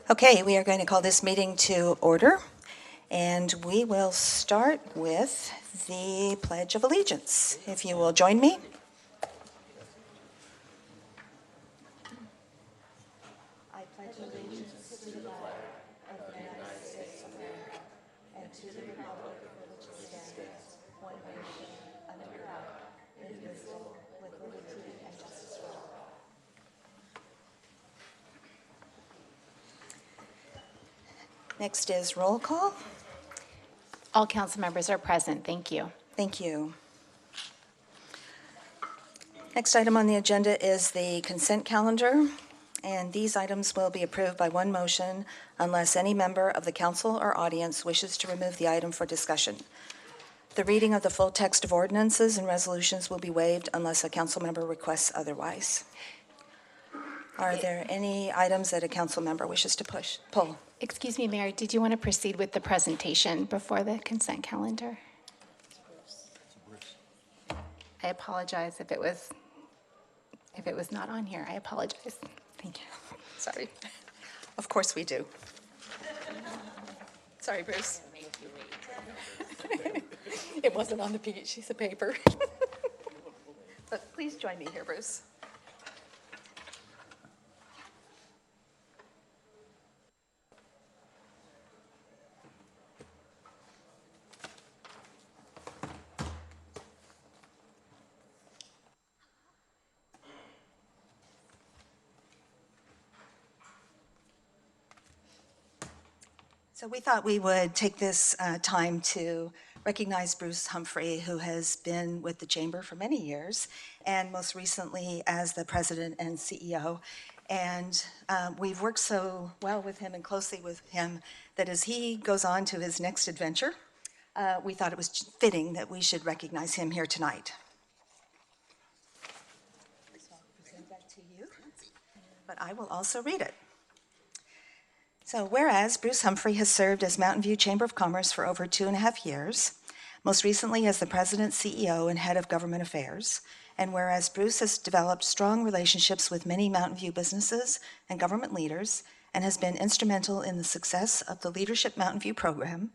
Okay, we are going to call this meeting to order, and we will start with the Pledge of Allegiance. If you will join me. I pledge allegiance to the flag of the United States of America and to the republic for which it stands, one nation, under God, indivisible, with liberty and justice for all. Next is roll call. All council members are present. Thank you. Thank you. Next item on the agenda is the consent calendar, and these items will be approved by one motion unless any member of the council or audience wishes to remove the item for discussion. The reading of the full text of ordinances and resolutions will be waived unless a council member requests otherwise. Are there any items that a council member wishes to pull? Excuse me, Mayor, did you want to proceed with the presentation before the consent calendar? I apologize if it was not on here. I apologize. Thank you. Sorry. Of course we do. Sorry, Bruce. It wasn't on the piece of paper. But please join me here, Bruce. So we thought we would take this time to recognize Bruce Humphrey, who has been with the Chamber for many years, and most recently as the President and CEO. And we've worked so well with him and closely with him that as he goes on to his next adventure, we thought it was fitting that we should recognize him here tonight. So I'll present that to you, but I will also read it. So whereas Bruce Humphrey has served as Mountain View Chamber of Commerce for over 2.5 years, most recently as the President, CEO, and Head of Government Affairs, and whereas Bruce has developed strong relationships with many Mountain View businesses and government leaders and has been instrumental in the success of the Leadership Mountain View program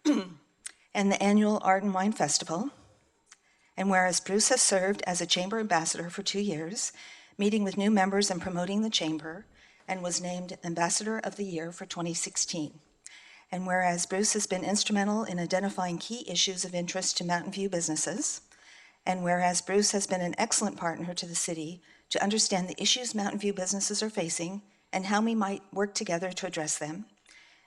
and the annual Art and Wine Festival, and whereas Bruce has served as a Chamber Ambassador for 2 years, meeting with new members and promoting the Chamber, and was named Ambassador of the Year for 2016. And whereas Bruce has been instrumental in identifying key issues of interest to Mountain View businesses, and whereas Bruce has been an excellent partner to the city to understand the issues Mountain View businesses are facing and how we might work together to address them,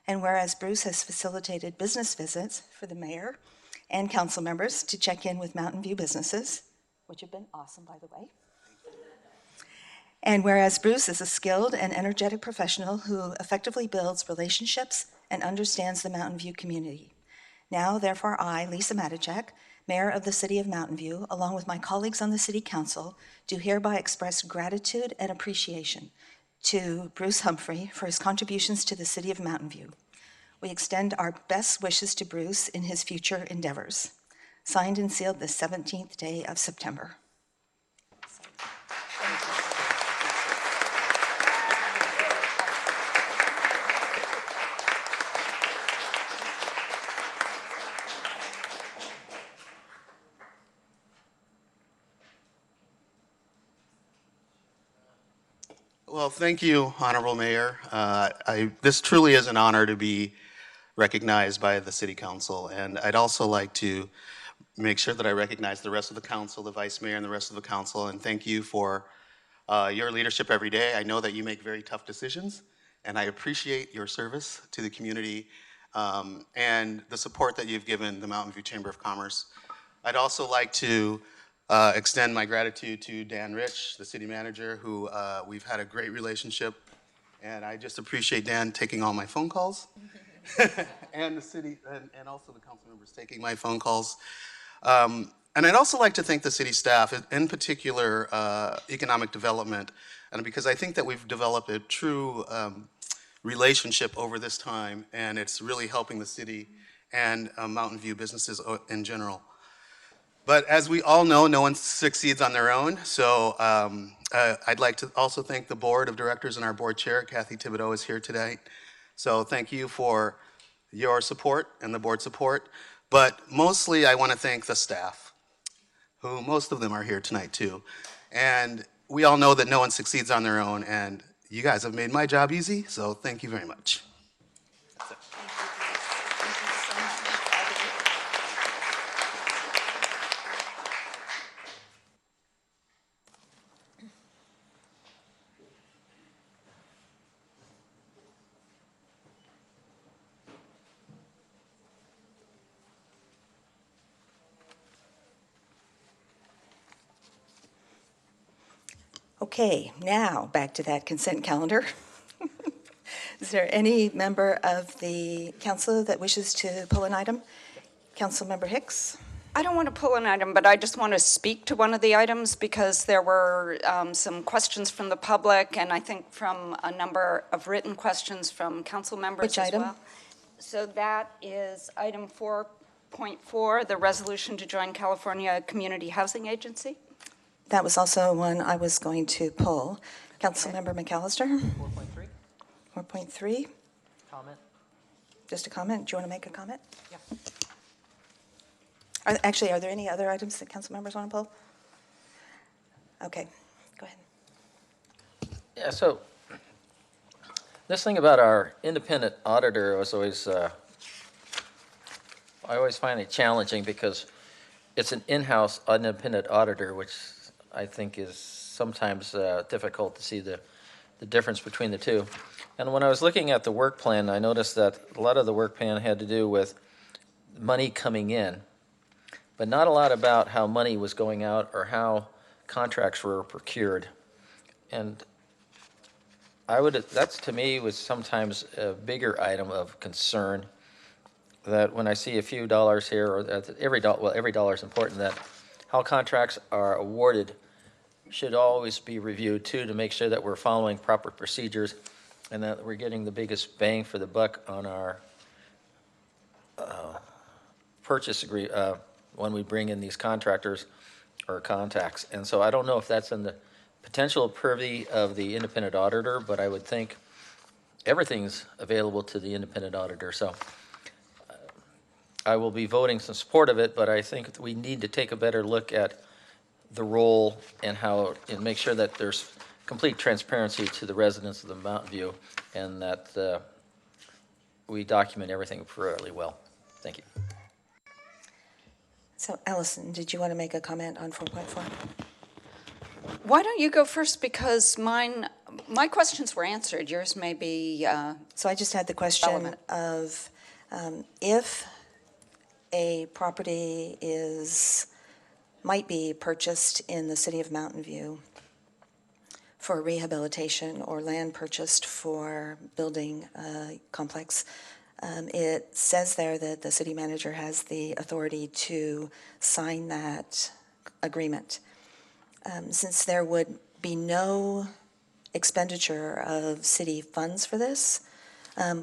and whereas Bruce has facilitated business visits for the mayor and council members to check in with Mountain View businesses, which have been awesome, by the way. And whereas Bruce is a skilled and energetic professional who effectively builds relationships and understands the Mountain View community. Now, therefore, I, Lisa Matichak, Mayor of the City of Mountain View, along with my colleagues on the City Council, do hereby express gratitude and appreciation to Bruce Humphrey for his contributions to the City of Mountain View. We extend our best wishes to Bruce in his future endeavors. Signed and sealed the 17th day of September. Well, thank you, Honorable Mayor. This truly is an honor to be recognized by the City Council, and I'd also like to make sure that I recognize the rest of the council, the Vice Mayor and the rest of the council, and thank you for your leadership every day. I know that you make very tough decisions, and I appreciate your service to the community and the support that you've given the Mountain View Chamber of Commerce. I'd also like to extend my gratitude to Dan Rich, the city manager, who we've had a great relationship, and I just appreciate Dan taking all my phone calls, and the city, and also the council members taking my phone calls. And I'd also like to thank the city staff, in particular economic development, and because I think that we've developed a true relationship over this time, and it's really helping the city and Mountain View businesses in general. But as we all know, no one succeeds on their own. So I'd like to also thank the board of directors and our board chair, Kathy Thibodeau, is here today. So thank you for your support and the board support. But mostly I want to thank the staff, who most of them are here tonight too. And we all know that no one succeeds on their own, and you guys have made my job easy, so thank you very much. Okay, now back to that consent calendar. Is there any member of the council that wishes to pull an item? Councilmember Hicks? I don't want to pull an item, but I just want to speak to one of the items because there were some questions from the public and I think from a number of written questions from council members Which as item? well. So that is item 4.4, the resolution to join California Community Housing Agency. That was also one I was going to pull. Councilmember McAllister? 4.3, 4.3, comment? just a comment. Do you want to make a comment? Yeah. Actually, are there any other items that council members want to pull? Okay, go ahead. Yeah, so this thing about our independent auditor was always, I always find it challenging because it's an in-house independent auditor, which I think is sometimes difficult to see the difference between the two. And when I was looking at the work plan, I noticed that a lot of the work plan had to do with money coming in, but not a lot about how money was going out or how contracts were procured. And that's to me was sometimes a bigger item of concern, that when I see a few dollars here, or that every dollar is important, that how contracts are awarded should always be reviewed too, to make sure that we're following proper procedures and that we're getting the biggest bang for the buck on our purchase when we bring in these contractors or contacts. And so I don't know if that's in the potential purview of the independent auditor, but I would think everything's available to the independent auditor. So I will be voting some support of it, but I think we need to take a better look at the role and how, and make sure that there's complete transparency to the residents of the Mountain View, and that we document everything fairly well. Thank you. So Allison, did you want to make a comment on 4.4? Why don't you go first, because my questions were answered. Yours may be So I just had the question relevant. of if a property might be purchased in the city of Mountain View for rehabilitation or land purchased for building a complex, it says there that the city manager has the authority to sign that agreement. Since there would be no expenditure of city funds for this,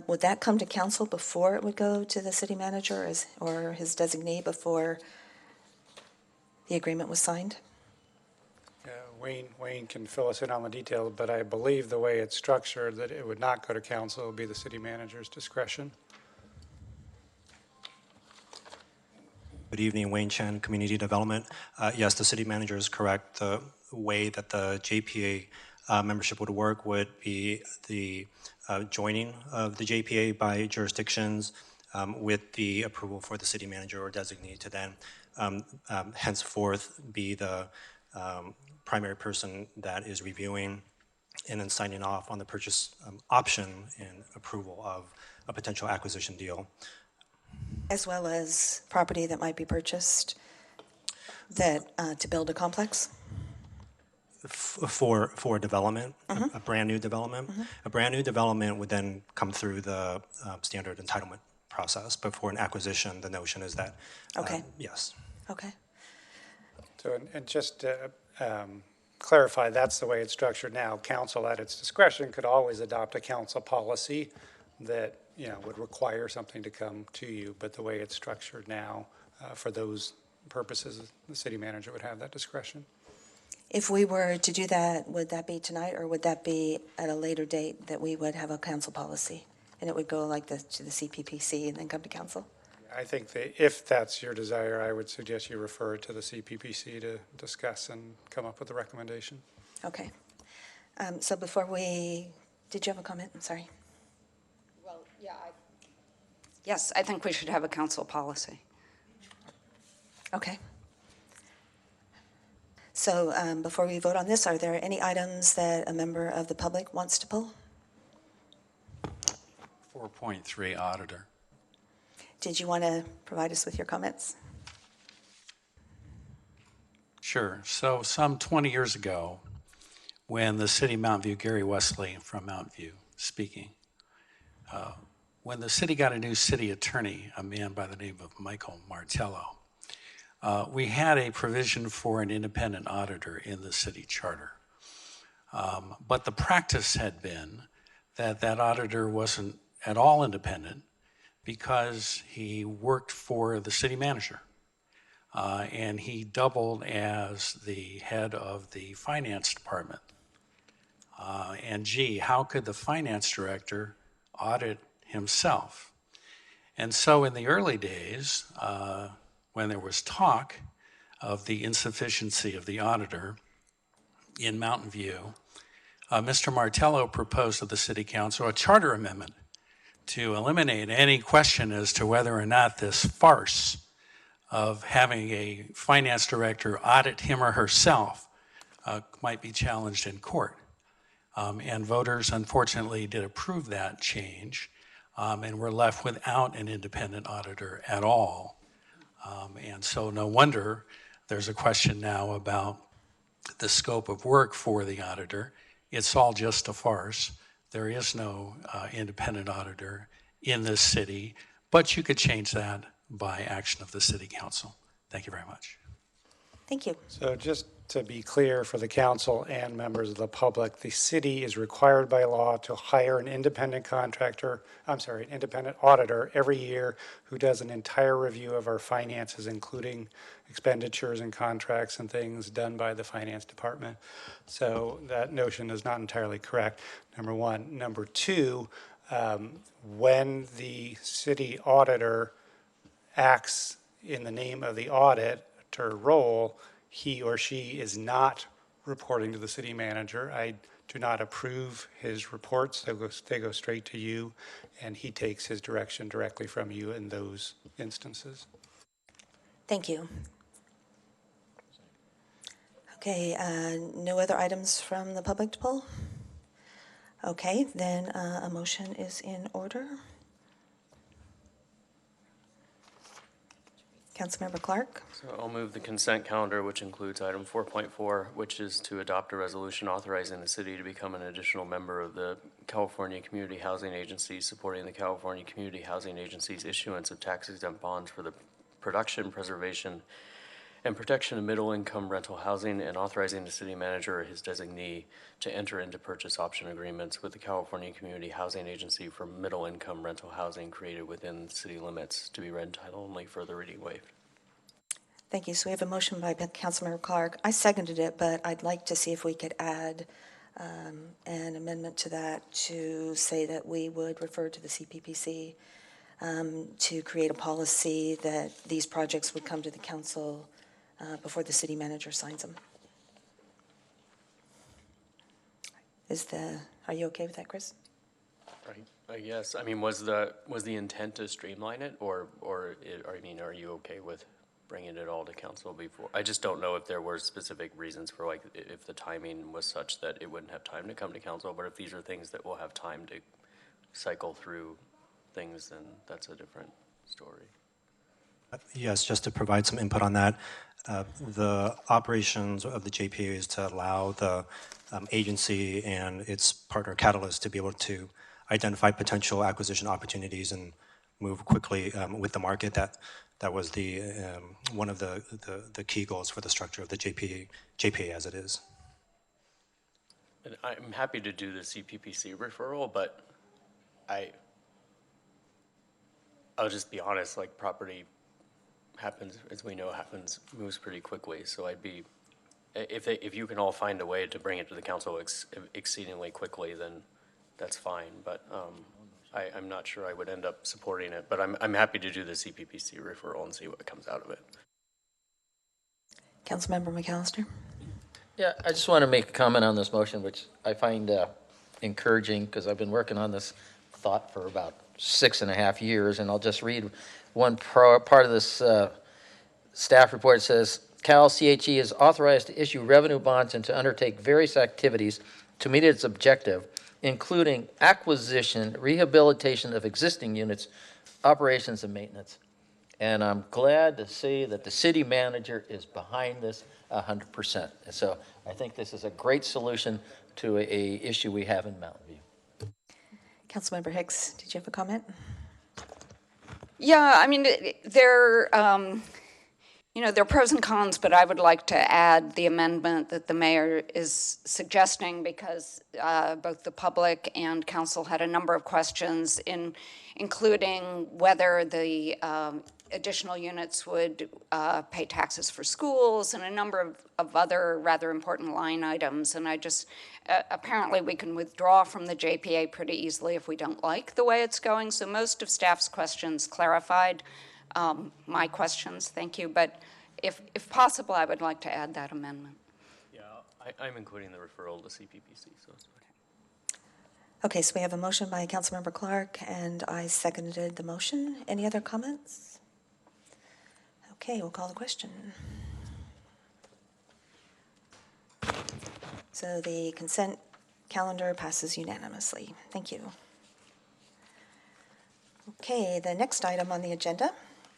would that come to council before it would go to the city manager or his designee before the agreement was signed? Wayne can fill us in on the detail, but I believe the way it's structured, that it would not go to council, it would be the city manager's discretion. Good evening, Wayne Chen, Community Development. Yes, the city manager is correct. The way that the JPA membership would work would be the joining of the JPA by jurisdictions with the approval for the city manager or designee to then henceforth be the primary person that is reviewing and then signing off on the purchase option and approval of a potential acquisition deal. As well as property that might be purchased to build a complex? For development, a brand new development. A brand new development would then come through the standard entitlement process, but for an acquisition, the notion is that, Okay. Yes. Okay. So, and just to clarify, that's the way it's structured now. Council, at its discretion, could always adopt a council policy that, would require something to come to you, but the way it's structured now, for those purposes, the city manager would have that discretion. If we were to do that, would that be tonight, or would that be at a later date that we would have a council policy? And it would go like this to the CPPC and then come to council? I think that if that's your desire, I would suggest you refer it to the CPPC to discuss and come up with a recommendation. Okay. So before we, did you have a comment? I'm sorry. Well, yeah. Yes, I think we should have a council policy. Okay. So before we vote on this, are there any items that a member of the public wants to pull? 4.3 auditor. Did you want to provide us with your comments? Sure. So some 20 years ago, when the city of Mountain View, Gary Wesley from Mountain View speaking, when the city got a new city attorney, a man by the name of Michael Martello, we had a provision for an independent auditor in the city charter. But the practice had been that that auditor wasn't at all independent because he worked for the city manager. And he doubled as the head of the finance department. And gee, how could the finance director audit himself? And so in the early days, when there was talk of the insufficiency of the auditor in Mountain View, Mr. Martello proposed to the city council a charter amendment to eliminate any question as to whether or not this farce of having a finance director audit him or herself might be challenged in court. And voters, unfortunately, did approve that change, and we're left without an independent auditor at all. And so no wonder there's a question now about the scope of work for the auditor. It's all just a farce. There is no independent auditor in this city, but you could change that by action of the city council. Thank you very much. Thank you. So just to be clear for the council and members of the public, the city is required by law to hire an independent an independent auditor every year who does an entire review of our finances, including expenditures and contracts and things done by the finance department. So that notion is not entirely correct, number one. Number two, when the city auditor acts in the name of the auditor role, he or she is not reporting to the city manager. I do not approve his reports. They go straight to you, and he takes his direction directly from you in those instances. Thank you. Okay, no other items from the public to pull? Okay, then a motion is in order. Councilmember Clark? So I'll move the consent calendar, which includes item 4.4, which is to adopt a resolution authorizing the city to become an additional member of the California Community Housing Agency, supporting the California Community Housing Agency's issuance of tax-exempt bonds for the production, preservation, and protection of middle-income rental housing, and authorizing the city manager or his designee to enter into purchase option agreements with the California Community Housing Agency for middle-income rental housing created within city limits, to be read in title only, further reading waived. Thank you. So we have a motion by Councilmember Clark. I seconded it, but I'd like to see if we could add an amendment to that to say that we would refer to the CPPC to create a policy that these projects would come to the council before the city manager signs them. Are you okay with that, Chris? Right. I guess. I mean, was the intent to streamline it, or are you okay with bringing it all to council before? I just don't know if there were specific reasons for, like, if the timing was such that it wouldn't have time to come to council, but if these are things that will have time to cycle through things, then that's a different story. Yes, just to provide some input on that. The operations of the JPA is to allow the agency and its partner Catalyst to be able to identify potential acquisition opportunities and move quickly with the market. That was the one of the key goals for the structure of the JPA as it is. And I'm happy to do the CPPC referral, but I'll just be honest, like, property happens, as we know, moves pretty quickly. So I'd be, if you can all find a way to bring it to the council exceedingly quickly, then that's fine. But I'm not sure I would end up supporting it. But I'm happy to do the CPPC referral and see what comes out of it. Councilmember McAllister. Yeah, I just want to make a comment on this motion, which I find encouraging because I've been working on this thought for about 6.5 years, and I'll just read one part of this staff report. It says, Cal CHE is authorized to issue revenue bonds and to undertake various activities to meet its objective, including acquisition, rehabilitation of existing units, operations, and maintenance. And I'm glad to see that the city manager is behind this 100%. And so I think this is a great solution to a issue we have in Mountain View. Councilmember Hicks, did you have a comment? Yeah, I mean, there are pros and cons, but I would like to add the amendment that the mayor is suggesting because both the public and council had a number of questions, including whether the additional units would pay taxes for schools and a number of other rather important line items. And I just, apparently we can withdraw from the JPA pretty easily if we don't like the way it's going. So most of staff's questions clarified my questions, thank you. But if possible, I would like to add that amendment. Yeah, I'm including the referral to CPPC, so it's fine. Okay, so we have a motion by Councilmember Clark, and I seconded the motion. Any other comments? Okay, we'll call the question. So the consent calendar passes unanimously. Thank you. Okay, the next item on the agenda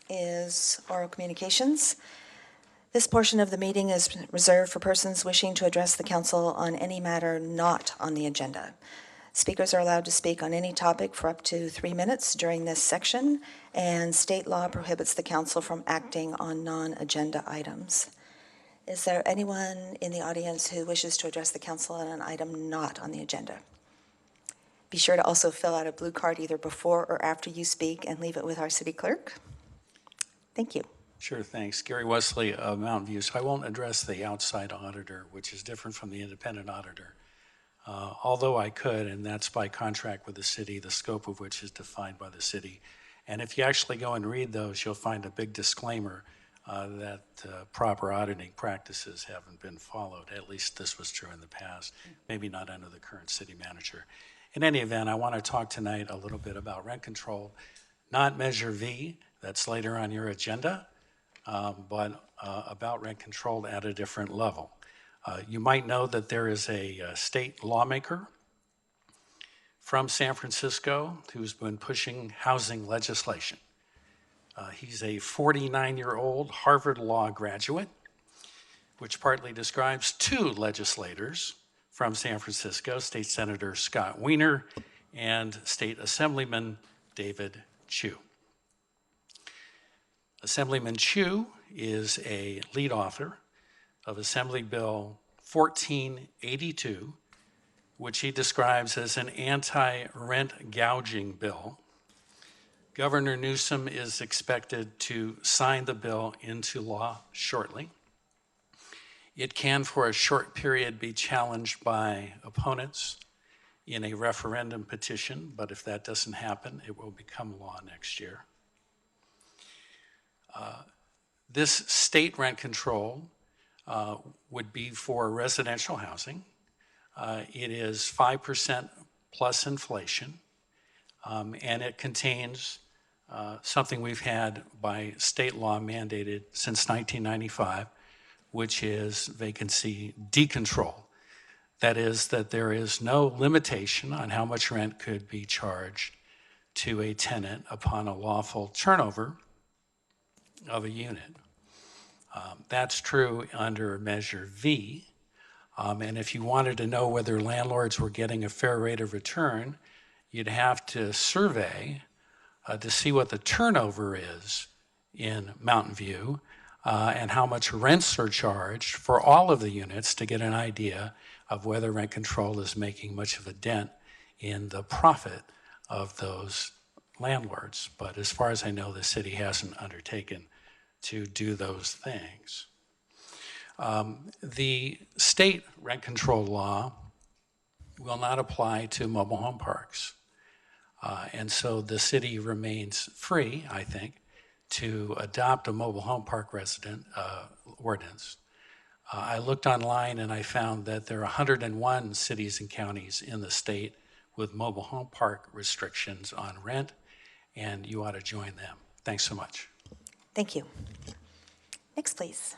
is oral communications. This portion of the meeting is reserved for persons wishing to address the council on any matter not on the agenda. Speakers are allowed to speak on any topic for up to 3 minutes during this section, and state law prohibits the council from acting on non-agenda items. Is there anyone in the audience who wishes to address the council on an item not on the agenda? Be sure to also fill out a blue card either before or after you speak and leave it with our city clerk. Thank you. Sure, thanks. Gary Wesley of Mountain View. So I won't address the outside auditor, which is different from the independent auditor. Although I could, and that's by contract with the city, the scope of which is defined by the city. And if you actually go and read those, you'll find a big disclaimer that proper auditing practices haven't been followed. At least this was true in the past, maybe not under the current city manager. In any event, I want to talk tonight a little bit about rent control, not Measure V, that's later on your agenda, but about rent control at a different level. You might know that there is a state lawmaker from San Francisco who's been pushing housing legislation. He's a 49-year-old Harvard Law graduate, which partly describes two legislators from San Francisco, State Senator Scott Wiener and State Assemblyman David Chu. Assemblyman Chu is a lead author of Assembly Bill 1482, which he describes as an anti-rent gouging bill. Governor Newsom is expected to sign the bill into law shortly. It can, for a short period, be challenged by opponents in a referendum petition, but if that doesn't happen, it will become law next year. This state rent control would be for residential housing. It is 5% plus inflation, and it contains something we've had by state law mandated since 1995, which is vacancy decontrol. That is, that there is no limitation on how much rent could be charged to a tenant upon a lawful turnover of a unit. That's true under Measure V. And if you wanted to know whether landlords were getting a fair rate of return, you'd have to survey to see what the turnover is in Mountain View and how much rents are charged for all of the units to get an idea of whether rent control is making much of a dent in the profit of those landlords. But as far as I know, the city hasn't undertaken to do those things. The state rent control law will not apply to mobile home parks. And so the city remains free, I think, to adopt a mobile home park resident ordinance. I looked online and I found that there are 101 cities and counties in the state with mobile home park restrictions on rent, and you ought to join them. Thanks so much. Thank you. Next, please.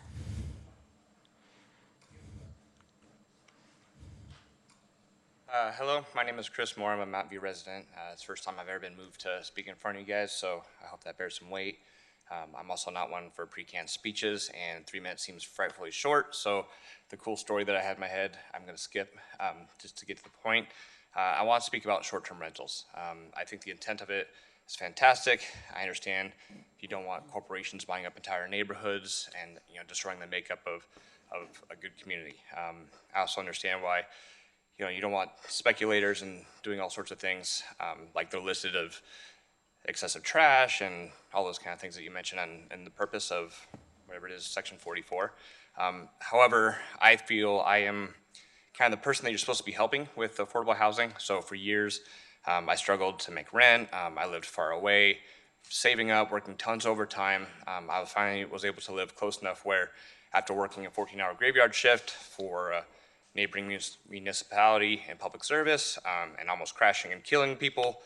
Hello, my name is Chris Moore. I'm a Mountain View resident. It's the first time I've ever been moved to speak in front of you guys, so I hope that bears some weight. I'm also not one for pre-canned speeches, and 3 minutes seems frightfully short, so the cool story that I had in my head, I'm going to skip just to get to the point. I want to speak about short-term rentals. I think the intent of it is fantastic. I understand you don't want corporations buying up entire neighborhoods and destroying the makeup of a good community. I also understand why you don't want speculators and doing all sorts of things like they're listed of excessive trash and all those kind of things that you mentioned and the purpose of whatever it is, Section 44. However, I feel I am kind of the person that you're supposed to be helping with affordable housing. So for years, I struggled to make rent. I lived far away, saving up, working tons overtime. I finally was able to live close enough where after working a 14-hour graveyard shift for a neighboring municipality and public service and almost crashing and killing people,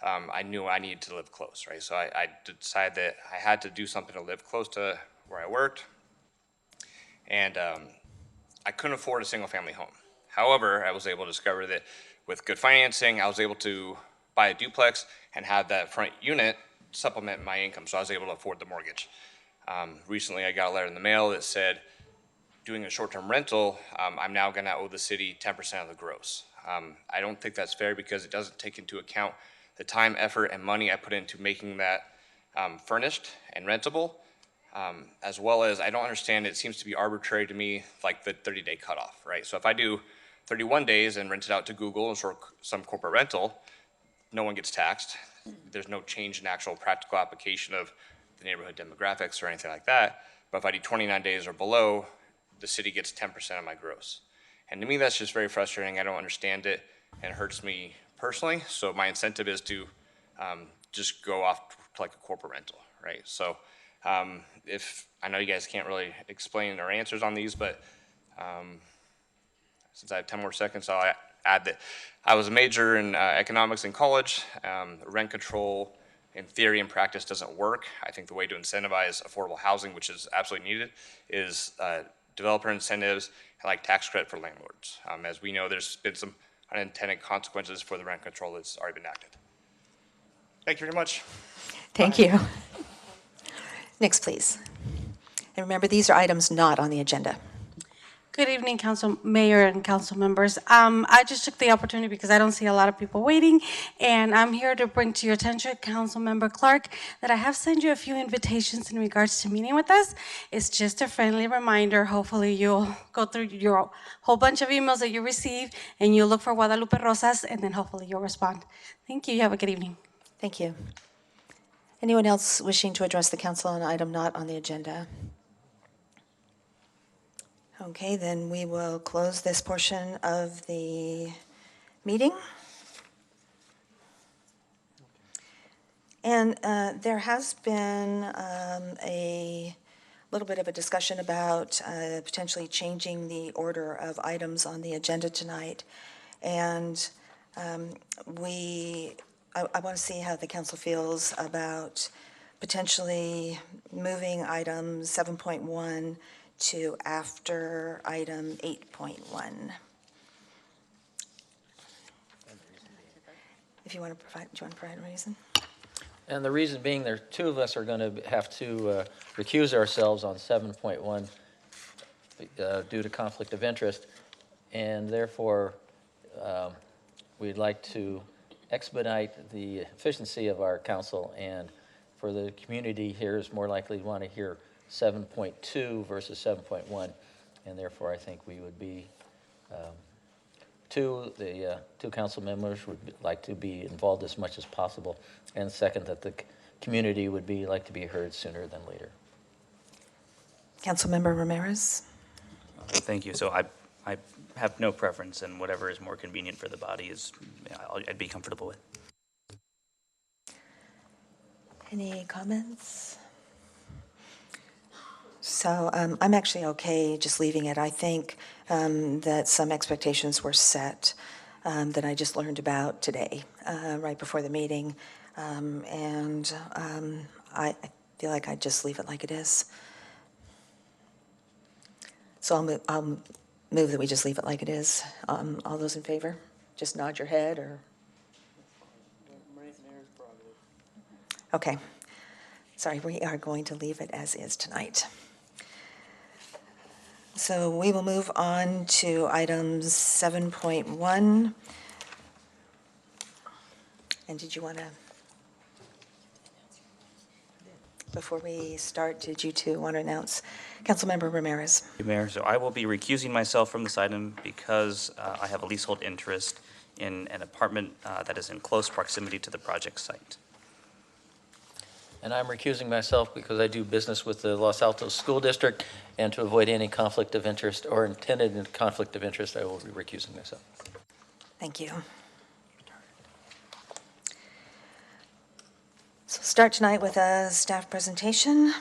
I knew I needed to live close, right? So I decided that I had to do something to live close to where I worked. And I couldn't afford a single family home. However, I was able to discover that with good financing, I was able to buy a duplex and have that front unit supplement my income. So I was able to afford the mortgage. Recently, I got a letter in the mail that said, doing a short-term rental, I'm now gonna owe the city 10% of the gross. I don't think that's fair because it doesn't take into account the time, effort, and money I put into making that furnished and rentable, as well as I don't understand, it seems to be arbitrary to me, like the 30-day cutoff, right? So if I do 31 days and rent it out to Google or some corporate rental, no one gets taxed. There's no change in actual practical application of the neighborhood demographics or anything like that. But if I do 29 days or below, the city gets 10% of my gross. And to me, that's just very frustrating. I don't understand it, and it hurts me personally. So my incentive is to just go off to like a corporate rental, right? So if I know you guys can't really explain our answers on these, but since I have 10 more seconds, I'll add that I was a major in economics in college. Rent control in theory and practice doesn't work. I think the way to incentivize affordable housing, which is absolutely needed, is developer incentives and like tax credit for landlords. As we know, there's been some unintended consequences for the rent control that's already been enacted. Thank you very much. Thank you. Next, please. And remember, these are items not on the agenda. Good evening, Council Mayor and council members. I just took the opportunity because I don't see a lot of people waiting, and I'm here to bring to your attention, Council Member Clark, that I have sent you a few invitations in regards to meeting with us. It's just a friendly reminder. Hopefully you'll go through your whole bunch of emails that you receive, and you'll look for Guadalupe Rosas, and then hopefully you'll respond. Thank you. You have a good evening. Thank you. Anyone else wishing to address the council on an item not on the agenda? Okay, then we will close this portion of the meeting. And there has been a little bit of a discussion about potentially changing the order of items on the agenda tonight. And I want to see how the council feels about potentially moving item 7.1 to after item 8.1. If you want to provide, do you want to provide a reason? And the reason being, there two of us are going to have to recuse ourselves on 7.1 due to conflict of interest, and therefore we'd like to expedite the efficiency of our council, and for the community here is more likely to want to hear 7.2 versus 7.1, and therefore I think we would be two council members would like to be involved as much as possible, and second, that the community would like to be heard sooner than later. Councilmember Ramirez? Thank you. So I have no preference, and whatever is more convenient for the body is, I'd be comfortable with. Any comments? So I'm actually okay just leaving it. I think that some expectations were set that I just learned about today, right before the meeting. And I feel like I'd just leave it like it is. So I'll move that we just leave it like it is. All those in favor, just nod your head or? Okay. Sorry, we are going to leave it as is tonight. So we will move on to item 7.1. And did you want to, before we start, did you two want to announce? Councilmember Ramirez. Mayor, so I will be recusing myself from this item because I have a leasehold interest in an apartment that is in close proximity to the project site. And I'm recusing myself because I do business with the Los Altos School District, and to avoid any conflict of interest or intended conflict of interest, I will be recusing myself. Thank you. So start tonight with a staff presentation.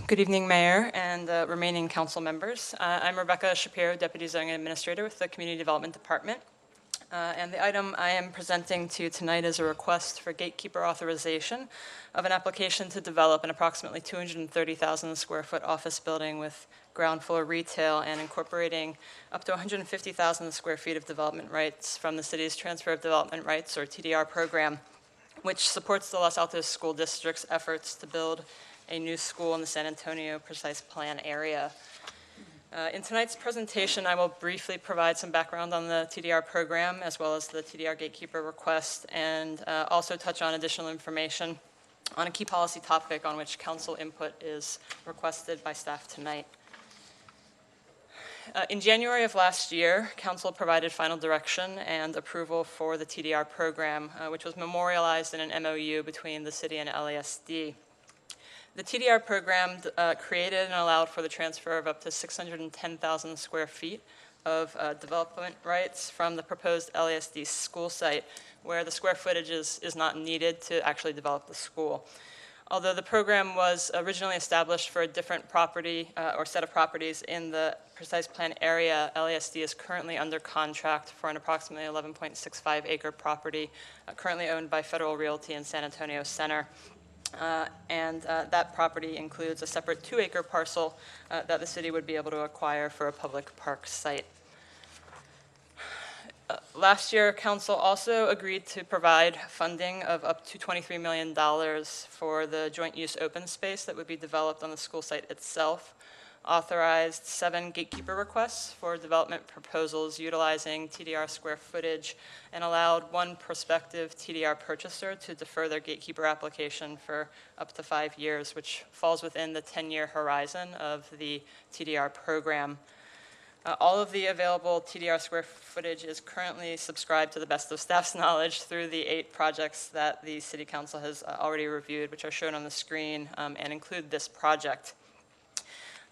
Good evening, Mayor and remaining council members. I'm Rebecca Shapiro, Deputy Zoning Administrator with the Community Development Department. And the item I am presenting to you tonight is a request for gatekeeper authorization of an application to develop an approximately 230,000 square foot office building with ground floor retail and incorporating up to 150,000 square feet of development rights from the city's Transfer of Development Rights, or TDR program, which supports the Los Altos School District's efforts to build a new school in the San Antonio Precise Plan area. In tonight's presentation, I will briefly provide some background on the TDR program as well as the TDR gatekeeper request, and also touch on additional information on a key policy topic on which council input is requested by staff tonight. In January of last year, council provided final direction and approval for the TDR program, which was memorialized in an MOU between the city and LASD. The TDR program created and allowed for the transfer of up to 610,000 square feet of development rights from the proposed LASD school site, where the square footage is not needed to actually develop the school. Although the program was originally established for a different property or set of properties in the Precise Plan area, LASD is currently under contract for an approximately 11.65 acre property currently owned by Federal Realty in San Antonio Center. And that property includes a separate 2-acre parcel that the city would be able to acquire for a public park site. Last year, council also agreed to provide funding of up to $23 million for the joint use open space that would be developed on the school site itself, authorized 7 gatekeeper requests for development proposals utilizing TDR square footage, and allowed 1 prospective TDR purchaser to defer their gatekeeper application for up to 5 years, which falls within the 10-year horizon of the TDR program. All of the available TDR square footage is currently subscribed to the best of staff's knowledge through the 8 projects that the City Council has already reviewed, which are shown on the screen and include this project.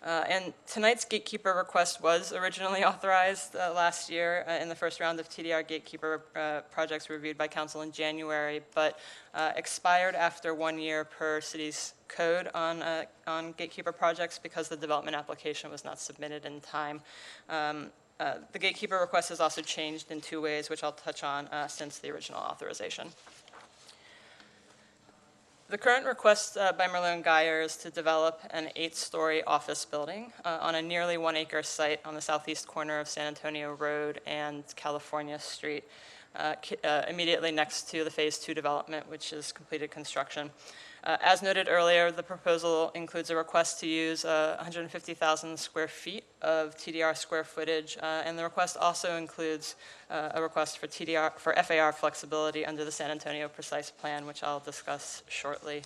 And tonight's gatekeeper request was originally authorized last year in the first round of TDR gatekeeper projects reviewed by council in January, but expired after 1 year per city's code on gatekeeper projects because the development application was not submitted in time. The gatekeeper request has also changed in 2 ways, which I'll touch on since the original authorization. The current request by Merlone Geyer is to develop an 8-story office building on a nearly 1-acre site on the southeast corner of San Antonio Road and California Street, immediately next to the Phase 2 development, which is completed construction. As noted earlier, the proposal includes a request to use 150,000 square feet of TDR square footage, and the request also includes a request for FAR flexibility under the San Antonio Precise Plan, which I'll discuss shortly.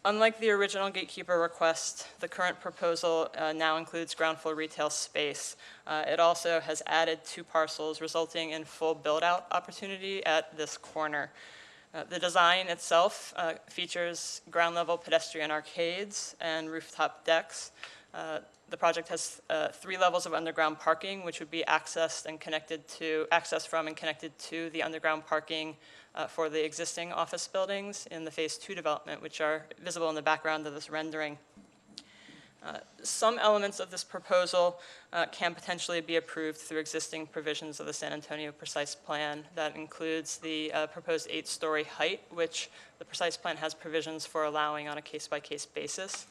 Unlike the original gatekeeper request, the current proposal now includes ground floor retail space. It also has added 2 parcels, resulting in full build-out opportunity at this corner. The design itself features ground-level pedestrian arcades and rooftop decks. The project has 3 levels of underground parking, which would be accessed from and connected to the underground parking for the existing office buildings in the Phase 2 development, which are visible in the background of this rendering. Some elements of this proposal can potentially be approved through existing provisions of the San Antonio Precise Plan. That includes the proposed 8-story height, which the Precise Plan has provisions for allowing on a case-by-case basis.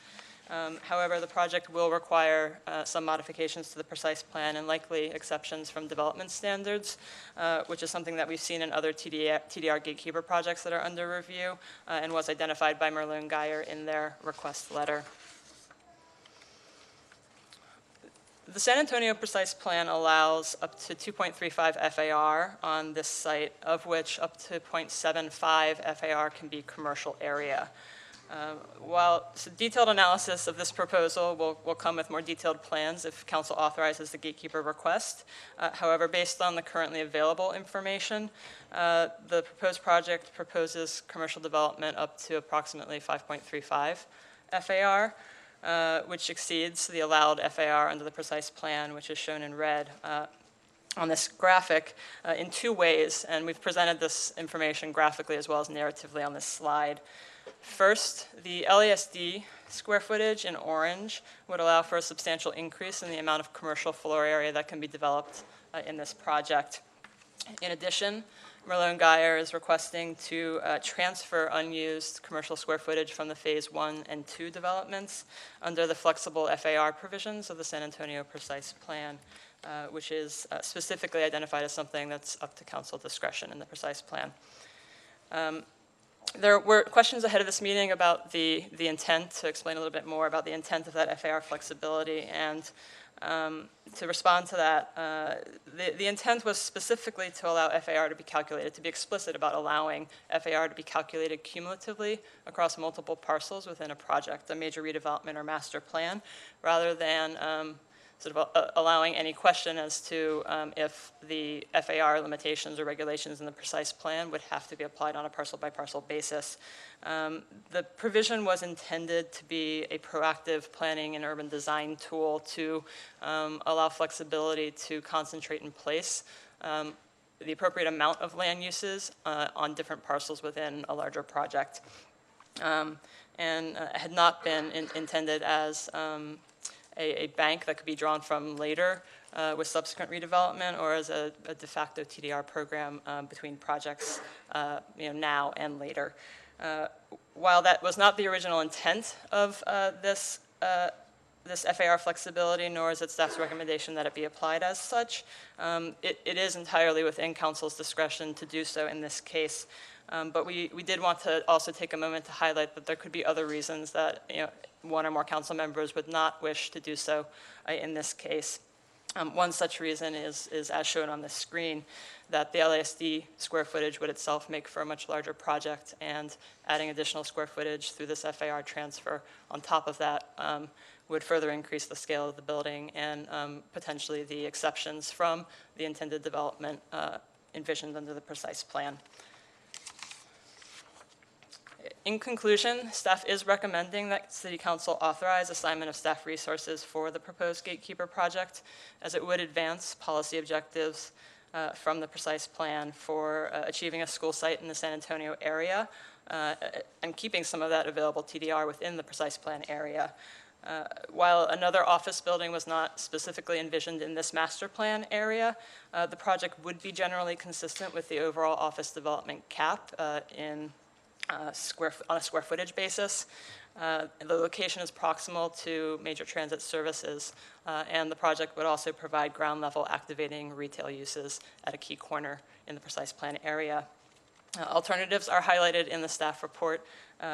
However, the project will require some modifications to the Precise Plan and likely exceptions from development standards, which is something that we've seen in other TDR gatekeeper projects that are under review and was identified by Merlo and Geyer in their request letter. The San Antonio Precise Plan allows up to 2.35 FAR on this site, of which up to 0.75 FAR can be commercial area. While detailed analysis of this proposal will come with more detailed plans if council authorizes the gatekeeper request. However, based on the currently available information, the proposed project proposes commercial development up to approximately 5.35 FAR, which exceeds the allowed FAR under the Precise Plan, which is shown in red on this graphic in 2 ways, and we've presented this information graphically as well as narratively on this slide. First, the LASD square footage in orange would allow for a substantial increase in the amount of commercial floor area that can be developed in this project. In addition, Merlo and Geyer is requesting to transfer unused commercial square footage from the Phase 1 and 2 developments under the flexible FAR provisions of the San Antonio Precise Plan, which is specifically identified as something that's up to council discretion in the Precise Plan. There were questions ahead of this meeting about the intent, to explain a little bit more about the intent of that FAR flexibility, and to respond to that, the intent was specifically to allow FAR to be calculated, to be explicit about allowing FAR to be calculated cumulatively across multiple parcels within a project, a major redevelopment or master plan, rather than allowing any question as to if the FAR limitations or regulations in the Precise Plan would have to be applied on a parcel-by-parcel basis. The provision was intended to be a proactive planning and urban design tool to allow flexibility to concentrate in place the appropriate amount of land uses on different parcels within a larger project, and had not been intended as a bank that could be drawn from later with subsequent redevelopment, or as a de facto TDR program between projects now and later. While that was not the original intent of this FAR flexibility, nor is it staff's recommendation that it be applied as such, it is entirely within council's discretion to do so in this case. But we did want to also take a moment to highlight that there could be other reasons that one or more council members would not wish to do so in this case. One such reason is as shown on the screen, that the LASD square footage would itself make for a much larger project, and adding additional square footage through this FAR transfer on top of that would further increase the scale of the building and potentially the exceptions from the intended development envisioned under the Precise Plan. In conclusion, staff is recommending that City Council authorize assignment of staff resources for the proposed gatekeeper project, as it would advance policy objectives from the Precise Plan for achieving a school site in the San Antonio area and keeping some of that available TDR within the Precise Plan area. While another office building was not specifically envisioned in this master plan area, the project would be generally consistent with the overall office development cap on a square footage basis. The location is proximal to major transit services, and the project would also provide ground level activating retail uses at a key corner in the Precise Plan area. Alternatives are highlighted in the staff report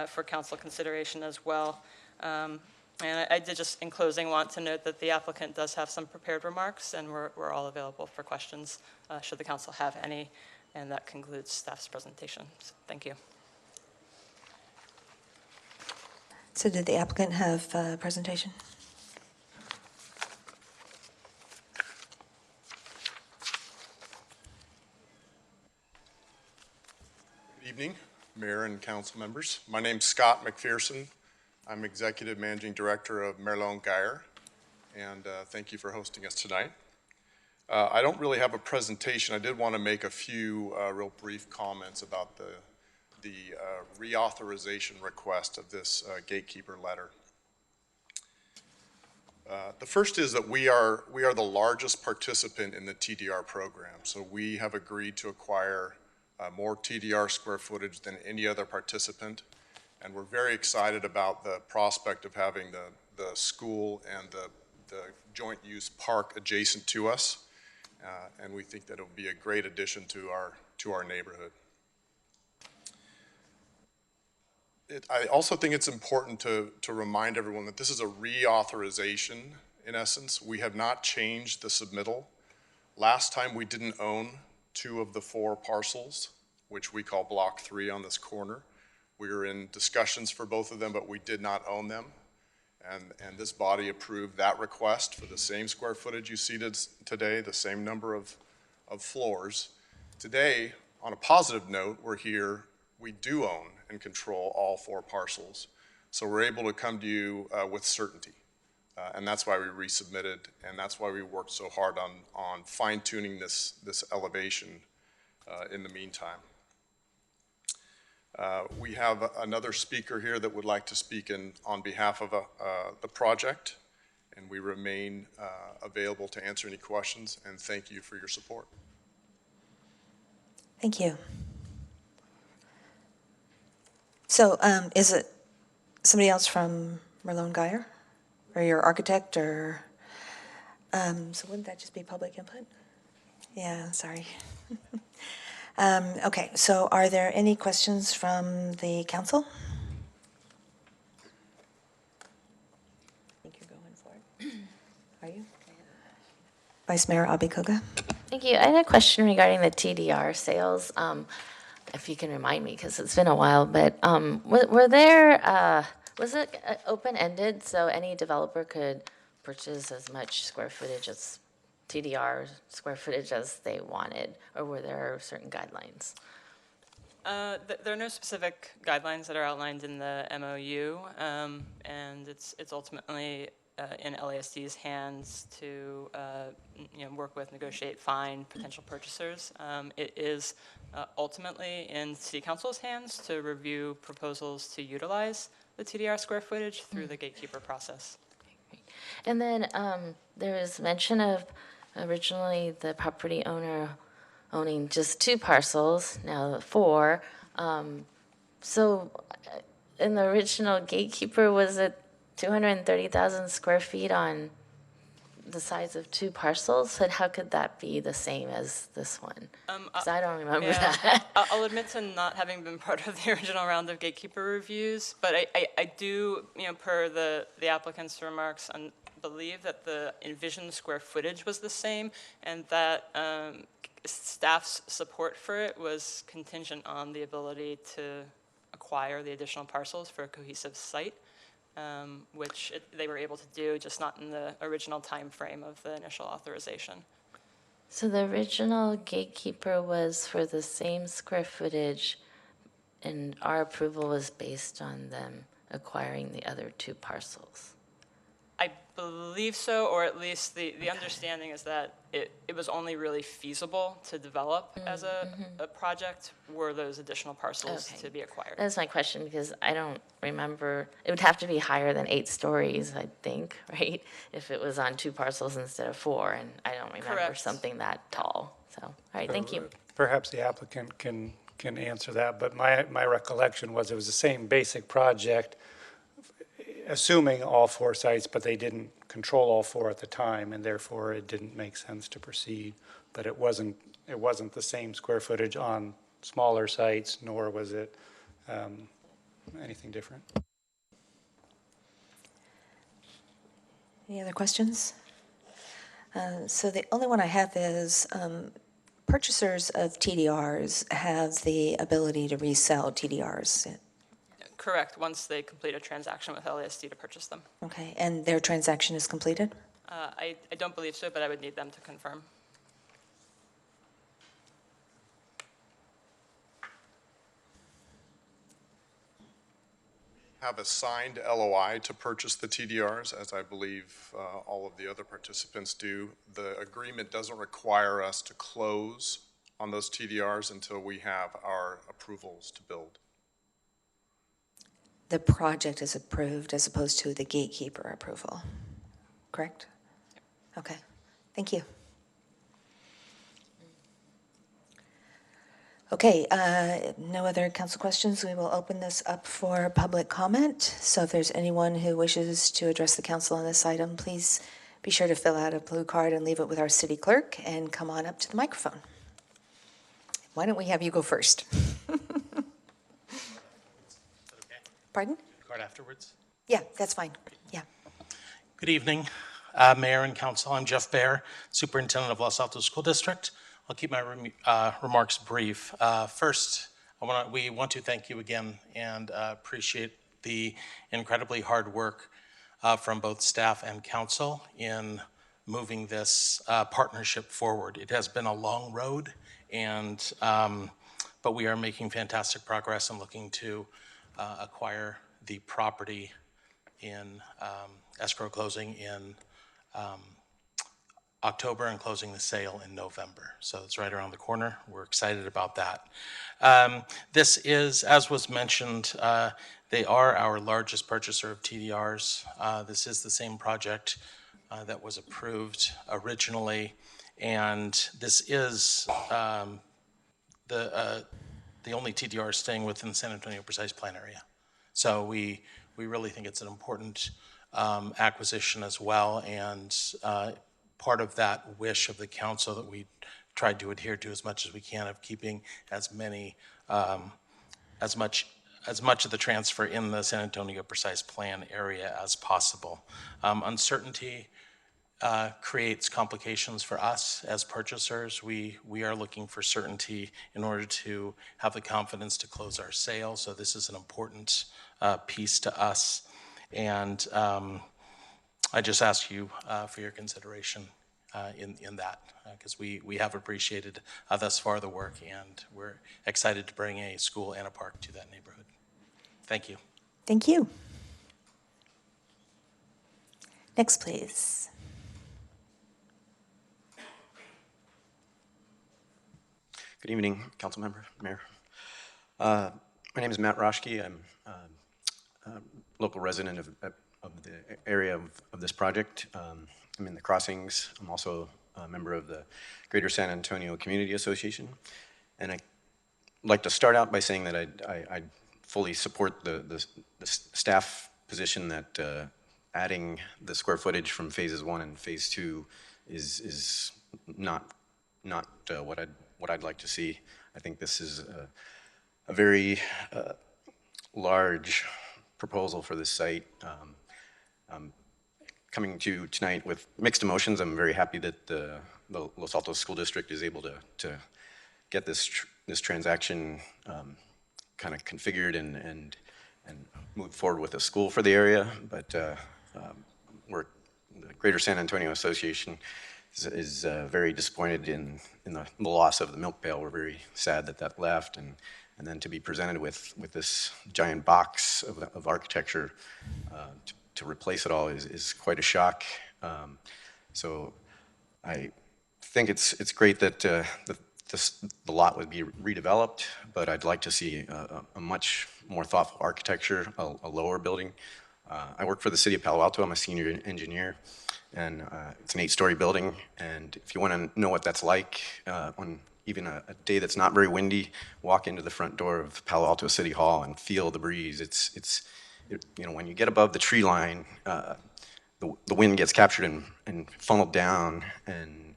for council consideration as well. And I did just, in closing, want to note that the applicant does have some prepared remarks, and we're all available for questions should the council have any. And that concludes staff's presentation. So, thank you. So did the applicant have a presentation? Good evening, Mayor and council members. My name's Scott McPherson. I'm Executive Managing Director of Merlone Geyer, and thank you for hosting us tonight. I don't really have a presentation. I did want to make a few real brief comments about the reauthorization request of this gatekeeper letter. The first is that we are the largest participant in the TDR program, so we have agreed to acquire more TDR square footage than any other participant, and we're very excited about the prospect of having the school and the joint use park adjacent to us, and we think that it will be a great addition to our neighborhood. I also think it's important to remind everyone that this is a reauthorization, in essence. We have not changed the submittal. Last time we didn't own 2 of the 4 parcels, which we call Block 3 on this corner. We were in discussions for both of them, but we did not own them. And this body approved that request for the same square footage you see today, the same number of floors. Today, on a positive note, we're here, we do own and control all 4 parcels. So we're able to come to you with certainty. And that's why we resubmitted, and that's why we worked so hard on fine-tuning this elevation in the meantime. We have another speaker here that would like to speak on behalf of the project, and we remain available to answer any questions, and thank you for your support. Thank you. So is it somebody else from Merlone Geyer? Or your architect, or, so wouldn't that just be public input? Yeah, sorry. Okay, so are there any questions from the council? I think you're going for it. Are you? Vice Mayor Abikoga. Thank you. I had a question regarding the TDR sales. If you can remind me, because it's been a while, but were there, was it open-ended, so any developer could purchase as much square footage as TDR square footage as they wanted, or were there certain guidelines? There are no specific guidelines that are outlined in the MOU, and it's ultimately in LASD's hands to work with, negotiate, find potential purchasers. It is ultimately in City Council's hands to review proposals to utilize the TDR square footage through the gatekeeper process. Okay, great. And then there was mention of originally the property owner owning just 2 parcels, now 4. So in the original gatekeeper, was it 230,000 square feet on the size of 2 parcels? And how could that be the same as this one? Because I don't remember that. I'll admit to not having been part of the original round of gatekeeper reviews, but I do, per the applicant's remarks, believe that the envisioned square footage was the same, and that staff's support for it was contingent on the ability to acquire the additional parcels for a cohesive site. Which they were able to do, just not in the original time frame of the initial authorization. So the original gatekeeper was for the same square footage, and our approval was based on them acquiring the other 2 parcels. I believe so, or at least the understanding is that it was only really feasible to develop as a project were those additional parcels to be acquired. That's my question, because I don't remember, it would have to be higher than 8 stories, I think, right? If it was on 2 parcels instead of 4, and I don't remember something that tall. So, all right, thank you. Perhaps the applicant can answer that, but my recollection was it was the same basic project, assuming all 4 sites, but they didn't control all 4 at the time, and therefore it didn't make sense to proceed. But it wasn't the same square footage on smaller sites, nor was it anything different. Any other questions? So the only one I have is purchasers of TDRs have the ability to resell TDRs. Correct, once they complete a transaction with LASD to purchase them. Okay, and their transaction is completed? I don't believe so, but I would need them to confirm. Have a signed LOI to purchase the TDRs, as I believe all of the other participants do. The agreement doesn't require us to close on those TDRs until we have our approvals to build. The project is approved as opposed to the gatekeeper approval, correct? Okay, thank you. Okay, no other council questions. We will open this up for public comment. So if there's anyone who wishes to address the council on this item, please be sure to fill out a blue card and leave it with our city clerk and come on up to the microphone. Why don't we have you go first? Pardon? Card afterwards. Yeah, that's fine. Yeah. Good evening, Mayor and Council. I'm Jeff Baer, Superintendent of Los Altos School District. I'll keep my remarks brief. First, we want to thank you again and appreciate the incredibly hard work from both staff and council in moving this partnership forward. It has been a long road, and but we are making fantastic progress and looking to acquire the property in escrow closing in October and closing the sale in November. So it's right around the corner. We're excited about that. This is, as was mentioned, they are our largest purchaser of TDRs. This is the same project that was approved originally, and this is the only TDR staying within the San Antonio Precise Plan area. So we really think it's an important acquisition as well, and part of that wish of the council that we tried to adhere to as much as we can of keeping as many, as much of the transfer in the San Antonio Precise Plan area as possible. Uncertainty creates complications for us as purchasers. We are looking for certainty in order to have the confidence to close our sale. So this is an important piece to us. And I just ask you for your consideration in that, because we have appreciated thus far the work, and we're excited to bring a school and a park to that neighborhood. Thank you. Thank you. Next, please. Good evening, council member, mayor. My name is Matt Roschke. I'm a local resident of the area of this project. I'm in the Crossings. I'm also a member of the Greater San Antonio Community Association. And I'd like to start out by saying that I fully support the staff position that adding the square footage from phases 1 and phase 2 is not what I'd like to see. I think this is a very large proposal for this site. Coming to tonight with mixed emotions. I'm very happy that the Los Altos School District is able to get this transaction kind of configured and move forward with a school for the area. But the Greater San Antonio Association is very disappointed in the loss of the milk pail. We're very sad that left, and then to be presented with this giant box of architecture to replace it all is quite a shock. So I think it's great that the lot would be redeveloped, but I'd like to see a much more thoughtful architecture, a lower building. I work for the city of Palo Alto. I'm a senior engineer, and it's an 8-story building. And if you want to know what that's like on even a day that's not very windy, walk into the front door of Palo Alto City Hall and feel the breeze. It's you know, when you get above the tree line, the wind gets captured and funneled down, and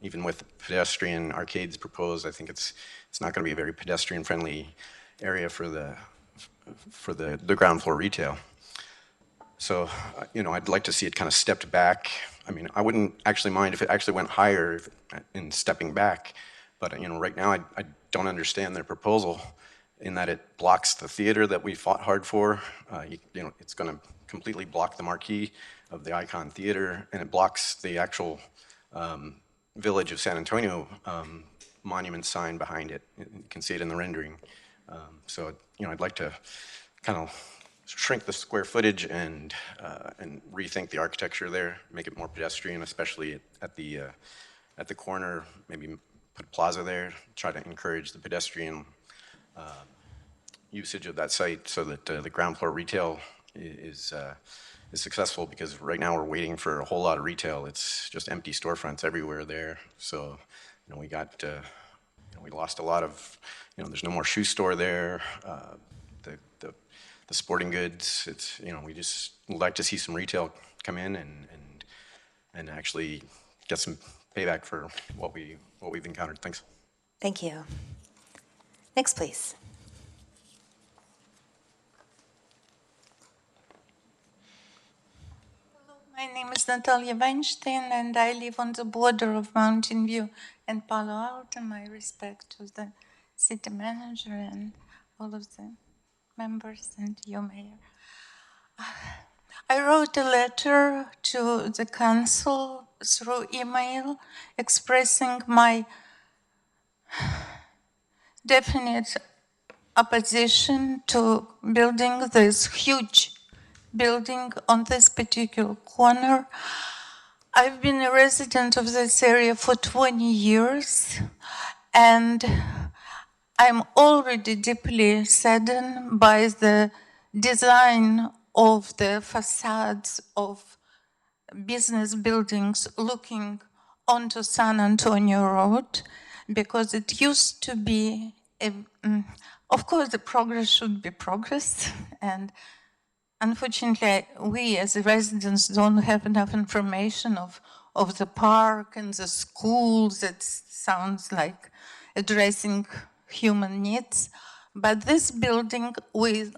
even with pedestrian arcades proposed, I think it's not going to be a very pedestrian-friendly area for the ground floor retail. So, you know, I'd like to see it kind of stepped back. I mean, I wouldn't actually mind if it actually went higher in stepping back, but you know, right now I don't understand their proposal. in that it blocks the theater that we fought hard for. You know, it's going to completely block the marquee of the Icon Theater, and it blocks the actual Village of San Antonio monument sign behind it. You can see it in the rendering. So, you know, I'd like to kind of shrink the square footage and rethink the architecture there, make it more pedestrian, especially at the corner. Maybe put a plaza there, try to encourage the pedestrian usage of that site so that the ground floor retail is successful, because right now we're waiting for a whole lot of retail. It's just empty storefronts everywhere there. So, you know, we got, you know, we lost a lot of, you know, there's no more shoe store there. The sporting goods, it's, you know, we just like to see some retail come in and actually get some payback for what we've encountered. Thanks. Thank you. Next, please. My name is Natalia Weinstein, and I live on the border of Mountain View and Palo Alto. My respect to the city manager and all of the members and you, Mayor. I wrote a letter to the council through email expressing my definite opposition to building this huge building on this particular corner. I've been a resident of this area for 20 years, and I'm already deeply saddened by the design of the facades of business buildings looking onto San Antonio Road, because it used to be, of course, the progress should be progress, and unfortunately, we as residents don't have enough information of the park and the schools. It sounds like addressing human needs. But this building will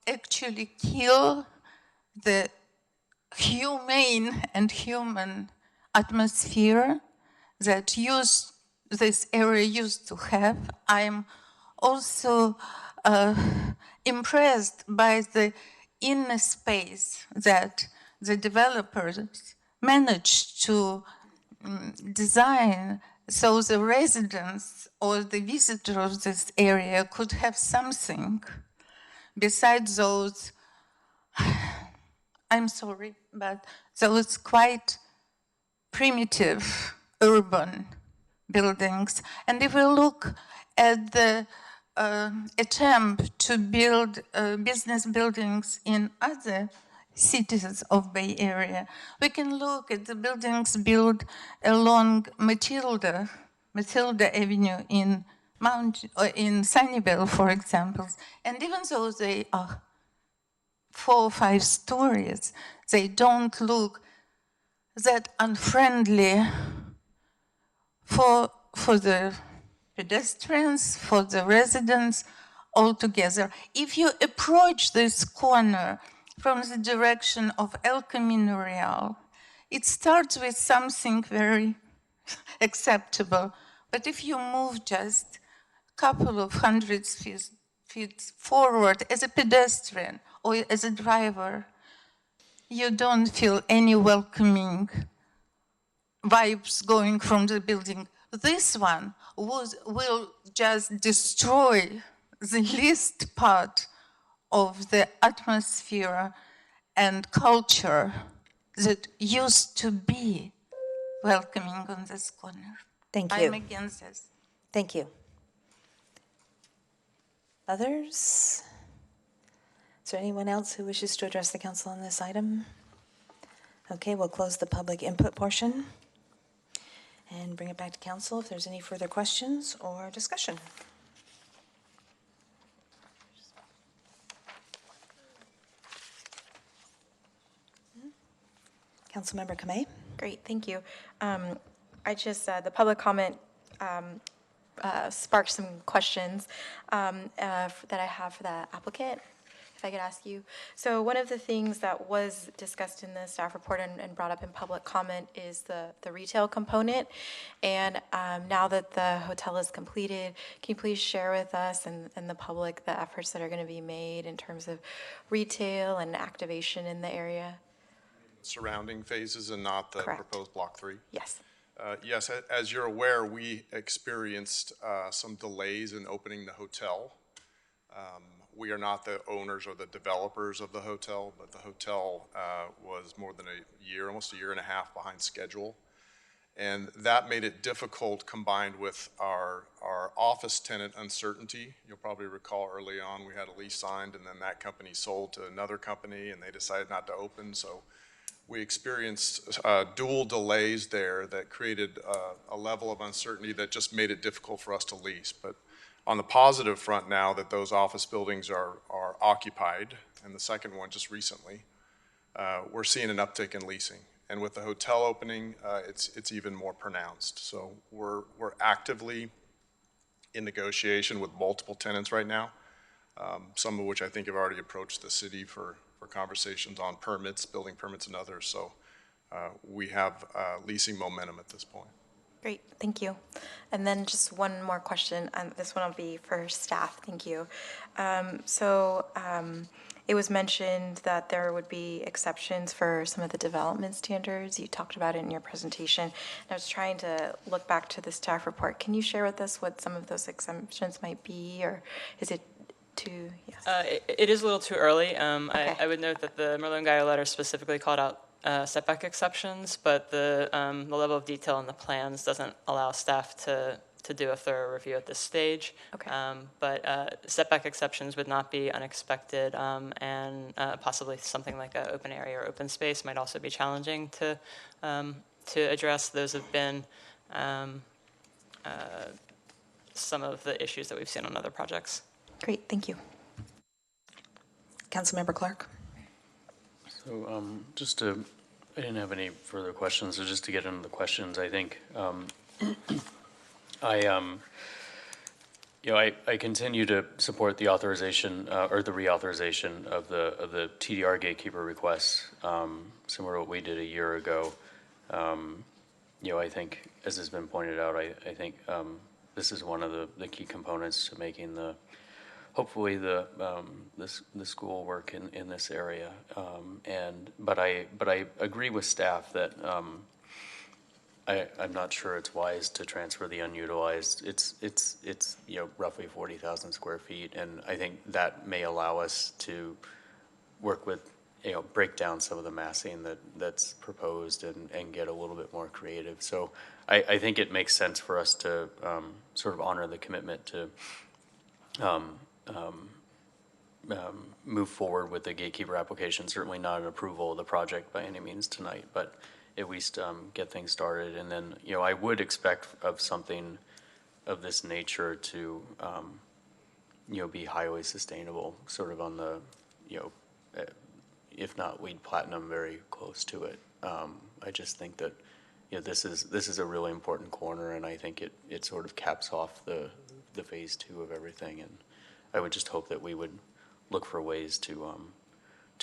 actually kill the humane and human atmosphere that this area used to have. I'm also impressed by the inner space that the developers managed to design, so the residents or the visitors of this area could have something besides those, I'm sorry, but those quite primitive urban buildings. And if we look at the attempt to build business buildings in other cities of Bay Area, we can look at the buildings built along Matilda Avenue in Sunnyvale, for example. And even though they are 4 or 5 stories, they don't look that unfriendly for the pedestrians, for the residents altogether. If you approach this corner from the direction of El Camino Real, it starts with something very acceptable. But if you move just a couple of hundred feet forward as a pedestrian or as a driver, you don't feel any welcoming vibes going from the building. This one will just destroy the least part of the atmosphere and culture that used to be welcoming on this corner. Thank you. I'm against this. Thank you. Others? Is there anyone else who wishes to address the council on this item? Okay, we'll close the public input portion and bring it back to council if there's any further questions or discussion. Councilmember Kamei. Great, thank you. I just, the public comment sparked some questions that I have for the applicant, if I could ask you. So one of the things that was discussed in the staff report and brought up in public comment is the retail component. And now that the hotel is completed, can you please share with us and the public the efforts that are going to be made in terms of retail and activation in the area? Surrounding phases and not the proposed Block 3? Yes. Yes, as you're aware, we experienced some delays in opening the hotel. We are not the owners or the developers of the hotel, but the hotel was more than a year, almost a year and a half behind schedule. And that made it difficult combined with our office tenant uncertainty. You'll probably recall early on we had a lease signed and then that company sold to another company and they decided not to open. So we experienced dual delays there that created a level of uncertainty that just made it difficult for us to lease. But on the positive front now that those office buildings are occupied, and the second one just recently, we're seeing an uptick in leasing. And with the hotel opening, it's even more pronounced. So we're actively in negotiation with multiple tenants right now, some of which I think have already approached the city for conversations on permits, building permits and others. So we have leasing momentum at this point. Great, thank you. And then just one more question. This one will be for staff. Thank you. It was mentioned that there would be exceptions for some of the development standards. You talked about it in your presentation. And I was trying to look back to the staff report. Can you share with us what some of those exemptions might be, or is it too? Yes. It is a little too early. I would note that the Merlin-Gallo letter specifically called out setback exceptions, but the level of detail in the plans doesn't allow staff to do a thorough review at this stage. Okay. But setback exceptions would not be unexpected, and possibly something like an open area or open space might also be challenging to address. Those have been some of the issues that we've seen on other projects. Great, thank you. Councilmember Clark. So I didn't have any further questions, so just to get into the questions, I think I continue to support the authorization or the reauthorization of the TDR gatekeeper requests, similar to what we did a year ago. I think, as has been pointed out, I think this is one of the key components to making hopefully the school work in this area. But I agree with staff that I'm not sure it's wise to transfer the unutilized. It's roughly 40,000 square feet, and I think that may allow us to work with break down some of the massing that's proposed and get a little bit more creative. So I think it makes sense for us to sort of honor the commitment to move forward with the gatekeeper application. Certainly not an approval of the project by any means tonight, but at least get things started. And then, I would expect of something of this nature to, be highly sustainable, sort of on the, if not LEED Platinum, very close to it. I just think that, this is a really important corner, and I think it sort of caps off the phase 2 of everything. And I would just hope that we would look for ways to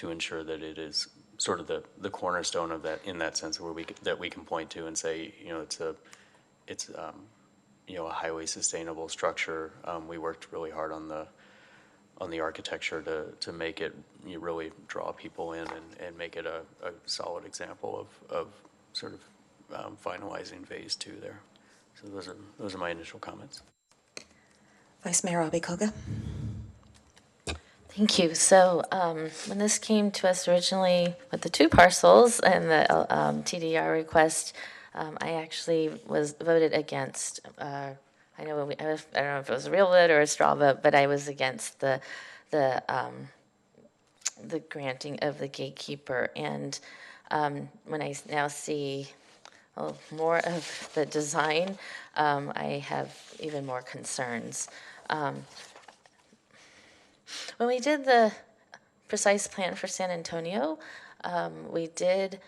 ensure that it is sort of the cornerstone of that, in that sense, where we can point to and say, it's a highly sustainable structure. We worked really hard on the architecture to make it really draw people in and make it a solid example of sort of finalizing phase 2 there. So those are my initial comments. Vice Mayor Abikoga. Thank you. So when this came to us originally with the 2 parcels and the TDR request, I actually was voted against. I don't know if it was a real vote or a straw vote, but I was against the granting of the gatekeeper. And when I now see more of the design, I have even more concerns. When we did the precise plan for San Antonio, we did,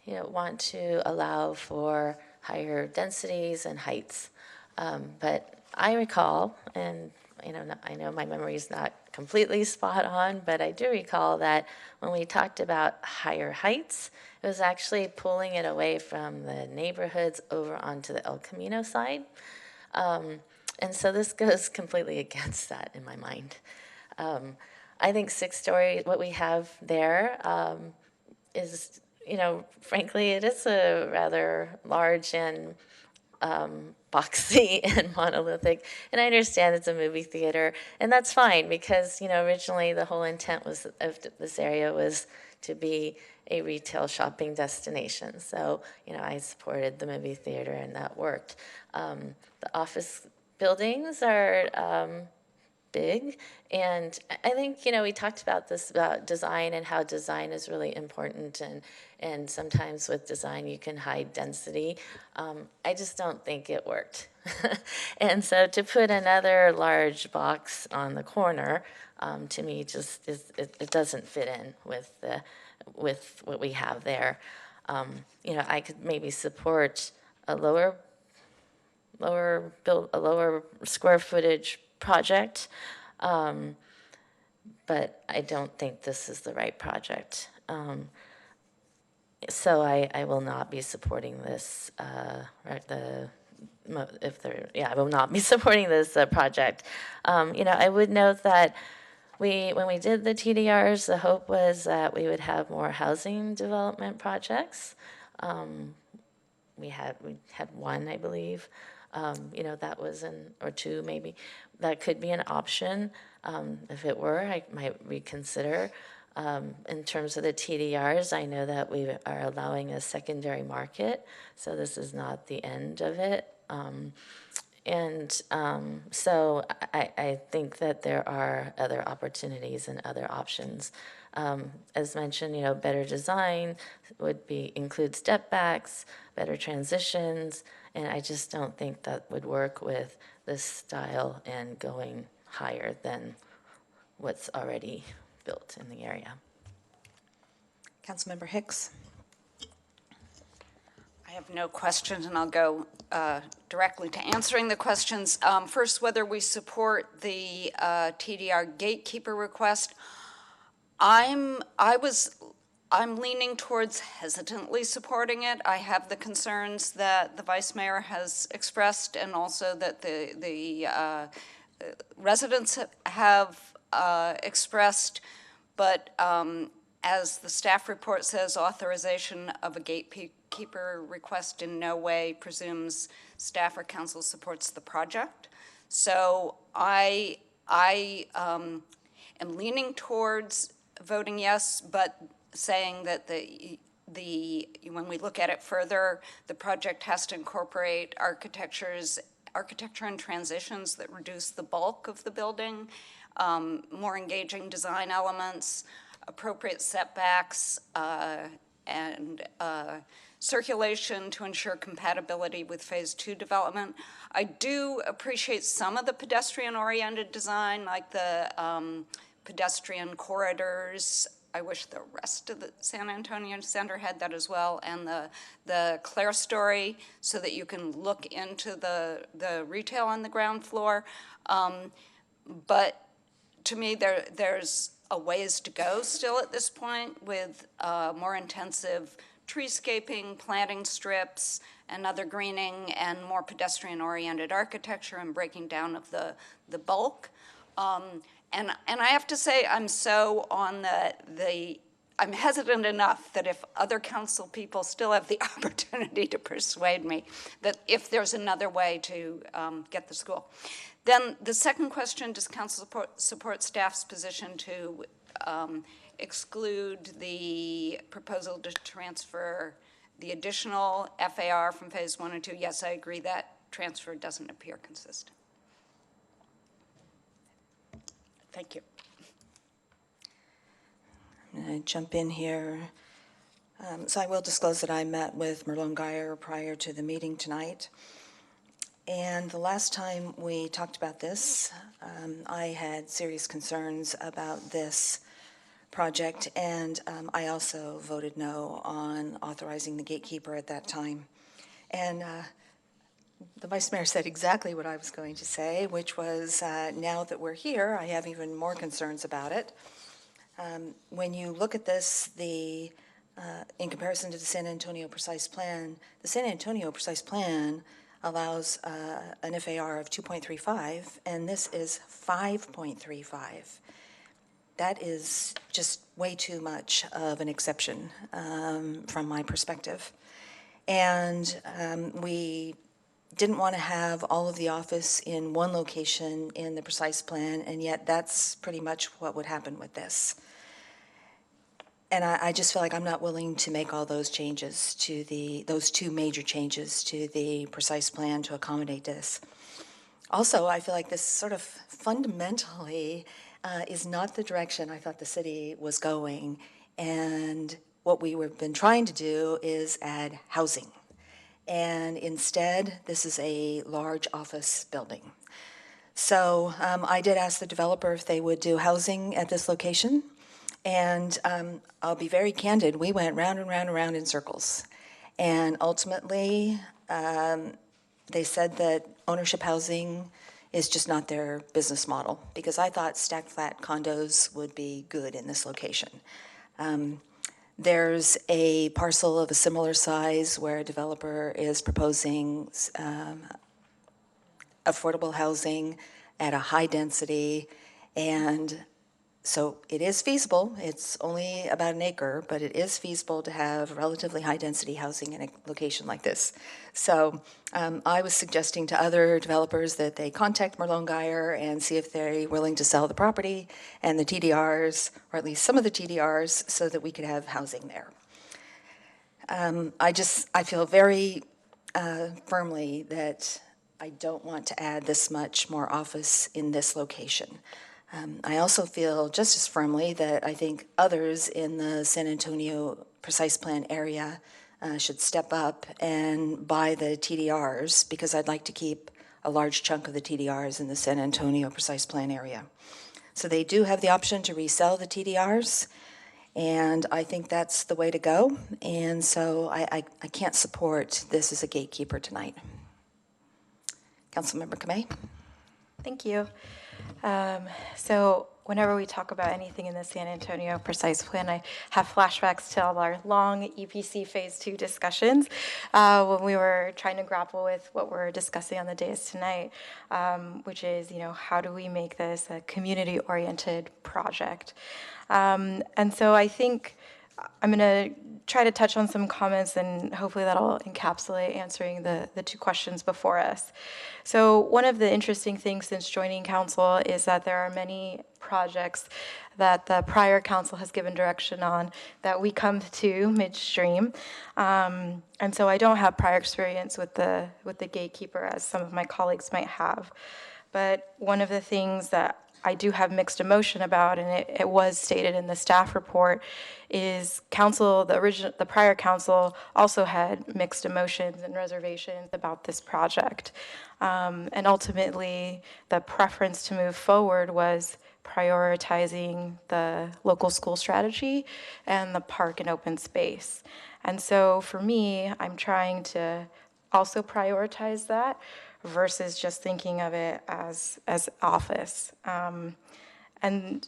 want to allow for higher densities and heights. But I recall, and I know my memory is not completely spot on, but I do recall that when we talked about higher heights, it was actually pulling it away from the neighborhoods over onto the El Camino side. And so this goes completely against that in my mind. I think 6-story, what we have there, is, frankly, it is a rather large and boxy and monolithic. And I understand it's a movie theater, and that's fine because, originally the whole intent of this area was to be a retail shopping destination. So, I supported the movie theater, and that worked. The office buildings are big, and I think we talked about this, about design and how design is really important, and sometimes with design you can hide density. I just don't think it worked. And so to put another large box on the corner, to me, just it doesn't fit in with what we have there. I could maybe support a lower square footage project, but I don't think this is the right project. So I will not be supporting this. I will not be supporting this project. I would note that when we did the TDRs, the hope was that we would have more housing development projects. We had one, I believe. That was or two maybe. That could be an option. If it were, I might reconsider. In terms of the TDRs, I know that we are allowing a secondary market, so this is not the end of it. So I think that there are other opportunities and other options. As mentioned, better design would include step backs, better transitions, and I just don't think that would work with this style and going higher than what's already built in the area. Councilmember Hicks. I have no questions, and I'll go directly to answering the questions. First, whether we support the TDR gatekeeper request. I'm leaning towards hesitantly supporting it. I have the concerns that the vice mayor has expressed, and also that the residents have expressed. But as the staff report says, authorization of a gatekeeper request in no way presumes staff or council supports the project. So I am leaning towards voting yes, but saying that when we look at it further, the project has to incorporate architecture and transitions that reduce the bulk of the building, more engaging design elements, appropriate setbacks, and circulation to ensure compatibility with Phase 2 development. I do appreciate some of the pedestrian-oriented design, like the pedestrian corridors. I wish the rest of the San Antonio Center had that as well, and the clerestory, so that you can look into the retail on the ground floor. But to me, there's a ways to go still at this point with more intensive treescaping, planting strips, and other greening, and more pedestrian-oriented architecture and breaking down of the bulk. And I have to say, I'm so on I'm hesitant enough that if other council people still have the opportunity to persuade me that if there's another way to get the school. Then the second question, does council support staff's position to exclude the proposal to transfer the additional FAR from Phase 1 and 2? Yes, I agree that transfer doesn't appear consistent. Thank you. I'm going to jump in here. So I will disclose that I met with Merlone Geyer prior to the meeting tonight. And the last time we talked about this, I had serious concerns about this project, and I also voted no on authorizing the gatekeeper at that time. And The Vice Mayor said exactly what I was going to say, which was, now that we're here, I have even more concerns about it. When you look at this, in comparison to the San Antonio Precise Plan, the San Antonio Precise Plan allows an FAR of 2.35, and this is 5.35. That is just way too much of an exception from my perspective. And we didn't want to have all of the office in one location in the Precise Plan, and yet that's pretty much what would happen with this. And I just feel like I'm not willing to make all those changes to those two major changes to the Precise Plan to accommodate this. Also, I feel like this sort of fundamentally is not the direction I thought the city was going. And what we have been trying to do is add housing. And instead, this is a large office building. So I did ask the developer if they would do housing at this location. And I'll be very candid, we went round and round and round in circles. And ultimately, they said that ownership housing is just not their business model, because I thought stacked flat condos would be good in this location. There's a parcel of a similar size where a developer is proposing affordable housing at a high density, and so it is feasible. It's only about an acre, but it is feasible to have relatively high-density housing in a location like this. So I was suggesting to other developers that they contact Merlone Geyer and see if they're willing to sell the property and the TDRs, or at least some of the TDRs, so that we could have housing there. I feel very firmly that I don't want to add this much more office in this location. I also feel just as firmly that I think others in the San Antonio Precise Plan area should step up and buy the TDRs, because I'd like to keep a large chunk of the TDRs in the San Antonio Precise Plan area. So they do have the option to resell the TDRs, and I think that's the way to go. And so I can't support this as a gatekeeper tonight. Councilmember Kamei? Thank you. So whenever we talk about anything in the San Antonio Precise Plan, I have flashbacks to all our long EPC Phase 2 discussions when we were trying to grapple with what we're discussing on the dais tonight, which is, how do we make this a community-oriented project? And so I think I'm going to try to touch on some comments, and hopefully that'll encapsulate answering the two questions before us. So one of the interesting things since joining council is that there are many projects that the prior council has given direction on that we come to midstream. And so I don't have prior experience with the gatekeeper as some of my colleagues might have. But one of the things that I do have mixed emotion about, and it was stated in the staff report, is council, the prior council also had mixed emotions and reservations about this project. And ultimately, the preference to move forward was prioritizing the local school strategy and the park and open space. And so for me, I'm trying to also prioritize that versus just thinking of it as office. And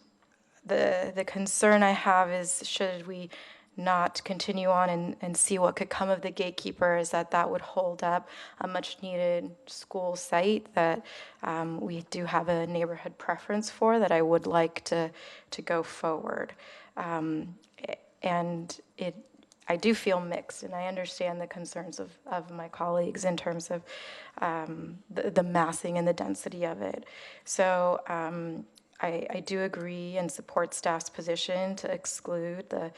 the concern I have is, should we not continue on and see what could come of the gatekeeper, is that would hold up a much needed school site that we do have a neighborhood preference for, that I would like to go forward. And I do feel mixed, and I understand the concerns of my colleagues in terms of the massing and the density of it. So I do agree and support staff's position to exclude the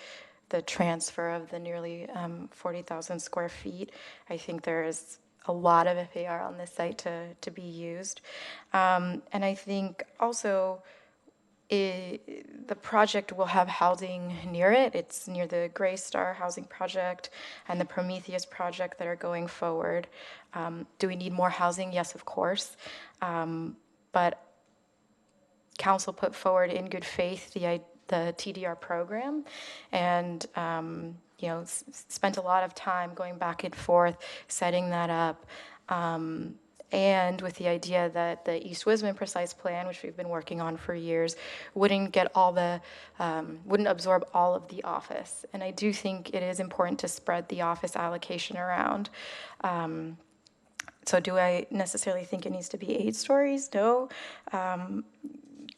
transfer of the nearly 40,000 square feet. I think there is a lot of FAR on this site to be used. And I think also the project will have housing near it. It's near the Gray Star housing project and the Prometheus project that are going forward. Do we need more housing? Yes, of course. But council put forward in good faith the TDR program, and spent a lot of time going back and forth, setting that up. And with the idea that the East Wisman precise plan, which we've been working on for years, wouldn't absorb all of the office. And I do think it is important to spread the office allocation around. So do I necessarily think it needs to be 8 stories? No.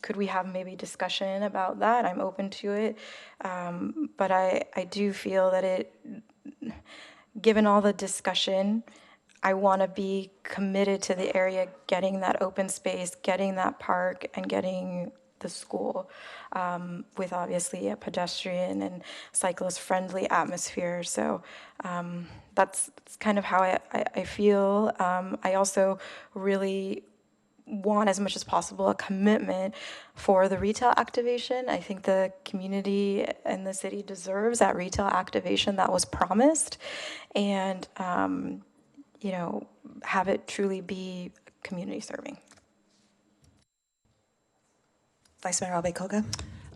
Could we have maybe discussion about that? I'm open to it. But I do feel that given all the discussion, I want to be committed to the area getting that open space, getting that park, and getting the school with obviously a pedestrian and cyclist-friendly atmosphere. So that's kind of how I feel. I also really want, as much as possible, a commitment for the retail activation. I think the community and the city deserves that retail activation that was promised, and have it truly be community serving. Vice Mayor Albecoga.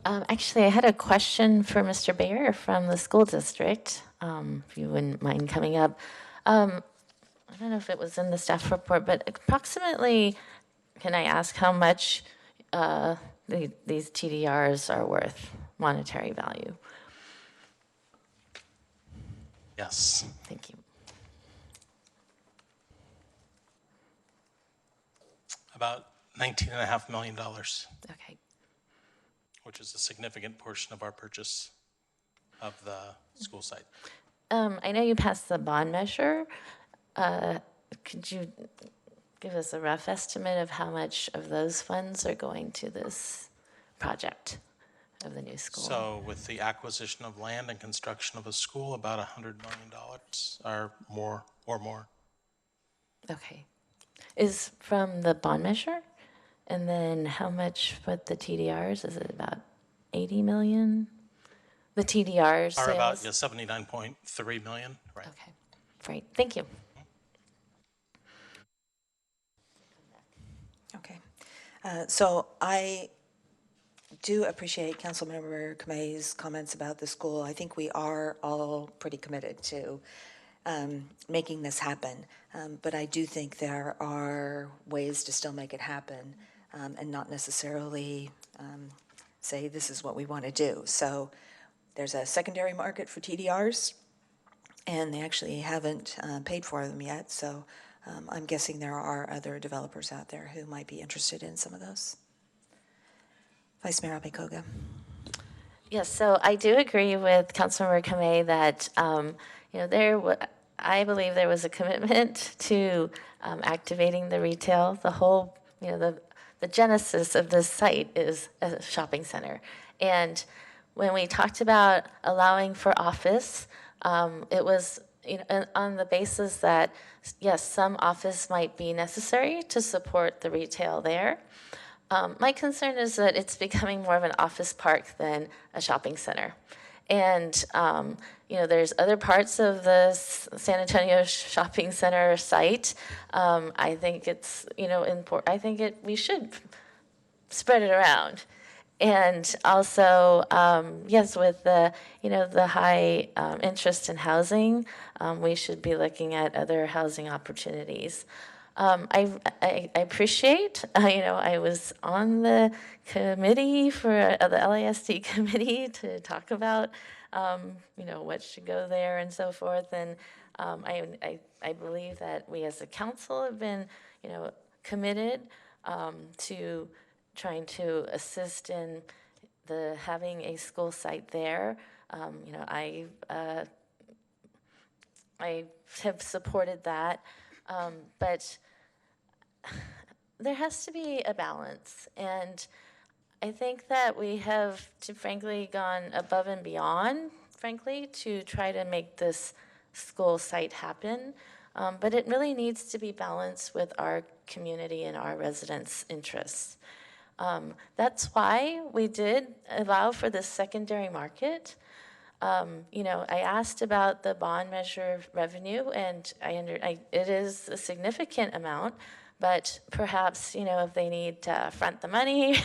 Actually, I had a question for Mr. Bayer from the school district, if you wouldn't mind coming up. I don't know if it was in the staff report, but approximately, can I ask how much these TDRs are worth, monetary value? Yes. Thank you. About $19.5 million. Okay. Which is a significant portion of our purchase of the school site. I know you passed the bond measure. Could you give us a rough estimate of how much of those funds are going to this project of the new school? So with the acquisition of land and construction of a school, about $100 million or more. Okay. Is from the bond measure? And then how much with the TDRs? Is it about 80 million? The TDRs Are about sales? 79.3 million, right? Okay, great, thank you. Okay. So I do appreciate Councilmember Kamei's comments about the school. I think we are all pretty committed to making this happen. But I do think there are ways to still make it happen and not necessarily say this is what we want to do. So there's a secondary market for TDRs, and they actually haven't paid for them yet. So I'm guessing there are other developers out there who might be interested in some of those. Vice Mayor Albecoga. Yes, so I do agree with Councilmember Kamei that I believe there was a commitment to activating the retail. The whole, the genesis of this site is a shopping center. And when we talked about allowing for office, it was on the basis that, yes, some office might be necessary to support the retail there. My concern is that it's becoming more of an office park than a shopping center. And, there's other parts of the San Antonio shopping center site. I think it's, important. I think we should spread it around. And also, yes, with the, the high interest in housing, we should be looking at other housing opportunities. I appreciate, I was on the committee for the LASD committee to talk about, what should go there and so forth. And I believe that we as a council have been, committed to trying to assist in having a school site there. I have supported that, but there has to be a balance, and I think that we have, frankly, gone above and beyond, frankly, to try to make this school site happen. But it really needs to be balanced with our community and our residents' interests. That's why we did allow for this secondary market. I asked about the bond measure revenue, and it is a significant amount, But perhaps, if they need to front the money,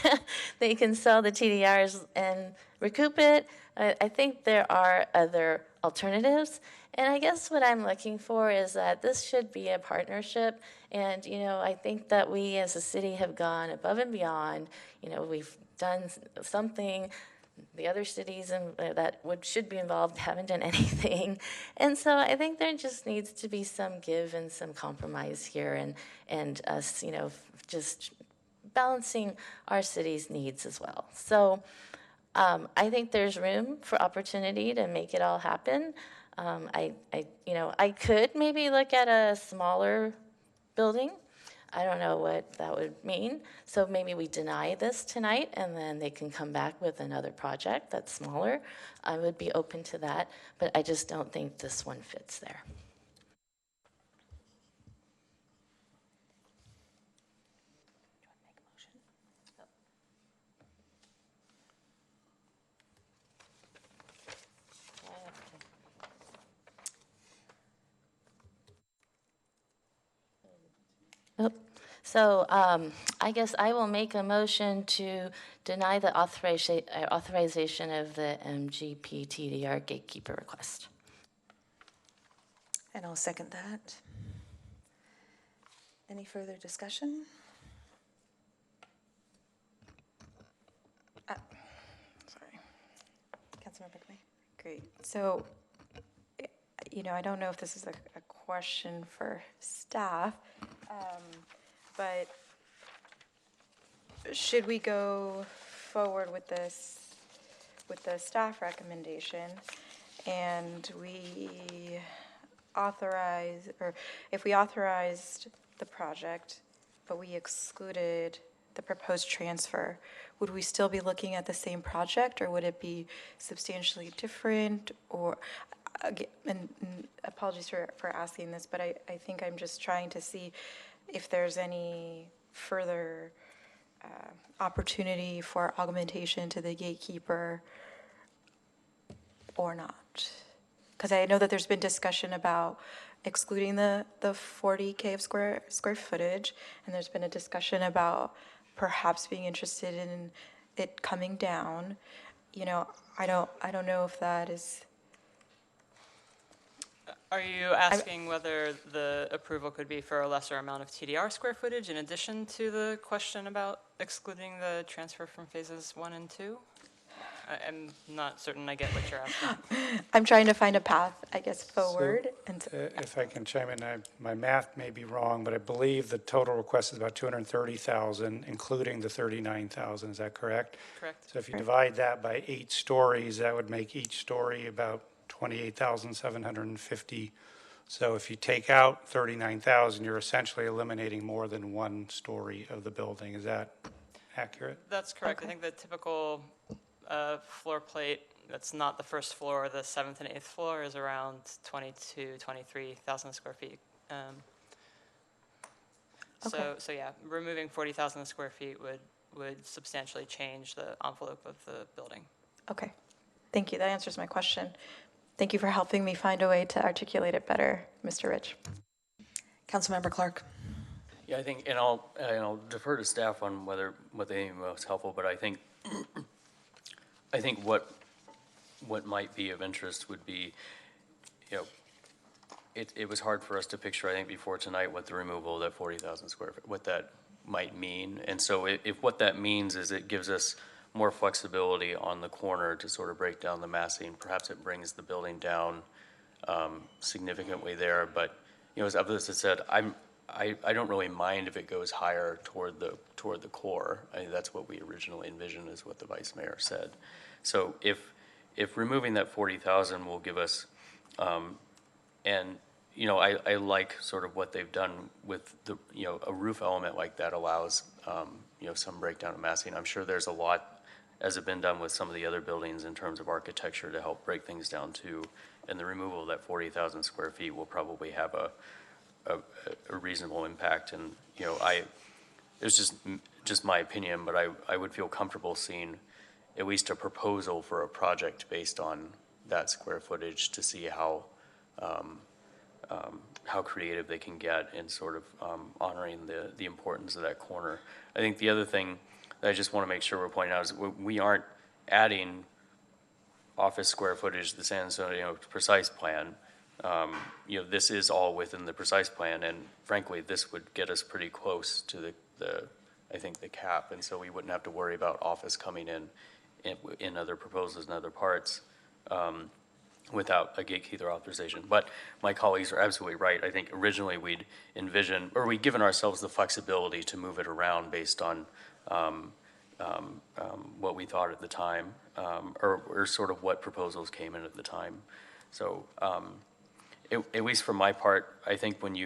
they can sell the TDRs and recoup it. I think there are other alternatives. And I guess what I'm looking for is that this should be a partnership. And, I think that we as a city have gone above and beyond. We've done something. The other cities that should be involved haven't done anything. And so I think there just needs to be some give and some compromise here, and us, just balancing our city's needs as well. So I think there's room for opportunity to make it all happen. I could maybe look at a smaller building. I don't know what that would mean. So maybe we deny this tonight and then they can come back with another project that's smaller. I would be open to that, but I just don't think this one fits there. Nope. So I guess I will make a motion to deny the authorization of the MGP TDR gatekeeper request. And I'll second that. Any further discussion? Sorry. Councilmember McMahon. Great. So, I don't know if this is a question for staff, but should we go forward with this, with the staff recommendation, and we authorize, or if we authorized the project, but we excluded the proposed transfer, would we still be looking at the same project, or would it be substantially different? Or, again, and apologies for asking this, but I think I'm just trying to see if there's any further opportunity for augmentation to the gatekeeper or not. Because I know that there's been discussion about excluding the 40K of square footage, and there's been a discussion about perhaps being interested in it coming down. I don't know if that is. Are you asking whether the approval could be for a lesser amount of TDR square footage in addition to the question about excluding the transfer from phases 1 and 2? I'm not certain I get what you're asking. I'm trying to find a path, I guess, forward. If I can chime in, my math may be wrong, but I believe the total request is about 230,000, including the 39,000. Is that correct? Correct. So if you divide that by 8 stories, that would make each story about 28,750. So if you take out 39,000, you're essentially eliminating more than 1 story of the building. Is that accurate? That's correct. Okay. I think the typical floor plate that's not the first floor, the 7th and 8th floor, is around 23,000 square feet. Okay. So yeah, removing 40,000 square feet would substantially change the envelope of the building. Okay, thank you. That answers my question. Thank you for helping me find a way to articulate it better, Mr. Rich. Councilmember Clark. Yeah, I think, and I'll defer to staff on what they think most helpful, but I think what might be of interest would be, it was hard for us to picture, I think, before tonight what the removal of that 40,000 square feet, what that might mean. And so if what that means is it gives us more flexibility on the corner to sort of break down the massing, perhaps it brings the building down significantly there. But, as others have said, I don't really mind if it goes higher toward the core. I mean, that's what we originally envisioned, is what the vice mayor said. So if removing that 40,000 will give us, I like sort of what they've done with the, a roof element like that allows, some breakdown of massing. I'm sure there's a lot as has been done with some of the other buildings in terms of architecture to help break things down too. And the removal of that 40,000 square feet will probably have a reasonable impact. And, it's just my opinion, but I would feel comfortable seeing at least a proposal for a project based on that square footage to see how how creative they can get in sort of honoring the importance of that corner. I think the other thing that I just want to make sure we're pointing out is we aren't adding office square footage to the San Antonio precise plan. This is all within the precise plan, and frankly, this would get us pretty close to I think the cap, and so we wouldn't have to worry about office coming in other proposals in other parts without a gatekeeper authorization. But my colleagues are absolutely right. I think originally we'd given ourselves the flexibility to move it around based on what we thought at the time, or sort of what proposals came in at the time. So at least for my part, I think when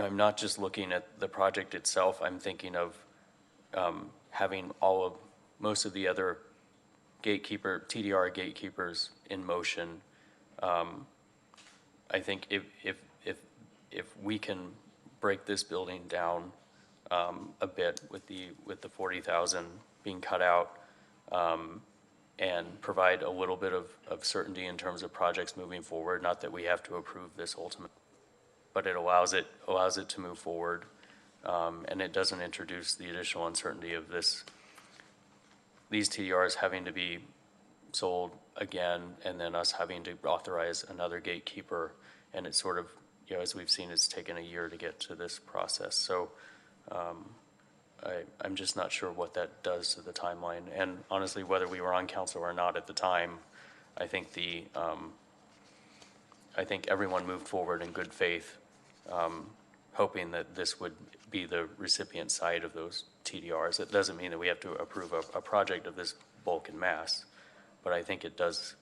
I'm not just looking at the project itself, I'm thinking of having most of the other TDR gatekeepers in motion. I think if we can break this building down a bit with the 40,000 being cut out, and provide a little bit of certainty in terms of projects moving forward, not that we have to approve this ultimately, but it allows it to move forward, and it doesn't introduce the additional uncertainty of these TDRs having to be sold again, and then us having to authorize another gatekeeper, and it's sort of, as we've seen, it's taken a year to get to this process. So I'm just not sure what that does to the timeline, and honestly, whether we were on council or not at the time, I think I think everyone moved forward in good faith, hoping that this would be the recipient side of those TDRs. It doesn't mean that we have to approve a project of this bulk and mass, but I think it does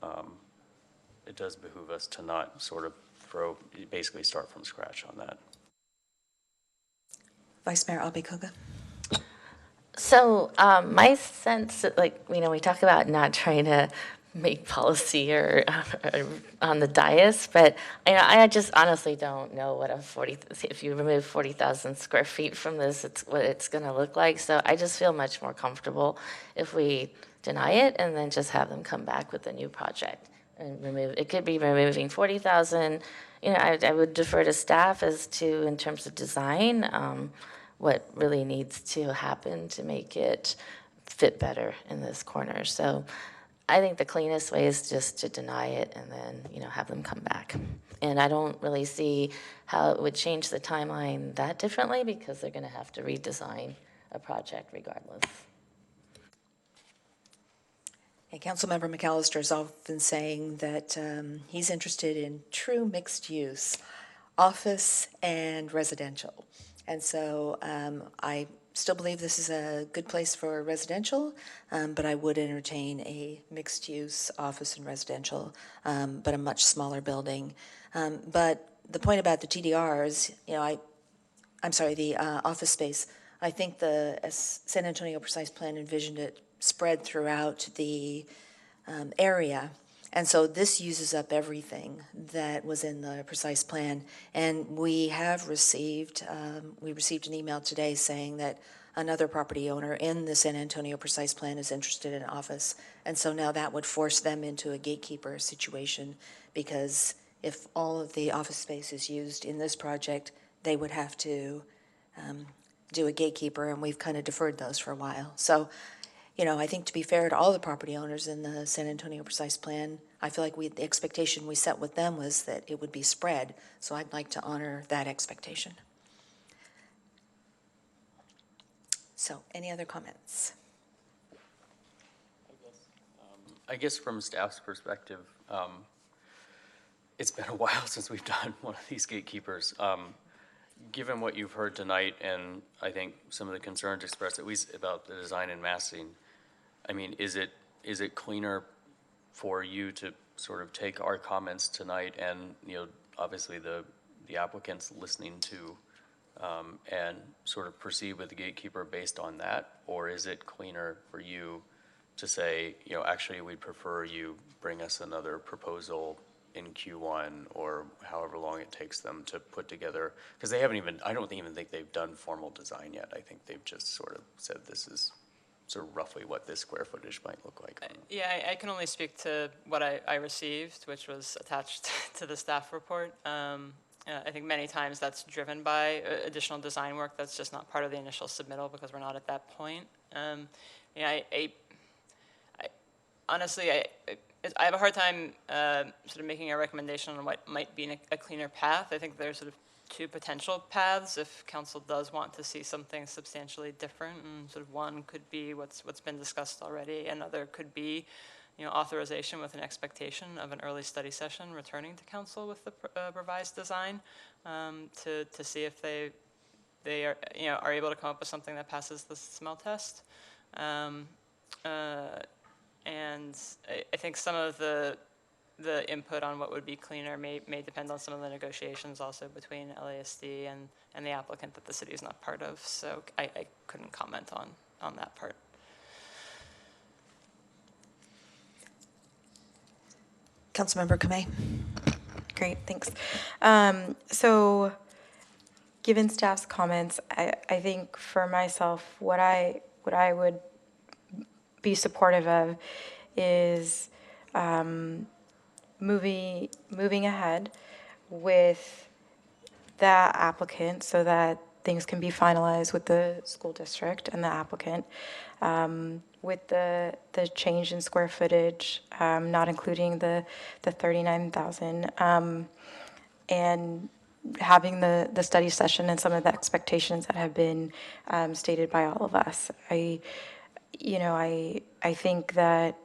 behoove us to not sort of basically start from scratch on that. Vice Mayor Albikoga. So my sense, we talk about not trying to make policy or on the dais, but I just honestly don't know what if you remove 40,000 square feet from this, what it's going to look like. So I just feel much more comfortable if we deny it and then just have them come back with a new project and remove. It could be removing 40,000. I would defer to staff as to, in terms of design, what really needs to happen to make it fit better in this corner. So I think the cleanest way is just to deny it and then, have them come back. And I don't really see how it would change the timeline that differently, because they're going to have to redesign a project regardless. And Councilmember McAllister is often saying that he's interested in true mixed use, office and residential. And so I still believe this is a good place for residential, but I would entertain a mixed-use office and residential, but a much smaller building. But the point about the TDRs, the office space, I think the San Antonio Precise Plan envisioned it spread throughout the area. And so this uses up everything that was in the precise plan. And we have received an email today saying that another property owner in the San Antonio precise plan is interested in office. And so now that would force them into a gatekeeper situation, because if all of the office space is used in this project, they would have to do a gatekeeper, and we've kind of deferred those for a while. So I think, to be fair to all the property owners in the San Antonio Precise Plan, I feel like the expectation we set with them was that it would be spread, so I'd like to honor that expectation. So, any other comments? I guess from staff's perspective, it's been a while since we've done one of these gatekeepers. Given what you've heard tonight, and I think some of the concerns expressed, at least about the design and massing, I mean, is it cleaner for you to sort of take our comments tonight and, obviously the applicants listening to, and sort of proceed with the gatekeeper based on that? Or is it cleaner for you to say, actually, we'd prefer you bring us another proposal in Q1, or however long it takes them to put together? Because I don't even think they've done formal design yet. I think they've just sort of said this is sort of roughly what this square footage might look like. Yeah, I can only speak to what I received, which was attached to the staff report. I think many times that's driven by additional design work that's just not part of the initial submittal because we're not at that point. Honestly, I have a hard time sort of making a recommendation on what might be a cleaner path. I think there's sort of two potential paths if council does want to see something substantially different. And sort of one could be what's been discussed already. Another could be, authorization with an expectation of an early study session returning to council with the revised design to see if they are are able to come up with something that passes the smell test. And I think some of the input on what would be cleaner may depend on some of the negotiations also between LASD and the applicant that the city is not part of. So I couldn't comment on that part. Councilmember Kamei. Great, thanks. So given staff's comments, I think for myself, what I would be supportive of is moving ahead with that applicant so that things can be finalized with the school district and the applicant. With the change in square footage, not including the 39,000, and having the study session and some of the expectations that have been stated by all of us. I think that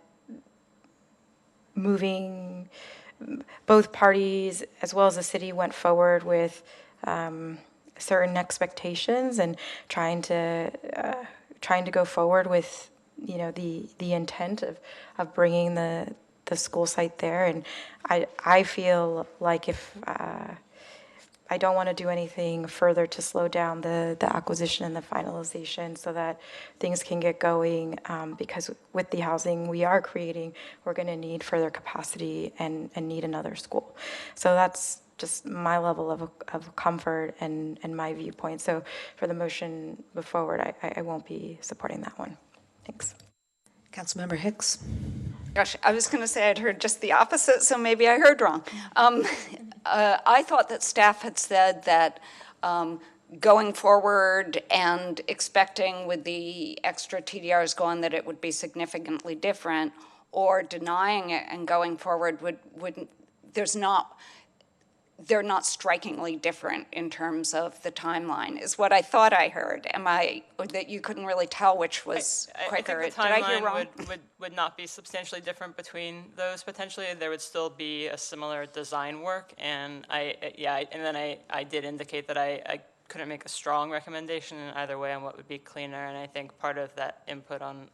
moving both parties as well as the city went forward with certain expectations and trying to go forward with the intent of bringing the school site there. And I feel like if I don't want to do anything further to slow down the acquisition and the finalization so that things can get going, because with the housing we are creating, we're going to need further capacity and need another school. So that's just my level of comfort and my viewpoint. So for the motion move forward, I won't be supporting that one. Thanks. Councilmember Hicks. Gosh, I was going to say I'd heard just the opposite, so maybe I heard wrong. I thought that staff had said that going forward and expecting with the extra TDRs going that it would be significantly different, or denying it and going forward they're not strikingly different in terms of the timeline, is what I thought I heard. That you couldn't really tell which was quicker? I think the Did I hear wrong? timeline would not be substantially different between those potentially. There would still be a similar design work, and I did indicate that I couldn't make a strong recommendation in either way on what would be cleaner, and I think part of that input on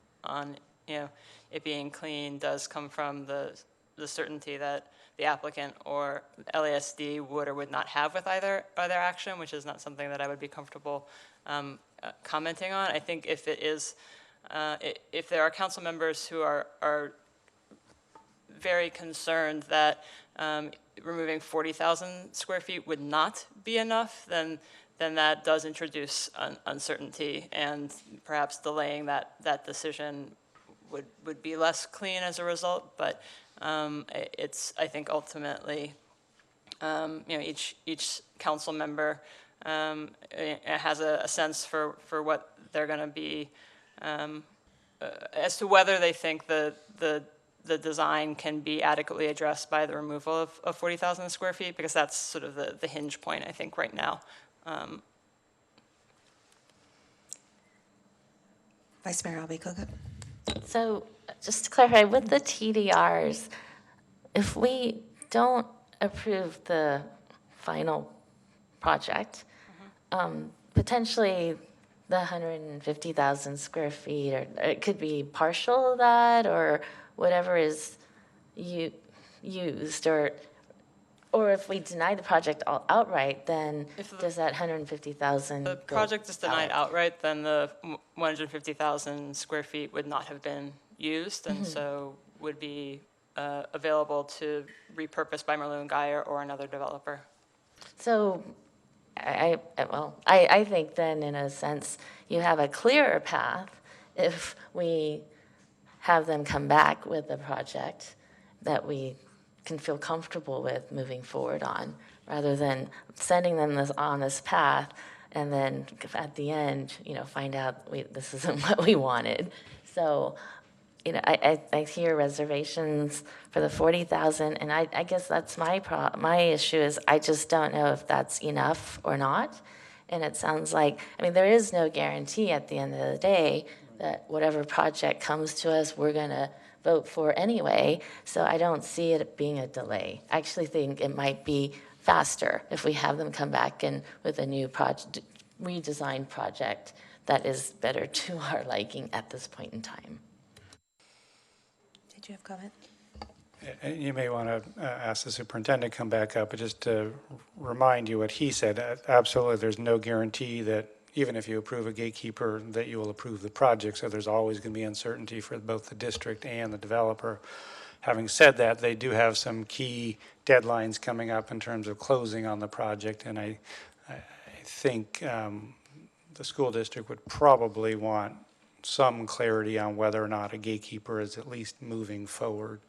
it being clean does come from the certainty that the applicant or LASD would or would not have with either action, which is not something that I would be comfortable commenting on. I think if it is, if there are council members who are very concerned that removing 40,000 square feet would not be enough, then that does introduce uncertainty, and perhaps delaying that decision would be less clean as a result. But it's, I think, ultimately, each council member has a sense for what they're going to be, as to whether they think the design can be adequately addressed by the removal of 40,000 square feet, because that's sort of the hinge point, I think, right now. Vice Mayor Albee-Cogut. So just to clarify, with the TDRs, if we don't approve the final project, potentially the 150,000 square feet, or it could be partial of that, or whatever is used, or if we deny the project outright, then does that 150,000 the project is denied outright, then the 150,000 square feet would not have been used, and so would be available to repurpose by Merlin Geyer or another developer. So I think then, in a sense, you have a clearer path if we have them come back with a project that we can feel comfortable with moving forward on, rather than sending them on this path and then at the end, find out this isn't what we wanted. So, I hear reservations for the 40,000, and I guess that's my issue is I just don't know if that's enough or not. And it sounds like, there is no guarantee at the end of the day that whatever project comes to us, we're going to vote for anyway. So I don't see it being a delay. I actually think it might be faster if we have them come back and with a new redesigned project that is better to our liking at this point in time. Did you have comment? You may want to ask the superintendent to come back up, but just to remind you what he said, absolutely, there's no guarantee that even if you approve a gatekeeper, that you will approve the project, so there's always going to be uncertainty for both the district and the developer. Having said that, they do have some key deadlines coming up in terms of closing on the project, and I think the school district would probably want some clarity on whether or not a gatekeeper is at least moving forward.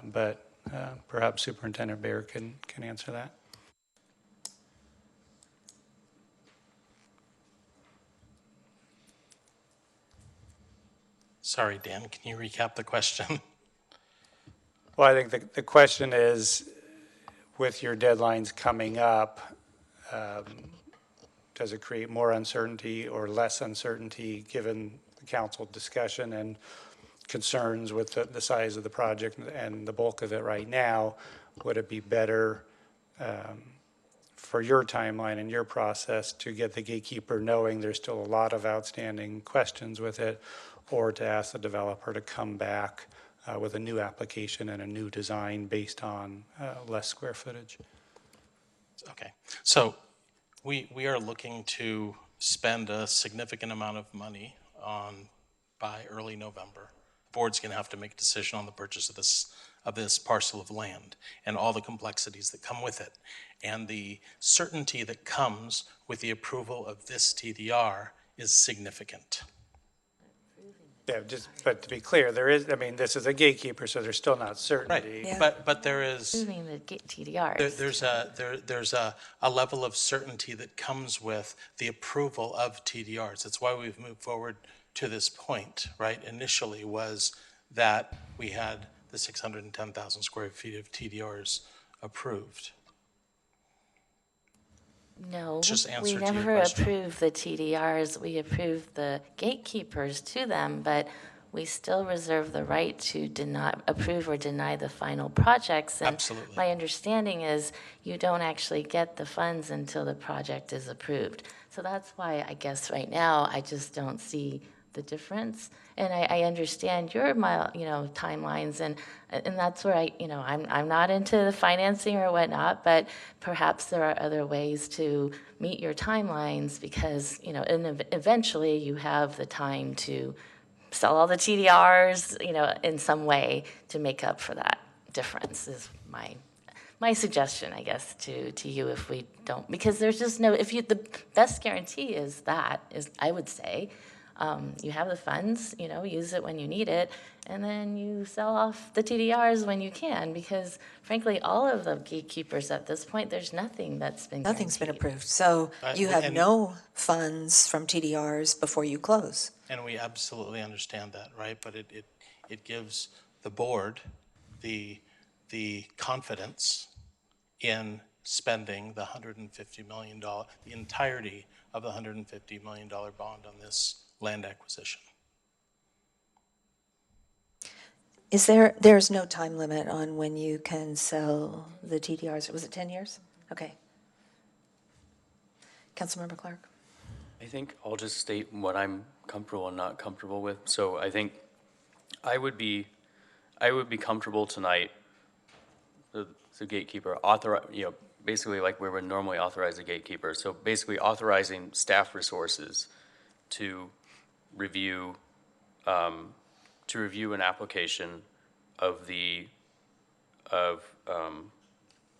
But perhaps Superintendent Baer can answer that. Sorry, Dan, can you recap the question? Well, I think the question is, with your deadlines coming up, does it create more uncertainty or less uncertainty given the council discussion and concerns with the size of the project and the bulk of it right now? Would it be better for your timeline and your process to get the gatekeeper knowing there's still a lot of outstanding questions with it, or to ask the developer to come back with a new application and a new design based on less square footage? Okay, so we are looking to spend a significant amount of money by early November. The board's going to have to make a decision on the purchase of this parcel of land and all the complexities that come with it. And the certainty that comes with the approval of this TDR is significant. Yeah, but to be clear, there is, this is a gatekeeper, so there's still not certainty. Right, but there is, Approving the TDRs. there's a level of certainty that comes with the approval of TDRs. That's why we've moved forward to this point, right? Initially was that we had the 610,000 square feet of TDRs approved. No, Just answer we to your never question. approved the TDRs. We approved the gatekeepers to them, but we still reserve the right to approve or deny the final projects. And Absolutely. my understanding is you don't actually get the funds until the project is approved. So that's why I guess right now I just don't see the difference. And I understand your timelines, and that's where I'm not into the financing or whatnot, but perhaps there are other ways to meet your timelines because and eventually you have the time to sell all the TDRs in some way to make up for that difference is my suggestion, I guess, to you if we don't, because there's just no, the best guarantee is I would say, you have the funds, use it when you need it, and then you sell off the TDRs when you can, because frankly, all of the gatekeepers at this point, there's nothing that's been Nothing's been guaranteed. approved. So you have no funds from TDRs before you close. And we absolutely understand that, right? But it gives the board the confidence in spending the $150 million, the entirety of the $150 million bond on this land acquisition. There's no time limit on when you can sell the TDRs? Was it 10 years? Okay. Councilmember Clark. I think I'll just state what I'm comfortable and not comfortable with. So I think I would be comfortable tonight, the gatekeeper, basically like we would normally authorize a gatekeeper. So basically authorizing staff resources to review an application of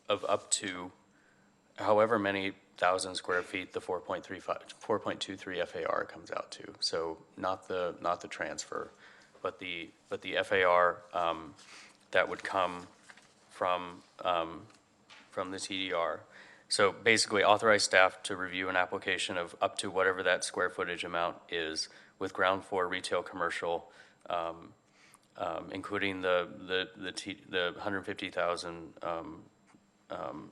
up to however many thousand square feet, the 4.23 FAR comes out to. So not the transfer, but the FAR that would come from the TDR. So basically, authorize staff to review an application of up to whatever that square footage amount is with ground floor retail commercial, including the 150,000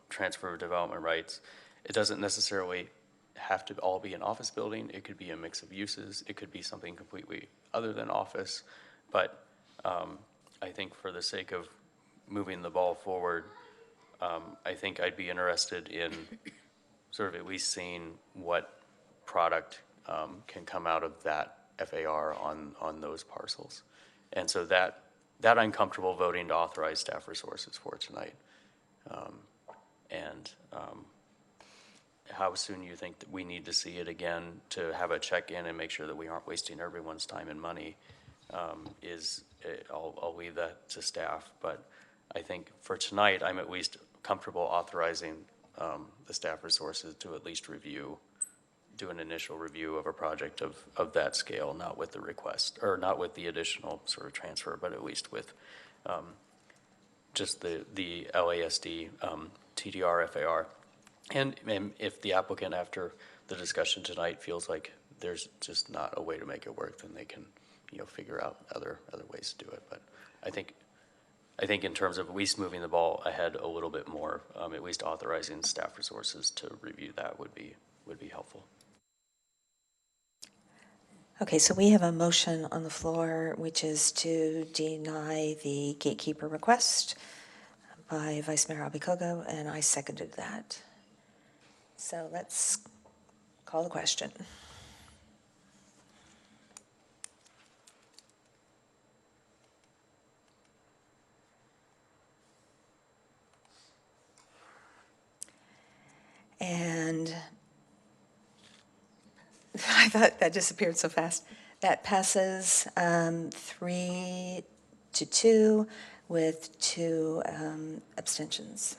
transfer of development rights. It doesn't necessarily have to all be an office building. It could be a mix of uses. It could be something completely other than office. But I think for the sake of moving the ball forward, I think I'd be interested in sort of at least seeing what product can come out of that FAR on those parcels. And so that I'm comfortable voting to authorize staff resources for tonight. How soon you think that we need to see it again to have a check-in and make sure that we aren't wasting everyone's time and money I'll leave that to staff. But I think for tonight, I'm at least comfortable authorizing the staff resources to at least do an initial review of a project of that scale, not with the request, or not with the additional sort of transfer, but at least with just the LASD TDR FAR. And if the applicant, after the discussion tonight, feels like there's just not a way to make it work, then they can, figure out other ways to do it. But I think in terms of at least moving the ball ahead a little bit more, at least authorizing staff resources to review that would be helpful. Okay, so we have a motion on the floor, which is to deny the gatekeeper request by Vice Mayor Abikogo, and I seconded that. So let's call the question. And I thought that disappeared so fast. That passes 3-2 with 2 abstentions.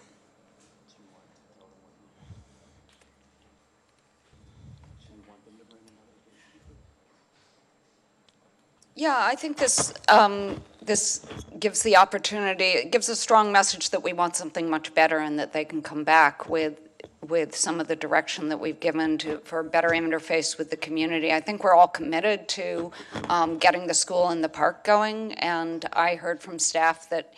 Yeah, I think this gives the opportunity, it gives a strong message that we want something much better and that they can come back with some of the direction that we've given for a better interface with the community. I think we're all committed to getting the school and the park going, and I heard from staff that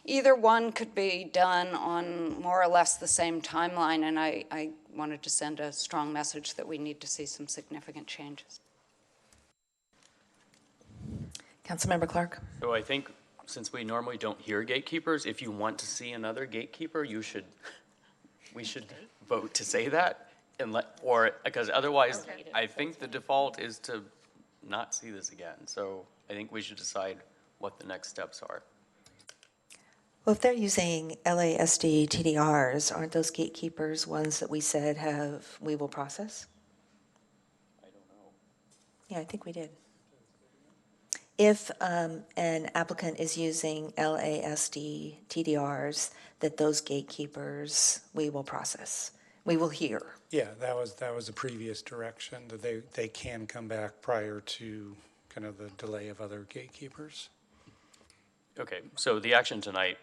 either one could be done on more or less the same timeline, and I wanted to send a strong message that we need to see some significant changes. Councilmember Clark. So I think since we normally don't hear gatekeepers, if you want to see another gatekeeper, we should vote to say that, because otherwise, okay. I think the default is to not see this again. So I think we should decide what the next steps are. Well, if they're using LASD TDRs, aren't those gatekeepers ones that we said we will process? I don't know. Yeah, I think we did. If an applicant is using LASD TDRs, that those gatekeepers we will process, we will hear. Yeah, that was the previous direction, that they can come back prior to kind of the delay of other gatekeepers. Okay, so the action tonight,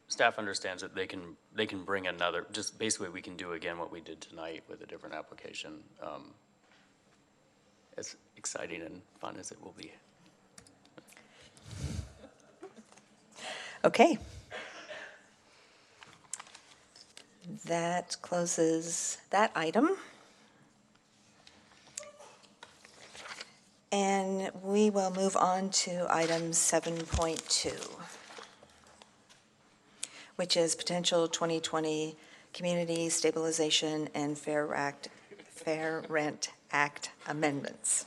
staff understands that they can bring another, just basically we can do again what we did tonight with a different application. As exciting and fun as it will be. Okay. That closes that item. And we will move on to item 7.2, which is potential 2020 Community Stabilization and Fair Rent Act amendments.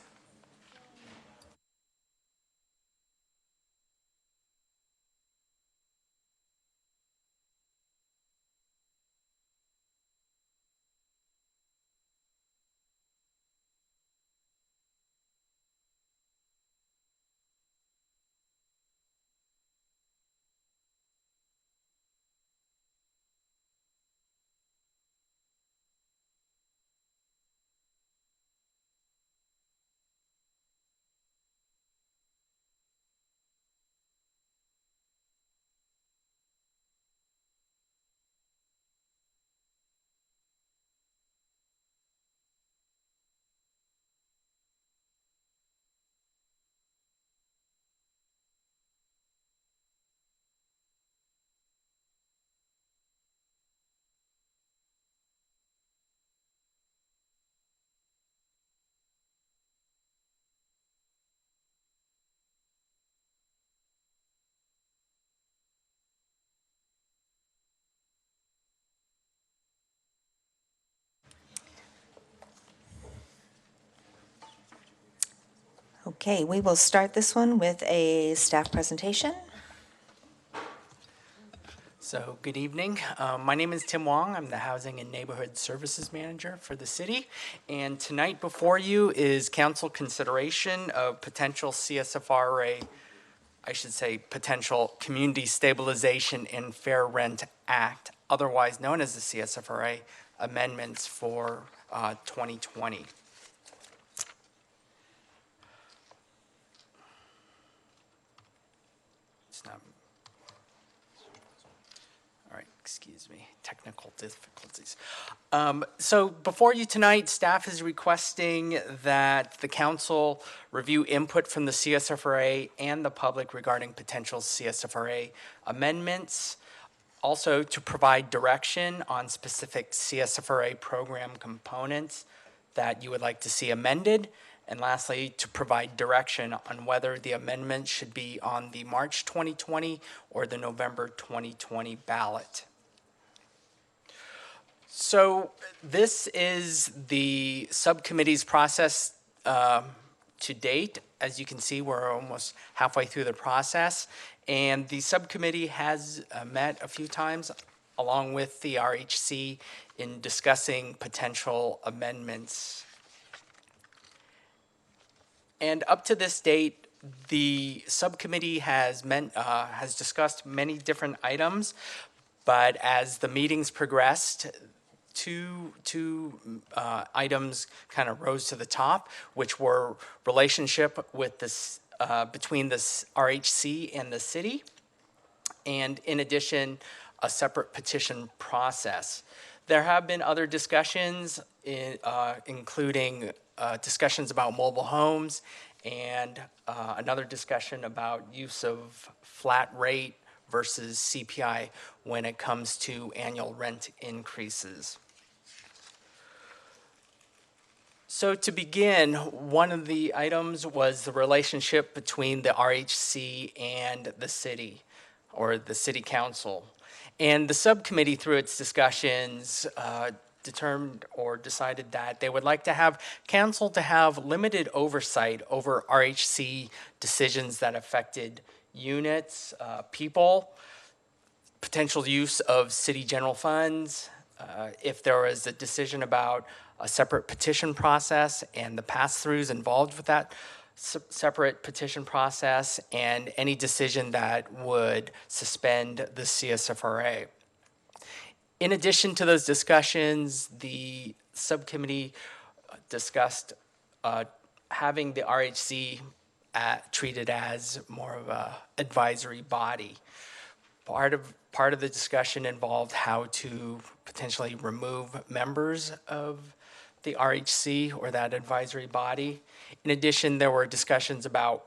Okay, we will start this one with a staff presentation. So, good evening. My name is Tim Wong. I'm the Housing and Neighborhood Services Manager for the city. And tonight before you is council consideration of potential CSFRA, I should say potential Community Stabilization and Fair Rent Act, otherwise known as the CSFRA, amendments for 2020. It's not. All right, excuse me, technical difficulties. So before you tonight, staff is requesting that the council review input from the CSFRA and the public regarding potential CSFRA amendments. Also to provide direction on specific CSFRA program components that you would like to see amended. And lastly, to provide direction on whether the amendment should be on the March 2020 or the November 2020 ballot. So this is the subcommittee's process to date. As you can see, we're almost halfway through the process. And the subcommittee has met a few times along with the RHC in discussing potential amendments. And up to this date, the subcommittee has discussed many different items, but as the meetings progressed, two items kind of rose to the top, which were relationship with this between this RHC and the city, and in addition, a separate petition process. There have been other discussions, including discussions about mobile homes and another discussion about use of flat rate versus CPI when it comes to annual rent increases. So to begin, one of the items was the relationship between the RHC and the city, or the city council. And the subcommittee, through its discussions, determined or decided that they would like to have council to have limited oversight over RHC decisions that affected units, people, potential use of city general funds, if there was a decision about a separate petition process and the pass-throughs involved with that separate petition process, and any decision that would suspend the CSFRA. In addition to those discussions, the subcommittee discussed having the RHC treated as more of a advisory body. Part of the discussion involved how to potentially remove members of the RHC or that advisory body. In addition, there were discussions about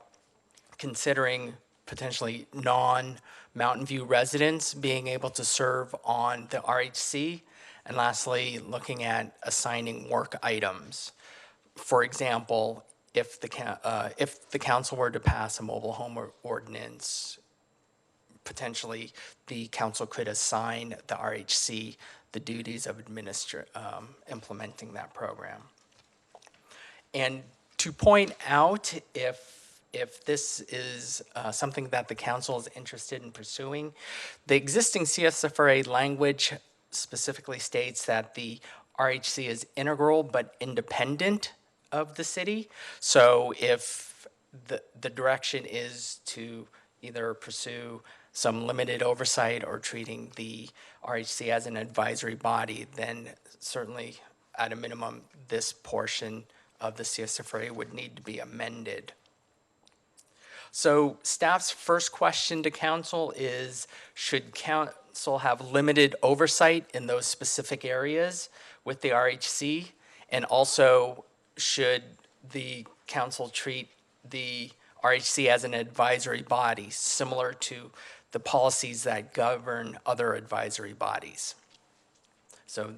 considering potentially non-Mountain View residents being able to serve on the RHC. And lastly, looking at assigning work items. For example, if the council were to pass a mobile home ordinance, potentially the council could assign the RHC the duties of implementing that program. And to point out, if this is something that the council is interested in pursuing, the existing CSFRA language specifically states that the RHC is integral but independent of the city. So if the direction is to either pursue some limited oversight or treating the RHC as an advisory body, then certainly at a minimum, this portion of the CSFRA would need to be amended. So staff's first question to council is, should council have limited oversight in those specific areas with the RHC? And also, should the council treat the RHC as an advisory body, similar to the policies that govern other advisory bodies? So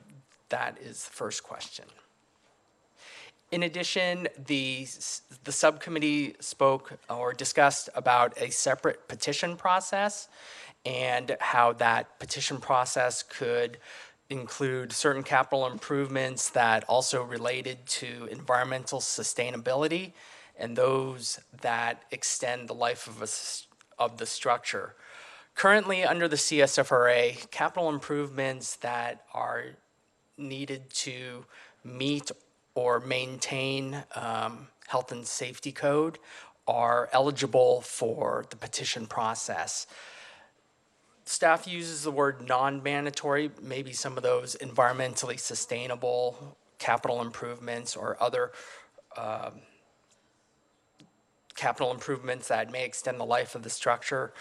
that is the first question. In addition, the subcommittee spoke or discussed about a separate petition process and how that petition process could include certain capital improvements that also related to environmental sustainability and those that extend the life of the structure. Currently, under the CSFRA, capital improvements that are needed to meet or maintain health and safety code are eligible for the petition process. Staff uses the word non-mandatory, maybe some of those environmentally sustainable capital improvements or other capital improvements that may extend the life of the structure.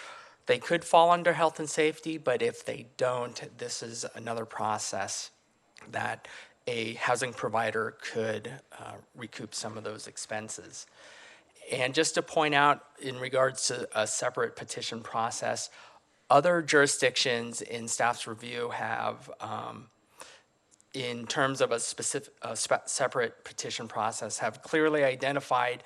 They could fall under health and safety, but if they don't, this is another process that a housing provider could recoup some of those expenses. And just to point out in regards to a separate petition process, other jurisdictions in staff's review have, in terms of a separate petition process, have clearly identified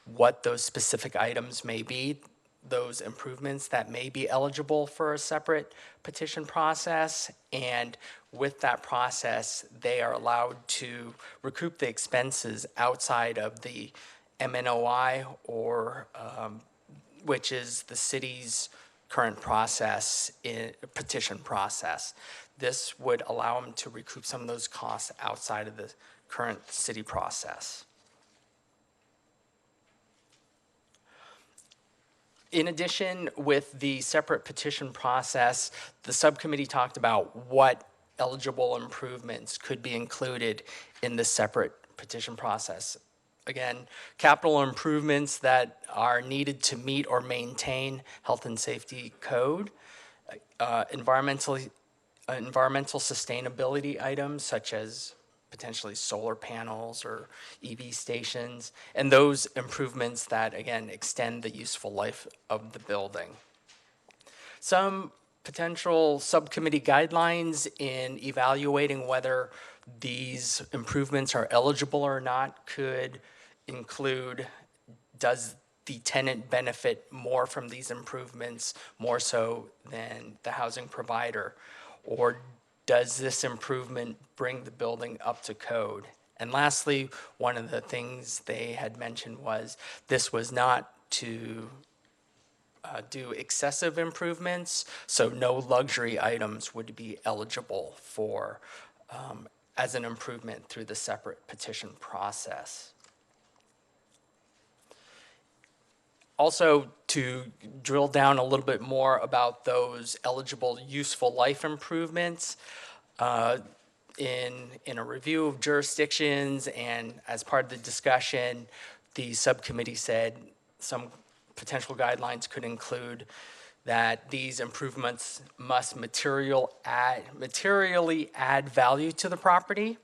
what those specific items may be, those improvements that may be eligible for a separate petition process. And with that process, they are allowed to recoup the expenses outside of the MNOI, or which is the city's current process, petition process. This would allow them to recoup some of those costs outside of the current city process. In addition, with the separate petition process, the subcommittee talked about what eligible improvements could be included in the separate petition process. Again, capital improvements that are needed to meet or maintain health and safety code, environmental sustainability items such as potentially solar panels or EV stations, and those improvements that, again, extend the useful life of the building. Some potential subcommittee guidelines in evaluating whether these improvements are eligible or not could include, does the tenant benefit more from these improvements, more so than the housing provider? Or does this improvement bring the building up to code? And lastly, one of the things they had mentioned was this was not to do excessive improvements, so no luxury items would be eligible for as an improvement through the separate petition process. Also, to drill down a little bit more about those eligible useful life improvements, in a review of jurisdictions and as part of the discussion, the subcommittee said some potential guidelines could include that these improvements must materially add value to the property,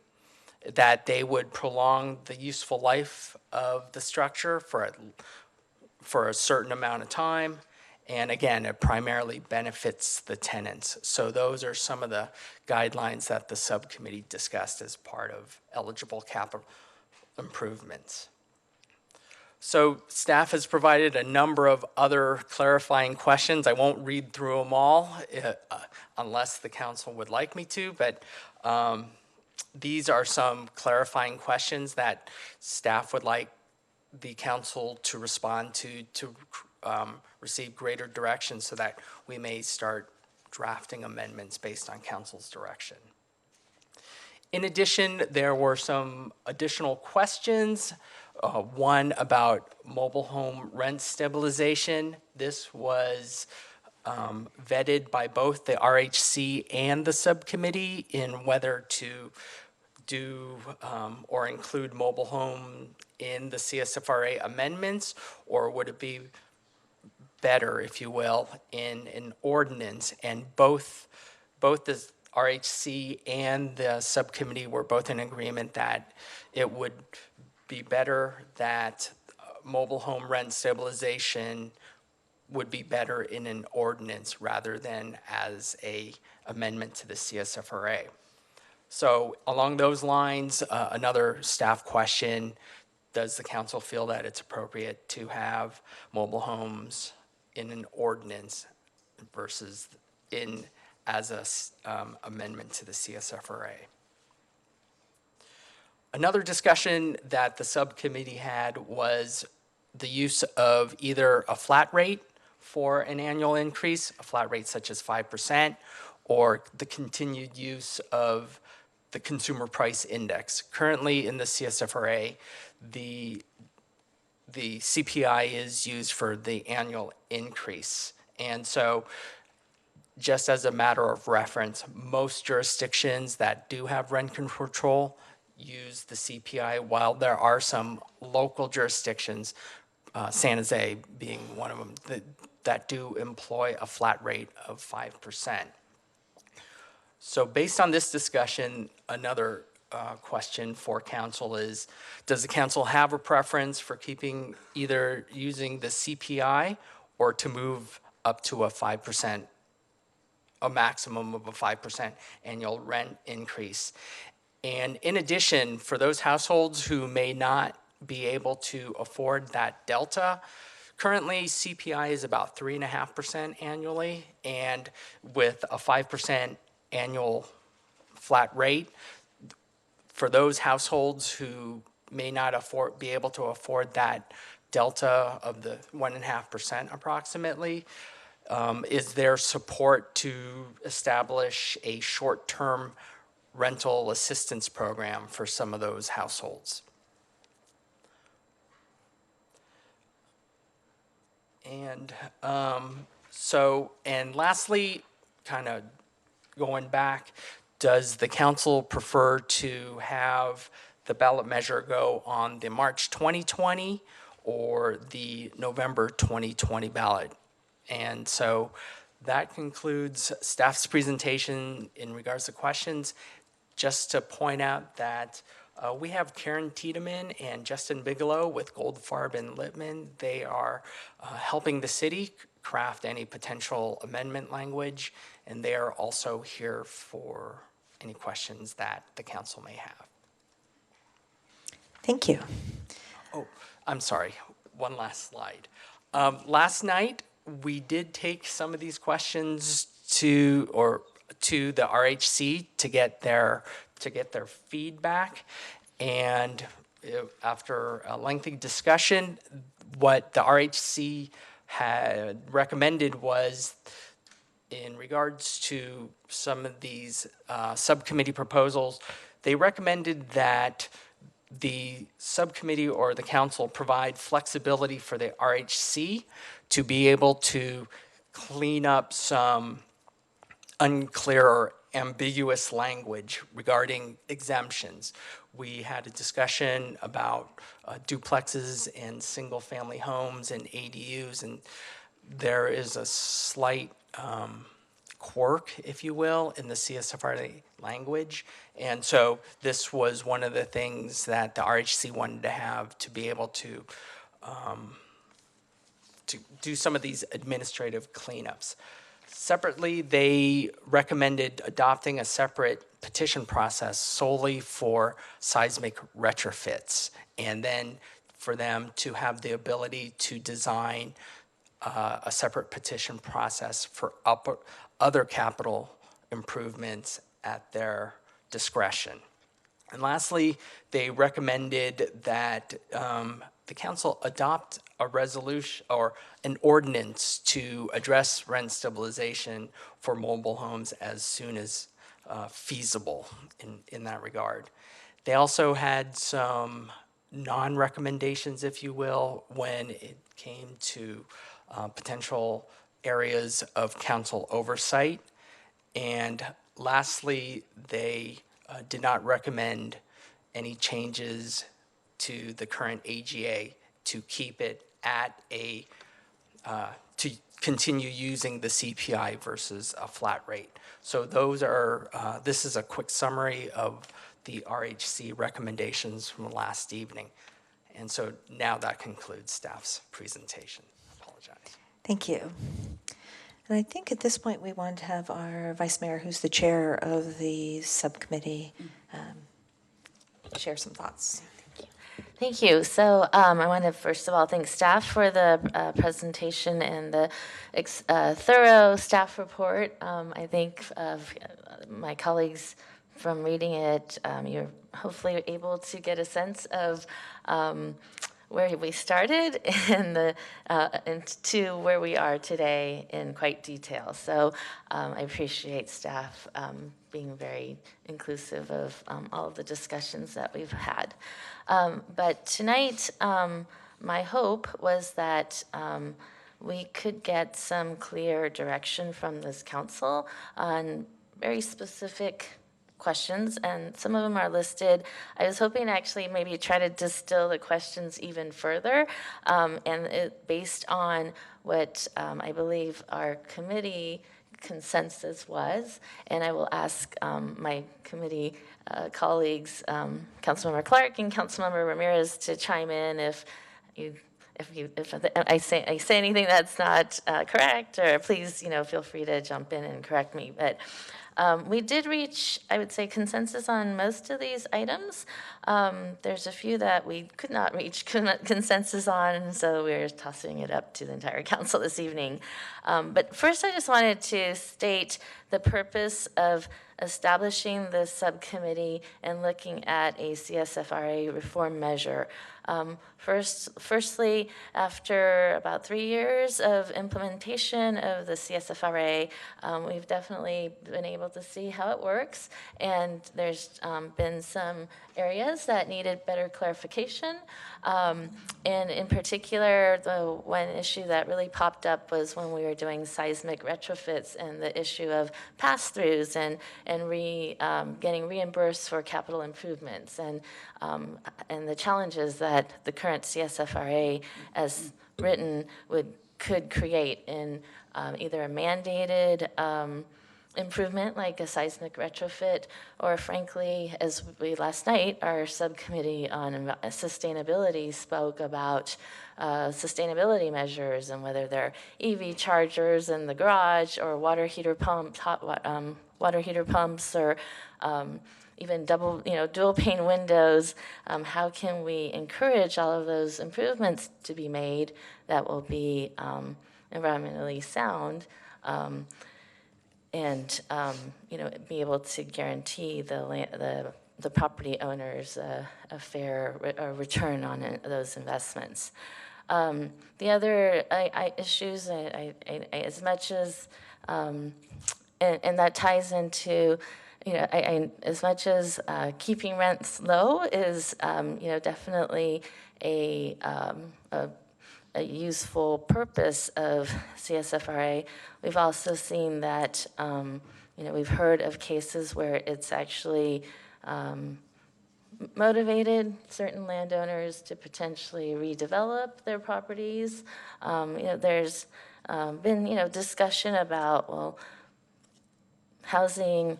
that they would prolong the useful life of the structure for a certain amount of time, and again, it primarily benefits the tenants. So those are some of the guidelines that the subcommittee discussed as part of eligible capital improvements. So staff has provided a number of other clarifying questions. I won't read through them all unless the council would like me to, but these are some clarifying questions that staff would like the council to respond to receive greater direction so that we may start drafting amendments based on council's direction. In addition, there were some additional questions. One about mobile home rent stabilization. This was vetted by both the RHC and the subcommittee in whether to do or include mobile home in the CSFRA amendments, or would it be better, if you will, in an ordinance? And both the RHC and the subcommittee were both in agreement that it would be better that mobile home rent stabilization would be better in an ordinance rather than as a amendment to the CSFRA. So along those lines, another staff question, does the council feel that it's appropriate to have mobile homes in an ordinance versus in as a amendment to the CSFRA? Another discussion that the subcommittee had was the use of either a flat rate for an annual increase, a flat rate such as 5%, or the continued use of the consumer price index. Currently in the CSFRA, the CPI is used for the annual increase. And so just as a matter of reference, most jurisdictions that do have rent control use the CPI, while there are some local jurisdictions, San Jose being one of them, that do employ a flat rate of 5%. So based on this discussion, another question for council is, does the council have a preference for keeping either using the CPI or to move up to a 5%, a maximum of a 5% annual rent increase? And in addition, for those households who may not be able to afford that delta, currently CPI is about 3.5% annually, and with a 5% annual flat rate, for those households who may not be able to afford that delta of the 1.5% approximately, is there support to establish a short-term rental assistance program for some of those households? And and lastly, kind of going back, does the council prefer to have the ballot measure go on the March 2020 or the November 2020 ballot? And so that concludes staff's presentation in regards to questions. Just to point out that we have Karen Tiedemann and Justin Bigelow with Goldfarb and Littman. They are helping the city craft any potential amendment language, and they are also here for any questions that the council may have. Thank you. Oh, I'm sorry, one last slide. Last night, we did take some of these questions to the RHC to get their feedback, and after a lengthy discussion, what the RHC had recommended was, in regards to some of these subcommittee proposals, they recommended that the subcommittee or the council provide flexibility for the RHC to be able to clean up some unclear or ambiguous language regarding exemptions. We had a discussion about duplexes and single-family homes and ADUs, and there is a slight quirk, if you will, in the CSFRA language. And so this was one of the things that the RHC wanted to have to be able to do some of these administrative cleanups. Separately, they recommended adopting a separate petition process solely for seismic retrofits, and then for them to have the ability to design a separate petition process for other capital improvements at their discretion. And lastly, they recommended that the council adopt a resolution or an ordinance to address rent stabilization for mobile homes as soon as feasible in that regard. They also had some non-recommendations, if you will, when it came to potential areas of council oversight. And lastly, they did not recommend any changes to the current AGA to keep it at to continue using the CPI versus a flat rate. So those are, this is a quick summary of the RHC recommendations from last evening. And so now that concludes staff's presentation. I apologize. Thank you. And I think at this point we want to have our Vice Mayor, who's the chair of the subcommittee, share some thoughts. Thank you. So I want to first of all thank staff for the presentation and the thorough staff report. I think of my colleagues from reading it, you're hopefully able to get a sense of where we started and to where we are today in quite detail. So I appreciate staff being very inclusive of all of the discussions that we've had. But tonight, my hope was that we could get some clear direction from this council on very specific questions, and some of them are listed. I was hoping to actually maybe try to distill the questions even further, based on what I believe our committee consensus was, and I will ask my committee colleagues, Councilmember Clark and Councilmember Ramirez, to chime in if I say anything that's not correct, or please, feel free to jump in and correct me. But we did reach, I would say, consensus on most of these items. There's a few that we could not reach consensus on, so we're tossing it up to the entire council this evening. But first, I just wanted to state the purpose of establishing this subcommittee and looking at a CSFRA reform measure. Firstly, after about 3 years of implementation of the CSFRA, we've definitely been able to see how it works, and there's been some areas that needed better clarification. And in particular, the one issue that really popped up was when we were doing seismic retrofits and the issue of pass-throughs and getting reimbursed for capital improvements, and the challenges that the current CSFRA as written could create in either a mandated improvement like a seismic retrofit, or frankly, as we last night, our subcommittee on sustainability spoke about sustainability measures and whether they're EV chargers in the garage or water heater pumps, water heater pumps, or even dual pane windows. How can we encourage all of those improvements to be made that will be environmentally sound, and be able to guarantee the property owners a fair return on those investments. The other issues, as much as, and that ties into, as much as keeping rents low is, definitely a useful purpose of CSFRA, we've also seen that, we've heard of cases where it's actually motivated certain landowners to potentially redevelop their properties. There's been, discussion about, well, housing,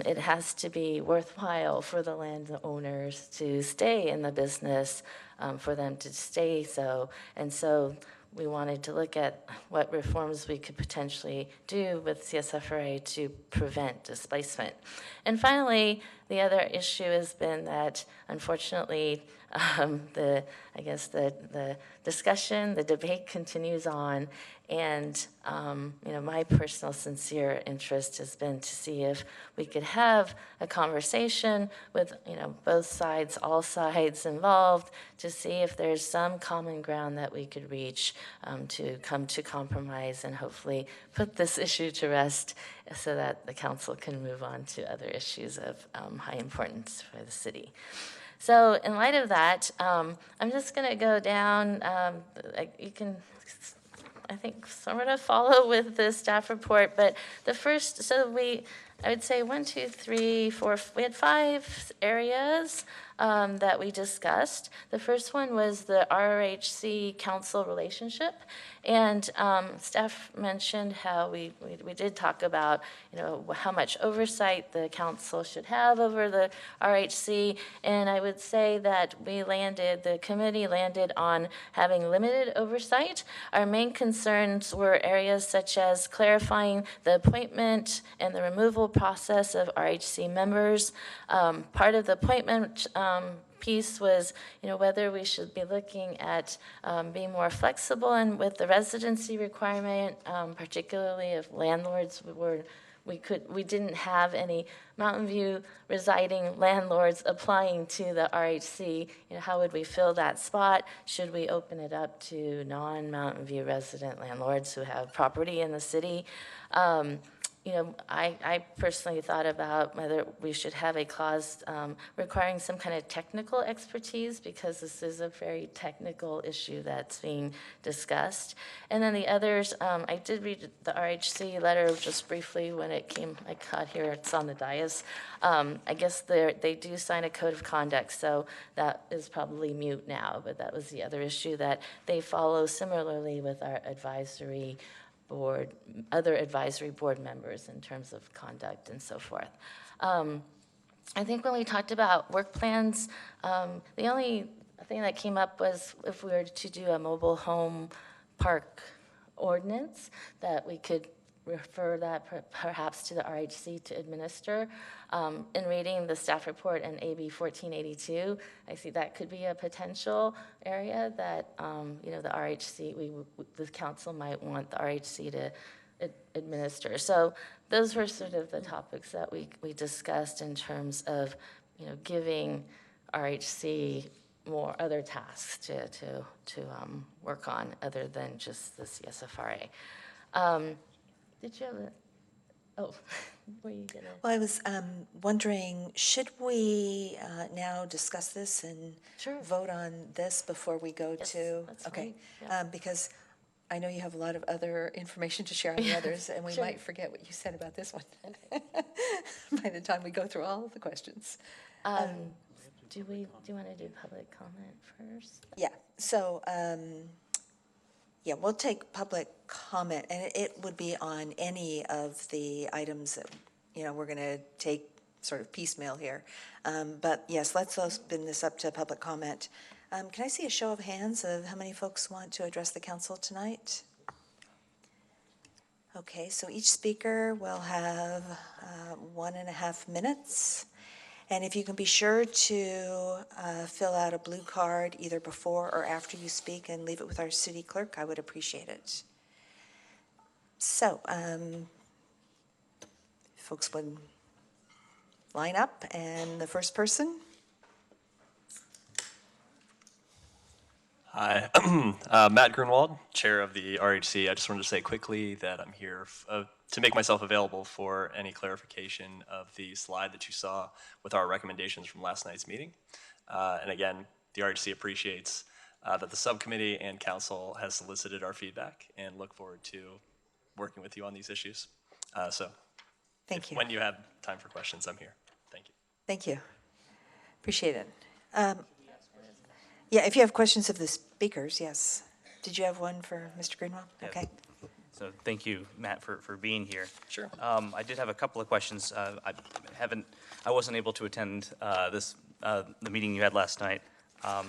it has to be worthwhile for the landowners to stay in the business, for them to stay so. And so we wanted to look at what reforms we could potentially do with CSFRA to prevent displacement. And finally, the other issue has been that, unfortunately, the discussion, the debate continues on, and my personal sincere interest has been to see if we could have a conversation with both sides, all sides involved, to see if there's some common ground that we could reach to come to compromise and hopefully put this issue to rest so that the council can move on to other issues of high importance for the city. So in light of that, I'm just going to go down. You can, I think, sort of follow with the staff report. But the first, I would say 1, 2, 3, 4, we had 5 areas that we discussed. The first one was the RHC council relationship. And staff mentioned how we did talk about, how much oversight the council should have over the RHC. And I would say that the committee landed on having limited oversight. Our main concerns were areas such as clarifying the appointment and the removal process of RHC members. Part of the appointment piece was, whether we should be looking at being more flexible and with the residency requirement, particularly if landlords we didn't have any Mountain View residing landlords applying to the RHC. You know, how would we fill that spot? Should we open it up to non-Mountain View resident landlords who have property in the city? You know, I personally thought about whether we should have a clause requiring some kind of technical expertise, because this is a very technical issue that's being discussed. And then the others, I did read the RHC letter just briefly when it came, I got here, it's on the dais. I guess they do sign a code of conduct, so that is probably mute now, but that was the other issue that they follow similarly with our advisory board, other advisory board members in terms of conduct and so forth. I think when we talked about work plans, the only thing that came up was if we were to do a mobile home park ordinance, that we could refer that perhaps to the RHC to administer. In reading the staff report and AB 1482, I see that could be a potential area that you know, the RHC, the council might want the RHC to administer. So those were sort of the topics that we discussed in terms of, you know, giving RHC more other tasks to work on other than just the CSFRA. Did you have a, oh, were you gonna? Well, I was wondering, should we now discuss this and vote on this before we go to? That's okay, fine. Yeah. Because I know you have a lot of other information to share on the others, and we Sure. might forget what you said about this one by the time we go through all of the questions. Do you want to do public comment first? Yeah. So. Yeah, we'll take public comment, and it would be on any of the items that, you know, we're going to take sort of piecemeal here. But yes, let's open this up to public comment. Can I see a show of hands of how many folks want to address the council tonight? Okay, so each speaker will have 1.5 minutes. And if you can be sure to fill out a blue card either before or after you speak and leave it with our city clerk, I would appreciate it. So, folks would line up, and the first person. Hi, Matt Grunwald, Chair of the RHC. I just wanted to say quickly that I'm here to make myself available for any clarification of the slide that you saw with our recommendations from last night's meeting. And again, the RHC appreciates that the subcommittee and council has solicited our feedback and look forward to working with you on these issues. So Thank you. When you have time for questions, I'm here. Thank you. Thank you. Appreciate it. Yeah, if you have questions of the speakers, yes. Did you have one for Mr. Greenwald? Yeah. Okay. So thank you, Matt, for being here. Sure. I did have a couple of questions. I wasn't able to attend the meeting you had last night.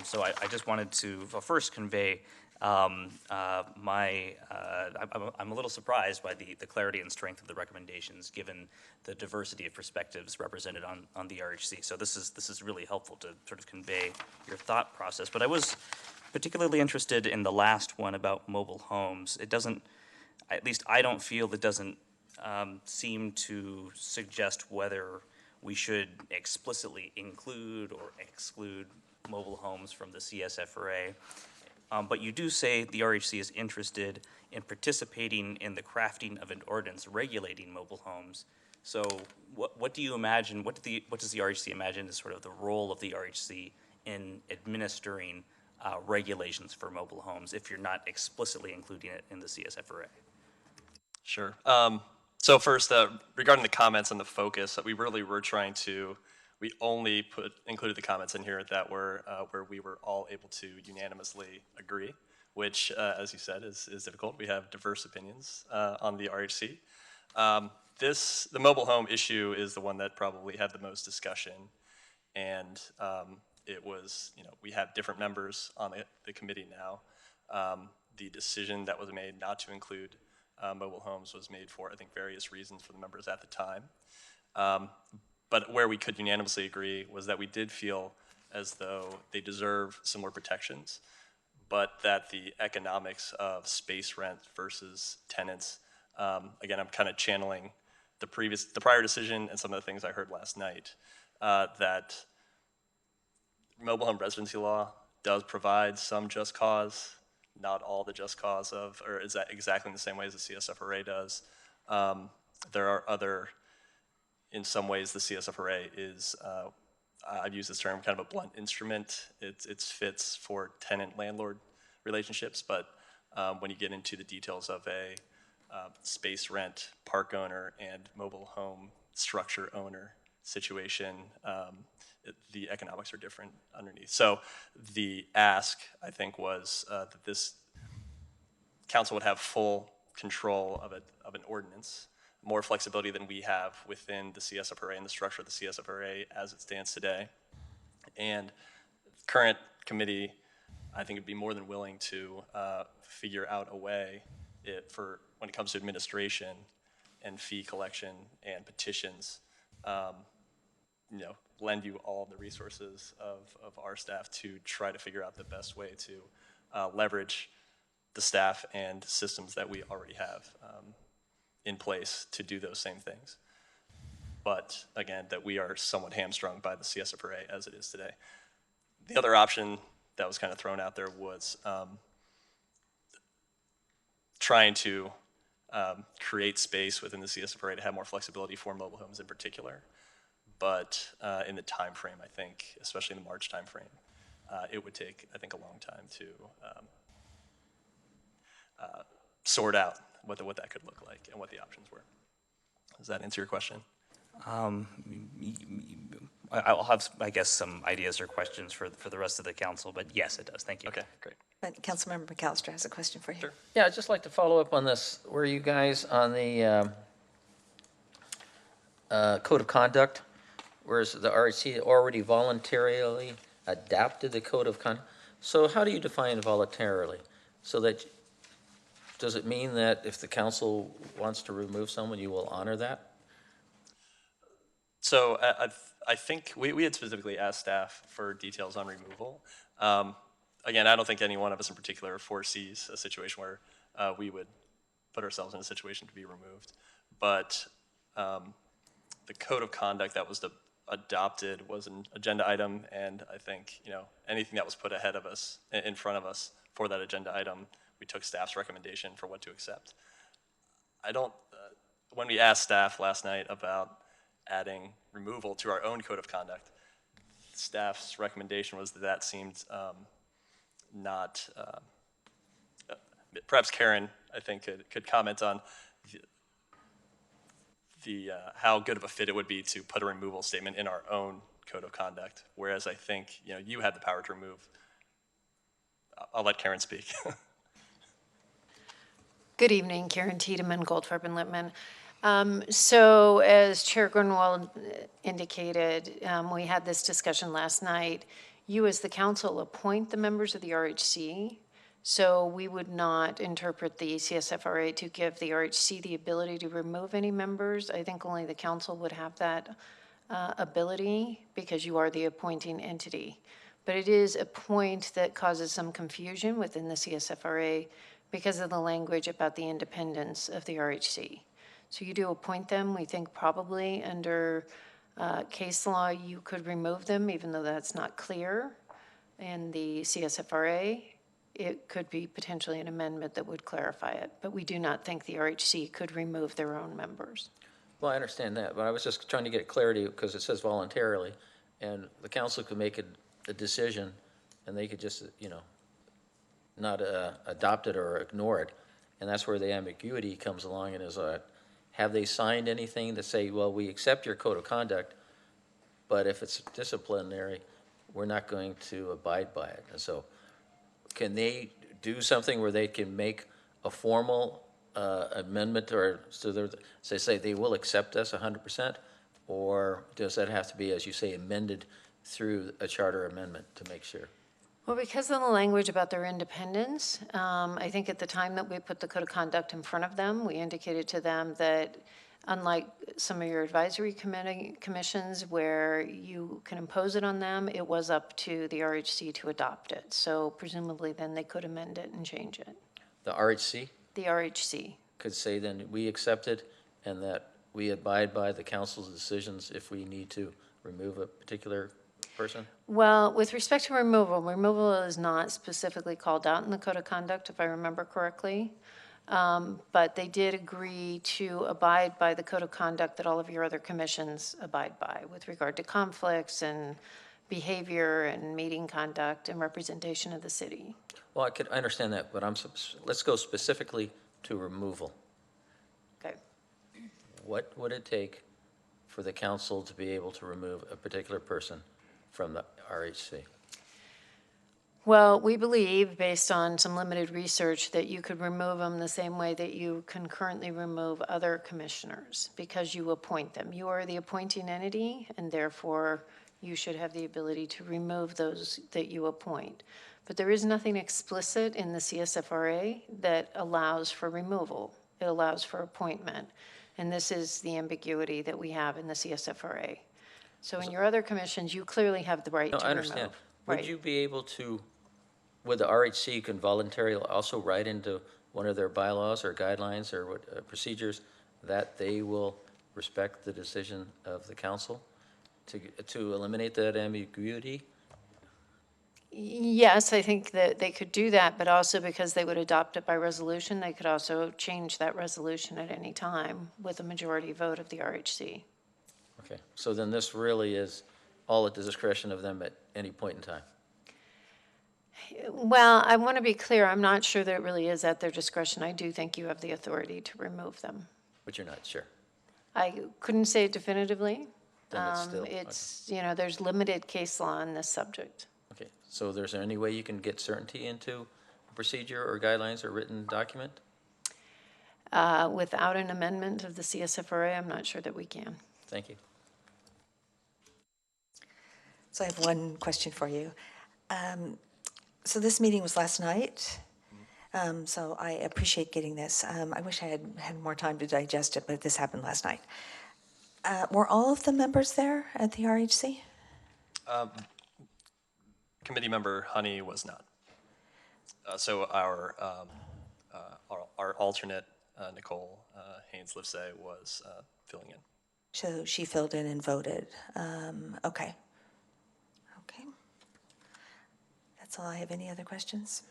So I just wanted to first convey I'm a little surprised by the clarity and strength of the recommendations, given the diversity of perspectives represented on the RHC. So this is really helpful to sort of convey your thought process. But I was particularly interested in the last one about mobile homes. It doesn't, at least I don't feel it doesn't seem to suggest whether we should explicitly include or exclude mobile homes from the CSFRA. But you do say the RHC is interested in participating in the crafting of an ordinance regulating mobile homes. So what do you imagine, what does the RHC imagine is sort of the role of the RHC in administering regulations for mobile homes if you're not explicitly including it in the CSFRA? Sure. So first, regarding the comments and the focus, we really were trying to, we only included the comments in here that were where we were all able to unanimously agree, which, as you said, is difficult. We have diverse opinions on the RHC. The mobile home issue is the one that probably had the most discussion, and it was, we have different members on the committee now. The decision that was made not to include mobile homes was made for, I think, various reasons for the members at the time. But where we could unanimously agree was that we did feel as though they deserve similar protections, but that the economics of space rent versus tenants, again, I'm kind of channeling the prior decision and some of the things I heard last night, that mobile home residency law does provide some just cause, not all the just cause of, or is that exactly in the same way as the CSFRA does. There are other, in some ways the CSFRA is, I've used this term, kind of a blunt instrument. It fits for tenant-landlord relationships, but when you get into the details of a space rent, park owner, and mobile home structure owner situation, the economics are different underneath. So the ask, I think, was that this council would have full control of an ordinance, more flexibility than we have within the CSFRA and the structure of the CSFRA as it stands today. And the current committee, I think, would be more than willing to figure out a way for when it comes to administration and fee collection and petitions, lend you all the resources of our staff to try to figure out the best way to leverage the staff and systems that we already have in place to do those same things. But again, that we are somewhat hamstrung by the CSFRA as it is today. The other option that was kind of thrown out there was trying to create space within the CSFRA to have more flexibility for mobile homes in particular. But in the time frame, I think, especially in the March time frame, it would take, I think, a long time to sort out what that could look like and what the options were. Does that answer your question? I'll have, I guess, some ideas or questions for the rest of the council, but yes, it does. Thank you. Okay, great. But Councilmember McAllister has a question for you. Sure. Yeah, I'd just like to follow up on this. Were you guys on the code of conduct, whereas the RHC already voluntarily adapted the code of conduct? So how do you define voluntarily? So that, does it mean that if the council wants to remove someone, you will honor that? So I think we had specifically asked staff for details on removal. Again, I don't think any one of us in particular foresees a situation where we would put ourselves in a situation to be removed. But the code of conduct that was adopted was an agenda item, and I think anything that was put ahead of us, in front of us for that agenda item, we took staff's recommendation for what to accept. I don't. When we asked staff last night about adding removal to our own code of conduct, staff's recommendation was that seemed not. Perhaps Karen, I think, could comment on the how good of a fit it would be to put a removal statement in our own code of conduct, whereas I think you had the power to remove. I'll let Karen speak. Good evening, Karen Tiedemann, Goldfarb and Lippman. So as Chair Grunwald indicated, we had this discussion last night. You as the council appoint the members of the RHC, so we would not interpret the CSFRA to give the RHC the ability to remove any members. I think only the council would have that ability because you are the appointing entity. But it is a point that causes some confusion within the CSFRA because of the language about the independence of the RHC. So you do appoint them. We think probably under case law you could remove them, even though that's not clear in the CSFRA. It could be potentially an amendment that would clarify it, but we do not think the RHC could remove their own members. Well, I understand that, but I was just trying to get clarity because it says voluntarily, and the council could make a decision, and they could just, not adopt it or ignore it, and that's where the ambiguity comes along and is, have they signed anything to say, well, we accept your code of conduct, but if it's disciplinary, we're not going to abide by it. And so can they do something where they can make a formal amendment, or so they say they will accept us 100%, or does that have to be, as you say, amended through a charter amendment to make sure? Well, because of the language about their independence, I think at the time that we put the code of conduct in front of them, we indicated to them that unlike some of your advisory commissions where you can impose it on them, it was up to the RHC to adopt it. So presumably then they could amend it and change it. The RHC? The RHC. Could say then we accept it and that we abide by the council's decisions if we need to remove a particular person? Well, with respect to removal is not specifically called out in the code of conduct, if I remember correctly. But they did agree to abide by the code of conduct that all of your other commissions abide by with regard to conflicts and behavior and meeting conduct and representation of the city. Well, I understand that, but let's go specifically to removal. Okay. What would it take for the council to be able to remove a particular person from the RHC? Well, we believe, based on some limited research, that you could remove them the same way that you can currently remove other commissioners, because you appoint them. You are the appointing entity, and therefore you should have the ability to remove those that you appoint. But there is nothing explicit in the CSFRA that allows for removal. It allows for appointment. And this is the ambiguity that we have in the CSFRA. So in your other commissions, you clearly have the right to remove. I understand. Right. Would you be able to, would the RHC can voluntarily also write into one of their bylaws or guidelines or procedures that they will respect the decision of the council to eliminate that ambiguity? Yes, I think that they could do that, but also because they would adopt it by resolution, they could also change that resolution at any time with a majority vote of the RHC. Okay, so then this really is all at the discretion of them at any point in time? Well, I want to be clear, I'm not sure that it really is at their discretion. I do think you have the authority to remove them. But you're not sure? I couldn't say it definitively. Then it's still, you know, there's limited case law on this subject. okay, so is there any way you can get certainty into a procedure or guidelines or written document? Without an amendment of the CSFRA, I'm not sure that we can. Thank you. So I have one question for you. So this meeting was last night, so I appreciate getting this. I wish I had more time to digest it, but this happened last night. Were all of the members there at the RHC? Committee member Honey was not. So our alternate, Nicole Haynes-Livesay, was filling in. So she filled in and voted. Okay. Okay. That's all I have. Any other questions?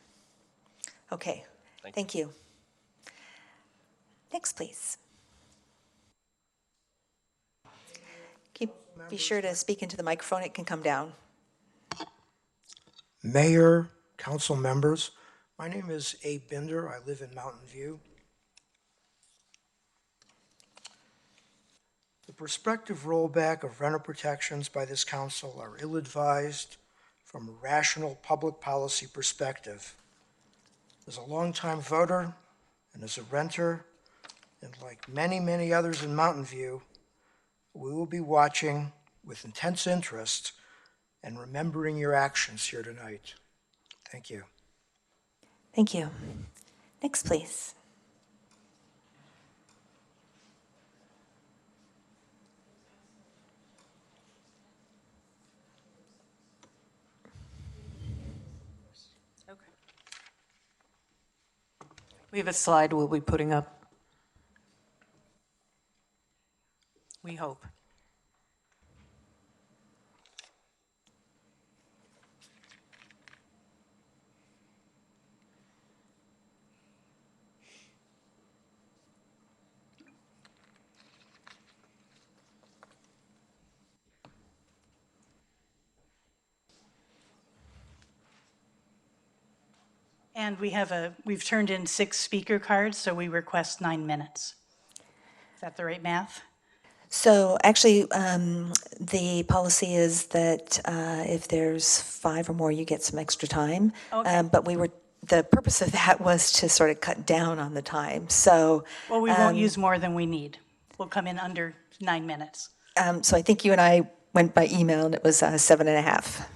Okay. Thank you. Next, please. Be sure to speak into the microphone. It can come down. Mayor, council members, my name is Abe Binder. I live in Mountain View. The prospective rollback of renter protections by this council are ill-advised from a rational public policy perspective. As a longtime voter and as a renter, and like many, many others in Mountain View, we will be watching with intense interest and remembering your actions here tonight. Thank you. Thank you. Next, please. Okay. We have a slide we'll be putting up. We hope. And we've turned in 6 speaker cards, so we request 9 minutes. Is that the right math? So actually, the policy is that if there's 5 or more, you get some extra time. Okay. But the purpose of that was to sort of cut down on the time. So. Well, we won't use more than we need. We'll come in under 9 minutes. So I think you and I went by email, and it was 7.5.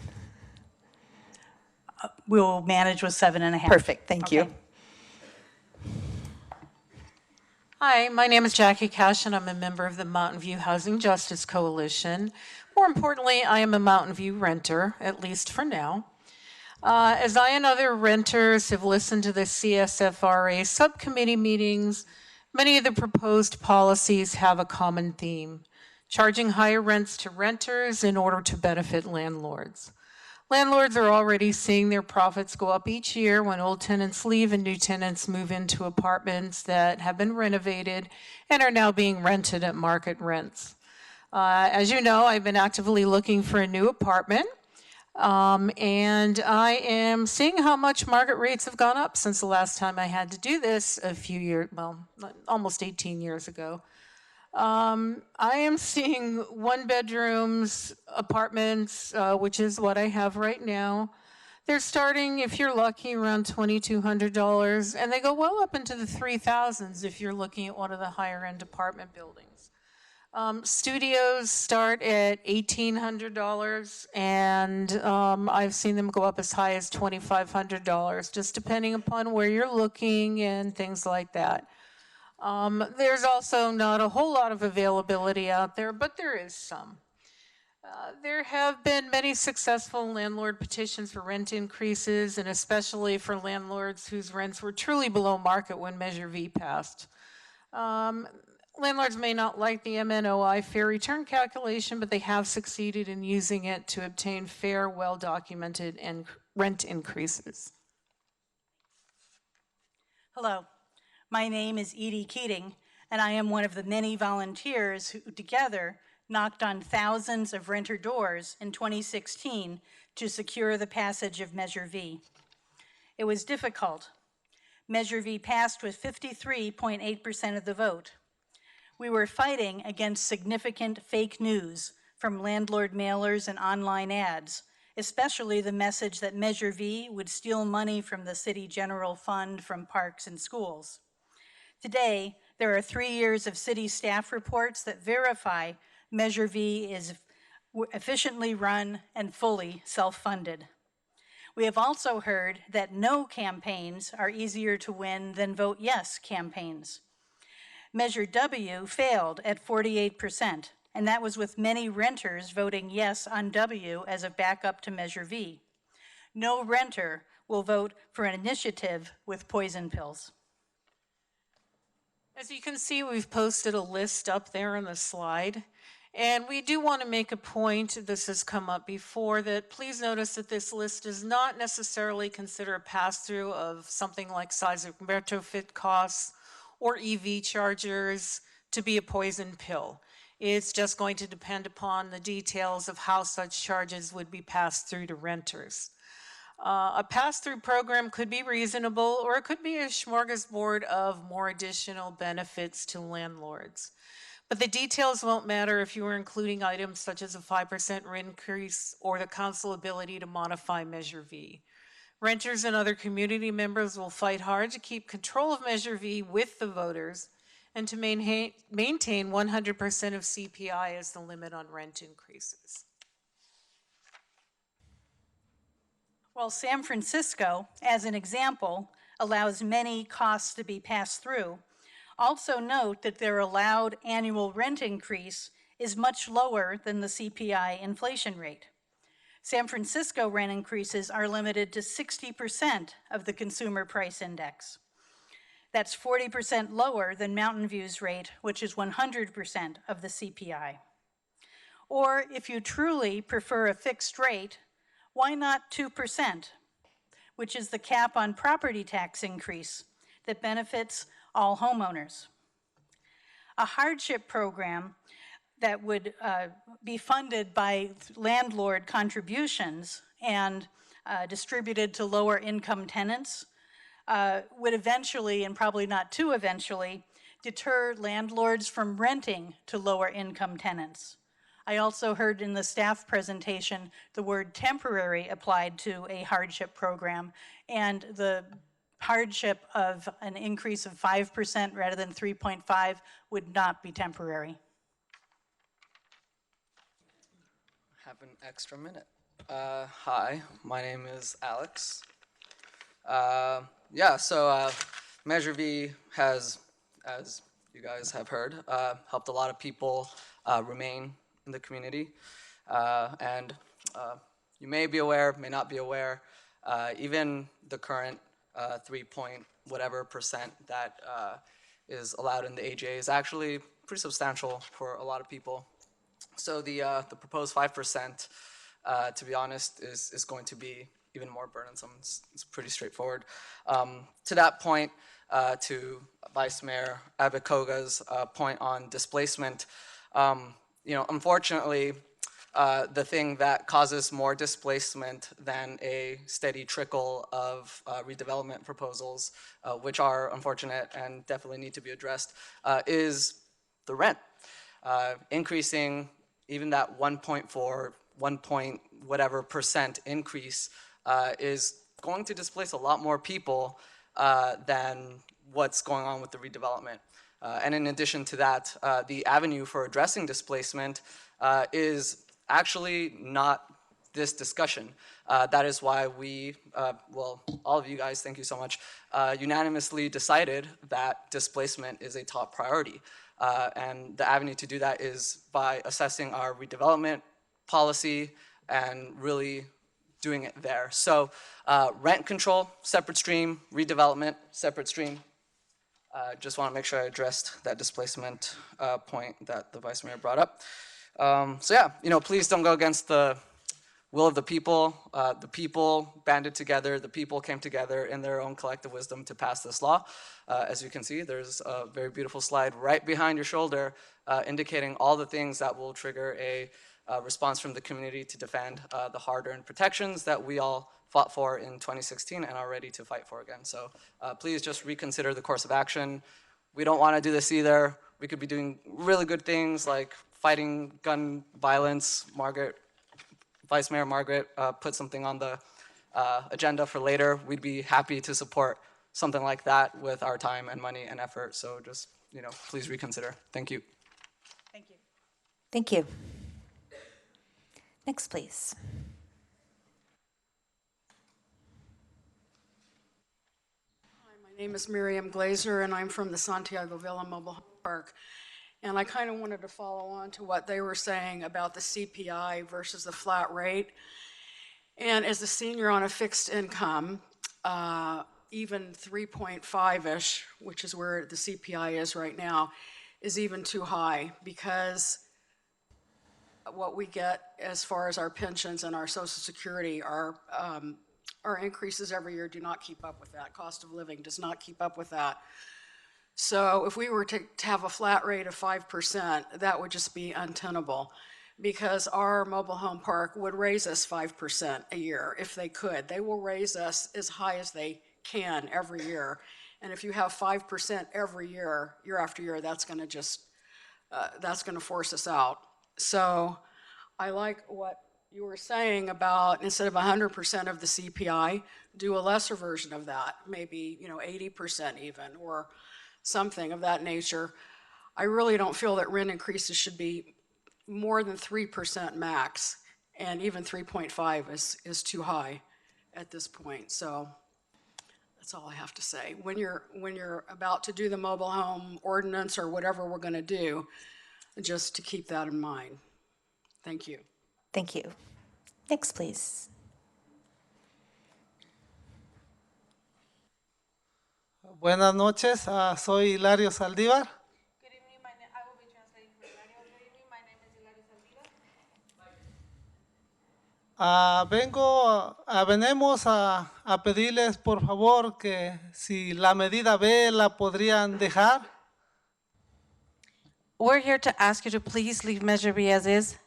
We'll manage with 7.5. Perfect, thank you. Hi, my name is Jackie Cash, and I'm a member of the Mountain View Housing Justice Coalition. More importantly, I am a Mountain View renter, at least for now. As I and other renters have listened to the CSFRA subcommittee meetings, Many of the proposed policies have a common theme: charging higher rents to renters in order to benefit landlords. Landlords are already seeing their profits go up each year when old tenants leave and new tenants move into apartments that have been renovated and are now being rented at market rents. As you know, I've been actively looking for a new apartment, and I am seeing how much market rates have gone up since the last time I had to do this a few years, well, almost 18 years ago. I am seeing one-bedrooms, apartments, which is what I have right now. They're starting, if you're lucky, around $2,200, and they go well up into the 3,000s if you're looking at one of the higher-end apartment buildings. Studios start at $1,800, and I've seen them go up as high as $2,500, just depending upon where you're looking and things like that. There's also not a whole lot of availability out there, but there is some. There have been many successful landlord petitions for rent increases, and especially for landlords whose rents were truly below market when Measure V passed. Landlords may not like the MNOI fair return calculation, but they have succeeded in using it to obtain fair, well-documented rent increases. Hello, my name is Edie Keating, and I am one of the many volunteers who together knocked on thousands of renter doors in 2016 to secure the passage of Measure V. It was difficult. Measure V passed with 53.8% of the vote. We were fighting against significant fake news from landlord mailers and online ads, especially the message that Measure V would steal money from the city general fund from parks and schools. Today, there are 3 years of city staff reports that verify Measure V is efficiently run and fully self-funded. We have also heard that no campaigns are easier to win than vote yes campaigns. Measure W failed at 48%, and that was with many renters voting yes on W as a backup to Measure V. No renter will vote for an initiative with poison pills. As you can see, we've posted a list up there on the slide. And we do want to make a point, this has come up before, that please notice that this list does not necessarily consider a pass-through of something like size of retrofit costs or EV chargers to be a poison pill. It's just going to depend upon the details of how such charges would be passed through to renters. A pass-through program could be reasonable, or it could be a smorgasbord of more additional benefits to landlords. But the details won't matter if you are including items such as a 5% rent increase or the council ability to modify Measure V. Renters and other community members will fight hard to keep control of Measure V with the voters and to maintain 100% of CPI as the limit on rent increases. Well, San Francisco, as an example, allows many costs to be passed through. Also note that their allowed annual rent increase is much lower than the CPI inflation rate. San Francisco rent increases are limited to 60% of the consumer price index. That's 40% lower than Mountain View's rate, which is 100% of the CPI. Or if you truly prefer a fixed rate, why not 2%, which is the cap on property tax increase that benefits all homeowners? A hardship program that would be funded by landlord contributions and distributed to lower income tenants would eventually, and probably not too eventually, deter landlords from renting to lower income tenants. I also heard in the staff presentation the word temporary applied to a hardship program, and the hardship of an increase of 5% rather than 3.5 would not be temporary. Have an extra minute. Hi, my name is Alex. Measure V has, as you guys have heard, helped a lot of people remain in the community. You may be aware, may not be aware, even the current 3 point whatever % that is allowed in the AGA is actually pretty substantial for a lot of people. So the proposed 5%, to be honest, is going to be even more burdensome. It's pretty straightforward. To that point, to Vice Mayor Abakoga's point on displacement, unfortunately, the thing that causes more displacement than a steady trickle of redevelopment proposals, which are unfortunate and definitely need to be addressed, is the rent. Increasing even that 1.4, 1 point whatever percent increase is going to displace a lot more people than what's going on with the redevelopment. And in addition to that, the avenue for addressing displacement is actually not this discussion. That is why we, well, all of you guys, thank you so much, unanimously decided that displacement is a top priority. And the avenue to do that is by assessing our redevelopment policy and really doing it there. So rent control, separate stream, redevelopment, separate stream. Just want to make sure I addressed that displacement point that the Vice Mayor brought up. So yeah, please don't go against the will of the people. The people banded together. The people came together in their own collective wisdom to pass this law. As you can see, there's a very beautiful slide right behind your shoulder indicating all the things that will trigger a response from the community to defend the hard-earned protections that we all fought for in 2016 and are ready to fight for again. So please just reconsider the course of action. We don't want to do this either. We could be doing really good things like fighting gun violence. Vice Mayor Margaret put something on the agenda for later. We'd be happy to support something like that with our time and money and effort. So just, please reconsider. Thank you. Thank you. Thank you. Next, please. My name is Miriam Glazer, and I'm from the Santiago Villa Mobile Home Park. And I kind of wanted to follow on to what they were saying about the CPI versus the flat rate. And as a senior on a fixed income, even 3.5-ish, which is where the CPI is right now, is even too high because what we get as far as our pensions and our Social Security are our increases every year do not keep up with that. Cost of living does not keep up with that. So if we were to have a flat rate of 5%, that would just be untenable because our mobile home park would raise us 5% a year if they could. They will raise us as high as they can every year. And if you have 5% every year, year after year, that's going to just, that's going to force us out. So I like what you were saying about instead of 100% of the CPI, do a lesser version of that, maybe 80% even, or something of that nature. I really don't feel that rent increases should be more than 3% max, and even 3.5 is too high at this point. So that's all I have to say. When you're about to do the mobile home ordinance or whatever we're going to do, just to keep that in mind. Thank you. Thank you. Next, please. Buenas noches, soy Hilario Saldívar. Venimos a pedirles por favor que si la medida B la podrían dejar. We're here to ask you to please leave Measure B as is.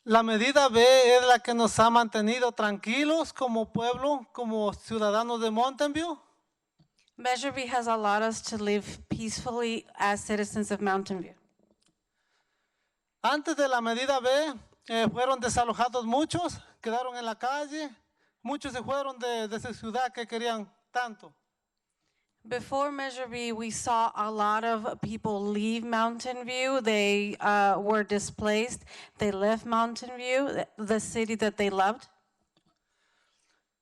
La medida B es la que nos ha mantenido tranquilos como pueblo, como ciudadanos de Mountain View. Measure B has allowed us to live peacefully as citizens of Mountain View. Antes de la medida B fueron desalojados muchos, quedaron en la calle, muchos se fueron de su ciudad que querían tanto. Before Measure B, we saw a lot of people leave Mountain View. They were displaced. They left Mountain View, the city that they loved.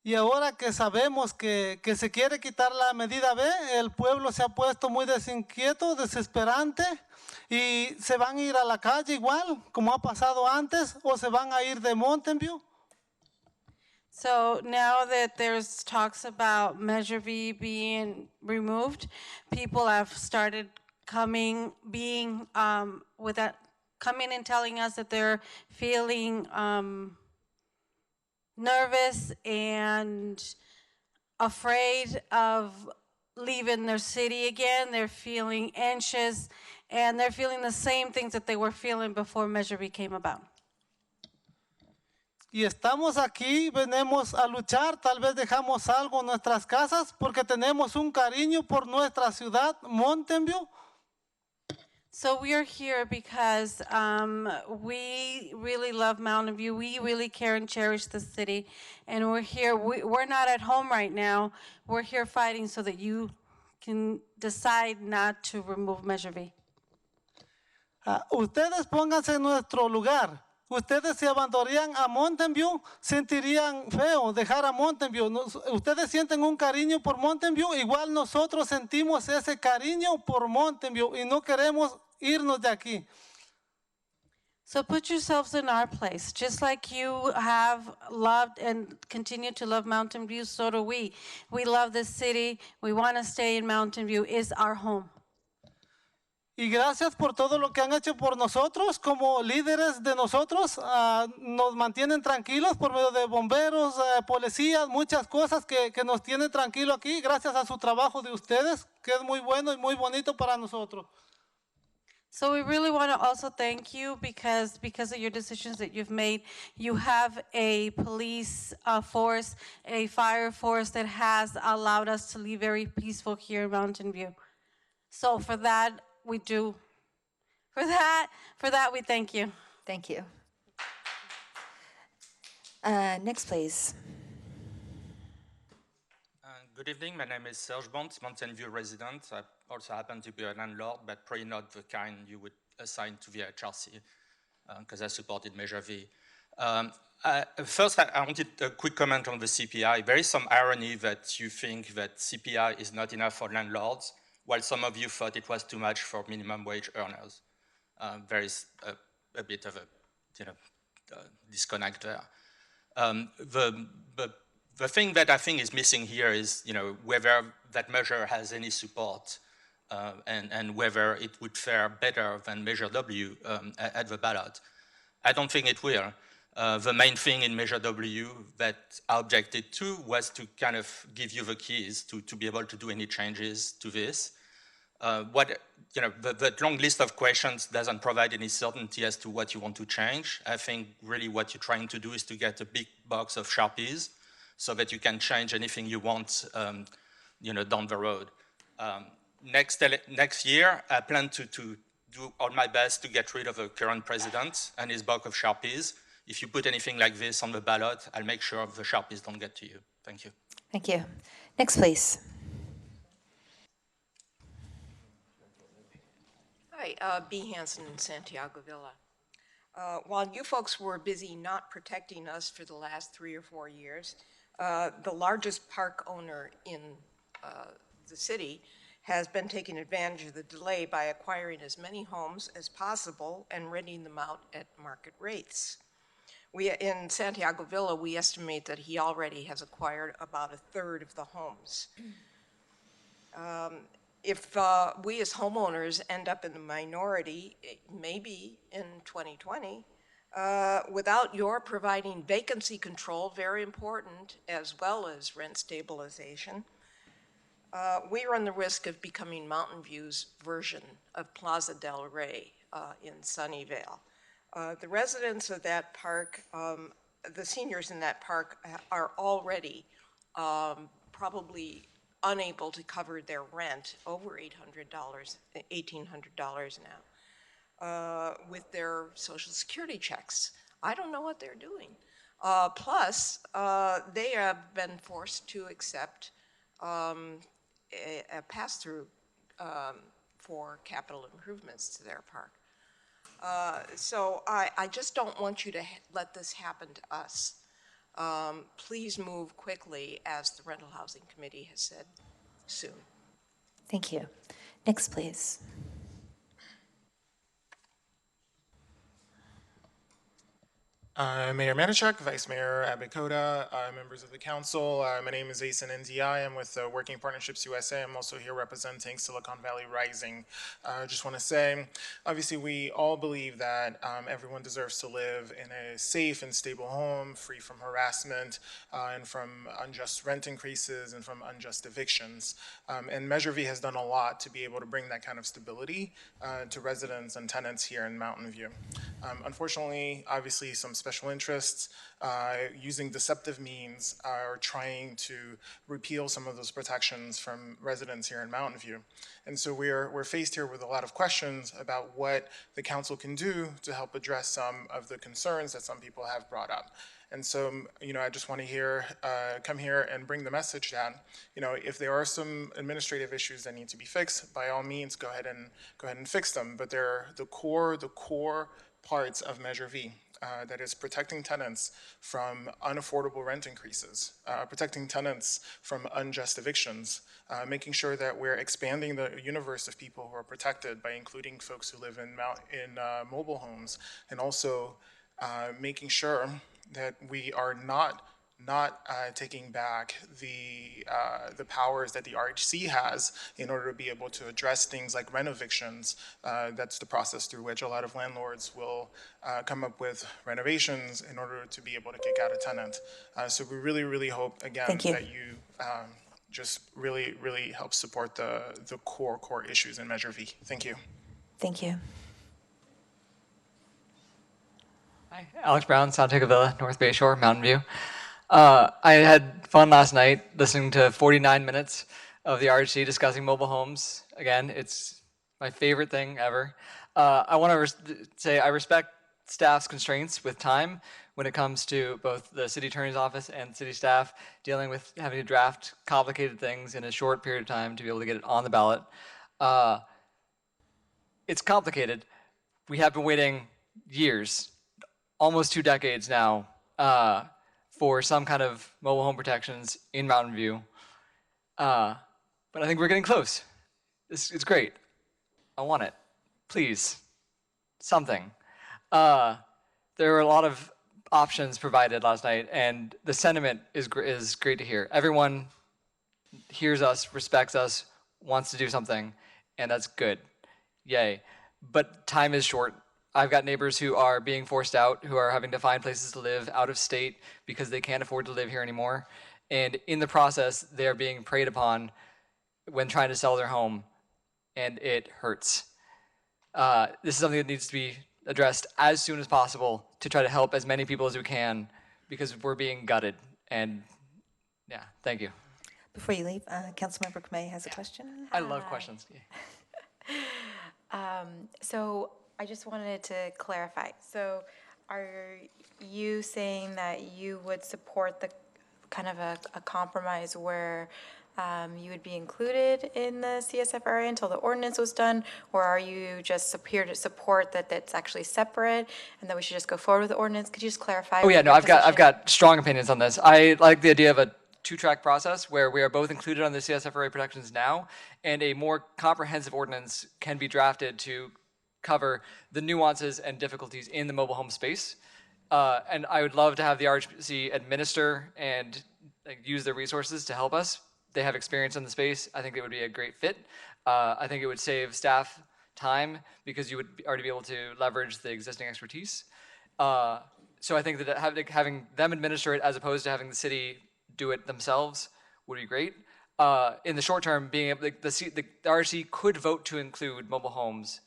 Y ahora que sabemos que se quiere quitar la medida B, el pueblo se ha puesto muy desinquieto, desesperante, y se van a ir a la calle igual, como ha pasado antes, o se van a ir de Mountain View. So now that there's talks about Measure V being removed, people have started coming, coming and telling us that they're feeling nervous and afraid of leaving their city again. They're feeling anxious, and they're feeling the same things that they were feeling before Measure V came about. Y estamos aquí, venimos a luchar, tal vez dejamos algo en nuestras casas porque tenemos un cariño por nuestra ciudad, Mountain View. So we are here because we really love Mountain View. We really care and cherish the city. And we're here, we're not at home right now. We're here fighting so that you can decide not to remove Measure V. Ustedes pónganse en nuestro lugar. Ustedes se abandonarían a Mountain View, sentirían feo dejar a Mountain View. Ustedes sienten un cariño por Mountain View, igual nosotros sentimos ese cariño por Mountain View y no queremos irnos de aquí. So put yourselves in our place. Just like you have loved and continue to love Mountain View, so do we. We love this city. We want to stay in Mountain View. It's our home. Y gracias por todo lo que han hecho por nosotros, como líderes de nosotros, nos mantienen tranquilos por medio de bomberos, policías, muchas cosas que nos tienen tranquilos aquí, gracias a su trabajo de ustedes, que es muy bueno y muy bonito para nosotros. So we really want to also thank you because of your decisions that you've made. You have a police force, a fire force that has allowed us to live very peaceful here in Mountain View. So for that, we do. For that, we thank you. Thank you. Next, please. Good evening. My name is Serge Bont, Mountain View resident. I also happen to be a landlord, but probably not the kind you would assign to the HRC, because I supported Measure V. First, I wanted a quick comment on the CPI. There is some irony that you think that CPI is not enough for landlords, while some of you thought it was too much for minimum wage earners. There is a bit of a disconnect there. The thing that I think is missing here is whether that measure has any support and whether it would fare better than Measure W at the ballot. I don't think it will. The main thing in Measure W that I objected to was to kind of give you the keys to be able to do any changes to this. The long list of questions doesn't provide any certainty as to what you want to change. I think really what you're trying to do is to get a big box of Sharpies so that you can change anything you want, down the road. Next year, I plan to do all my best to get rid of the current president and his box of Sharpies. If you put anything like this on the ballot, I'll make sure the Sharpies don't get to you. Thank you. Thank you. Next, please. Hi, B. Hansen in Santiago Villa. While you folks were busy not protecting us for the last 3 or 4 years, the largest park owner in the city has been taking advantage of the delay by acquiring as many homes as possible and renting them out at market rates. In Santiago Villa, we estimate that he already has acquired about 1/3 of the homes. If we as homeowners end up in the minority, maybe in 2020, without your providing vacancy control, very important, as well as rent stabilization, we run the risk of becoming Mountain View's version of Plaza del Rey in Sunnyvale. The residents of that park, the seniors in that park are already probably unable to cover their rent over $800, $1,800 now, with their Social Security checks. I don't know what they're doing. Plus, they have been forced to accept a pass-through for capital improvements to their park. So I just don't want you to let this happen to us. Please move quickly, as the Rental Housing Committee has said, soon. Thank you. Next, please. Mayor Manichuk, Vice Mayor Abikoda, members of the council. My name is Asen NDI. I'm with Working Partnerships USA. I'm also here representing Silicon Valley Rising. I just want to say, obviously, we all believe that everyone deserves to live in a safe and stable home, free from harassment and from unjust rent increases and from unjust evictions. And Measure V has done a lot to be able to bring that kind of stability to residents and tenants here in Mountain View. Unfortunately, obviously, some special interests using deceptive means are trying to repeal some of those protections from residents here in Mountain View. And so we're faced here with a lot of questions about what the council can do to help address some of the concerns that some people have brought up. And so, I just want to come here and bring the message that, if there are some administrative issues that need to be fixed, by all means, go ahead and fix them. But they're the core parts of Measure V. That is protecting tenants from unaffordable rent increases, protecting tenants from unjust evictions, making sure that we're expanding the universe of people who are protected by including folks who live in mobile homes, and also making sure that we are not taking back the powers that the RHC has in order to be able to address things like rent evictions. That's the process through which a lot of landlords will come up with renovations in order to be able to kick out a tenant. So we really, really hope, again, that you just really, really help support the core issues in Measure V. Thank you. Thank you. Hi, Alex Brown, Santiago Villa, North Bay Shore, Mountain View. I had fun last night listening to 49 minutes of the RHC discussing mobile homes. Again, it's my favorite thing ever. I want to say I respect staff's constraints with time when it comes to both the city attorney's office and city staff dealing with having to draft complicated things in a short period of time to be able to get it on the ballot. It's complicated. We have been waiting years, almost 2 decades now, for some kind of mobile home protections in Mountain View. But I think we're getting close. It's great. I want it. Please. Something. There were a lot of options provided last night, and the sentiment is great to hear. Everyone hears us, respects us, wants to do something, and that's good. Yay. But time is short. I've got neighbors who are being forced out, who are having to find places to live out of state because they can't afford to live here anymore. And in the process, they're being preyed upon when trying to sell their home, and it hurts. This is something that needs to be addressed as soon as possible to try to help as many people as we can, because we're being gutted. And yeah, thank you. Before you leave, Councilmember Kamei has a question. I love questions. So I just wanted to clarify. So are you saying that you would support the kind of a compromise where you would be included in the CSFRA until the ordinance was done? Or are you just here to support that that's actually separate and that we should just go forward with the ordinance? Could you just clarify? Oh yeah, no, I've got strong opinions on this. I like the idea of a 2-track process where we are both included on the CSFRA protections now, and a more comprehensive ordinance can be drafted to cover the nuances and difficulties in the mobile home space. And I would love to have the RHC administer and use their resources to help us. They have experience in the space. I think it would be a great fit. I think it would save staff time because you would already be able to leverage the existing expertise. So I think that having them administer it as opposed to having the city do it themselves would be great. In the short term, being able, the RHC could vote to include mobile homes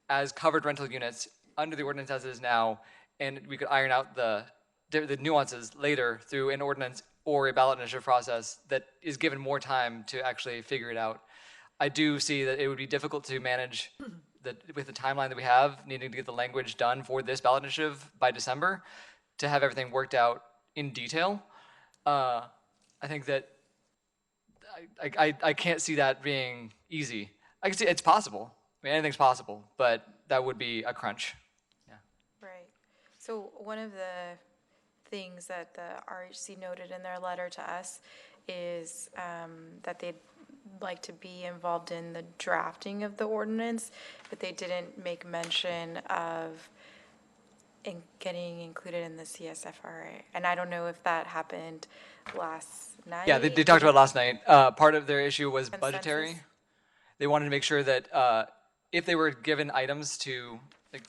as covered rental units under the ordinance as it is now, and we could iron out the nuances later through an ordinance or a ballot initiative process that is given more time to actually figure it out. I do see that it would be difficult to manage with the timeline that we have, needing to get the language done for this ballot initiative by December, to have everything worked out in detail. I think that I can't see that being easy. I can see it's possible. I mean, anything's possible, but that would be a crunch. Yeah. Right. So one of the things that the RHC noted in their letter to us is that they'd like to be involved in the drafting of the ordinance, but they didn't make mention of getting included in the CSFRA. And I don't know if that happened last night. Yeah, they talked about it last night. Part of their issue was budgetary. Consensus? They wanted to make sure that if they were given items to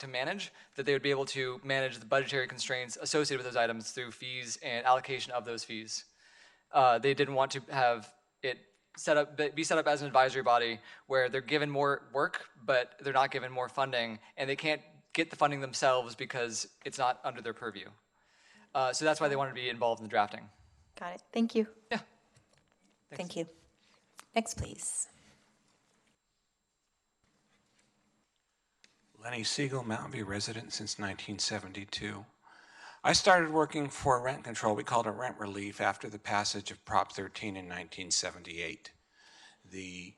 manage, that they would be able to manage the budgetary constraints associated with those items through fees and allocation of those fees. They didn't want to have it be set up as an advisory body where they're given more work, but they're not given more funding, and they can't get the funding themselves because it's not under their purview. So that's why they wanted to be involved in the drafting. Got it. Thank you. Yeah. Thank you. Next, please. Lenny Siegel, Mountain View resident since 1972. I started working for rent control, we called it rent relief, after the passage of Prop 13 in 1978. The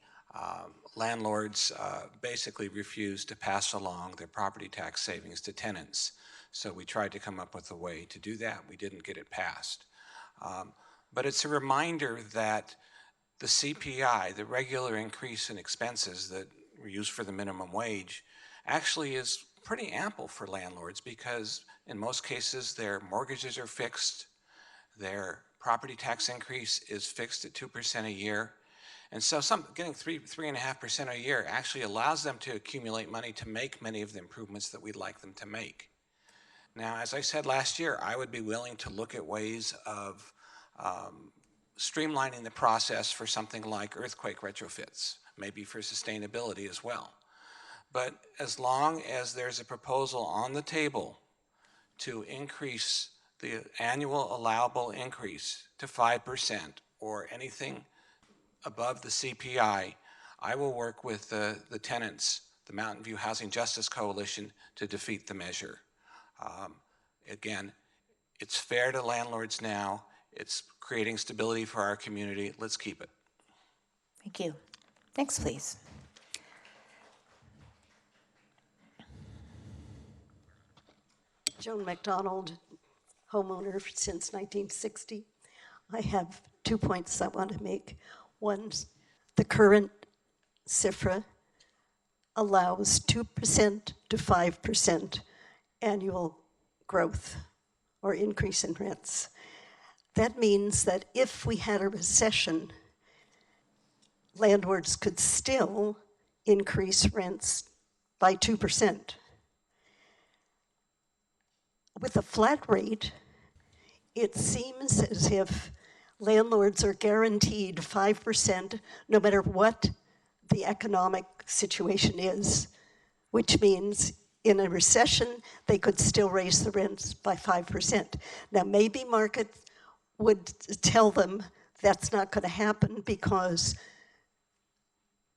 landlords basically refused to pass along their property tax savings to tenants. So we tried to come up with a way to do that. We didn't get it passed. But it's a reminder that the CPI, the regular increase in expenses that were used for the minimum wage, actually is pretty ample for landlords because in most cases their mortgages are fixed, their property tax increase is fixed at 2% a year, and so getting 3.5% a year actually allows them to accumulate money to make many of the improvements that we'd like them to make. Now, as I said last year, I would be willing to look at ways of streamlining the process for something like earthquake retrofits, maybe for sustainability as well. But as long as there's a proposal on the table to increase the annual allowable increase to 5% or anything above the CPI, I will work with the tenants, the Mountain View Housing Justice Coalition, to defeat the measure. Again, it's fair to landlords now. It's creating stability for our community. Let's keep it. Thank you. Next, please. Joan McDonald, homeowner since 1960. I have 2 points I want to make. One, the current CIFRA allows 2% to 5% annual growth or increase in rents. That means that if we had a recession, landlords could still increase rents by 2%. With a flat rate, it seems as if landlords are guaranteed 5% no matter what the economic situation is, which means in a recession, they could still raise the rents by 5%. Now, maybe market would tell them that's not going to happen because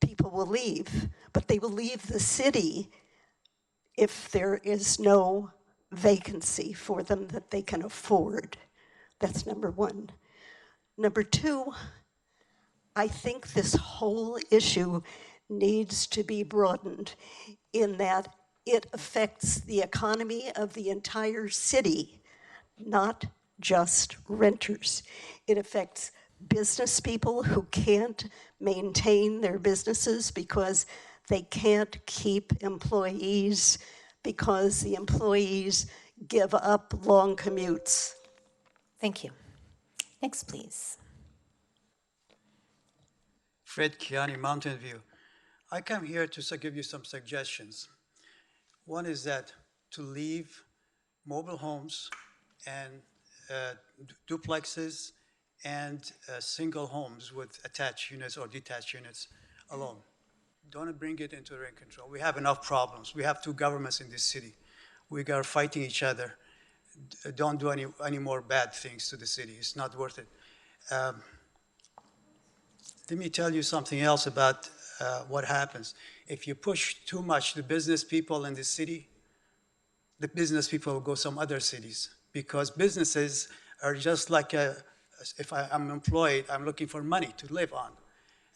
people will leave, but they will leave the city if there is no vacancy for them that they can afford. That's number one. Number two, I think this whole issue needs to be broadened in that it affects the economy of the entire city, not just renters. It affects business people who can't maintain their businesses because they can't keep employees because the employees give up long commutes. Thank you. Next, please. Fred Chiani, Mountain View. I come here to give you some suggestions. One is that to leave mobile homes and duplexes and single homes with attached units or detached units alone. Don't bring it into rent control. We have enough problems. We have two governments in this city. We are fighting each other. Don't do any more bad things to the city. It's not worth it. Let me tell you something else about what happens. If you push too much the business people in the city, the business people will go some other cities because businesses are just like if I'm employed, I'm looking for money to live on.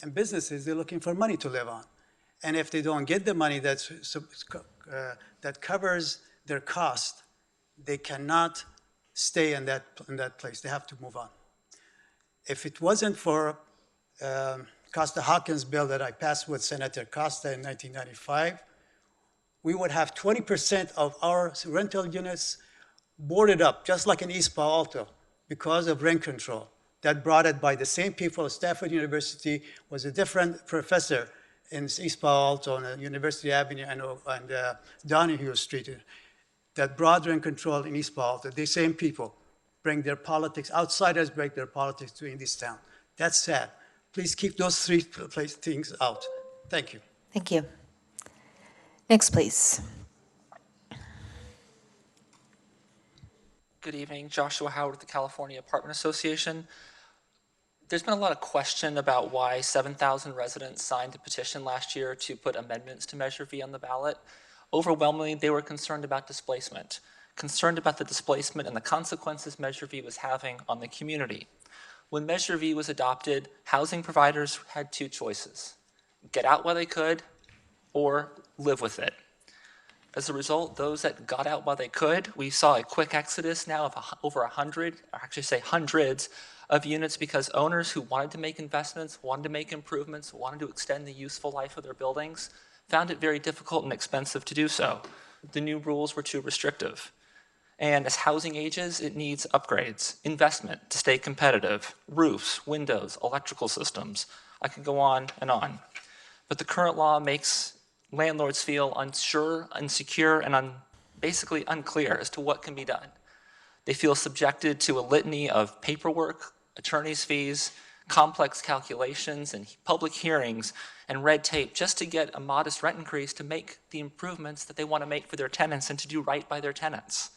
And businesses, they're looking for money to live on. And if they don't get the money that covers their cost, they cannot stay in that place. They have to move on. If it wasn't for Costa-Hawkins bill that I passed with Senator Costa in 1995, we would have 20% of our rental units boarded up, just like in East Palo Alto, because of rent control. That brought it by the same people. Stanford University was a different professor in East Palo Alto on University Avenue and Donahue Street that brought rent control in East Palo Alto. The same people bring their politics, outsiders bring their politics to in this town. That's sad. Please keep those three things out. Thank you. Thank you. Next, please. Good evening, Joshua Howard with the California Apartment Association. There's been a lot of question about why 7,000 residents signed a petition last year to put amendments to Measure V on the ballot. Overwhelmingly, they were concerned about displacement, concerned about the displacement and the consequences Measure V was having on the community. When Measure V was adopted, housing providers had two choices: get out while they could or live with it. As a result, those that got out while they could, we saw a quick exodus now of over 100, or actually say hundreds, of units because owners who wanted to make investments, wanted to make improvements, wanted to extend the useful life of their buildings, found it very difficult and expensive to do so. The new rules were too restrictive. And as housing ages, it needs upgrades, investment to stay competitive, roofs, windows, electrical systems. I could go on and on. But the current law makes landlords feel unsure, insecure, and basically unclear as to what can be done. They feel subjected to a litany of paperwork, attorney's fees, complex calculations, and public hearings and red tape just to get a modest rent increase to make the improvements that they want to make for their tenants and to do right by their tenants,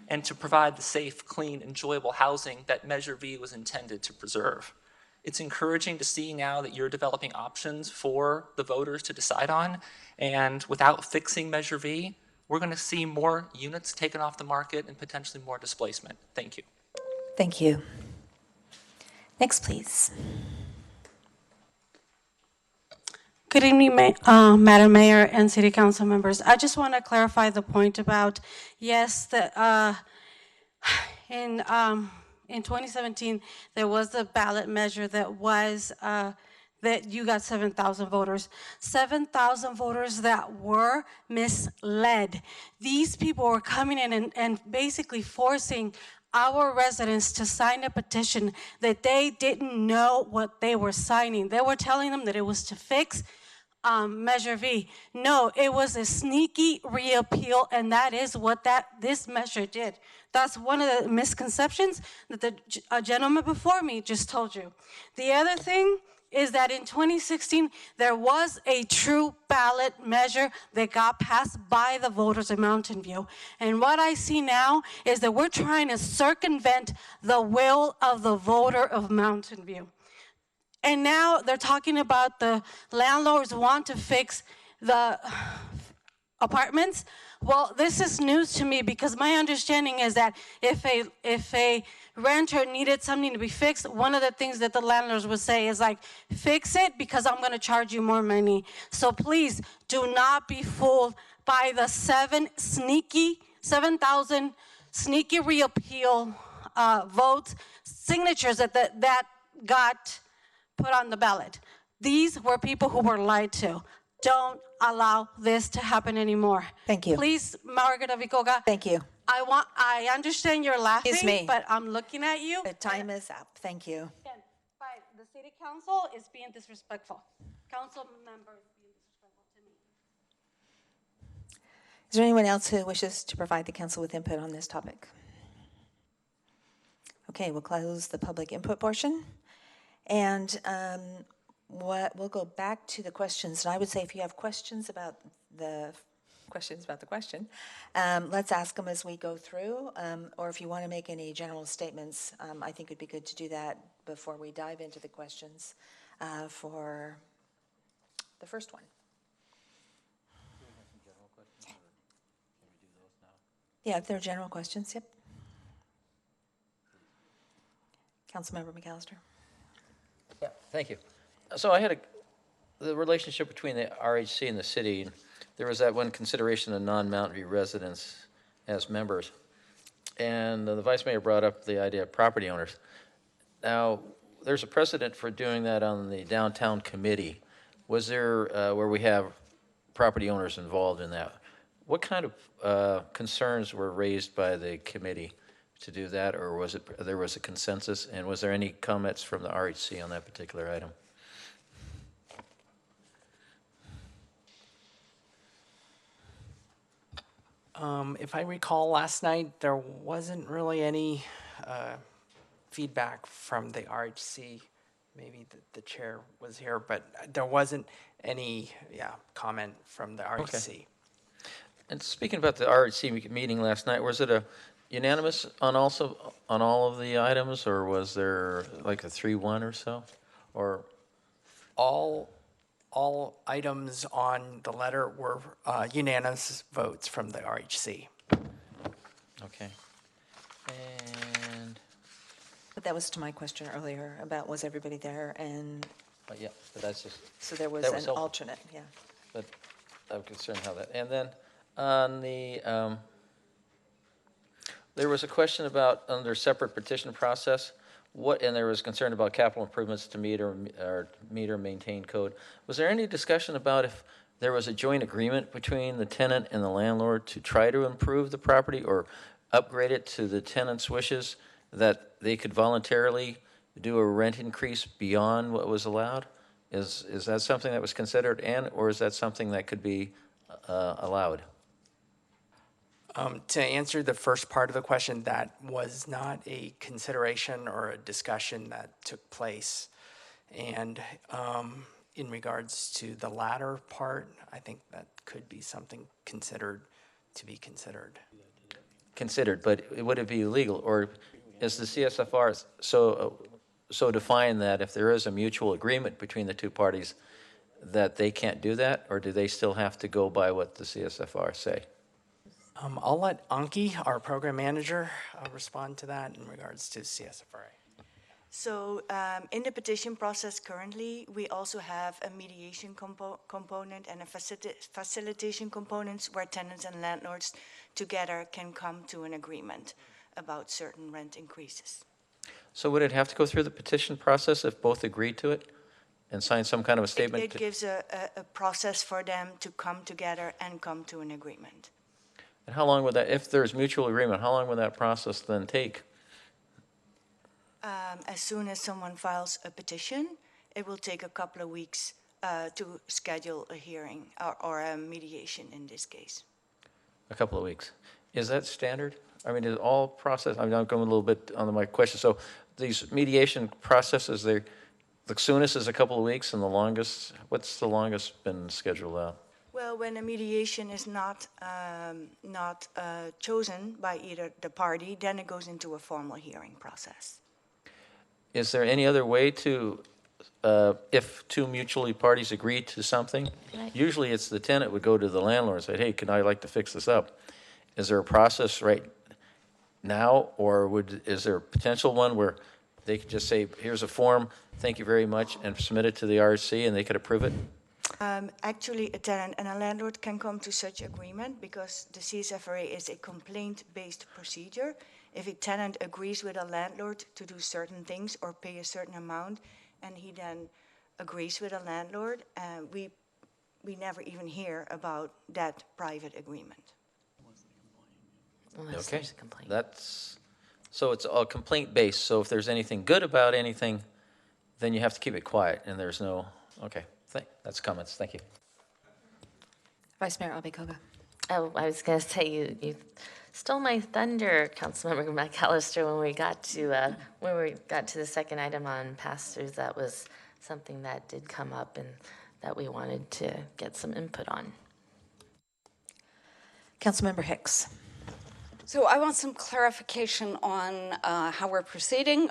and to provide the safe, clean, enjoyable housing that Measure V was intended to preserve. It's encouraging to see now that you're developing options for the voters to decide on, and without fixing Measure V, we're going to see more units taken off the market and potentially more displacement. Thank you. Thank you. Next, please. Good evening, Madam Mayor and City Council members. I just want to clarify the point about, yes, in 2017, there was a ballot measure that was that you got 7,000 voters. 7,000 voters that were misled. These people were coming in and basically forcing our residents to sign a petition that they didn't know what they were signing. They were telling them that it was to fix Measure V. No, it was a sneaky reappeal, and that is what this measure did. That's one of the misconceptions that the gentleman before me just told you. The other thing is that in 2016, there was a true ballot measure that got passed by the voters in Mountain View. And what I see now is that we're trying to circumvent the will of the voter of Mountain View. And now they're talking about the landlords want to fix the apartments. Well, this is news to me because my understanding is that if a renter needed something to be fixed, one of the things that the landlords would say is like, fix it because I'm going to charge you more money. So please do not be fooled by the 7,000 sneaky reappeal votes, signatures that got put on the ballot. These were people who were lied to. Don't allow this to happen anymore. Thank you. Please, Margaret Avicoga. Thank you. I understand you're laughing, Excuse me. but I'm looking at you. The time is up. Thank you. The city council is being disrespectful. Council members being disrespectful to me. Is there anyone else who wishes to provide the council with input on this topic? Okay, we'll close the public input portion. And we'll go back to the questions. And I would say if you have questions about the question, let's ask them as we go through. Or if you want to make any general statements, I think it'd be good to do that before we dive into the questions for the first one. Yeah, if there are general questions, yep. Councilmember McAllister. Yeah, thank you. So I had the relationship between the RHC and the city. There was that one consideration of non-Mountain View residents as members. And the vice mayor brought up the idea of property owners. Now, there's a precedent for doing that on the downtown committee. Was there, where we have property owners involved in that? What kind of concerns were raised by the committee to do that, or was it there was a consensus? And was there any comments from the RHC on that particular item? If I recall last night, there wasn't really any feedback from the RHC. Maybe the chair was here, but there wasn't any comment from the RHC. Okay. And speaking about the RHC meeting last night, was it a unanimous on all of the items, or was there like a 3-1 or so? Or all items on the letter were unanimous votes from the RHC. Okay. And But that was to my question earlier about was everybody there, and yeah, but that's just so there was that an helpful. alternate, yeah. But I'm concerned how that. And then on the there was a question about under separate petition process. And there was concern about capital improvements to meet or maintain code. Was there any discussion about if there was a joint agreement between the tenant and the landlord to try to improve the property or upgrade it to the tenant's wishes, that they could voluntarily do a rent increase beyond what was allowed? Is that something that was considered, or is that something that could be allowed? To answer the first part of the question, that was not a consideration or a discussion that took place. And in regards to the latter part, I think that could be something considered. Considered, but would it be illegal, or is the CSFR so defined that if there is a mutual agreement between the two parties that they can't do that, or do they still have to go by what the CSFR say? I'll let Anki, our program manager, respond to that in regards to CSFRA. So in the petition process currently, we also have a mediation component and a facilitation components where tenants and landlords together can come to an agreement about certain rent increases. So would it have to go through the petition process if both agreed to it and sign some kind of a statement? It gives a process for them to come together and come to an agreement. And how long would that, if there's mutual agreement, how long would that process then take? As soon as someone files a petition, it will take a couple of weeks to schedule a hearing or a mediation in this case. A couple of weeks. Is that standard? I mean, is all process, I'm going a little bit on my question. So these mediation processes, the soonest is a couple of weeks, and the longest, what's the longest been scheduled out? Well, when a mediation is not chosen by either the party, then it goes into a formal hearing process. Is there any other way to, if two mutually parties agree to something, usually it's the tenant would go to the landlord and say, hey, can I like to fix this up? Is there a process right now, or is there a potential one where they could just say, here's a form, thank you very much, and submit it to the RC and they could approve it? Actually, a tenant and a landlord can come to such agreement because the CSFRA is a complaint-based procedure. If a tenant agrees with a landlord to do certain things or pay a certain amount, and he then agrees with a landlord, we never even hear about that private agreement. Unless there's a complaint. So it's all complaint-based. So if there's anything good about anything, then you have to keep it quiet, and there's no, okay. That's comments. Thank you. Vice Mayor Abikoga. Oh, I was going to say you stole my thunder, Councilmember McAllister. When we got to the second item on pass-throughs, that was something that did come up and that we wanted to get some input on. Councilmember Hicks. So I want some clarification on how we're proceeding.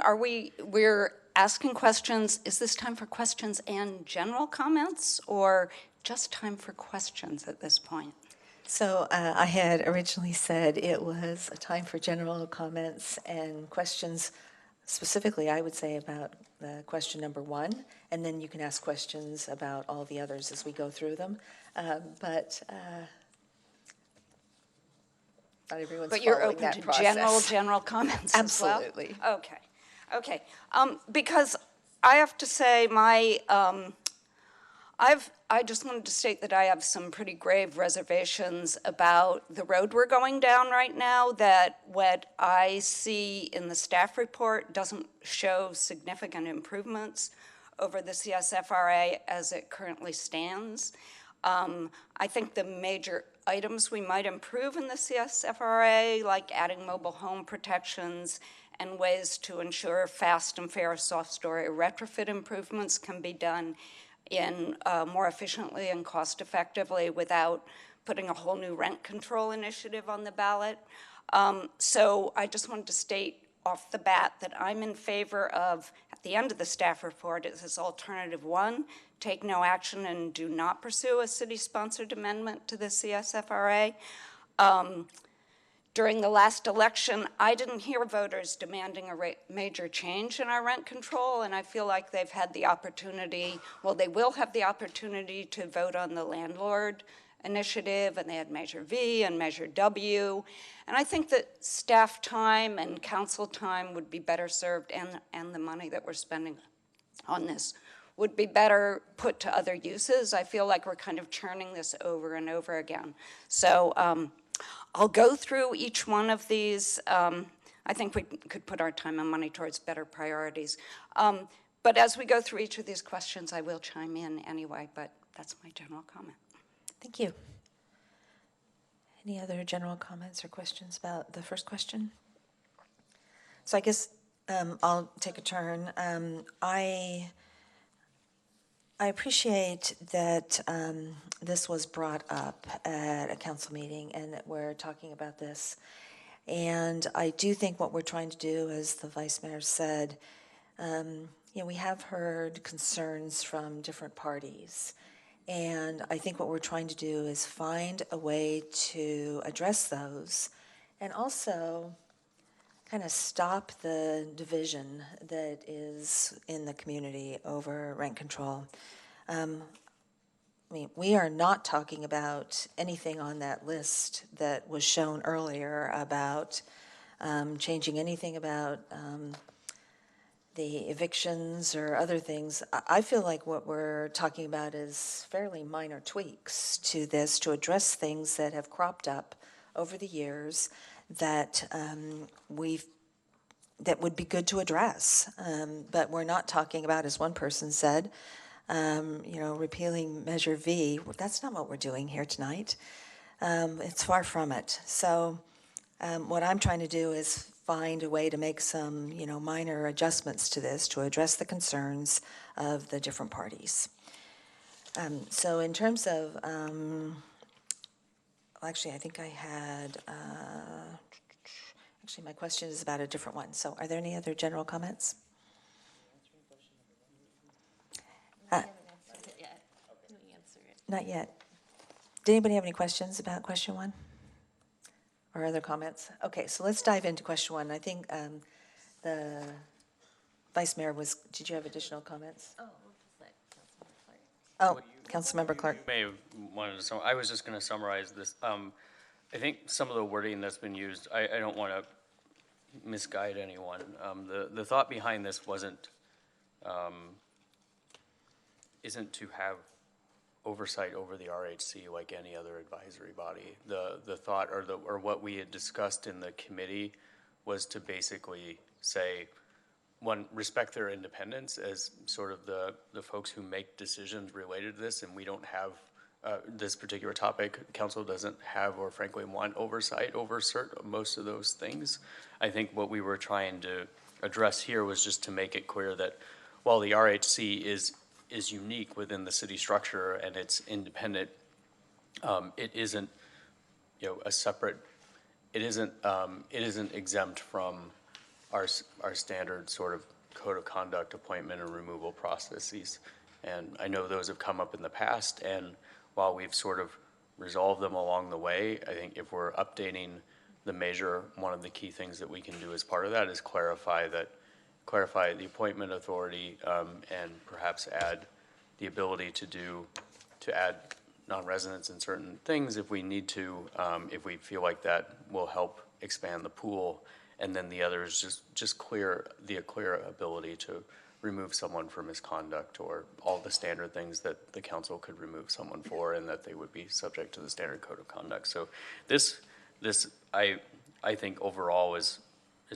We're asking questions. Is this time for questions and general comments, or just time for questions at this point? So I had originally said it was a time for general comments and questions. Specifically, I would say about the question number 1, and then you can ask questions about all the others as we go through them. But not everyone's But you're following open that to process. general comments Absolutely. as well? Okay. Because I have to say I just wanted to state that I have some pretty grave reservations about the road we're going down right now, that what I see in the staff report doesn't show significant improvements over the CSFRA as it currently stands. I think the major items we might improve in the CSFRA, like adding mobile home protections and ways to ensure fast and fair soft story retrofit improvements, can be done in more efficiently and cost effectively without putting a whole new rent control initiative on the ballot. So I just wanted to state off the bat that I'm in favor of, at the end of the staff report, it says alternative 1, take no action and do not pursue a city-sponsored amendment to the CSFRA. During the last election, I didn't hear voters demanding a major change in our rent control, and I feel like they've had the opportunity, well, they will have the opportunity to vote on the landlord initiative, and they had Measure V and Measure W. And I think that staff time and council time would be better served, and the money that we're spending on this would be better put to other uses. I feel like we're kind of churning this over and over again. So I'll go through each one of these. I think we could put our time and money towards better priorities. But as we go through each of these questions, I will chime in anyway, but that's my general comment. Thank you. Any other general comments or questions about the first question? So I guess I'll take a turn. I appreciate that this was brought up at a council meeting and that we're talking about this. And I do think what we're trying to do, as the vice mayor said, we have heard concerns from different parties. And I think what we're trying to do is find a way to address those and also kind of stop the division that is in the community over rent control. I mean, we are not talking about anything on that list that was shown earlier about changing anything about the evictions or other things. I feel like what we're talking about is fairly minor tweaks to this to address things that have cropped up over the years that that would be good to address. But we're not talking about, as one person said, repealing Measure V. That's not what we're doing here tonight. It's far from it. So what I'm trying to do is find a way to make some, minor adjustments to this to address the concerns of the different parties. So in terms of, actually, I think I had, actually, my question is about a different one. So are there any other general comments? Not yet. Did anybody have any questions about question 1? Or other comments? Okay, so let's dive into question 1. I think the Vice Mayor did you have additional comments? Oh, Councilmember Clark. You may have wanted to, I was just going to summarize this. I think some of the wording that's been used, I don't want to misguide anyone. The thought behind this isn't to have oversight over the RHC like any other advisory body. The thought or what we had discussed in the committee was to basically say, one, respect their independence as sort of the folks who make decisions related to this, and we don't have this particular topic. Council doesn't have or frankly want oversight over most of those things. I think what we were trying to address here was just to make it clear that while the RHC is unique within the city structure and it's independent, it isn't, a separate. It isn't exempt from our standard sort of code of conduct, appointment and removal processes. And I know those have come up in the past, and while we've sort of resolved them along the way, I think if we're updating the measure, one of the key things that we can do as part of that is clarify the appointment authority, and perhaps add the ability to add non-residents in certain things if we need to, if we feel like that will help expand the pool, and then the other is just clear ability to remove someone for misconduct or all the standard things that the council could remove someone for, and that they would be subject to the standard code of conduct. So this I think overall is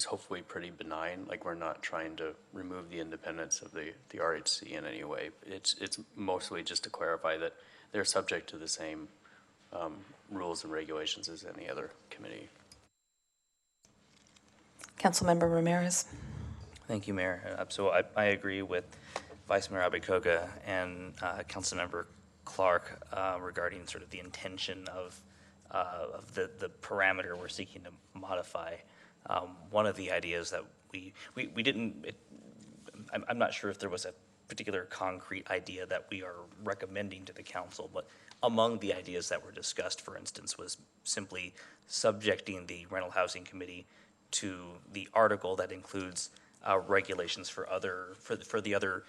hopefully pretty benign. Like, we're not trying to remove the independence of the RHC in any way. It's mostly just to clarify that they're subject to the same rules and regulations as any other committee. Councilmember Ramirez. Thank you, Mayor. So I agree with Vice Mayor Abicoga and Councilmember Clark regarding sort of the intention of the parameter we're seeking to modify. One of the ideas that we didn't, I'm not sure if there was a particular concrete idea that we are recommending to the council, but among the ideas that were discussed, for instance, was simply subjecting the Rental Housing Committee to the article that includes regulations for the other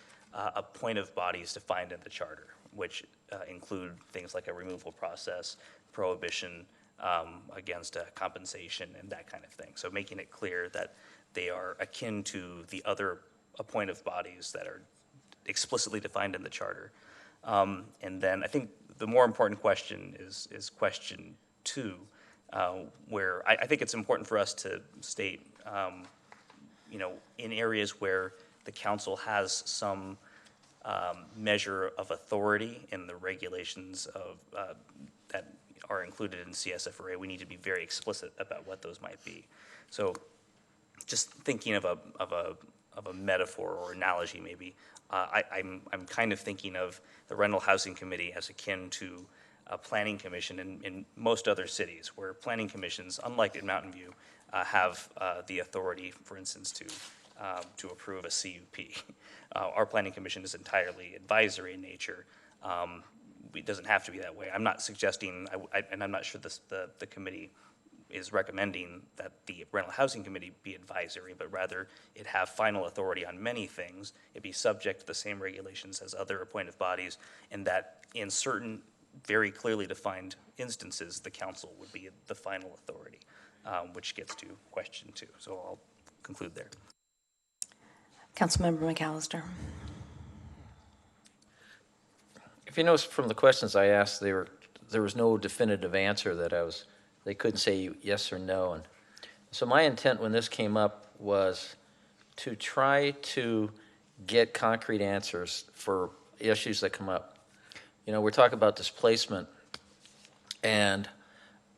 appointive bodies defined in the charter, which include things like a removal process, prohibition against compensation, and that kind of thing. So making it clear that they are akin to the other appointive bodies that are explicitly defined in the charter. And then I think the more important question is question 2, where I think it's important for us to state, in areas where the council has some measure of authority in the regulations of that are included in CSFRA, we need to be very explicit about what those might be. So, just thinking of a metaphor or analogy, maybe I'm kind of thinking of the Rental Housing Committee as akin to a planning commission in most other cities, where planning commissions, unlike in Mountain View, have the authority, for instance, to approve a CUP. Our planning commission is entirely advisory in nature. It doesn't have to be that way. I'm not suggesting, and I'm not sure the committee is recommending that the Rental Housing Committee be advisory, but rather it have final authority on many things. It be subject to the same regulations as other appointive bodies, and that in certain very clearly defined instances, the council would be the final authority, which gets to question 2. So I'll conclude there. Councilmember McAllister. If you notice from the questions I asked, there was no definitive answer that they couldn't say yes or no. And so my intent when this came up was to try to get concrete answers for issues that come up. We're talking about displacement, and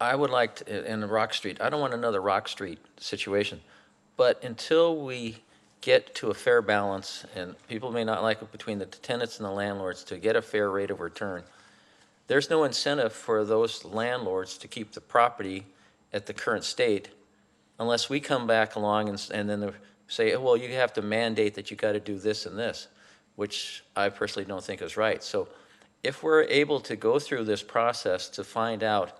I would like to, in the Rock Street, I don't want another Rock Street situation, but until we get to a fair balance, and people may not like it between the tenants and the landlords, to get a fair rate of return, there's no incentive for those landlords to keep the property at the current state unless we come back along and then say, well, you have to mandate that you got to do this and this, which I personally don't think is right. So if we're able to go through this process to find out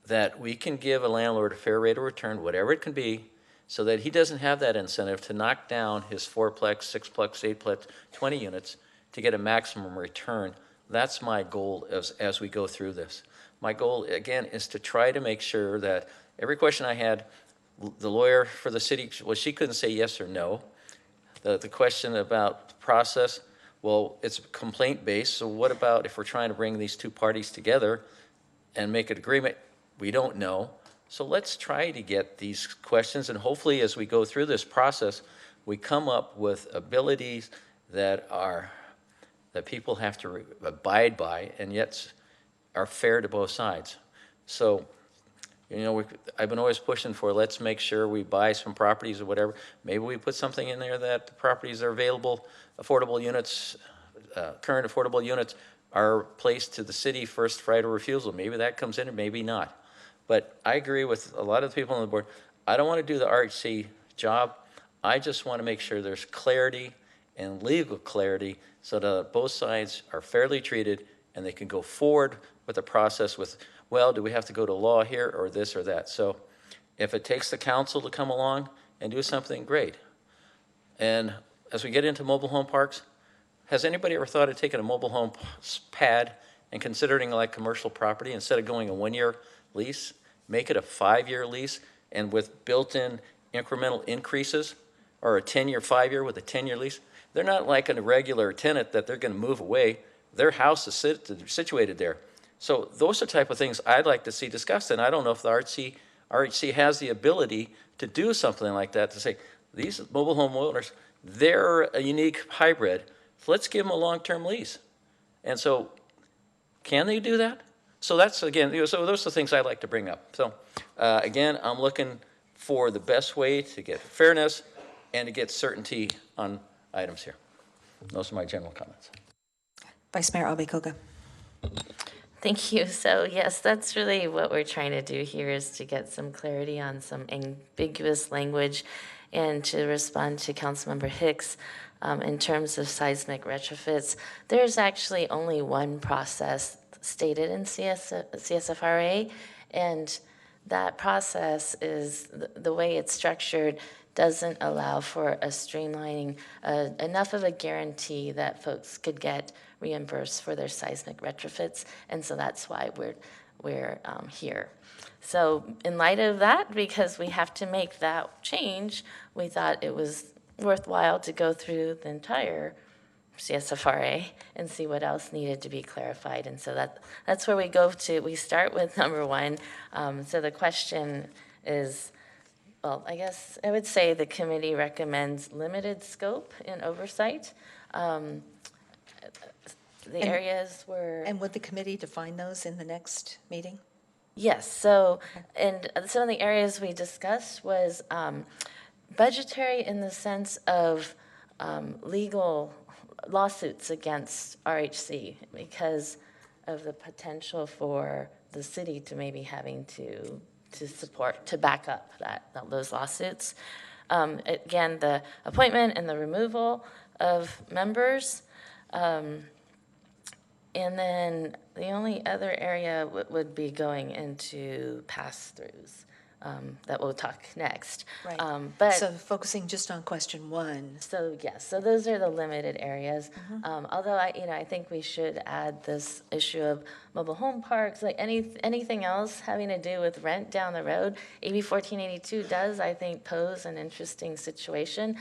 that we can give a landlord a fair rate of return, whatever it can be, so that he doesn't have that incentive to knock down his 4-plex, 6-plex, 8-plex, 20 units to get a maximum return, that's my goal as we go through this. My goal, again, is to try to make sure that every question I had, the lawyer for the city, well, she couldn't say yes or no. The question about the process, well, it's complaint-based, so what about if we're trying to bring these two parties together and make an agreement? We don't know. So let's try to get these questions, and hopefully as we go through this process, we come up with abilities that people have to abide by and yet are fair to both sides. So, I've been always pushing for, let's make sure we buy some properties or whatever. Maybe we put something in there that the properties are available, affordable units, current affordable units are placed to the city first right of refusal. Maybe that comes in and maybe not. But I agree with a lot of the people on the board. I don't want to do the RHC job. I just want to make sure there's clarity and legal clarity so that both sides are fairly treated and they can go forward with the process with, well, do we have to go to law here or this or that? So if it takes the council to come along and do something, great. And as we get into mobile home parks, has anybody ever thought of taking a mobile home pad and considering like commercial property instead of going a 1-year lease, make it a 5-year lease, and with built-in incremental increases, or a 10-year, 5-year with a 10-year lease? They're not like a regular tenant that they're going to move away. Their house is situated there. So those are the type of things I'd like to see discussed, and I don't know if the RHC has the ability to do something like that, to say, these mobile home owners, they're a unique hybrid. So let's give them a long-term lease. And so can they do that? So that's, again, so those are the things I'd like to bring up. So again, I'm looking for the best way to get fairness and to get certainty on items here. Those are my general comments. Vice Mayor Abe-Koga. Thank you. So yes, that's really what we're trying to do here, is to get some clarity on some ambiguous language and to respond to Councilmember Hicks in terms of seismic retrofits. There's actually only one process stated in CSFRA, and that process is the way it's structured doesn't allow for a streamlining, enough of a guarantee that folks could get reimbursed for their seismic retrofits, and so that's why we're here. So in light of that, because we have to make that change, we thought it was worthwhile to go through the entire CSFRA and see what else needed to be clarified. And so that's where we go to. We start with number one. So the question is, well, I guess I would say the committee recommends limited scope and oversight. The areas were... And would the committee define those in the next meeting? Yes, so, and some of the areas we discussed was budgetary in the sense of legal lawsuits against RHC because of the potential for the city to maybe having to support, to back up those lawsuits. Again, the appointment and the removal of members. And then the only other area would be going into pass-throughs that we'll talk next. Right. But so focusing just on question one. So yes, so those are the limited areas. Although I think we should add this issue of mobile home parks, like anything else having to do with rent down the road. AB 1482 does, I think, pose an interesting situation.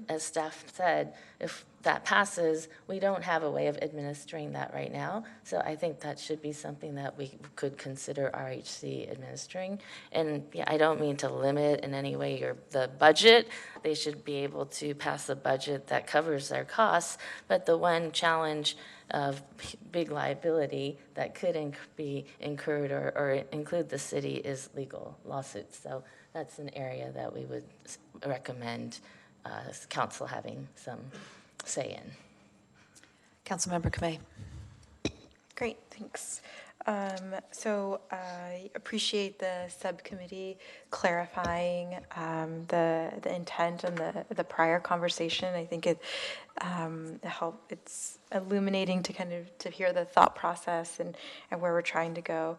As staff said, if that passes, we don't have a way of administering that right now. So I think that should be something that we could consider RHC administering. And yeah, I don't mean to limit in any way the budget. They should be able to pass a budget that covers their costs. But the one challenge of big liability that could be incurred or include the city is legal lawsuits. So that's an area that we would recommend council having some say in. Councilmember Kamei. Great, thanks. So I appreciate the subcommittee clarifying the intent and the prior conversation. I think it's illuminating to kind of to hear the thought process and where we're trying to go.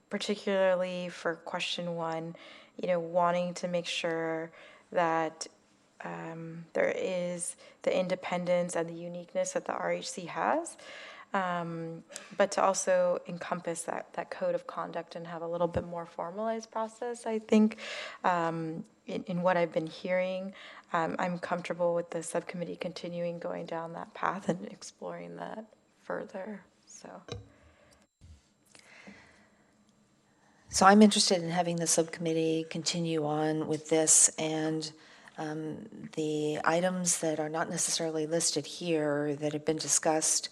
Particularly for question one, wanting to make sure that there is the independence and the uniqueness that the RHC has, but to also encompass that code of conduct and have a little bit more formalized process. I think in what I've been hearing, I'm comfortable with the subcommittee continuing going down that path and exploring that further. So I'm interested in having the subcommittee continue on with this, and the items that are not necessarily listed here that have been discussed,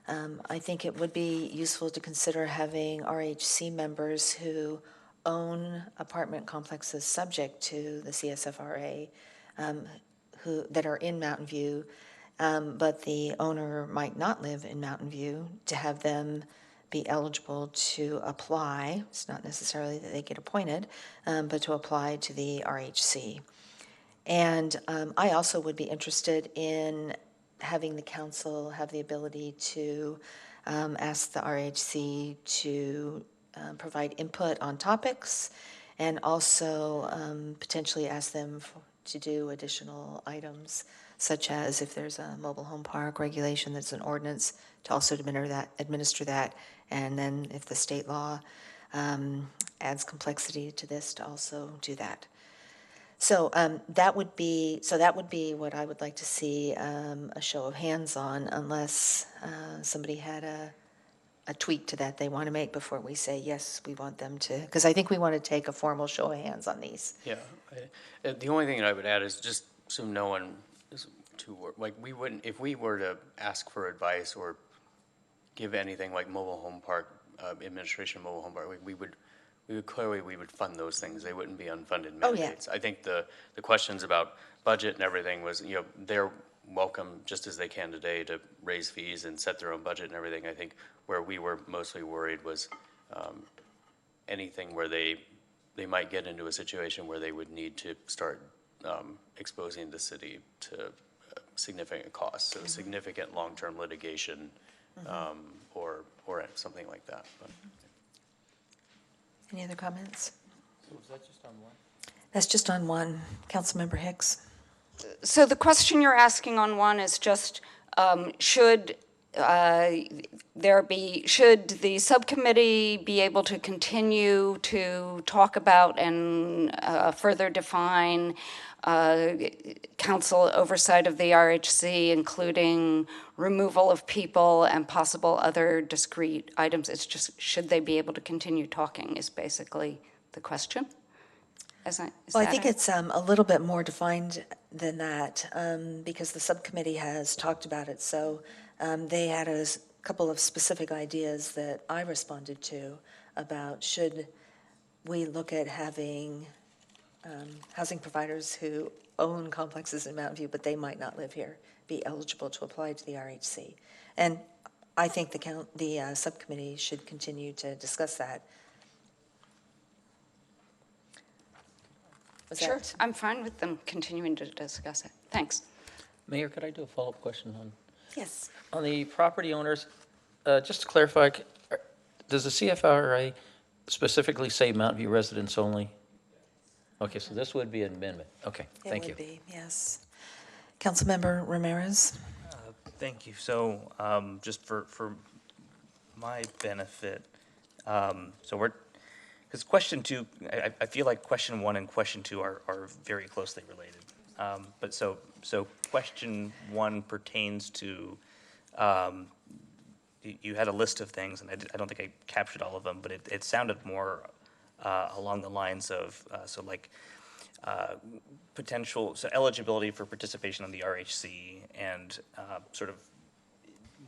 I think it would be useful to consider having RHC members who own apartment complexes subject to the CSFRA that are in Mountain View, but the owner might not live in Mountain View, to have them be eligible to apply. It's not necessarily that they get appointed, but to apply to the RHC. And I also would be interested in having the council have the ability to ask the RHC to provide input on topics, and also potentially ask them to do additional items, such as if there's a mobile home park regulation that's an ordinance, to also administer that, and then if the state law adds complexity to this, to also do that. So that would be what I would like to see a show of hands on, unless somebody had a tweak to that they want to make before we say, yes, we want them to, because I think we want to take a formal show of hands on these. Yeah, the only thing that I would add is just so no one is too, like, we wouldn't, if we were to ask for advice or give anything like mobile home park, administration mobile home park, we would clearly, we would fund those things. They wouldn't be unfunded Oh, yeah. mandates. I think the questions about budget and everything was, they're welcome just as they can today to raise fees and set their own budget and everything. I think where we were mostly worried was anything where they might get into a situation where they would need to start exposing the city to significant costs, so significant long-term litigation or something like that. But. Any other comments? So was that just on one? That's just on one. Councilmember Hicks. So the question you're asking on one is just, should the subcommittee be able to continue to talk about and further define council oversight of the RHC, including removal of people and possible other discrete items? It's just, should they be able to continue talking is basically the question. Well, I think it's a little bit more defined than that, because the subcommittee has talked about it. So they had a couple of specific ideas that I responded to about should we look at having housing providers who own complexes in Mountain View, but they might not live here, be eligible to apply to the RHC. And I think the subcommittee should continue to discuss that. Sure, I'm fine with them continuing to discuss it. Thanks. Mayor, could I do a follow-up question on? Yes. On the property owners, just to clarify, does the CFRA specifically say Mountain View residents only? Okay, so this would be an amendment. Okay, thank you. It would be, yes. Councilmember Ramirez. Thank you. So just for my benefit, because question two, I feel like question one and question two are very closely related. But so question one pertains to, you had a list of things, and I don't think I captured all of them, but it sounded more along the lines of, potential, eligibility for participation on the RHC and sort of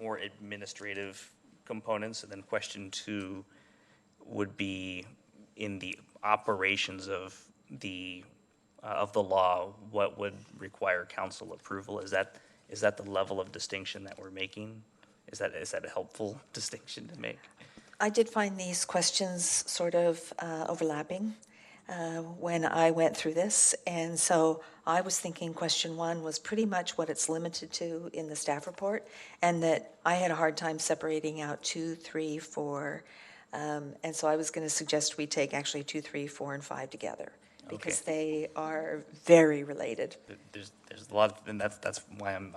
more administrative components. And then question two would be in the operations of the law, what would require council approval? Is that the level of distinction that we're making? Is that a helpful distinction to make? I did find these questions sort of overlapping when I went through this. And so I was thinking question one was pretty much what it's limited to in the staff report, and that I had a hard time separating out 2, 3, 4. And so I was going to suggest we take actually 2, 3, 4, and 5 together, because they are very related. There's a lot, and that's why I'm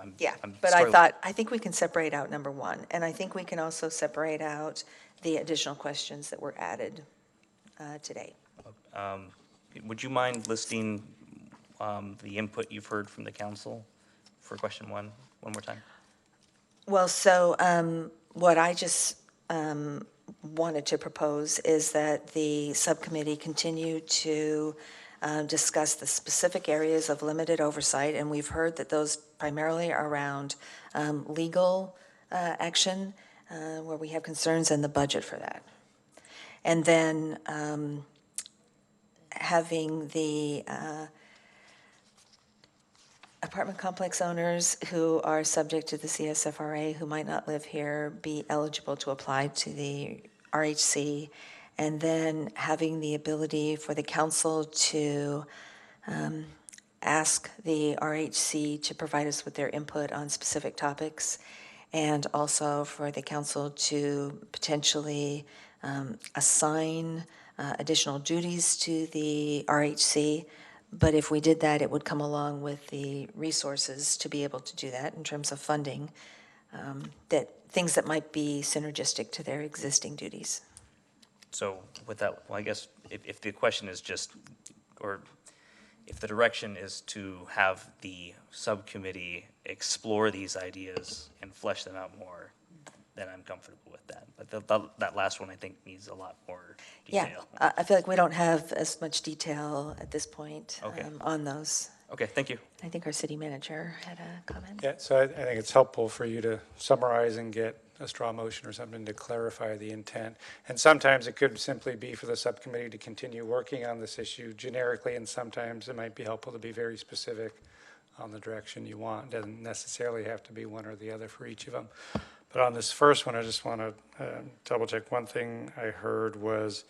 but I think we can separate out number one, and I think we can also separate out the additional questions that were added today. Would you mind listing the input you've heard from the council for question one more time? Well, so what I just wanted to propose is that the subcommittee continue to discuss the specific areas of limited oversight, and we've heard that those primarily are around legal action, where we have concerns, and the budget for that. And then having the apartment complex owners who are subject to the CSFRA, who might not live here, be eligible to apply to the RHC, and then having the ability for the council to ask the RHC to provide us with their input on specific topics, and also for the council to potentially assign additional duties to the RHC. But if we did that, it would come along with the resources to be able to do that in terms of funding, things that might be synergistic to their existing duties. So with that, well, I guess if the question is just, or if the direction is to have the subcommittee explore these ideas and flesh them out more, then I'm comfortable with that. But that last one, I think, needs a lot more detail. Yeah, I feel like we don't have as much detail at this point Okay. on those. Okay, thank you. I think our city manager had a comment. Yeah, so I think it's helpful for you to summarize and get a straw motion or something to clarify the intent. And sometimes it could simply be for the subcommittee to continue working on this issue generically, and sometimes it might be helpful to be very specific on the direction you want. It doesn't necessarily have to be one or the other for each of them. But on this first one, I just want to double check. One thing I heard was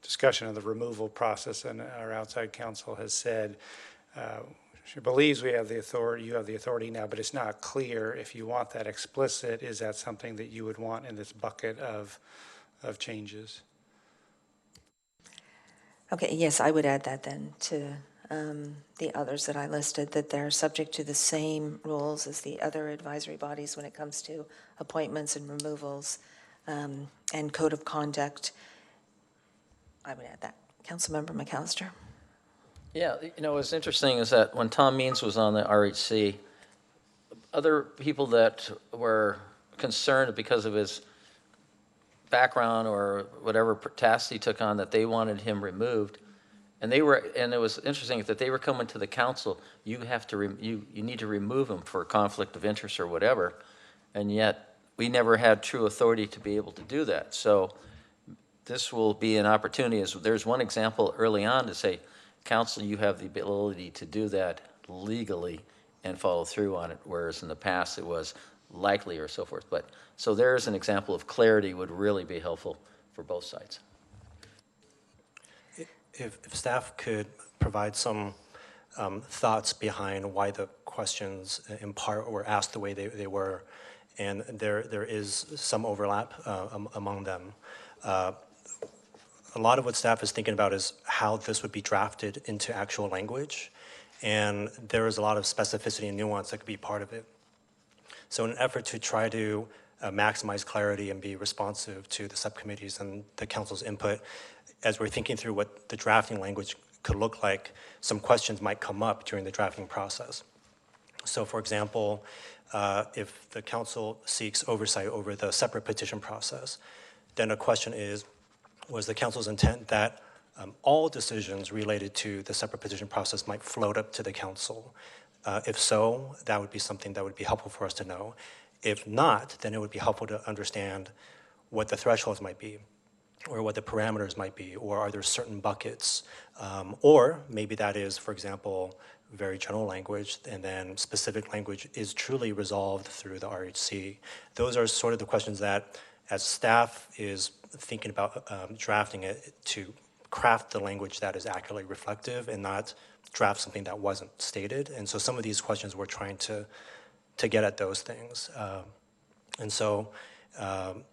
discussion of the removal process, and our outside counsel has said she believes we have the authority, you have the authority now, but it's not clear if you want that explicit. Is that something that you would want in this bucket of changes? Okay, yes, I would add that then to the others that I listed, that they're subject to the same rules as the other advisory bodies when it comes to appointments and removals and code of conduct. I would add that. Councilmember McAllister. Yeah, you know, what's interesting is that when Tom Means was on the RHC, other people that were concerned because of his background or whatever tasks he took on that they wanted him removed, and it was interesting that they were coming to the council, you need to remove him for conflict of interest or whatever, and yet we never had true authority to be able to do that. So this will be an opportunity. There's one example early on to say, council, you have the ability to do that legally and follow through on it, whereas in the past it was likely or so forth. But so there's an example of clarity would really be helpful for both sides. If staff could provide some thoughts behind why the questions in part were asked the way they were, and there is some overlap among them. A lot of what staff is thinking about is how this would be drafted into actual language, and there is a lot of specificity and nuance that could be part of it. So in an effort to try to maximize clarity and be responsive to the subcommittees and the council's input, as we're thinking through what the drafting language could look like, some questions might come up during the drafting process. So for example, if the council seeks oversight over the separate petition process, then a question is, was the council's intent that all decisions related to the separate petition process might float up to the council? If so, that would be something that would be helpful for us to know. If not, then it would be helpful to understand what the thresholds might be, or what the parameters might be, or are there certain buckets? Or maybe that is, for example, very general language, and then specific language is truly resolved through the RHC. Those are sort of the questions that, as staff is thinking about drafting it, to craft the language that is accurately reflective and not draft something that wasn't stated. And so some of these questions we're trying to get at those things. And so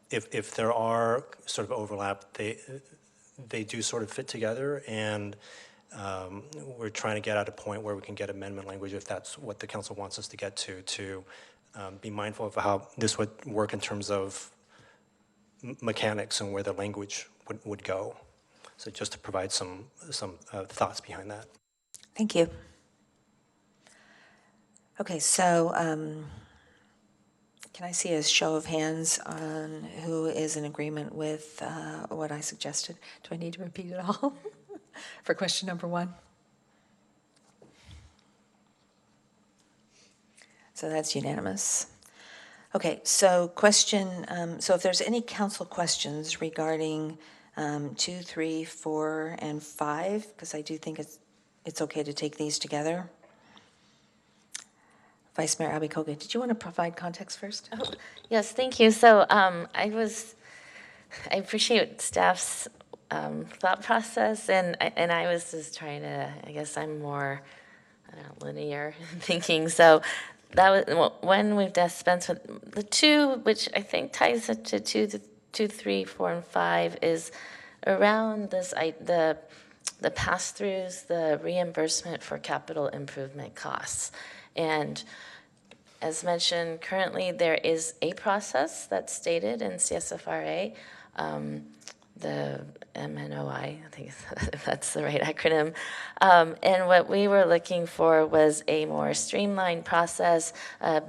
if there are sort of overlap, they do sort of fit together, and we're trying to get at a point where we can get amendment language, if that's what the council wants us to get to be mindful of how this would work in terms of mechanics and where the language would go. So just to provide some thoughts behind that. Thank you. Okay, so can I see a show of hands on who is in agreement with what I suggested? Do I need to repeat it all for question number 1? So that's unanimous. Okay, so so if there's any council questions regarding 2, 3, 4, and 5, because I do think it's okay to take these together. Vice Mayor Abikoga, did you want to provide context first? Oh, yes, thank you. So I appreciate staff's thought process, and I was just trying to, I guess I'm more, linear thinking. So that was when we've dispensed with the 2, which I think ties it to 2, 3, 4, and 5, is around this the pass-throughs, the reimbursement for capital improvement costs. And as mentioned, currently there is a process that's stated in CSFRA the MNOI, I think that's the right acronym. And what we were looking for was a more streamlined process, a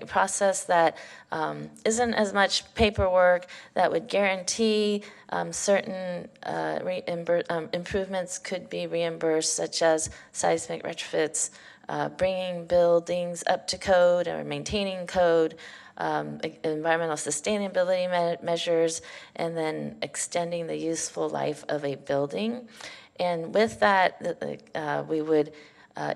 process that isn't as much paperwork, that would guarantee certain improvements could be reimbursed, such as seismic retrofits, bringing buildings up to code or maintaining code, environmental sustainability measures, and then extending the useful life of a building. And with that, we would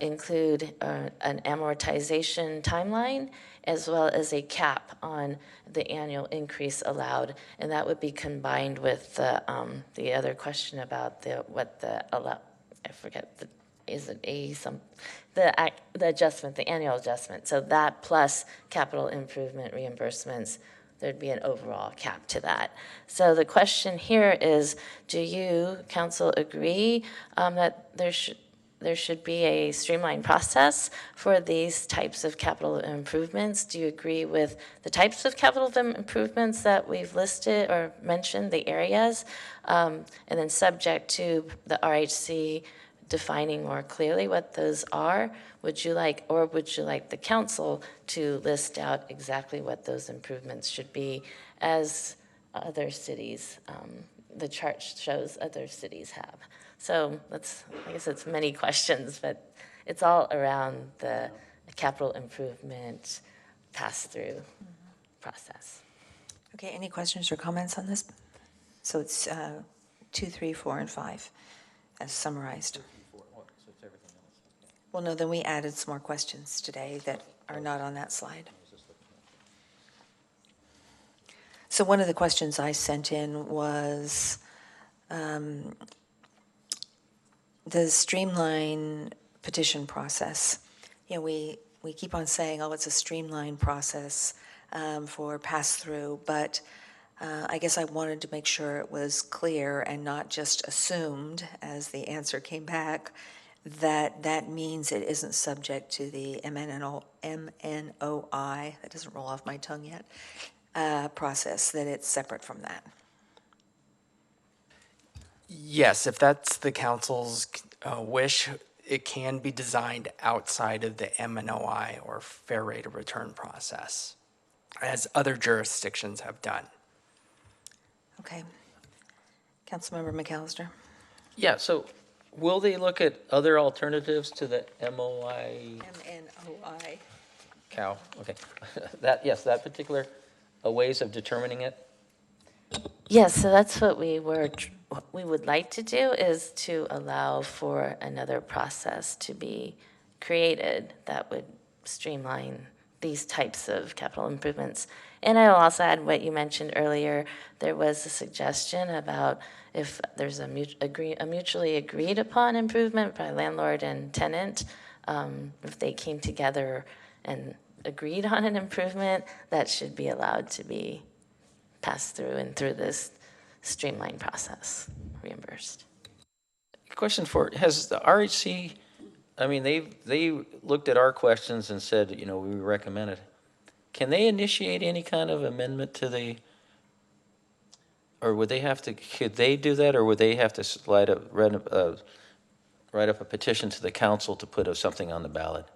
include an amortization timeline as well as a cap on the annual increase allowed. And that would be combined with the other question about I forget, the adjustment, the annual adjustment. So that plus capital improvement reimbursements, there'd be an overall cap to that. So the question here is, do you, council, agree that there should be a streamlined process for these types of capital improvements? Do you agree with the types of capital improvements that we've listed or mentioned, the areas, and then subject to the RHC defining more clearly what those are? Would you like the council to list out exactly what those improvements should be, as other cities, the chart shows other cities have? So I guess it's many questions, but it's all around the capital improvement pass-through process. Okay, any questions or comments on this? So it's 2, 3, 4, and 5 as summarized. Well, no, then we added some more questions today that are not on that slide. So one of the questions I sent in was the streamline petition process. We keep on saying, oh, it's a streamlined process for pass-through, but I guess I wanted to make sure it was clear and not just assumed, as the answer came back, that means it isn't subject to the MNOI, that doesn't roll off my tongue yet, process, that it's separate from that. Yes, if that's the council's wish, it can be designed outside of the MNOI or fair rate of return process, as other jurisdictions have done. Okay. Councilmember McAllister. Yeah, so will they look at other alternatives to the MOI? MNOI. Cow, okay. That particular ways of determining it? Yes, so that's what we would like to do, is to allow for another process to be created that would streamline these types of capital improvements. And I will also add what you mentioned earlier. There was a suggestion about if there's a mutually agreed upon improvement by landlord and tenant, if they came together and agreed on an improvement, that should be allowed to be passed through and through this streamlined process, reimbursed. Question has the RHC, I mean, they looked at our questions and said, we recommend it. Can they initiate any kind of amendment to the, or would they have to, could they do that, or would they have to write up a petition to the council to put something on the ballot?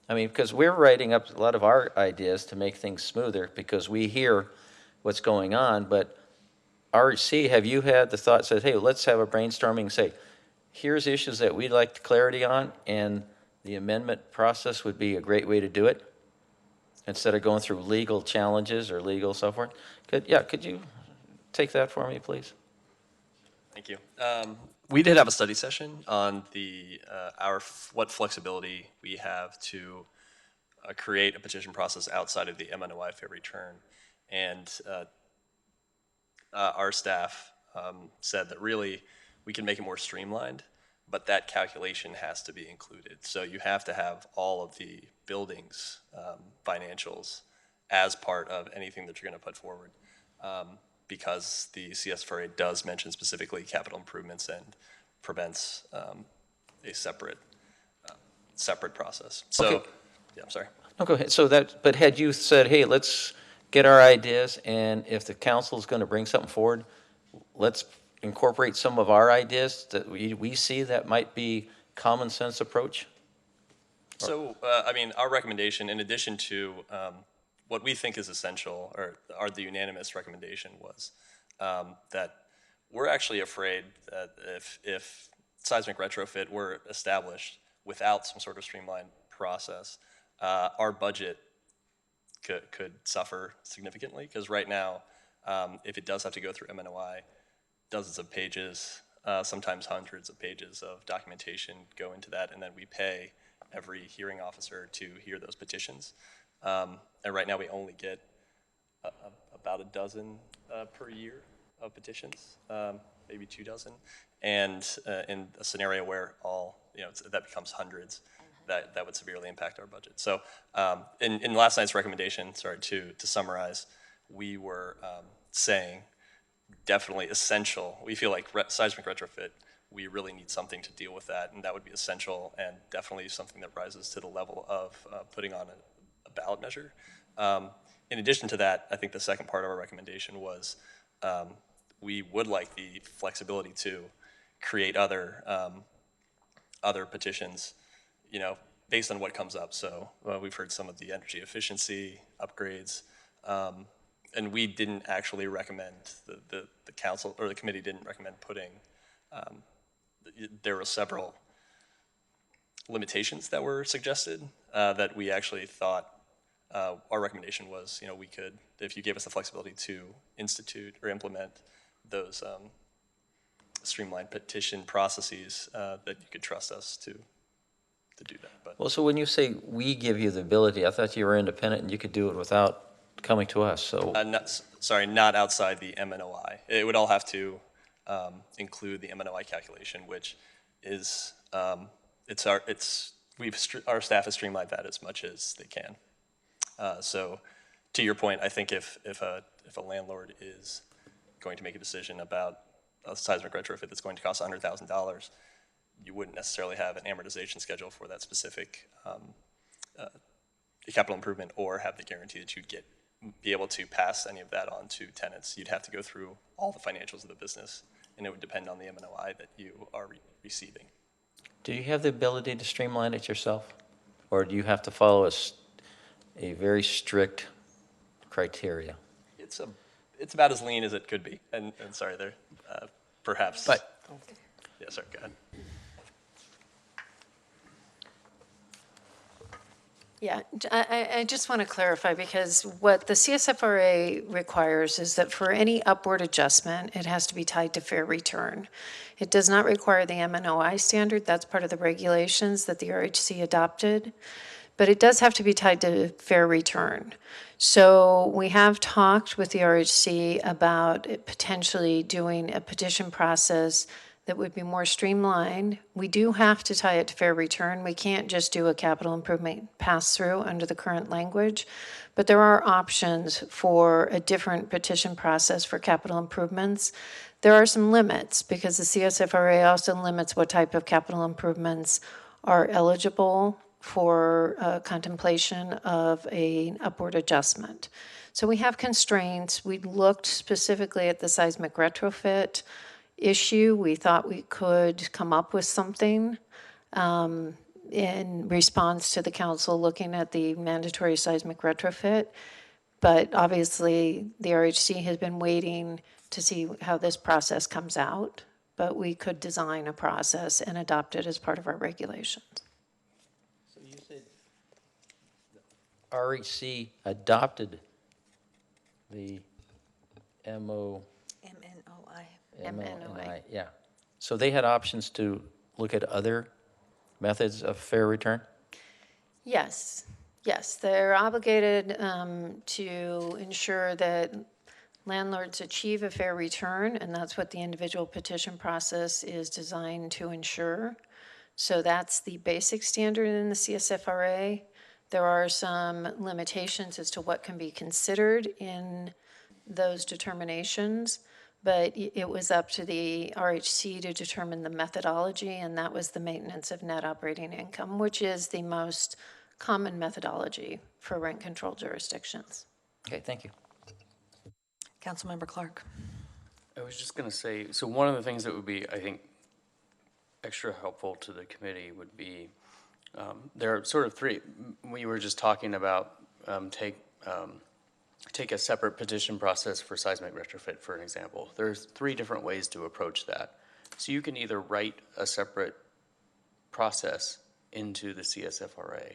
I mean, because we're writing up a lot of our ideas to make things smoother because we hear what's going on, but RHC, have you had the thought, said, hey, let's have a brainstorming, say, here's issues that we'd like clarity on, and the amendment process would be a great way to do it, instead of going through legal challenges or legal so forth? Could you take that for me, please? Thank you. We did have a study session on what flexibility we have to create a petition process outside of the MNOI fair return. And our staff said that really we can make it more streamlined, but that calculation has to be included. So you have to have all of the buildings financials as part of anything that you're going to put forward, because the CSFRA does mention specifically capital improvements and prevents a separate process. So, okay. Yeah, I'm sorry. No, go ahead. So but had you said, hey, let's get our ideas, and if the council is going to bring something forward, let's incorporate some of our ideas that we see that might be common sense approach? So, I mean, our recommendation, in addition to what we think is essential, or the unanimous recommendation was that we're actually afraid that if seismic retrofit were established without some sort of streamlined process, our budget could suffer significantly, because right now, if it does have to go through MNOI, dozens of pages, sometimes hundreds of pages of documentation go into that, and then we pay every hearing officer to hear those petitions. And right now we only get about a dozen per year of petitions, maybe 2 dozen. And in a scenario where that becomes hundreds, that would severely impact our budget. So in last night's recommendation, to summarize, we were saying definitely essential. We feel like seismic retrofit, we really need something to deal with that, and that would be essential and definitely something that rises to the level of putting on a ballot measure. In addition to that, I think the second part of our recommendation was we would like the flexibility to create other petitions, based on what comes up. So we've heard some of the energy efficiency upgrades, and we didn't actually recommend, the council or the committee didn't recommend putting, there were several limitations that were suggested that we actually thought, our recommendation was, we could, if you gave us the flexibility to institute or implement those streamlined petition processes, that you could trust us to do that. But Well, so when you say we give you the ability, I thought you were independent and you could do it without coming to us, so. Not outside the MNOI. It would all have to include the MNOI calculation, which is, our staff has streamlined that as much as they can. So to your point, I think if a landlord is going to make a decision about a seismic retrofit that's going to cost $100,000, you wouldn't necessarily have an amortization schedule for that specific capital improvement, or have the guarantee that you'd be able to pass any of that on to tenants. You'd have to go through all the financials of the business, and it would depend on the MNOI that you are receiving. Do you have the ability to streamline it yourself? Or do you have to follow a very strict criteria? It's about as lean as it could be. And sorry, there, perhaps. But, yeah, sorry, go ahead. Yeah, I just want to clarify, because what the CSFRA requires is that for any upward adjustment, it has to be tied to fair return. It does not require the MNOI standard. That's part of the regulations that the RHC adopted, but it does have to be tied to fair return. So we have talked with the RHC about potentially doing a petition process that would be more streamlined. We do have to tie it to fair return. We can't just do a capital improvement pass-through under the current language, but there are options for a different petition process for capital improvements. There are some limits, because the CSFRA also limits what type of capital improvements are eligible for contemplation of an upward adjustment. So we have constraints. We looked specifically at the seismic retrofit issue. We thought we could come up with something in response to the council looking at the mandatory seismic retrofit. But obviously, the RHC has been waiting to see how this process comes out. But we could design a process and adopt it as part of our regulations. So you said RHC adopted the MNOI, yeah. So they had options to look at other methods of fair return? Yes, they're obligated to ensure that landlords achieve a fair return, and that's what the individual petition process is designed to ensure. So that's the basic standard in the CSFRA. There are some limitations as to what can be considered in those determinations, but it was up to the RHC to determine the methodology, and that was the maintenance of net operating income, which is the most common methodology for rent control jurisdictions. Okay, thank you. Councilmember Clark. I was just going to say, so one of the things that would be, I think, extra helpful to the committee would be, there are sort of three, we were just talking about, take a separate petition process for seismic retrofit, for an example. There's three different ways to approach that. So you can either write a separate process into the CSFRA.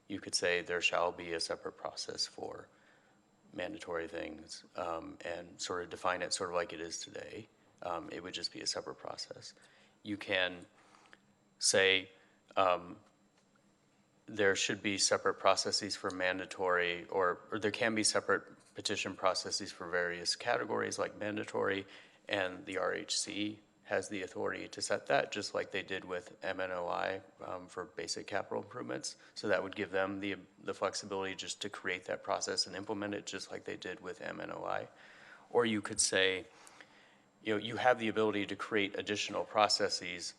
You could say there shall be a separate process for mandatory things, and sort of define it sort of like it is today. It would just be a separate process. You can say there should be separate processes for mandatory, or there can be separate petition processes for various categories like mandatory, and the RHC has the authority to set that, just like they did with MNOI for basic capital improvements. So that would give them the flexibility just to create that process and implement it just like they did with MNOI. Or you could say, you have the ability to create additional processes,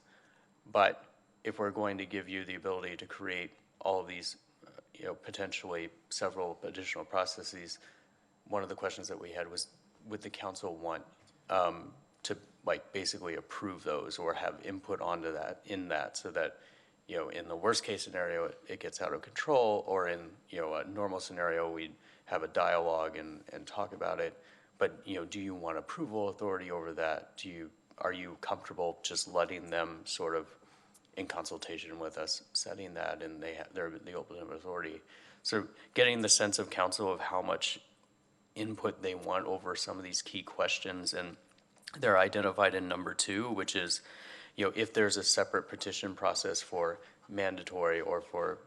but if we're going to give you the ability to create all of these, potentially several additional processes, one of the questions that we had was, would the council want to basically approve those or have input onto that, so that, in the worst case scenario, it gets out of control, or in, a normal scenario, we'd have a dialogue and talk about it. But, do you want approval authority over that? Are you comfortable just letting them sort of, in consultation with us, setting that, and they're the ultimate authority? So getting the sense of council of how much input they want over some of these key questions, and they're identified in number 2, which is, if there's a separate petition process for mandatory or for,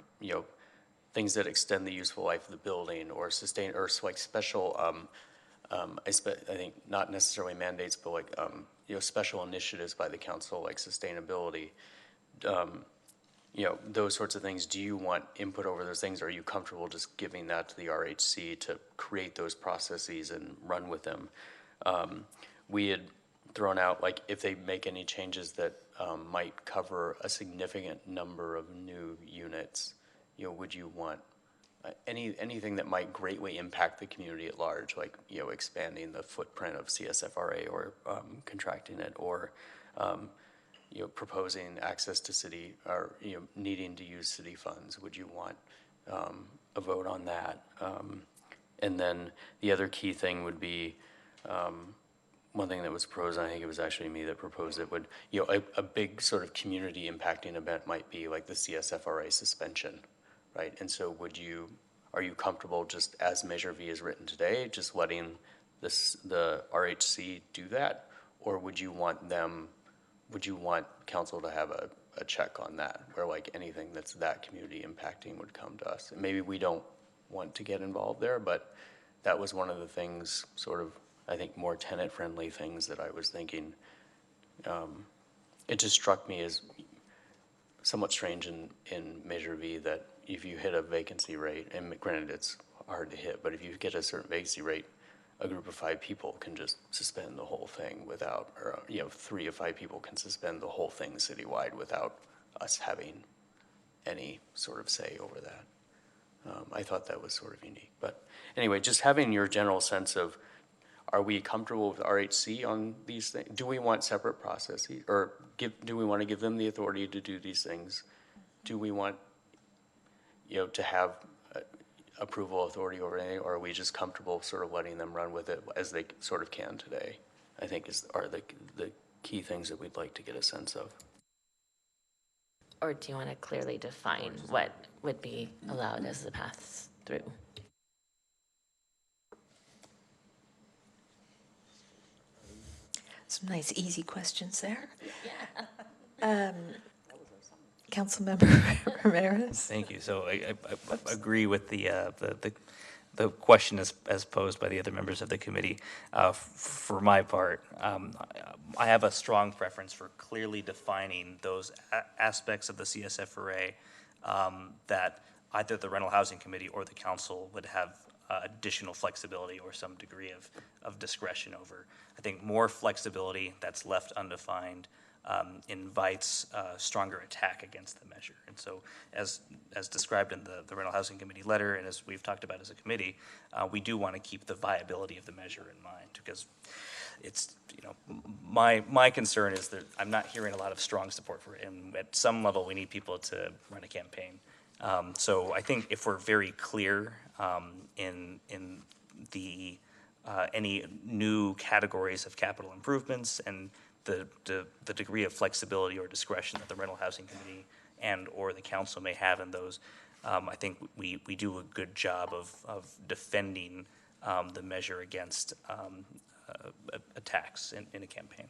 things that extend the useful life of the building or sustain, or like special, I think not necessarily mandates, but special initiatives by the council, like sustainability, those sorts of things. Do you want input over those things? Are you comfortable just giving that to the RHC to create those processes and run with them? We had thrown out, if they make any changes that might cover a significant number of new units, would you want anything that might greatly impact the community at large, like, expanding the footprint of CSFRA, or contracting it, or proposing access to city, or needing to use city funds? Would you want a vote on that? And then the other key thing would be, one thing that was proposed, and I think it was actually me that proposed it, would, a big sort of community impacting event might be like the CSFRA suspension, right? And so are you comfortable just as Measure V is written today, just letting the RHC do that? Or would you want council to have a check on that, where anything that's that community impacting would come to us? And maybe we don't want to get involved there, but that was one of the things, sort of, I think, more tenant-friendly things that I was thinking. It just struck me as somewhat strange in Measure V that if you hit a vacancy rate, and granted it's hard to hit, but if you get a certain vacancy rate, a group of 5 people can just suspend the whole thing without, or 3 of 5 people can suspend the whole thing citywide without us having any sort of say over that. I thought that was sort of unique. But anyway, just having your general sense of, are we comfortable with RHC on these things? Do we want separate processes, or do we want to give them the authority to do these things? Do we want, to have approval authority over anything, or are we just comfortable sort of letting them run with it as they sort of can today? I think are the key things that we'd like to get a sense of. Or do you want to clearly define what would be allowed as the paths through? Some nice, easy questions there. Yeah. Councilmember Ramirez. Thank you. So I agree with the question as posed by the other members of the committee. For my part, I have a strong preference for clearly defining those aspects of the CSFRA that either the Rental Housing Committee or the council would have additional flexibility or some degree of discretion over. I think more flexibility that's left undefined invites stronger attack against the measure. And so as described in the Rental Housing Committee letter, and as we've talked about as a committee, we do want to keep the viability of the measure in mind, because it's, you know, my concern is that I'm not hearing a lot of strong support for it, and at some level we need people to run a campaign. So I think if we're very clear in the any new categories of capital improvements and the degree of flexibility or discretion that the Rental Housing Committee and or the council may have in those, I think we do a good job of defending the measure against attacks in a campaign.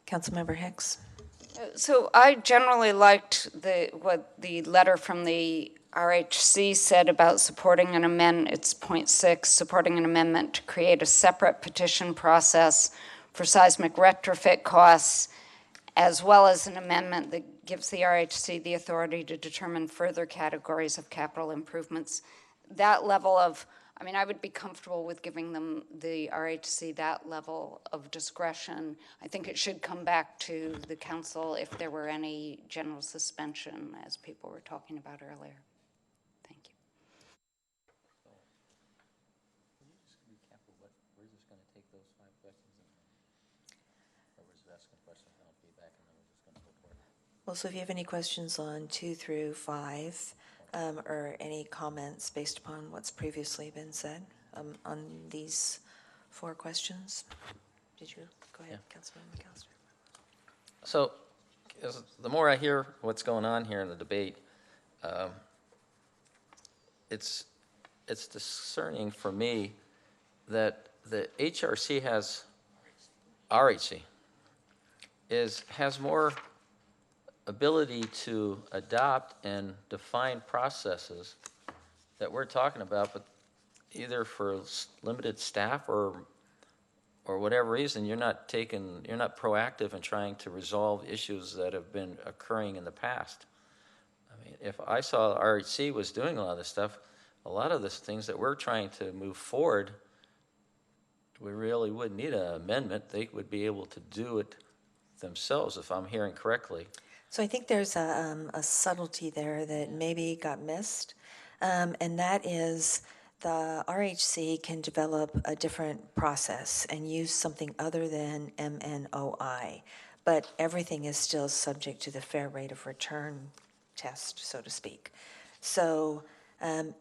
Councilmember Hicks. So I generally liked what the letter from the RHC said about supporting an amendment. It's point 6, supporting an amendment to create a separate petition process for seismic retrofit costs, as well as an amendment that gives the RHC the authority to determine further categories of capital improvements. That level of, I mean, I would be comfortable with giving them, the RHC, that level of discretion. I think it should come back to the council if there were any general suspension, as people were talking about earlier. Thank you. Well, so if you have any questions on 2 through 5, or any comments based upon what's previously been said on these 4 questions? Did you go ahead, Councilman McAllister? So the more I hear what's going on here in the debate, it's discerning for me that the RHC has more ability to adopt and define processes that we're talking about, but either for limited staff or whatever reason, you're not proactive in trying to resolve issues that have been occurring in the past. I mean, if I saw RHC was doing a lot of this stuff, a lot of the things that we're trying to move forward, we really wouldn't need an amendment. They would be able to do it themselves, if I'm hearing correctly. So I think there's a subtlety there that maybe got missed, and that is the RHC can develop a different process and use something other than MNOI, but everything is still subject to the fair rate of return test, so to speak. So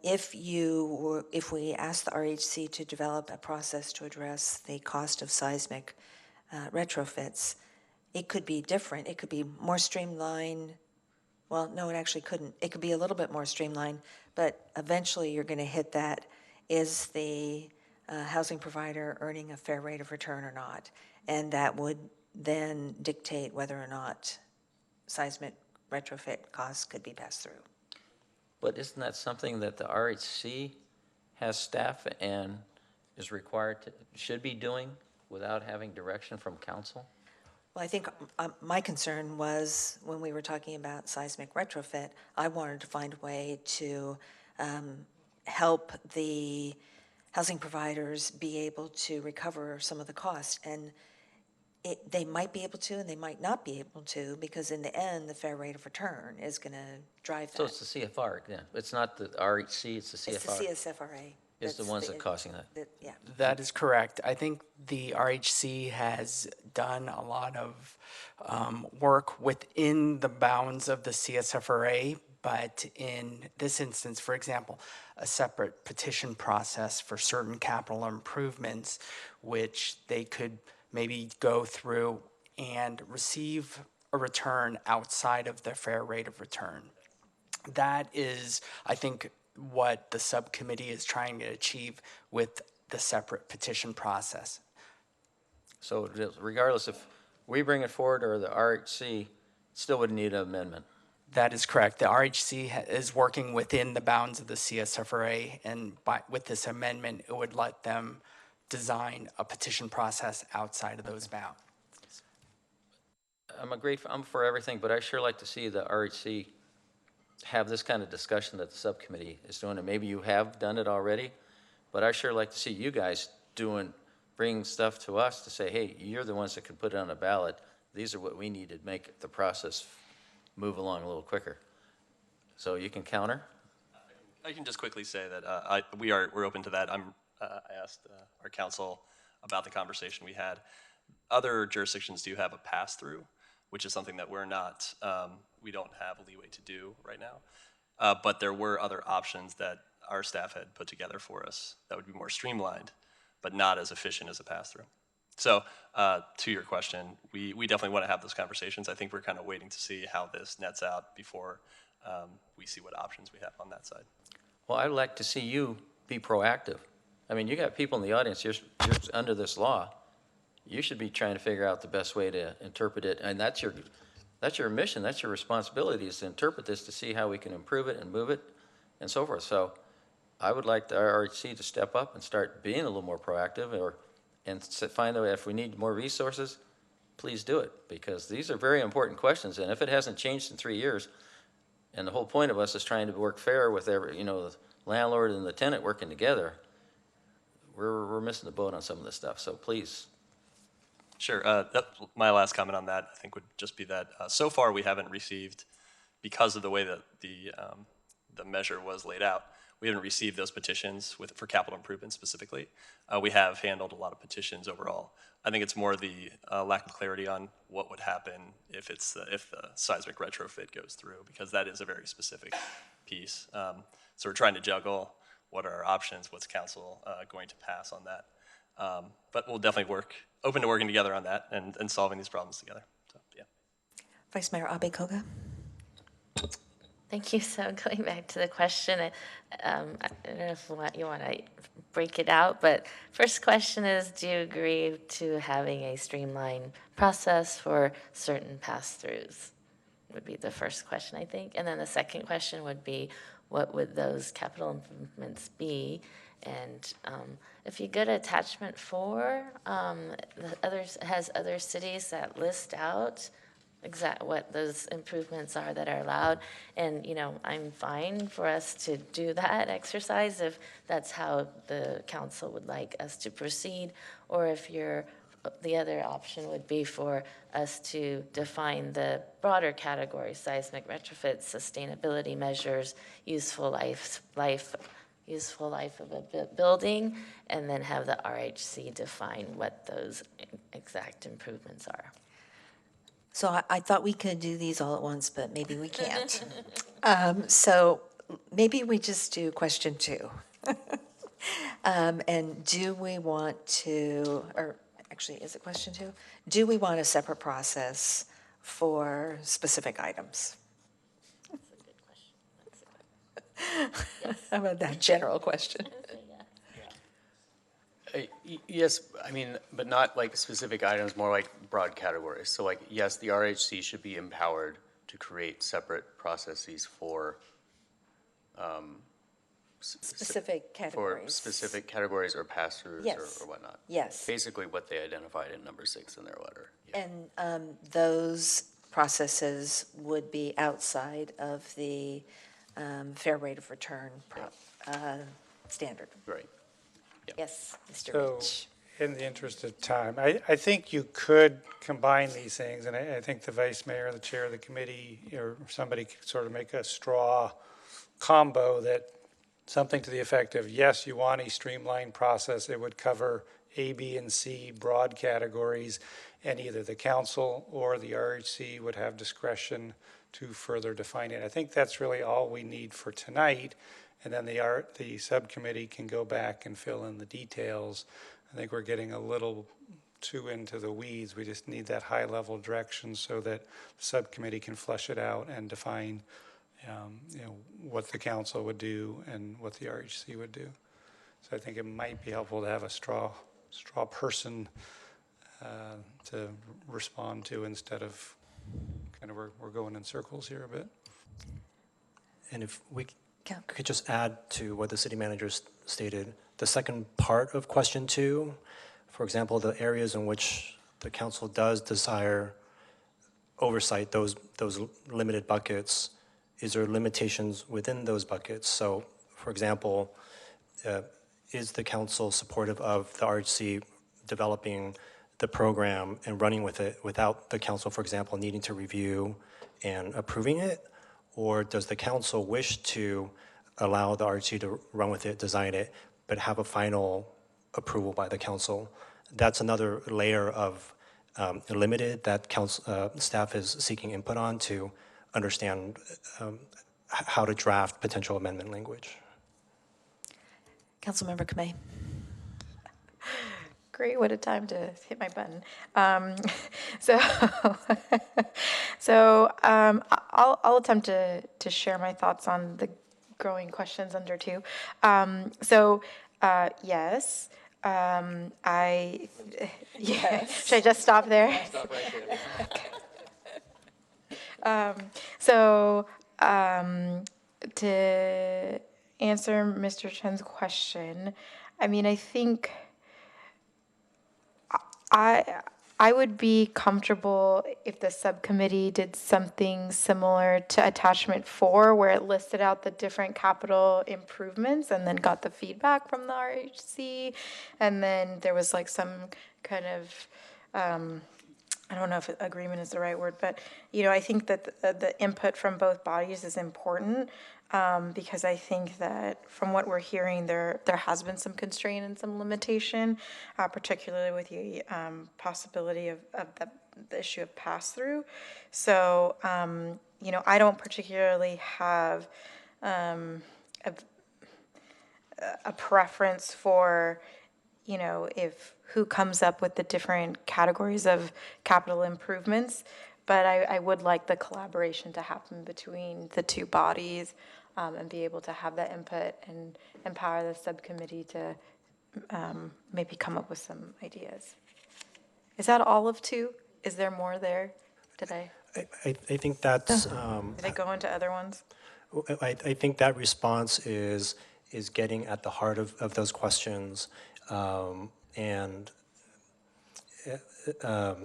if we ask the RHC to develop a process to address the cost of seismic retrofits, it could be different. It could be more streamlined. Well, no, it actually couldn't. It could be a little bit more streamlined, but eventually you're going to hit that. Is the housing provider earning a fair rate of return or not? And that would then dictate whether or not seismic retrofit costs could be passed through. But isn't that something that the RHC has staff and is required to, should be doing without having direction from council? Well, I think my concern was when we were talking about seismic retrofit, I wanted to find a way to help the housing providers be able to recover some of the costs. And they might be able to and they might not be able to, because in the end, the fair rate of return is going to drive that. So it's the CFR, yeah. It's not the RHC, it's the CFR. It's the CSFRA. Is the ones that are causing that. Yeah. That is correct. I think the RHC has done a lot of work within the bounds of the CSFRA, but in this instance, for example, a separate petition process for certain capital improvements, which they could maybe go through and receive a return outside of their fair rate of return. That is, I think, what the subcommittee is trying to achieve with the separate petition process. So regardless if we bring it forward or the RHC, still would need an amendment. That is correct. The RHC is working within the bounds of the CSFRA, and with this amendment, it would let them design a petition process outside of those bounds. I'm for everything, but I sure like to see the RHC have this kind of discussion that the subcommittee is doing, and maybe you have done it already, but I sure like to see you guys bring stuff to us to say, hey, you're the ones that can put it on a ballot. these are what we need to make the process move along a little quicker. So you can counter? I can just quickly say that we're open to that. I asked our council about the conversation we had. Other jurisdictions do have a pass-through, which is something that we're not, we don't have a leeway to do right now. But there were other options that our staff had put together for us that would be more streamlined, but not as efficient as a pass-through. So to your question, we definitely want to have those conversations. I think we're kind of waiting to see how this nets out before we see what options we have on that side. Well, I'd like to see you be proactive. I mean, you got people in the audience, you're under this law. You should be trying to figure out the best way to interpret it, and that's your mission, that's your responsibility, is to interpret this to see how we can improve it and move it and so forth. So I would like the RHC to step up and start being a little more proactive, and find out if we need more resources, please do it, because these are very important questions, and if it hasn't changed in 3 years, and the whole point of us is trying to work fair with the landlord and the tenant working together, we're missing the boat on some of this stuff, so please. Sure. My last comment on that, I think, would just be that so far we haven't received, because of the way that the measure was laid out, we haven't received those petitions for capital improvements specifically. We have handled a lot of petitions overall. I think it's more the lack of clarity on what would happen if the seismic retrofit goes through, because that is a very specific piece. So we're trying to juggle what are our options, what's council going to pass on that. But we'll definitely open to working together on that and solving these problems together. So, yeah. Vice Mayor Abe-Koga. Thank you. So going back to the question, I don't know if you want to break it out, but first question is, do you agree to having a streamlined process for certain pass-throughs? Would be the first question, I think. And then the second question would be, what would those capital improvements be? And if you go to attachment 4, has other cities that list out what those improvements are that are allowed. And, I'm fine for us to do that exercise if that's how the council would like us to proceed, or if the other option would be for us to define the broader categories: seismic retrofits, sustainability measures, useful life of a building, and then have the RHC define what those exact improvements are. So I thought we could do these all at once, but maybe we can't. So maybe we just do question 2. And do we want to, or actually, is it question 2? Do we want a separate process for specific items? That's a good question. Yes. How about that general question? Yes, I mean, but not like specific items, more like broad categories. So like, yes, the RHC should be empowered to create separate processes for specific categories. For specific categories or pass-throughs Yes. or whatnot. Yes. Basically what they identified in number 6 in their letter. Yeah. And those processes would be outside of the fair rate of return standard. Right. Yes, Mr. So, Rich. in the interest of time, I think you could combine these things, and I think the vice mayor, the chair of the committee, or somebody could sort of make a straw combo that something to the effect of, yes, you want a streamlined process. It would cover A, B, and C broad categories, and either the council or the RHC would have discretion to further define it. I think that's really all we need for tonight. And then the subcommittee can go back and fill in the details. I think we're getting a little too into the weeds. We just need that high-level direction so that the subcommittee can flesh it out and define, what the council would do and what the RHC would do. So I think it might be helpful to have a straw person to respond to, instead of kind of we're going in circles here a bit. And if we could just add to what the city manager stated, the second part of question 2, for example, the areas in which the council does desire oversight, those limited buckets, is there limitations within those buckets? So, for example, is the council supportive of the RHC developing the program and running with it without the council, for example, needing to review and approving it? Or does the council wish to allow the RHC to run with it, design it, but have a final approval by the council? That's another layer of limited that council, staff is seeking input on to understand how to draft potential amendment language. Councilmember Kamei. Great, what a time to hit my button. So, I'll attempt to share my thoughts on the growing questions under two. Yes, Yes. Should I just stop there? Stop right there. To answer Mr. Chen's question, I mean, I think I would be comfortable if the subcommittee did something similar to attachment 4, where it listed out the different capital improvements and then got the feedback from the RHC, and then there was like some kind of I don't know if agreement is the right word, but I think that the input from both bodies is important, because I think that from what we're hearing, there has been some constraint and some limitation, particularly with the possibility of the issue of pass-through. So, I don't particularly have a preference for if who comes up with the different categories of capital improvements, but I would like the collaboration to happen between the two bodies, and be able to have that input and empower the subcommittee to maybe come up with some ideas. Is that all of 2? Is there more there? Did I think that's... Did I go into other ones? I think that response is getting at the heart of those questions. And I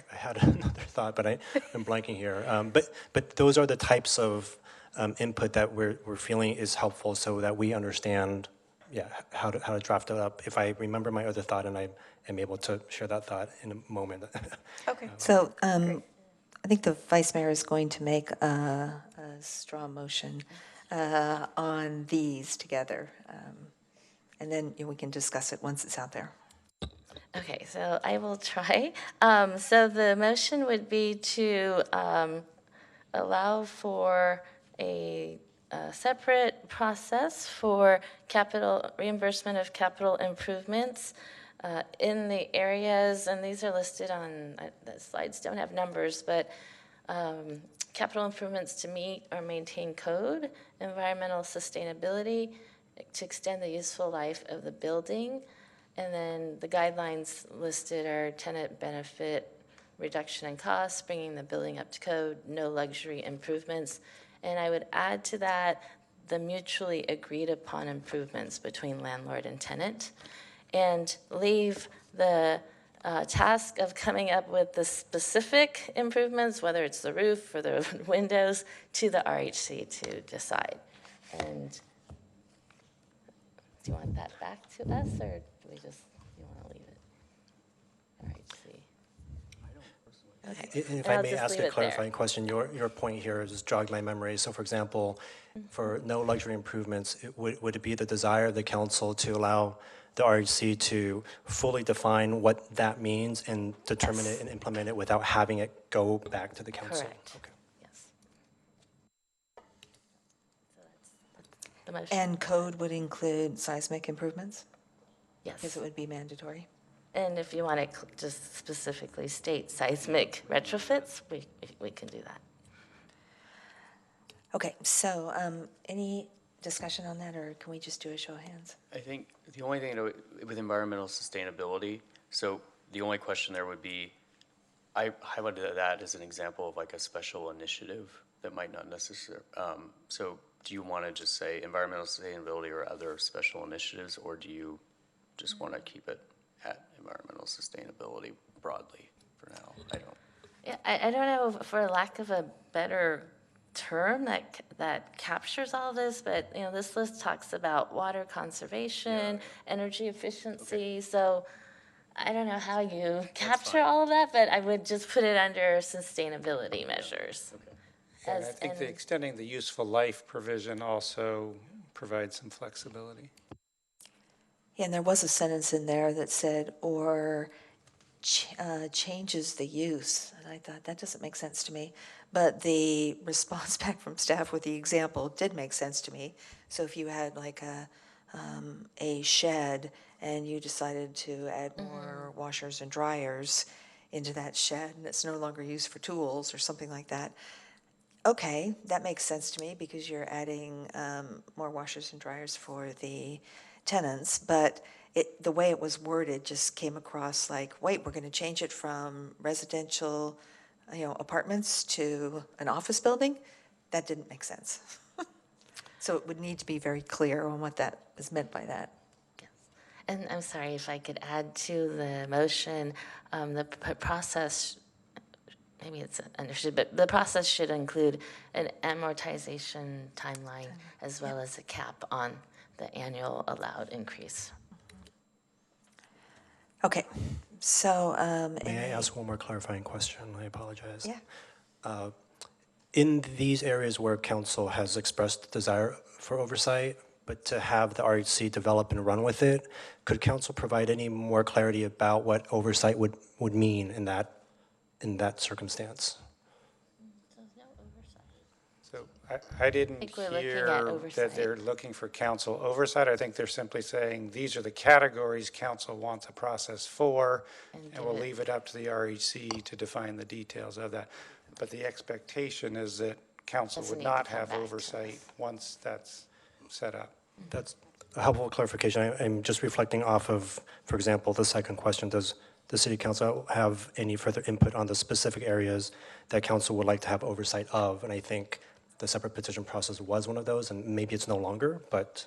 had another thought, but I'm blanking here. But those are the types of input that we're feeling is helpful, so that we understand, how to draft it up. If I remember my other thought, and I am able to share that thought in a moment. Okay. So I think the Vice Mayor is going to make a straw motion on these together. And then we can discuss it once it's out there. Okay, so I will try. So the motion would be to allow for a separate process for capital reimbursement of capital improvements in the areas, and these are listed on, the slides don't have numbers, but capital improvements to meet or maintain code, environmental sustainability, to extend the useful life of the building, and then the guidelines listed are tenant benefit, reduction in costs, bringing the building up to code, no luxury improvements. And I would add to that the mutually agreed upon improvements between landlord and tenant, and leave the task of coming up with the specific improvements, whether it's the roof or the windows, to the RHC to decide. And do you want that back to us, or do we just, you want to leave it? RHC. Okay. And if I may ask a clarifying question, your point here just jogged my memory. So for example, for no luxury improvements, would it be the desire of the council to allow the RHC to fully define what that means and determine it and implement it without having it go back to the council? Correct. Okay. Yes. So that's the motion. And code would include seismic improvements? Yes. Because it would be mandatory. And if you want to just specifically state seismic retrofits, we can do that. Okay, so any discussion on that, or can we just do a show of hands? I think the only thing with environmental sustainability, so the only question there would be, I highlighted that as an example of like a special initiative that might not necessarily, so do you want to just say environmental sustainability or other special initiatives, or do you just want to keep it at environmental sustainability broadly for now? Yeah, I don't know, for lack of a better term that captures all this, but this list talks about water conservation, energy efficiency. So I don't know how you capture all of that, but I would just put it under sustainability measures. And I think the extending the useful life provision also provides some flexibility. Yeah, and there was a sentence in there that said, or changes the use. And I thought, that doesn't make sense to me. But the response back from staff with the example did make sense to me. So if you had like a shed and you decided to add more washers and dryers into that shed and it's no longer used for tools or something like that, okay, that makes sense to me because you're adding more washers and dryers for the tenants, but the way it was worded just came across like, wait, we're going to change it from residential, apartments to an office building? That didn't make sense. So it would need to be very clear on what that is meant by that. And I'm sorry if I could add to the motion, the process, maybe it's understood, but the process should include an amortization timeline as well as a cap on the annual allowed increase. Okay, so. May I ask one more clarifying question? I apologize. Yeah. In these areas where council has expressed desire for oversight, but to have the RHC develop and run with it, could council provide any more clarity about what oversight would mean in that circumstance? So I didn't hear that they're looking for council oversight. I think they're simply saying these are the categories council wants a process for, and we'll leave it up to the RHC to define the details of that. But the expectation is that council would not have oversight once that's set up. That's a helpful clarification. I'm just reflecting off of, for example, the second question, does the city council have any further input on the specific areas that council would like to have oversight of? And I think the separate petition process was one of those, and maybe it's no longer, but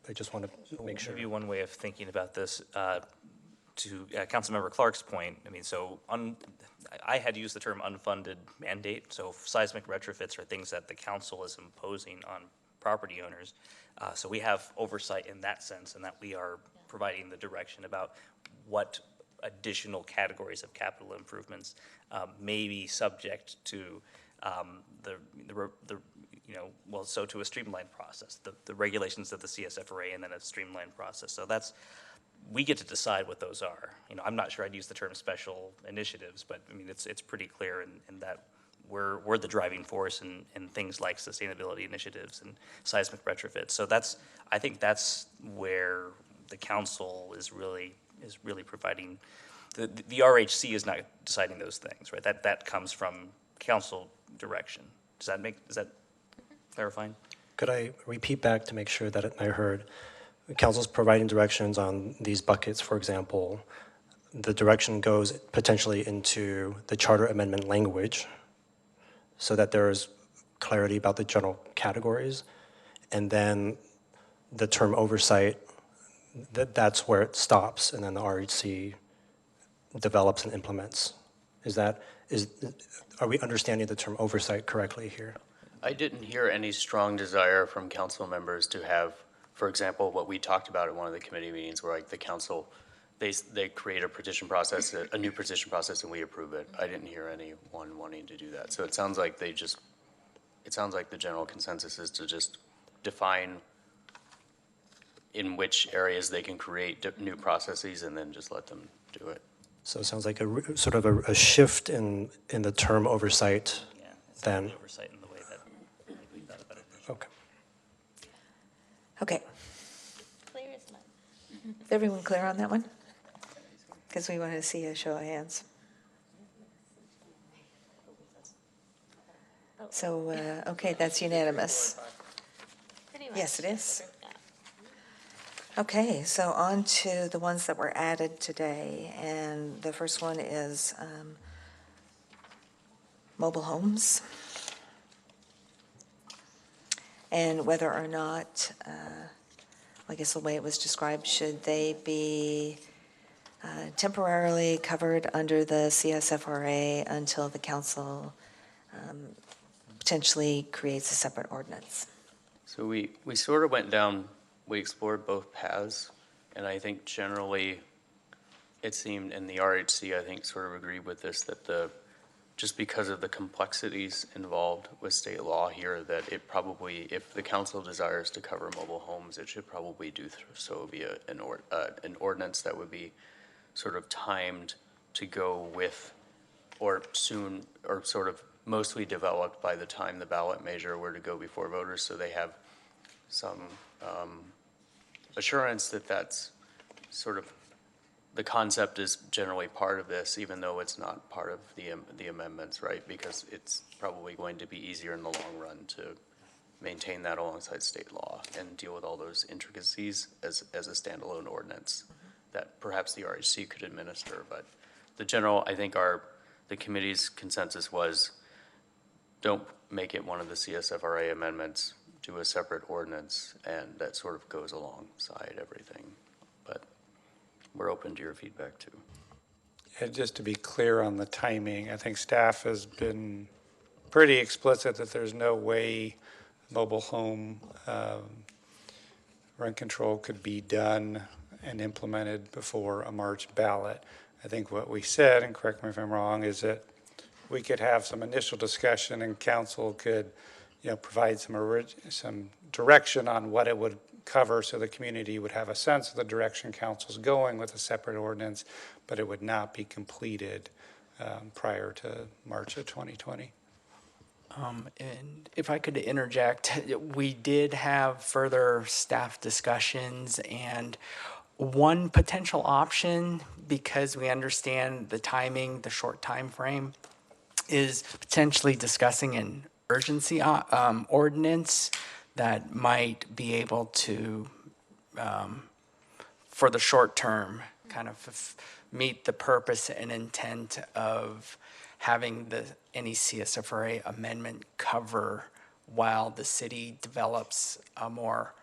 I just want to make sure. Maybe one way of thinking about this, to Councilmember Clark's point, I mean, so I had used the term unfunded mandate, so seismic retrofits are things that the council is imposing on property owners. So we have oversight in that sense, and that we are providing the direction about what additional categories of capital improvements may be subject to to a streamlined process, the regulations of the CSFRA, and then a streamlined process. So we get to decide what those are. I'm not sure I'd use the term special initiatives, but I mean, it's pretty clear in that we're the driving force in things like sustainability initiatives and seismic retrofits. So I think that's where the council is really providing. The RHC is not deciding those things, right? That comes from council direction. Does that clarifying? Could I repeat back to make sure that I heard? Council's providing directions on these buckets, for example. The direction goes potentially into the charter amendment language so that there is clarity about the general categories. And then the term oversight, that's where it stops, and then the RHC develops and implements. Are we understanding the term oversight correctly here? I didn't hear any strong desire from council members to have, for example, what we talked about at one of the committee meetings, where like the council, they create a petition process, a new petition process, and we approve it. I didn't hear anyone wanting to do that. So it sounds like the general consensus is to just define in which areas they can create new processes and then just let them do it. So it sounds like sort of a shift in the term oversight then. Oversight in the way that we thought about it. Okay. Okay. Clear as mud. Is everyone clear on that one? Because we want to see a show of hands. So, okay, that's unanimous. Yes, it is. Okay, so on to the ones that were added today, and the first one is mobile homes. And whether or not, I guess the way it was described, should they be temporarily covered under the CSFRA until the council potentially creates a separate ordinance? So we sort of went down, we explored both paths, and I think generally it seemed, and the RHC, I think, sort of agreed with this, that just because of the complexities involved with state law here, that it probably, if the council desires to cover mobile homes, it should probably do so via an ordinance that would be sort of timed to go with, or soon, or sort of mostly developed by the time the ballot measure were to go before voters, so they have some assurance that that's sort of, the concept is generally part of this, even though it's not part of the amendments, right? Because it's probably going to be easier in the long run to maintain that alongside state law and deal with all those intricacies as a standalone ordinance that perhaps the RHC could administer. But the general, I think the committee's consensus was, don't make it one of the CSFRA amendments, do a separate ordinance, and that sort of goes alongside everything. But we're open to your feedback too. And just to be clear on the timing, I think staff has been pretty explicit that there's no way mobile home rent control could be done and implemented before a March ballot. I think what we said, and correct me if I'm wrong, is that we could have some initial discussion and council could, provide some direction on what it would cover, so the community would have a sense of the direction council's going with a separate ordinance, but it would not be completed prior to March of 2020. And if I could interject, we did have further staff discussions, and one potential option, because we understand the timing, the short time frame, is potentially discussing an urgency ordinance that might be able to, for the short term, kind of meet the purpose and intent of having any CSFRA amendment cover while the city develops a more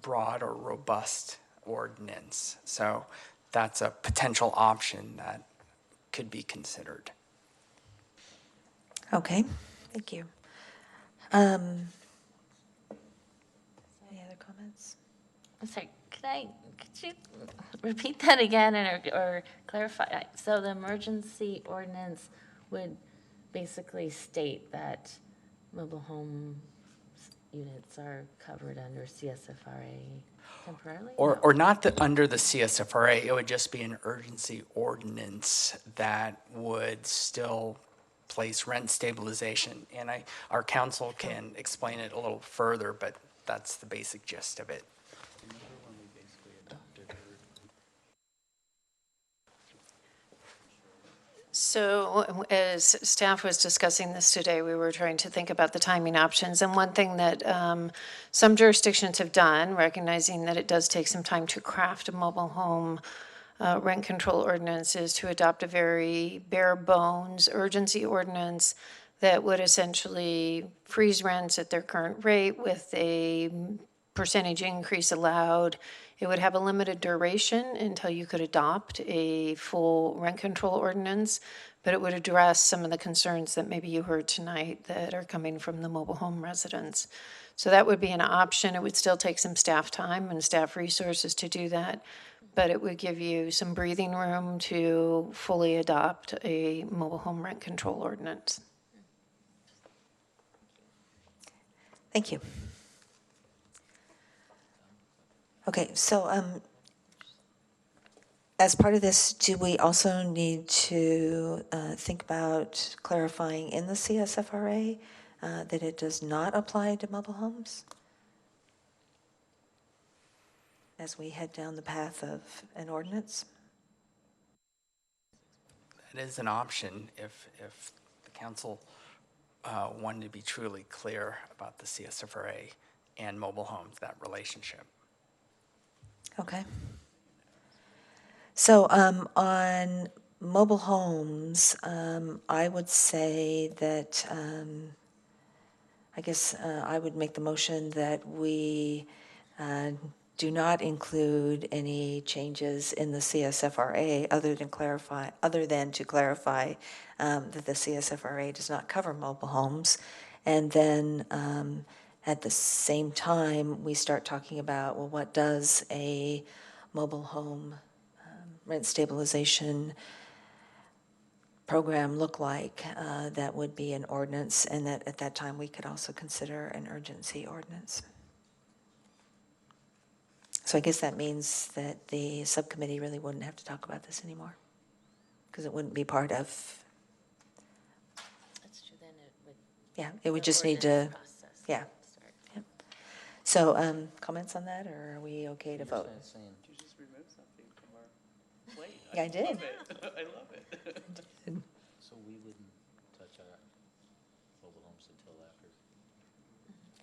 broad or robust ordinance. So that's a potential option that could be considered. Okay, thank you. Any other comments? I'm sorry, could you repeat that again or clarify? So the emergency ordinance would basically state that mobile home units are covered under CSFRA temporarily? Or not under the CSFRA, it would just be an urgency ordinance that would still place rent stabilization. And our council can explain it a little further, but that's the basic gist of it. So as staff was discussing this today, we were trying to think about the timing options. And one thing that some jurisdictions have done, recognizing that it does take some time to craft a mobile home rent control ordinance, is to adopt a very bare bones urgency ordinance that would essentially freeze rents at their current rate with a percentage increase allowed. It would have a limited duration until you could adopt a full rent control ordinance, but it would address some of the concerns that maybe you heard tonight that are coming from the mobile home residents. So that would be an option. It would still take some staff time and staff resources to do that, but it would give you some breathing room to fully adopt a mobile home rent control ordinance. Thank you. Okay, so as part of this, do we also need to think about clarifying in the CSFRA that it does not apply to mobile homes as we head down the path of an ordinance? That is an option if the council wanted to be truly clear about the CSFRA and mobile homes, that relationship. Okay. So on mobile homes, I would say that I guess I would make the motion that we do not include any changes in the CSFRA other than to clarify that the CSFRA does not cover mobile homes, and then at the same time we start talking about, well, what does a mobile home rent stabilization program look like that would be an ordinance, and that at that time we could also consider an urgency ordinance. So I guess that means that the subcommittee really wouldn't have to talk about this anymore, because it wouldn't be part of. That's true, then it would. Yeah, it would the just need to. ordinance process Yeah. start. Yep. So comments on that, or are we okay to vote? You just removed something from our plate. Yeah, I did. Love it. I love it. So we wouldn't touch our mobile homes until after?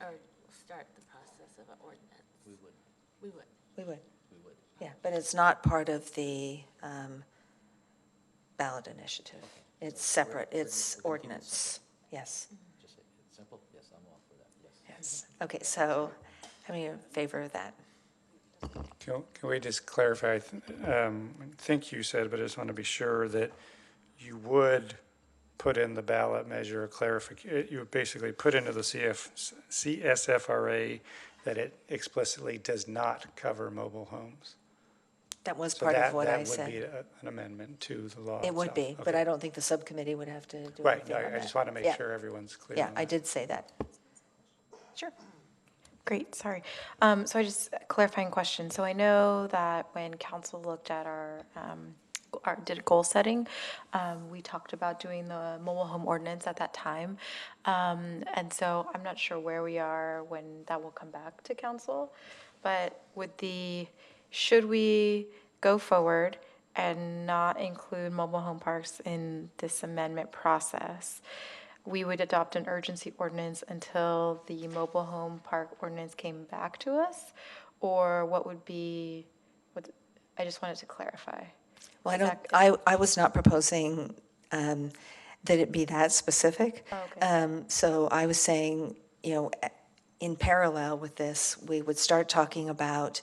Or start the process of an ordinance. We would. We would. We would. We would. Yeah, but it's not part of the ballot initiative. Okay. It's So separate. we're It's keeping it ordinance. Yes. Just say it's simple? Yes, I'm all for that, yes. Yes. Okay, so how many in favor of that? Can we just clarify, I think you said, but I just want to be sure that you would put in the ballot measure a clarification, you would basically put into the CSFRA that it explicitly does not cover mobile homes. That was So part of what I That would be said. an amendment to the law It would itself. be, but Okay. I don't think the subcommittee would have to do Right, anything no, on I just that. want to make Yeah. sure everyone's clear Yeah, on I that. did say that. Sure. Great, sorry. So I just, clarifying question. So I know that when council looked at our did goal setting, we talked about doing the mobile home ordinance at that time. And so I'm not sure where we are when that will come back to council. But should we go forward and not include mobile home parks in this amendment process, we would adopt an urgency ordinance until the mobile home park ordinance came back to us? Or what would be, I just wanted to clarify. Well, I was not proposing that it be that specific. Oh, okay. So I was saying, in parallel with this, we would start talking about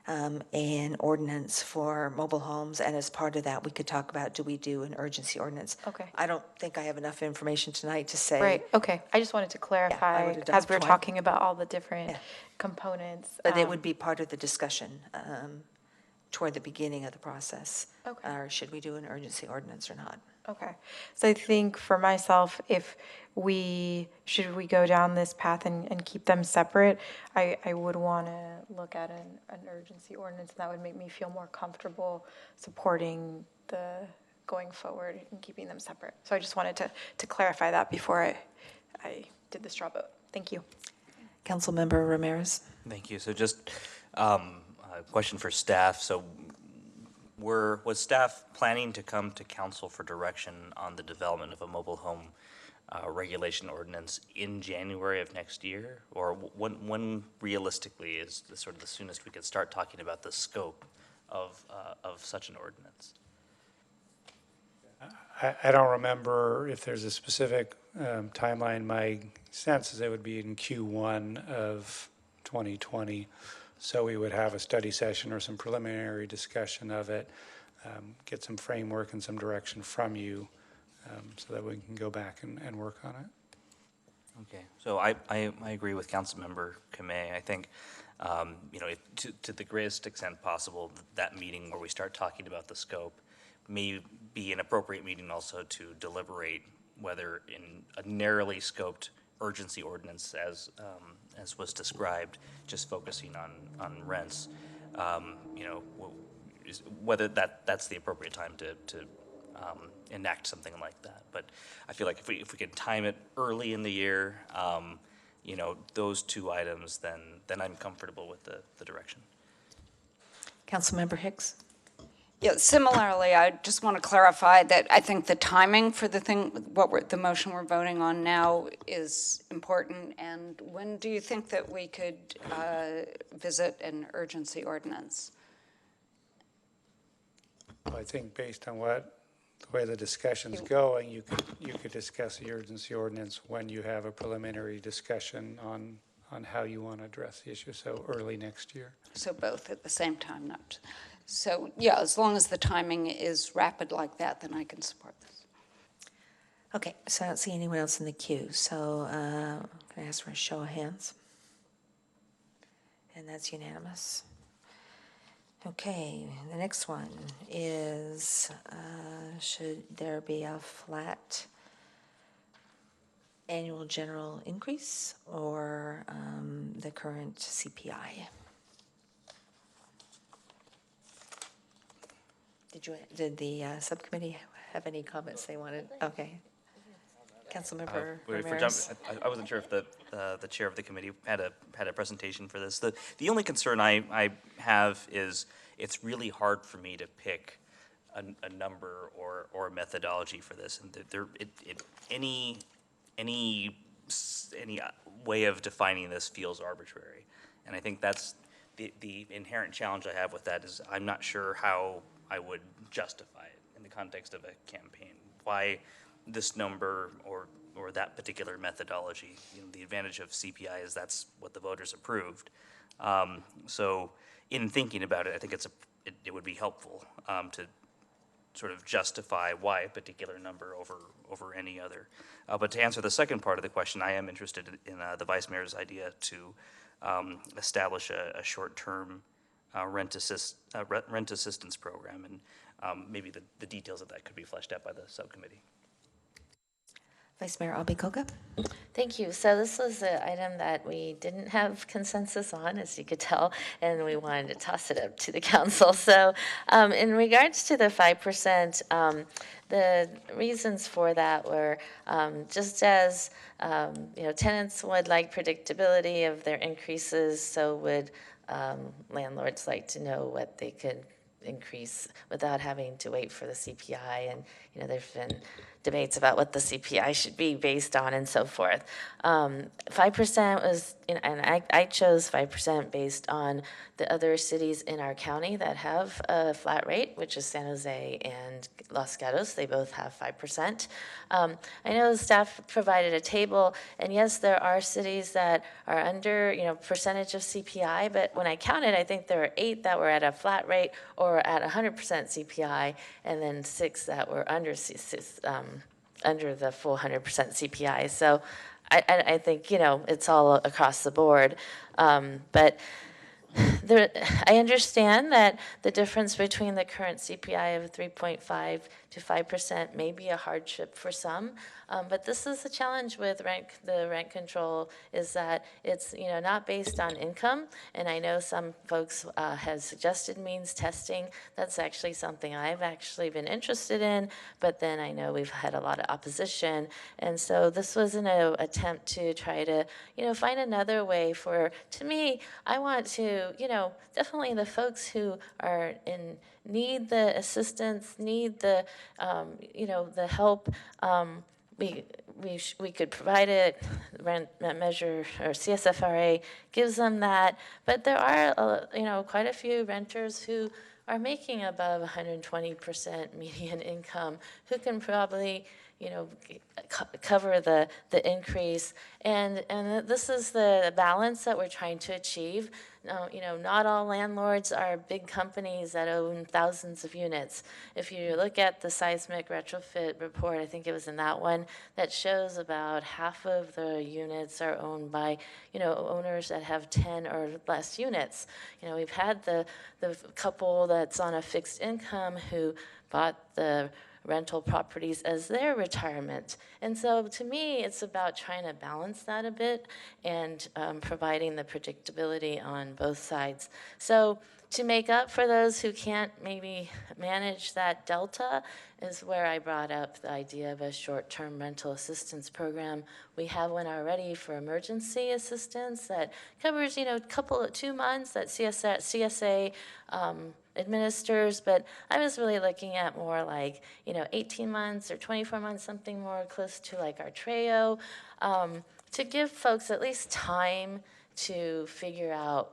an ordinance for mobile homes, and as part of that, we could talk about, do we do an urgency ordinance? Okay. I don't think I have enough information tonight to say. Right, okay. I just wanted to clarify, would as we're adopt one. talking about all the different components. But it would be part of the discussion toward the beginning of the process. Okay. Or should we do an urgency ordinance or not? Okay. So I think for myself, should we go down this path and keep them separate, I would want to look at an urgency ordinance, and that would make me feel more comfortable supporting the going forward and keeping them separate. So I just wanted to clarify that before I did the straw vote. Thank you. Councilmember Ramirez? Thank you. So just a question for staff. So was staff planning to come to council for direction on the development of a mobile home regulation ordinance in January of next year? Or when realistically is sort of the soonest we could start talking about the scope of such an ordinance? I don't remember if there's a specific timeline. My sense is it would be in Q1 of 2020. So we would have a study session or some preliminary discussion of it, get some framework and some direction from you so that we can go back and work on it. Okay, so I agree with Councilmember Kamei. I think, to the greatest extent possible, that meeting where we start talking about the scope may be an appropriate meeting also to deliberate whether in a narrowly scoped urgency ordinance as was described, just focusing on rents, whether that's the appropriate time to enact something like that. But I feel like if we could time it early in the year, those two items, then I'm comfortable with the direction. Councilmember Hicks? Yeah, similarly, I just want to clarify that I think the timing for the motion we're voting on now is important. And when do you think that we could visit an urgency ordinance? Well, I think based on the way the discussion's going, you could discuss the urgency ordinance when you have a preliminary discussion on how you want to address the issue, so early next year. So both at the same time, not. So, yeah, as long as the timing is rapid like that, then I can support this. Okay, so I don't see anyone else in the queue, so I'm going to ask for a show of hands. And that's unanimous. Okay, the next one is, should there be a flat annual general increase or the current CPI? Did the subcommittee have any comments they wanted? Okay. Councilmember Ramirez. I wasn't sure if the chair of the committee had a presentation for this. The only concern I have is it's really hard for me to pick a number or a methodology for this, and any way of defining this feels arbitrary, and I think that's the inherent challenge I have with that is I'm not sure how I would justify it in the context of a campaign. Why this number or that particular methodology? The advantage of CPI is that's what the voters approved. So in thinking about it, I think it would be helpful to sort of justify why a particular number over any other. But to answer the second part of the question, I am interested in the Vice Mayor's idea to establish a short-term rent assistance program, and maybe the details of that could be fleshed out by the subcommittee. Vice Mayor Abikoga. Thank you. So this was an item that we didn't have consensus on, as you could tell, and we wanted to toss it up to the council. So in regards to the 5%, the reasons for that were just as tenants would like predictability of their increases, so would landlords like to know what they could increase without having to wait for the CPI. And there's been debates about what the CPI should be based on and so forth. 5% was, and I chose 5% based on the other cities in our county that have a flat rate, which is San Jose and Los Gatos. They both have 5%. I know staff provided a table, and yes, there are cities that are under, percentage of CPI, but when I counted, I think there were 8 that were at a flat rate or at 100% CPI, and then 6 that were under the full 100% CPI. So I think, it's all across the board. But I understand that the difference between the current CPI of 3.5 to 5% may be a hardship for some, but this is the challenge with the rent control is that it's not based on income, and I know some folks have suggested means testing. That's actually something I've actually been interested in, but then I know we've had a lot of opposition, and so this was an attempt to try to find another way to me, I want to, definitely the folks who are need the assistance, need the, the help, we could provide it. Rent measure or CSFRA gives them that, but there are quite a few renters who are making above 120% median income who can probably cover the increase, and this is the balance that we're trying to achieve. Not all landlords are big companies that own thousands of units. If you look at the seismic retrofit report, I think it was in that one, that shows about half of the units are owned by owners that have 10 or less units. We've had the couple that's on a fixed income who bought the rental properties as their retirement. And so to me, it's about trying to balance that a bit and providing the predictability on both sides. So to make up for those who can't maybe manage that delta is where I brought up the idea of a short-term rental assistance program. We have one already for emergency assistance that covers, 2 months that CSA administers, but I was really looking at more like, 18 months or 24 months, something more close to like our TREO, to give folks at least time to figure out,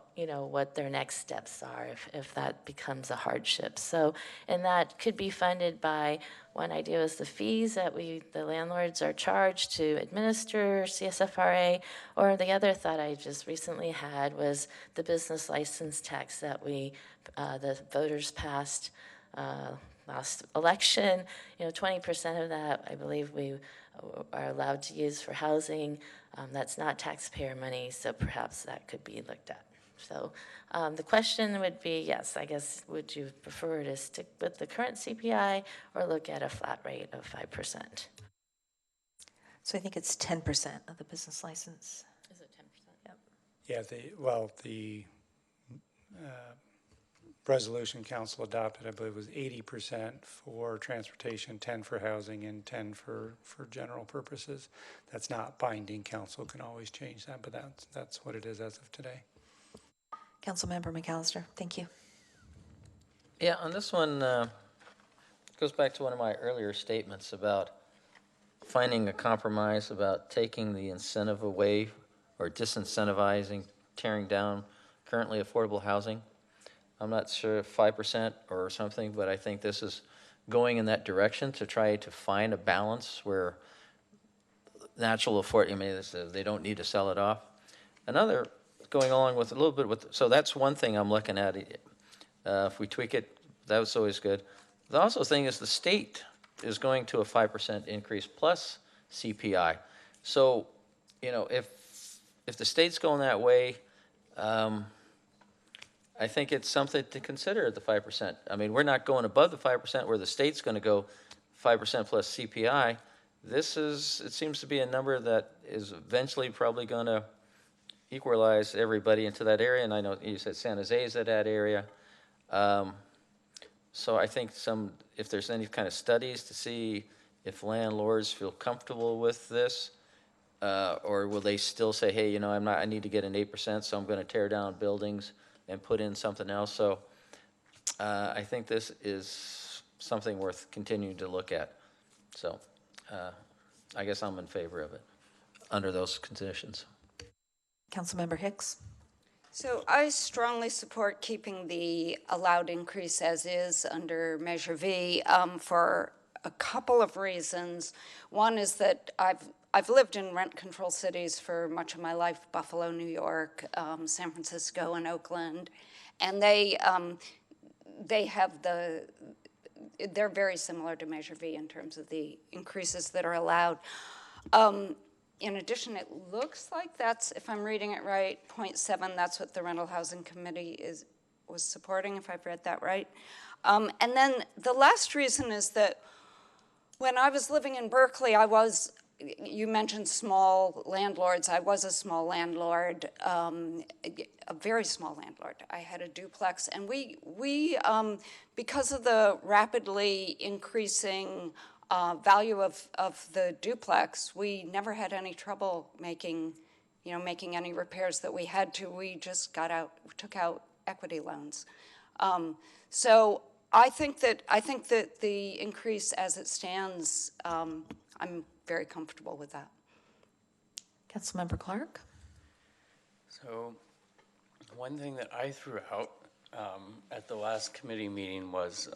what their next steps are if that becomes a hardship. So, and that could be funded by, one idea was the fees that the landlords are charged to administer CSFRA, or the other thought I just recently had was the business license tax that the voters passed last election. 20% of that, I believe we are allowed to use for housing. That's not taxpayer money, so perhaps that could be looked at. So the question would be, yes, I guess, would you prefer to stick with the current CPI or look at a flat rate of 5%? So I think it's 10% of the business license. Is it 10%? Yep. Yeah, the resolution council adopted, I believe, was 80% for transportation, 10 for housing, and 10 for general purposes. That's not binding. Council can always change that, but that's what it is as of today. Councilmember McAllister, thank you. Yeah, on this one, goes back to one of my earlier statements about finding a compromise about taking the incentive away or disincentivizing, tearing down currently affordable housing. I'm not sure if 5% or something, but I think this is going in that direction to try to find a balance where natural they don't need to sell it off. Another, going along with a little bit with, so that's one thing I'm looking at. If we tweak it, that's always good. The also thing is the state is going to a 5% increase plus CPI. So, you know, if the state's going that way, I think it's something to consider at the 5%. I mean, we're not going above the 5% where the state's going to go 5% plus CPI. It seems to be a number that is eventually probably going to equalize everybody into that area. And I know you said San Jose is at that area. So I think if there's any kind of studies to see if landlords feel comfortable with this, or will they still say, hey, you know, I need to get an 8%, so I'm going to tear down buildings and put in something else. So I think this is something worth continuing to look at. So I guess I'm in favor of it under those conditions. Councilmember Hicks. So I strongly support keeping the allowed increase as is under Measure V for a couple of reasons. One is that I've lived in rent control cities for much of my life, Buffalo, New York, San Francisco, and Oakland, and they're very similar to Measure V in terms of the increases that are allowed. In addition, it looks like that's, if I'm reading it right, 0.7, that's what the Rental Housing Committee was supporting, if I've read that right. And then the last reason is that when I was living in Berkeley, you mentioned small landlords. I was a small landlord, a very small landlord. I had a duplex, and we because of the rapidly increasing value of the duplex, we never had any trouble making any repairs that we had to. We just took out equity loans. So I think that the increase as it stands, I'm very comfortable with that. Councilmember Clark. So one thing that I threw out at the last committee meeting was,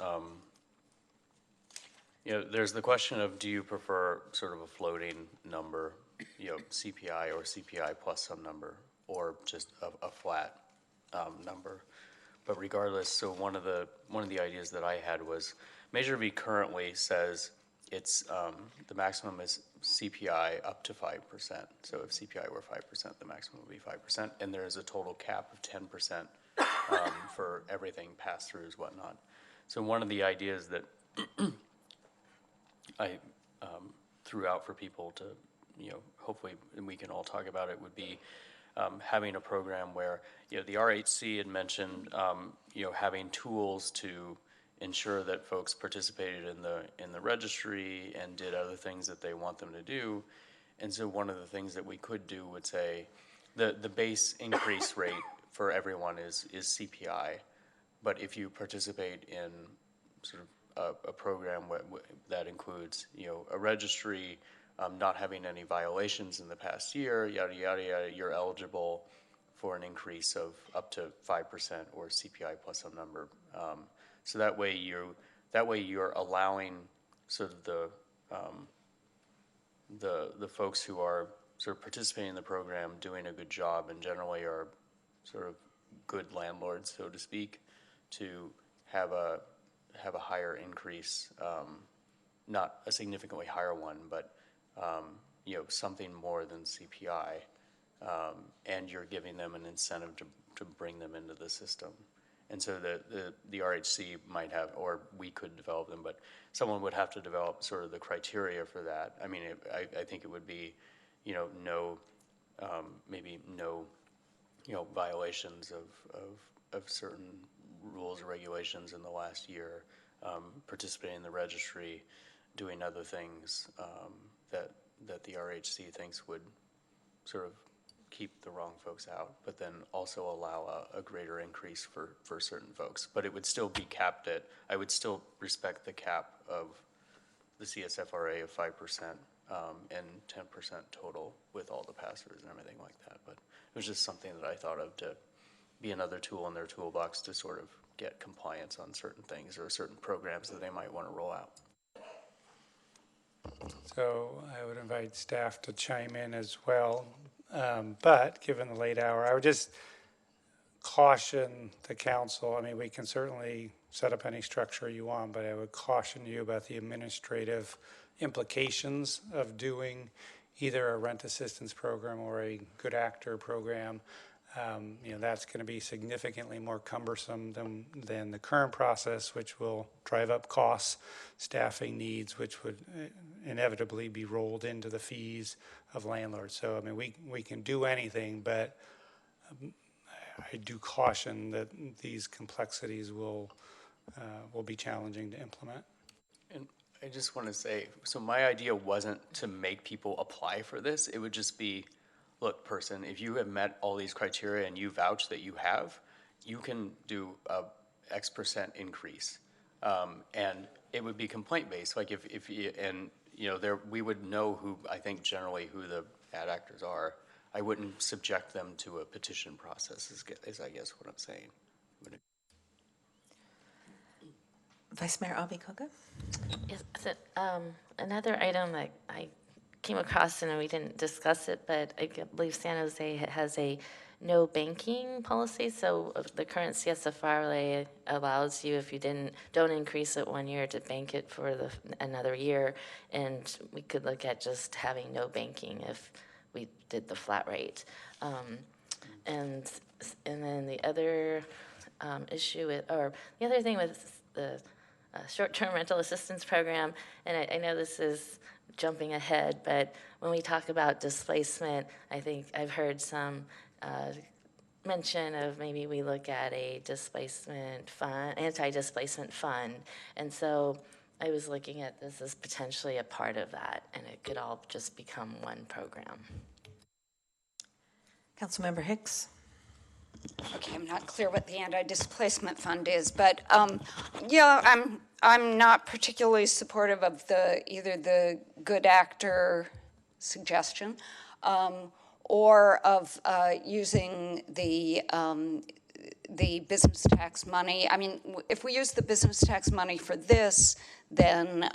there's the question of, do you prefer sort of a floating number, CPI or CPI plus some number, or just a flat number? But regardless, so one of the ideas that I had was Measure V currently says it's the maximum is CPI up to 5%. So if CPI were 5%, the maximum would be 5%, and there is a total cap of 10% for everything, pass-throughs, whatnot. So one of the ideas that I threw out for people to, hopefully we can all talk about it, would be having a program where, the RHC had mentioned, having tools to ensure that folks participated in the registry and did other things that they want them to do. And so one of the things that we could do would say the base increase rate for everyone is CPI, but if you participate in sort of a program that includes, a registry, not having any violations in the past year, yada, yada, yada, you're eligible for an increase of up to 5% or CPI plus some number. So that way you're allowing sort of the folks who are sort of participating in the program, doing a good job, and generally are sort of good landlords, so to speak, to have a higher increase, not a significantly higher one, but something more than CPI, and you're giving them an incentive to bring them into the system. And so the RHC might have, or we could develop them, but someone would have to develop sort of the criteria for that. I mean, I think it would be, maybe no, violations of certain rules or regulations in the last year, participating in the registry, doing other things that the RHC thinks would sort of keep the wrong folks out, but then also allow a greater increase for certain folks. But it would still be capped at, I would still respect the cap of the CSFRA of 5% and 10% total with all the pass-throughs and everything like that. But it was just something that I thought of to be another tool in their toolbox to sort of get compliance on certain things or certain programs that they might want to roll out. So I would invite staff to chime in as well. But given the late hour, I would just caution the council. I mean, we can certainly set up any structure you want, but I would caution you about the administrative implications of doing either a rent assistance program or a good actor program. That's going to be significantly more cumbersome than the current process, which will drive up costs, staffing needs, which would inevitably be rolled into the fees of landlords. So, I mean, we can do anything, but I do caution that these complexities will be challenging to implement. And I just want to say, so my idea wasn't to make people apply for this. It would just be, look, person, if you have met all these criteria and you vouch that you have, you can do a X% increase. And it would be complaint-based. Like if you, and we would know who, I think generally who the bad actors are. I wouldn't subject them to a petition process is I guess what I'm saying. Vice Mayor Abikoga? Yes, so, another item that I came across, and we didn't discuss it, but I believe San Jose has a no banking policy. So the current CSFRA allows you, if you don't increase it 1 year, to bank it for another year. And we could look at just having no banking if we did the flat rate. And then the other issue or the other thing with the short-term rental assistance program, and I know this is jumping ahead, but when we talk about displacement, I think I've heard some mention of maybe we look at a displacement fund, anti-displacement fund, and so I was looking at this as potentially a part of that, and it could all just become one program. Councilmember Hicks. Okay, I'm not clear what the anti-displacement fund is, but yeah, I'm not particularly supportive of either the good actor suggestion or of using the business tax money. I mean, if we use the business tax money for this, then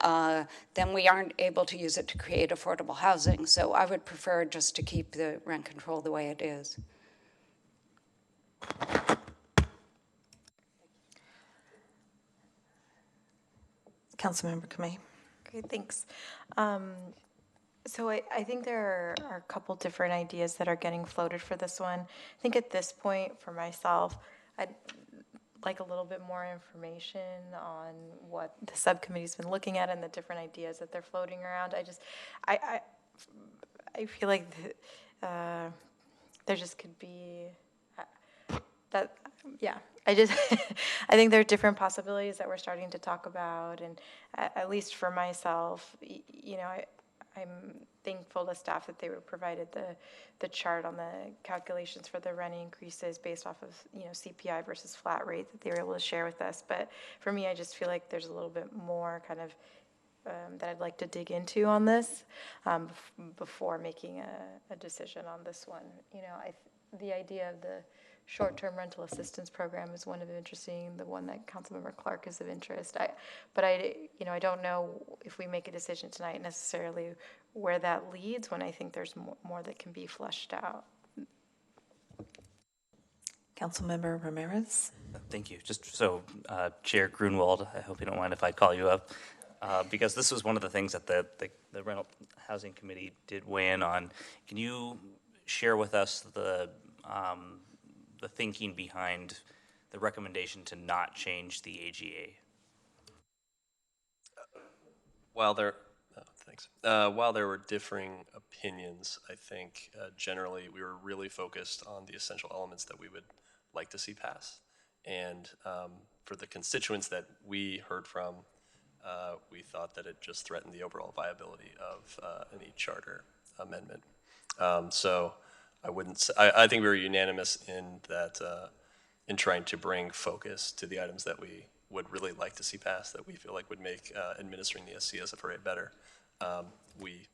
we aren't able to use it to create affordable housing. So I would prefer just to keep the rent control the way it is. Councilmember Kamei. Great, thanks. So I think there are a couple different ideas that are getting floated for this one. I think at this point, for myself, I'd like a little bit more information on what the subcommittee's been looking at and the different ideas that they're floating around. I feel like there just could be that, yeah. I think there are different possibilities that we're starting to talk about, and at least for myself, I'm thankful to staff that they were provided the chart on the calculations for the rent increases based off of CPI versus flat rate that they were able to share with us. But for me, I just feel like there's a little bit more kind of that I'd like to dig into on this before making a decision on this one. The idea of the short-term rental assistance program is one of interesting, the one that Councilmember Clark is of interest. But I don't know if we make a decision tonight necessarily where that leads, when I think there's more that can be fleshed out. Councilmember Ramirez. Thank you. Just so, Chair Grunwald, I hope you don't mind if I call you up, because this was one of the things that the Rental Housing Committee did weigh in on. Can you share with us the thinking behind the recommendation to not change the AGA? While there were differing opinions, I think generally we were really focused on the essential elements that we would like to see pass. And for the constituents that we heard from, we thought that it just threatened the overall viability of any charter amendment. So I think we were unanimous in that, in trying to bring focus to the items that we would really like to see passed, that we feel like would make administering the CSFRA better. We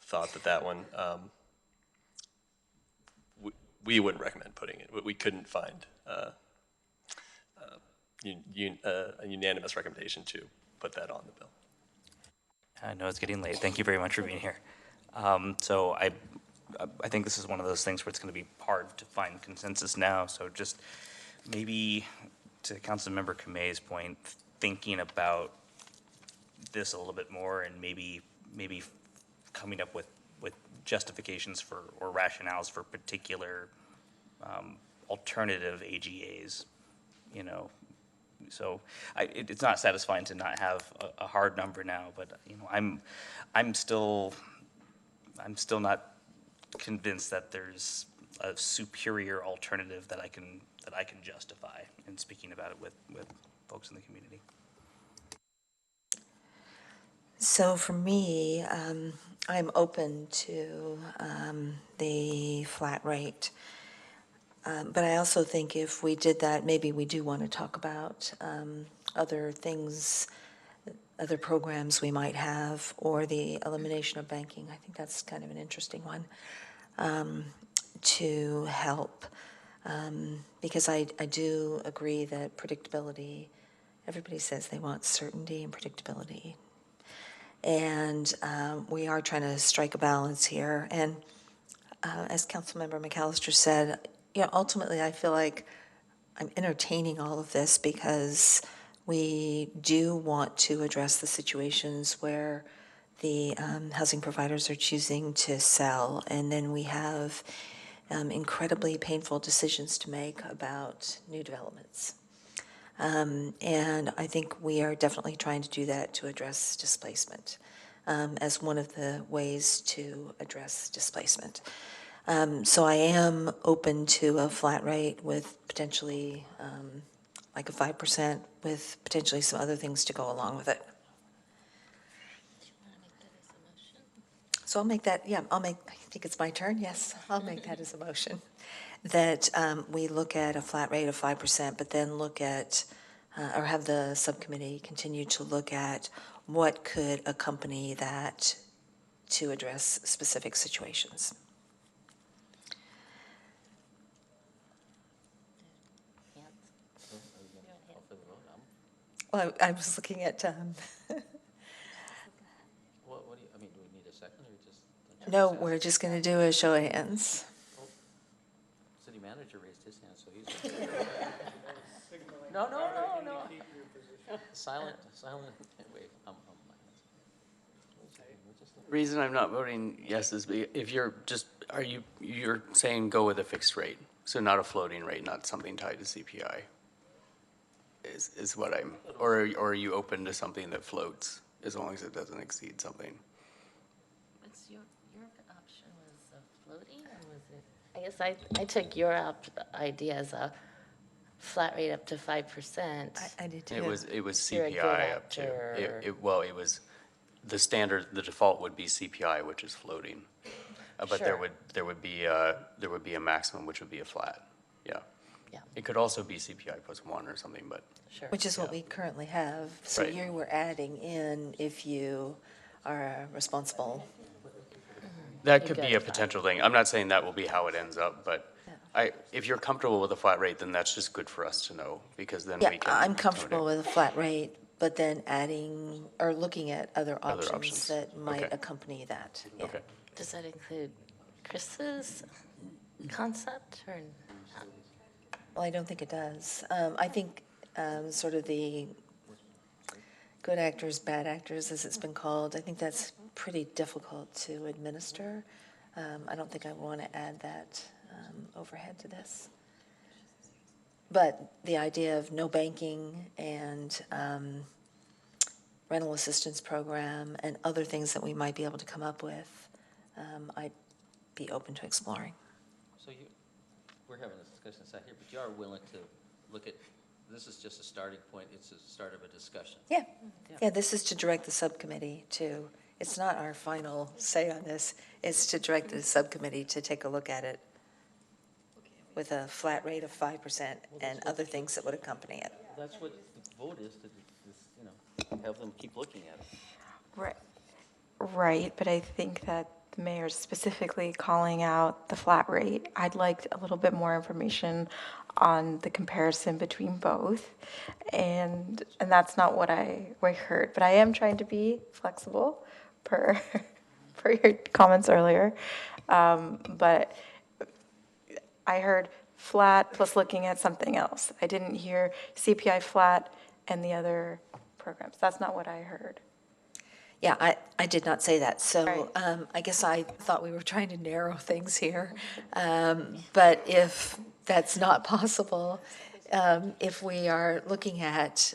thought that one, we wouldn't recommend putting it. We couldn't find a unanimous recommendation to put that on the bill. I know it's getting late. Thank you very much for being here. So I think this is one of those things where it's going to be hard to find consensus now. So just maybe to Councilmember Kamei's point, thinking about this a little bit more and maybe coming up with justifications for or rationales for particular alternative AGAs, you know. So it's not satisfying to not have a hard number now, but you know, I'm still not convinced that there's a superior alternative that I can justify in speaking about it with folks in the community. So for me, I'm open to the flat rate. But I also think if we did that, maybe we do want to talk about other things, other programs we might have, or the elimination of banking. I think that's kind of an interesting one to help. Because I do agree that predictability, everybody says they want certainty and predictability. And we are trying to strike a balance here. And as Councilmember McAllister said, ultimately I feel like I'm entertaining all of this because we do want to address the situations where the housing providers are choosing to sell, and then we have incredibly painful decisions to make about new developments. And I think we are definitely trying to do that to address displacement as one of the ways to address displacement. So I am open to a flat rate with potentially like a 5% with potentially some other things to go along with it. So I'll make that, I think it's my turn, yes, I'll make that as a motion. That we look at a flat rate of 5%, but then look at, or have the subcommittee continue to look at what could accompany that to address specific situations. Well, I was looking at. What do you, I mean, do we need a second or just? No, we're just going to do a show of hands. Oh, city manager raised his hand, so he's. No. Silent wave. Reason I'm not voting yes is if you're saying go with a fixed rate, so not a floating rate, not something tied to CPI. Is what I'm, or are you open to something that floats as long as it doesn't exceed something? What's your option was floating, or was it? I guess I took your idea as a flat rate up to 5%. I did too. It was CPI up to it was the standard. The default would be CPI, which is floating, but Sure. there would be a maximum, which would be a flat. Yeah. Yeah. It could also be CPI plus 1 or something, but. Sure. Which is what we currently have. So Right. you were adding in if you are responsible. That could be a potential thing. I'm not saying that will be how it ends up, but if you're comfortable with a flat rate, then that's just good for us to know, because then we can. Yeah, I'm comfortable with a flat rate, but then adding or looking at other options, options. that might Okay. accompany that. Yeah. Okay. Does that include Chris's concept or not? Well, I don't think it does. I think sort of the good actors, bad actors, as it's been called, I think that's pretty difficult to administer. I don't think I want to add that overhead to this. But the idea of no banking and rental assistance program and other things that we might be able to come up with, I'd be open to exploring. So we're having this discussion inside here, but you are willing to look at, this is just a starting point, it's a start of a discussion. Yeah, this is to direct the subcommittee to, it's not our final say on this, it's to direct the subcommittee to take a look at it with a flat rate of 5% and other things that would accompany it. That's what the vote is, to have them keep looking at it. Right. Right, but I think that the mayor's specifically calling out the flat rate. I'd like a little bit more information on the comparison between both, and that's not what I heard. But I am trying to be flexible per your comments earlier. But I heard flat plus looking at something else. I didn't hear CPI flat and the other programs. That's not what I heard. Yeah, I did not say that. So I guess I thought we were trying to narrow things here. But if that's not possible, if we are looking at,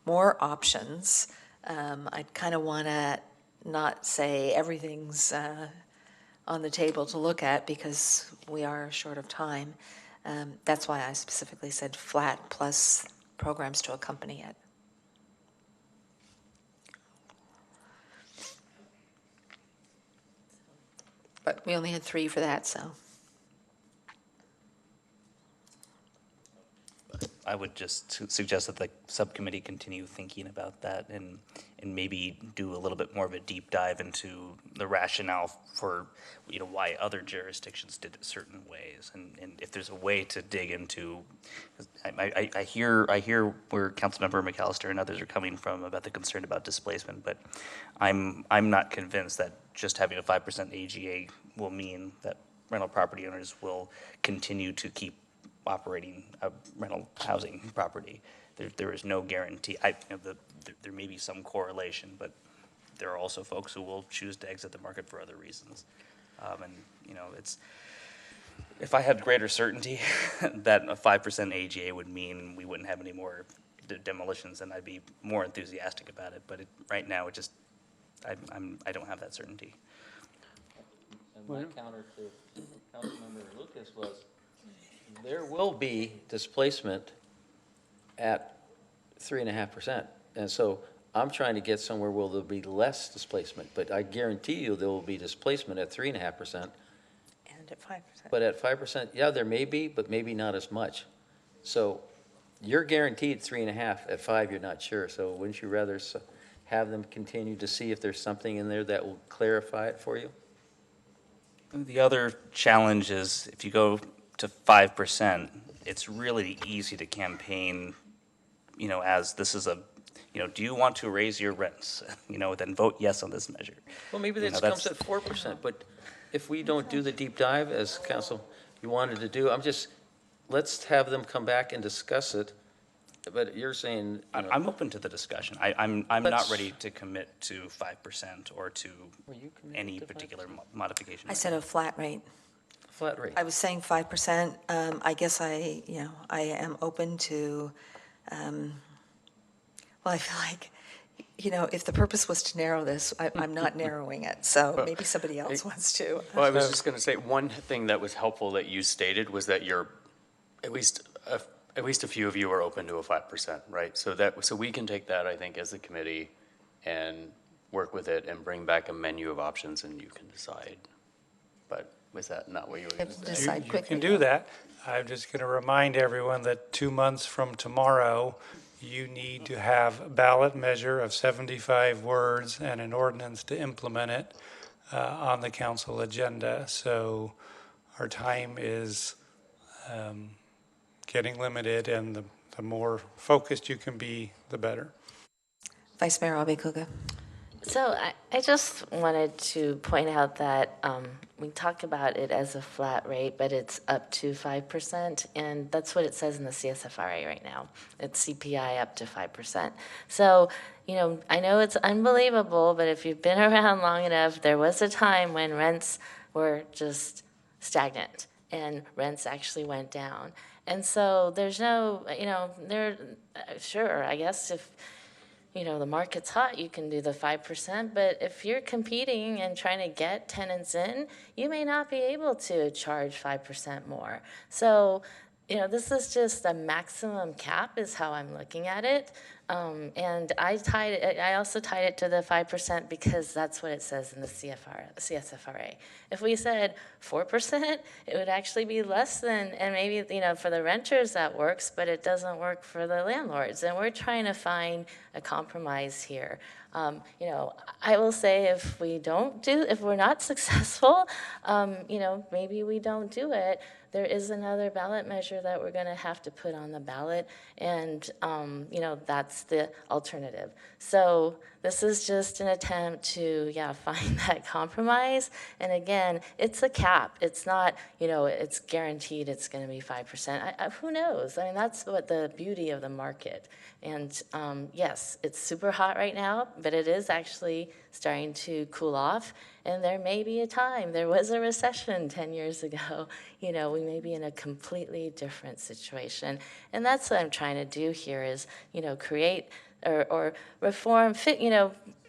more options, I kind of want to not say everything's on the table to look at because we are short of time. That's why I specifically said flat plus programs to accompany it. But we only had 3 for that, so. I would just suggest that the subcommittee continue thinking about that and maybe do a little bit more of a deep dive into the rationale for, why other jurisdictions did it certain ways. And if there's a way to dig into, I hear where Councilmember McAllister and others are coming from about the concern about displacement, but I'm not convinced that just having a 5% AGA will mean that rental property owners will continue to keep operating a rental housing property. There is no guarantee. There may be some correlation, but there are also folks who will choose to exit the market for other reasons. It's, if I had greater certainty that a 5% AGA would mean we wouldn't have any more demolitions, then I'd be more enthusiastic about it. But right now, I don't have that certainty. And my counter to Councilmember Lucas was, there will be displacement at 3.5%. And so I'm trying to get somewhere where there'll be less displacement, but I guarantee you there will be displacement at 3.5%. And at 5%. But at 5%, yeah, there may be, but maybe not as much. So you're guaranteed 3.5. At 5, you're not sure. So wouldn't you rather have them continue to see if there's something in there that will clarify it for you? The other challenge is if you go to 5%, it's really easy to campaign, as this is do you want to raise your rents? Then vote yes on this measure. Well, maybe this comes at 4%, but if we don't do the deep dive, as council you wanted to do, let's have them come back and discuss it. But you're saying... I'm open to the discussion. I'm not ready to commit to 5% or to any particular modification. I said a flat rate. Flat rate. I was saying 5%. I guess I am open to, I feel like, if the purpose was to narrow this, I'm not narrowing it. So maybe somebody else wants to. Well, I was just going to say, one thing that was helpful that you stated was that you're, at least a few of you are open to a 5%, right? So we can take that, I think, as a committee and work with it and bring back a menu of options and you can decide. But was that not what you were going to say? You can do that. I'm just going to remind everyone that 2 months from tomorrow, you need to have a ballot measure of 75 words and an ordinance to implement it on the council agenda. So our time is getting limited, and the more focused you can be, the better. Vice Mayor Abekuga. So I just wanted to point out that we talk about it as a flat rate, but it's up to 5%, and that's what it says in the CSFRA right now. It's CPI up to 5%. So, I know it's unbelievable, but if you've been around long enough, there was a time when rents were just stagnant, and rents actually went down. And so there's no, sure, I guess if, the market's hot, you can do the 5%, but if you're competing and trying to get tenants in, you may not be able to charge 5% more. So, this is just a maximum cap is how I'm looking at it. And I also tied it to the 5% because that's what it says in the CSFRA. If we said 4%, it would actually be less than, and maybe, for the renters that works, but it doesn't work for the landlords. And we're trying to find a compromise here. I will say if we're not successful, maybe we don't do it. There is another ballot measure that we're going to have to put on the ballot, and, that's the alternative. So this is just an attempt to, find that compromise. And again, it's a cap. It's not, it's guaranteed it's going to be 5%. Who knows? I mean, that's what the beauty of the market. And yes, it's super hot right now, but it is actually starting to cool off. And there may be a time, there was a recession 10 years ago, we may be in a completely different situation. And that's what I'm trying to do here is, create or reform,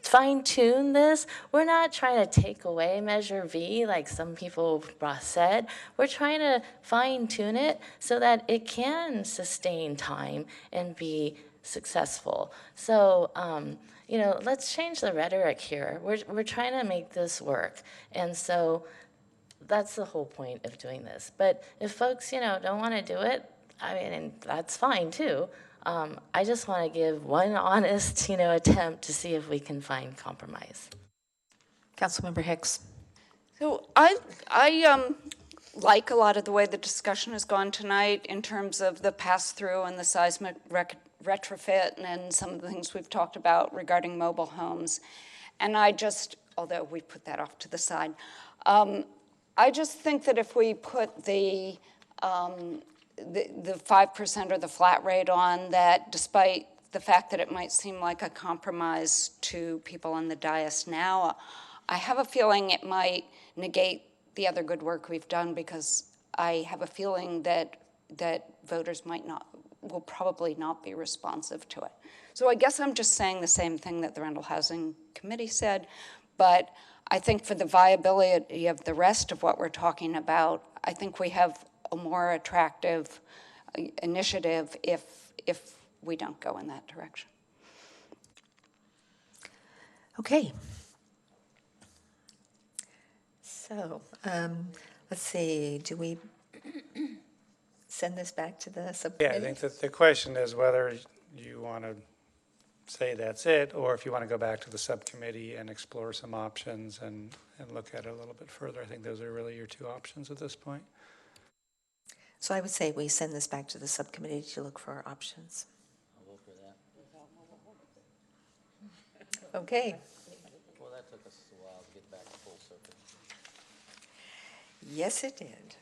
fine tune this. We're not trying to take away Measure V like some people said. We're trying to fine tune it so that it can sustain time and be successful. So, let's change the rhetoric here. We're trying to make this work. And so that's the whole point of doing this. But if folks, don't want to do it, I mean, and that's fine too. I just want to give one honest, attempt to see if we can find compromise. Councilmember Hicks. So I like a lot of the way the discussion has gone tonight in terms of the pass-through and the seismic retrofit and some of the things we've talked about regarding mobile homes. And although we put that off to the side, I just think that if we put the 5% or the flat rate on, that despite the fact that it might seem like a compromise to people on the dais now, I have a feeling it might negate the other good work we've done, because I have a feeling that voters will probably not be responsive to it. So I guess I'm just saying the same thing that the Rental Housing Committee said, but I think for the viability of the rest of what we're talking about, I think we have a more attractive initiative if we don't go in that direction. Okay. So, let's see, do we send this back to the subcommittee? Yeah, I think that the question is whether you want to say that's it, or if you want to go back to the subcommittee and explore some options and look at it a little bit further. I think those are really your two options at this point. So I would say we send this back to the subcommittee to look for options. I'll vote for that. Okay. Well, that took us a while to get back to full circuit. Yes, it did.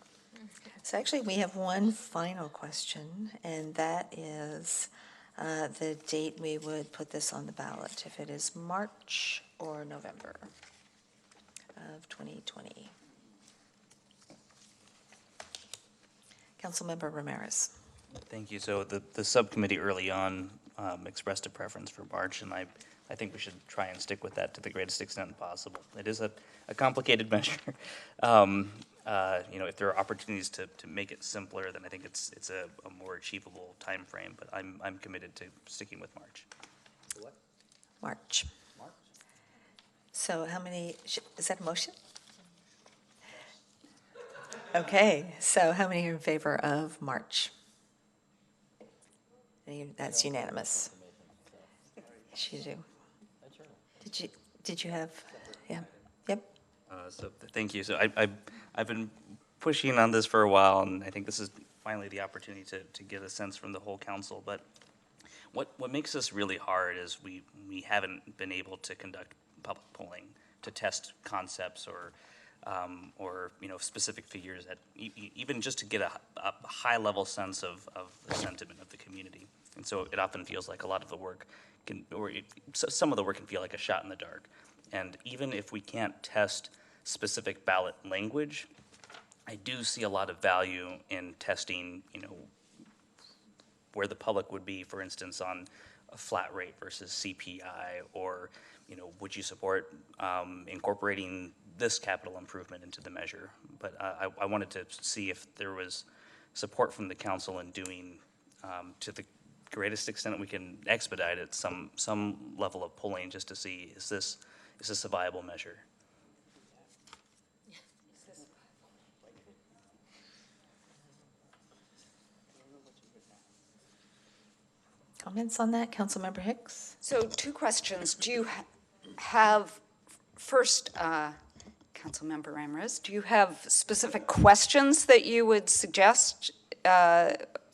So actually, we have one final question, and that is the date we would put this on the ballot, if it is March or November of 2020. Councilmember Ramirez. Thank you. So the subcommittee early on expressed a preference for March, and I think we should try and stick with that to the greatest extent possible. It is a complicated measure. If there are opportunities to make it simpler, then I think it's a more achievable time frame. But I'm committed to sticking with March. What? March. So how many, is that a motion? Okay, so how many are in favor of March? That's unanimous. Yes, you do. Did you have, yeah, yep. So thank you. So I've been pushing on this for a while, and I think this is finally the opportunity to get a sense from the whole council. But what makes this really hard is we haven't been able to conduct public polling to test concepts or specific figures that even just to get a high level sense of the sentiment of the community. And so it often feels like a lot of the work some of the work can feel like a shot in the dark. And even if we can't test specific ballot language. I do see a lot of value in testing, where the public would be, for instance, on a flat rate versus CPI, or, would you support incorporating this capital improvement into the measure? But I wanted to see if there was support from the council in doing, to the greatest extent that we can expedite it, some level of polling, just to see, is this a viable measure? Comments on that, Councilmember Hicks? So 2 questions. Do you have, first, Councilmember Ramirez, do you have specific questions that you would suggest,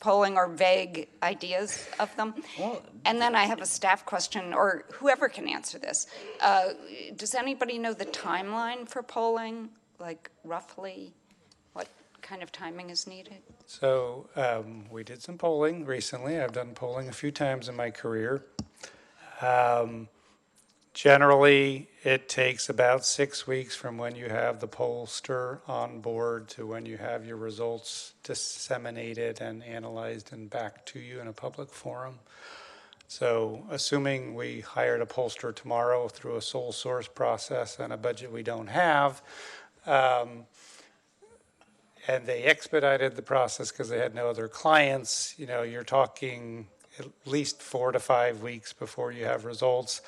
polling, or vague ideas of them? And then I have a staff question, or whoever can answer this. Does anybody know the timeline for polling, like roughly what kind of timing is needed? So we did some polling recently. I've done polling a few times in my career. Generally, it takes about 6 weeks from when you have the pollster on board to when you have your results disseminated and analyzed and back to you in a public forum. So assuming we hired a pollster tomorrow through a sole source process and a budget we don't have, and they expedited the process because they had no other clients, you're talking at least 4 to 5 weeks before you have results.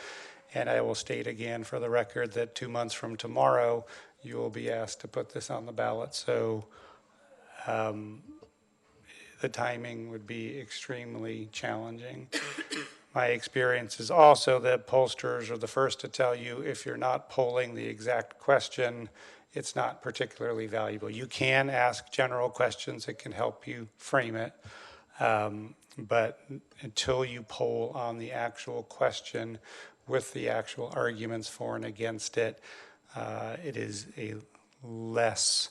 And I will state again for the record that 2 months from tomorrow, you will be asked to put this on the ballot. So the timing would be extremely challenging. My experience is also that pollsters are the first to tell you if you're not polling the exact question, it's not particularly valuable. You can ask general questions that can help you frame it. But until you poll on the actual question with the actual arguments for and against it, it is a less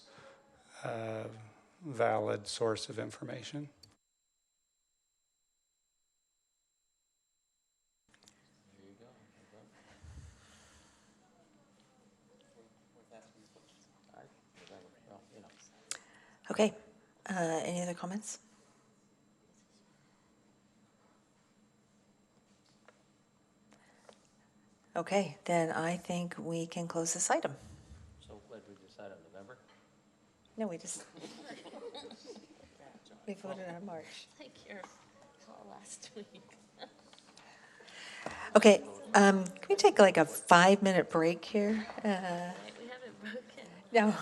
valid source of information. Okay, any other comments? Okay, then I think we can close this item. So what did we decide on November? No, we voted on March. Like your call last week. Okay, can we take like a 5-minute break here? We haven't broken. No.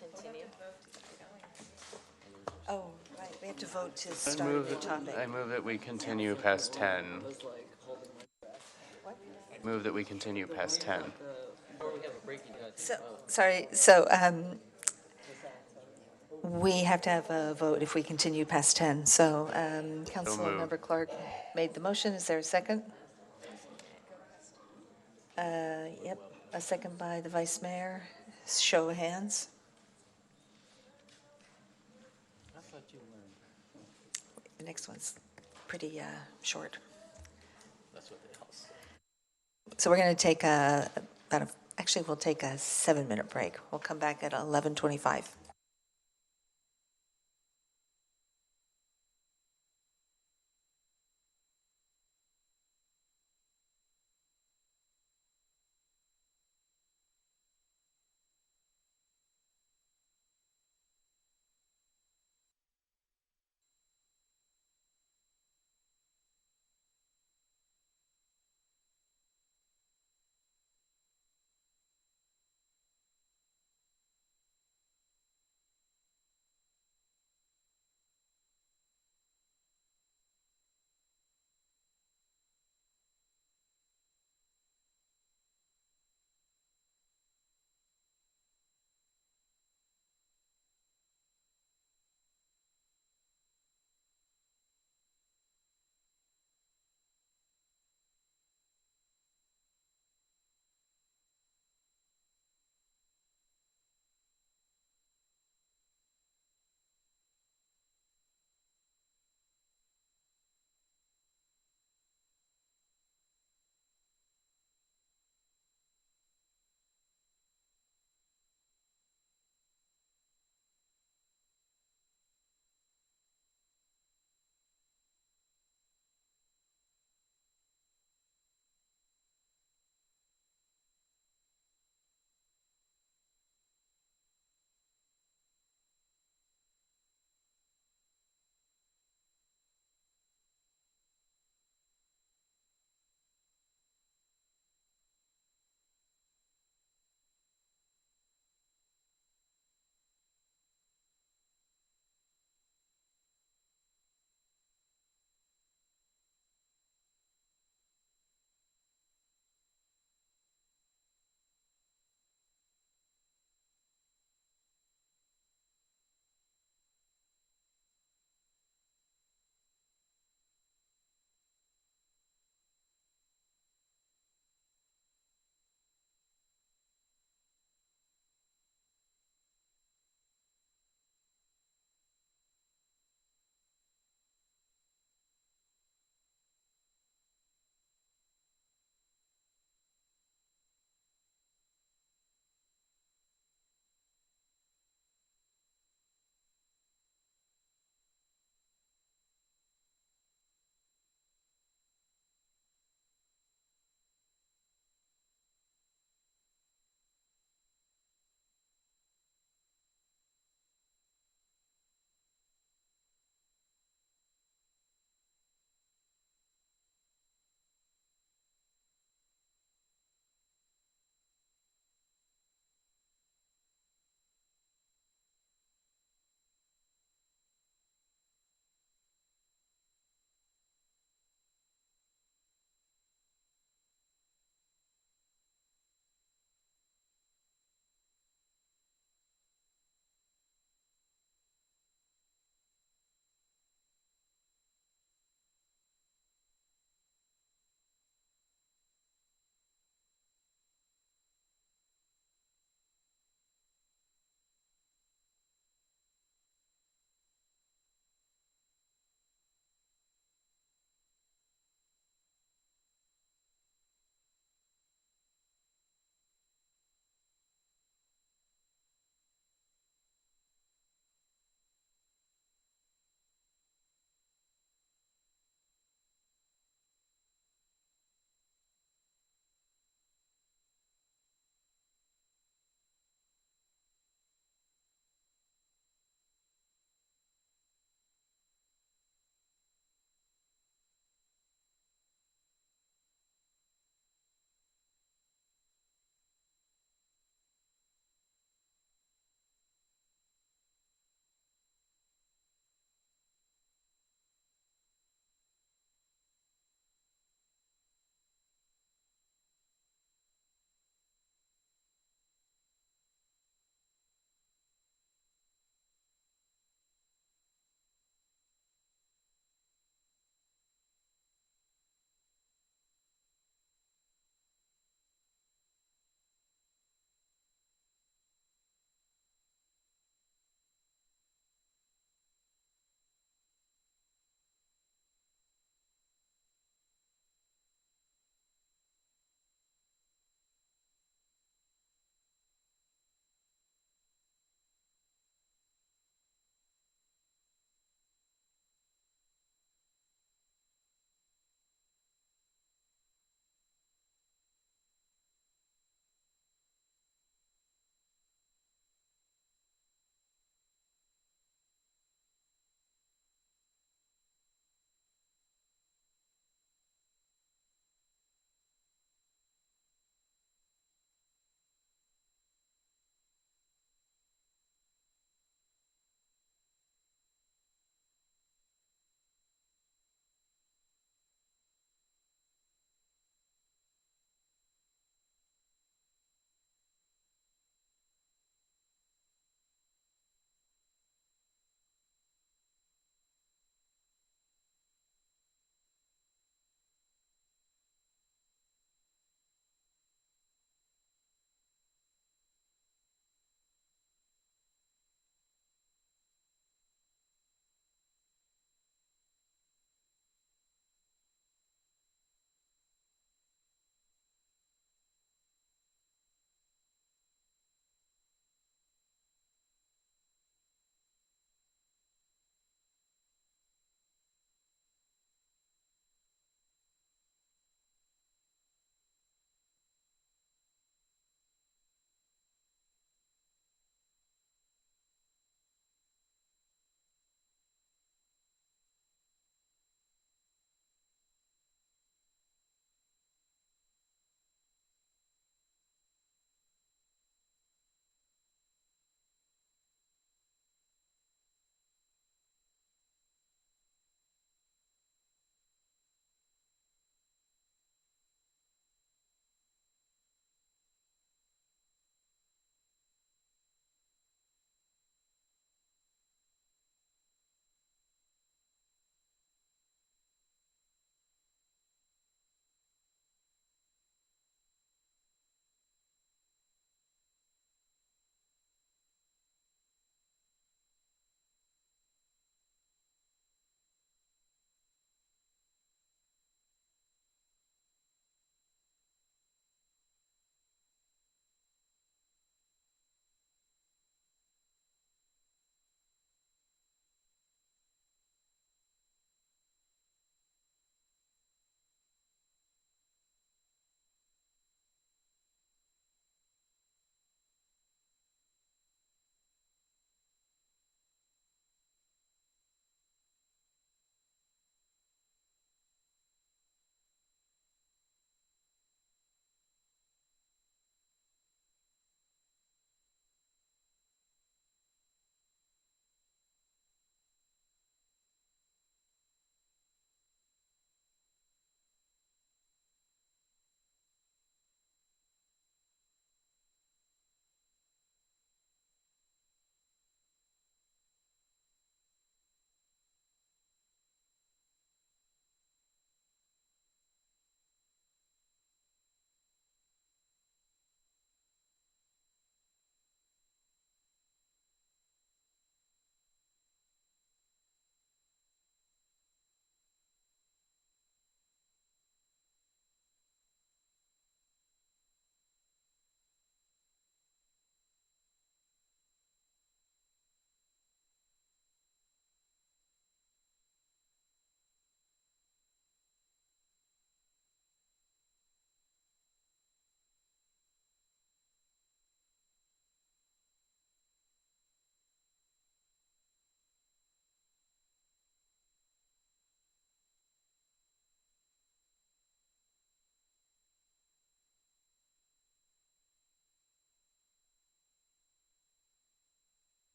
Continue. Oh, right, we have to vote to start a new topic. I move that we continue past 10. Move that we continue past 10. So, we have to have a vote if we continue past 10. So, Councilmember Clark made the motion. Is there a second? Yep, a second by the Vice Mayor. Show of hands. I thought you learned. The next one's pretty short. That's what they all say. So we're going to take we'll take a 7-minute break. We'll come back at 11:25.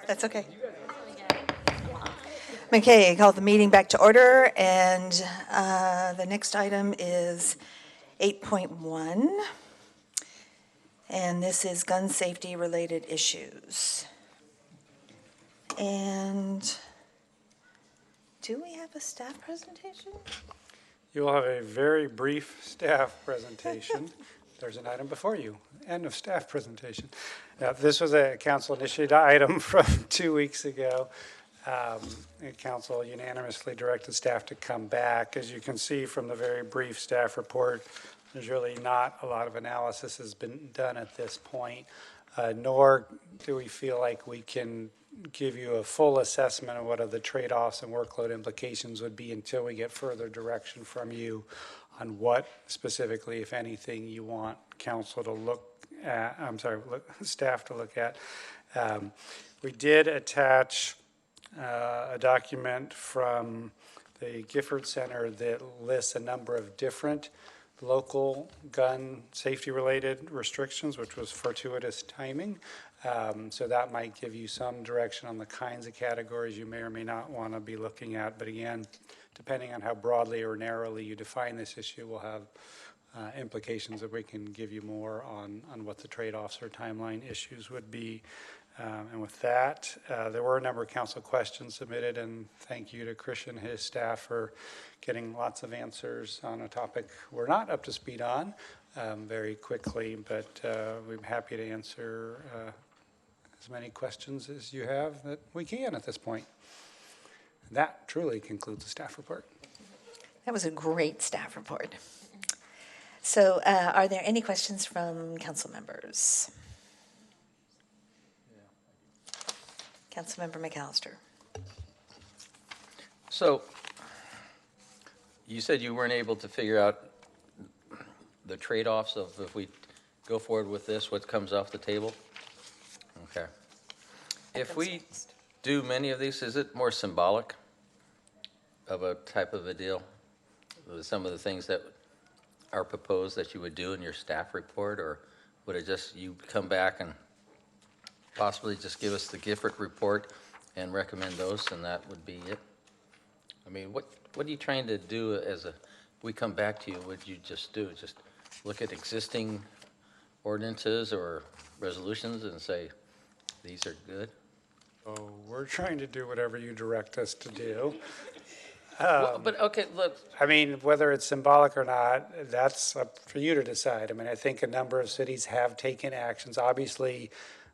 That's okay. Okay, I call the meeting back to order, and the next item is 8.1, and this is gun safety related issues. And do we have a staff presentation? You will have a very brief staff presentation. There's an item before you. End of staff presentation. This was a council-initiated item from 2 weeks ago. The council unanimously directed staff to come back. As you can see from the very brief staff report, there's really not a lot of analysis has been done at this point, nor do we feel like we can give you a full assessment of what are the trade-offs and workload implications would be until we get further direction from you on what specifically, if anything, you want council to look at, staff to look at. We did attach a document from the Gifford Center that lists a number of different local gun safety related restrictions, which was fortuitous timing. So that might give you some direction on the kinds of categories you may or may not want to be looking at. But again, depending on how broadly or narrowly you define this issue, will have implications that we can give you more on what the trade-offs or timeline issues would be. And with that, there were a number of council questions submitted, and thank you to Christian and his staff for getting lots of answers on a topic we're not up to speed on very quickly, but we're happy to answer as many questions as you have that we can at this point. That truly concludes the staff report. That was a great staff report. So are there any questions from council members? Councilmember McAllister. So you said you weren't able to figure out the trade-offs of if we go forward with this, what comes off the table? Okay. If we do many of these, is it more symbolic of a type of a deal? Some of the things that are proposed that you would do in your staff report, or would it just, you come back and possibly just give us the Gifford report and recommend those, and that would be it? I mean, what are you trying to do as we come back to you, what you just do? Just look at existing ordinances or resolutions and say, these are good? So we're trying to do whatever you direct us to do. But okay, look. I mean, whether it's symbolic or not, that's up for you to decide. I mean, I think a number of cities have taken actions. Obviously,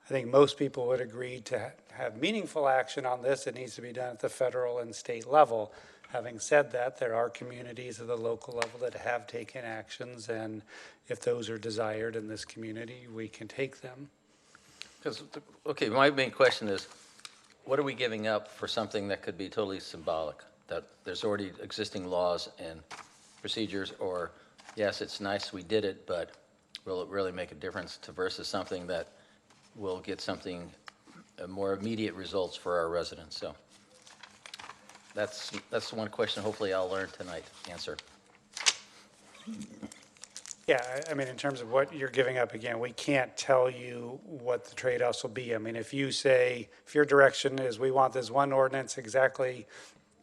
I think most people would agree to have meaningful action on this. It needs to be done at the federal and state level. Having said that, there are communities at the local level that have taken actions, and if those are desired in this community, we can take them. Because, okay, my main question is, what are we giving up for something that could be totally symbolic? That there's already existing laws and procedures, or yes, it's nice we did it, but will it really make a difference to versus something that will get something more immediate results for our residents? So that's one question hopefully I'll learn tonight, answer. Yeah, I mean, in terms of what you're giving up, again, we can't tell you what the trade-offs will be. I mean, if you say, if your direction is we want this one ordinance exactly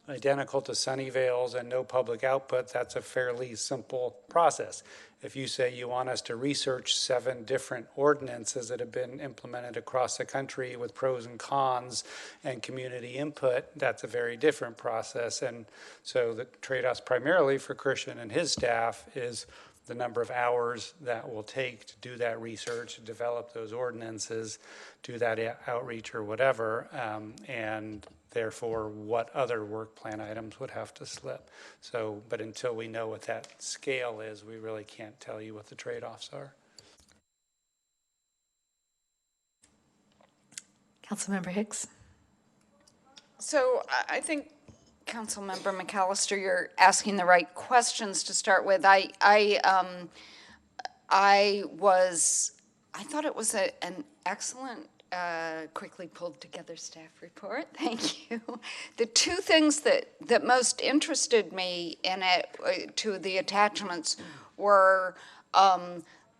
identical to Sunnyvale's and no public output, that's a fairly simple process. If you say you want us to research 7 different ordinances that have been implemented across the country with pros and cons and community input, that's a very different process. And so the trade-offs primarily for Christian and his staff is the number of hours that will take to do that research, to develop those ordinances, do that outreach or whatever, and therefore what other work plan items would have to slip. So, but until we know what that scale is, we really can't tell you what the trade-offs are. Councilmember Hicks. So I think, Councilmember McAllister, you're asking the right questions to start with. I thought it was an excellent, quickly pulled together staff report. Thank you. The 2 things that most interested me in it, to the attachments, were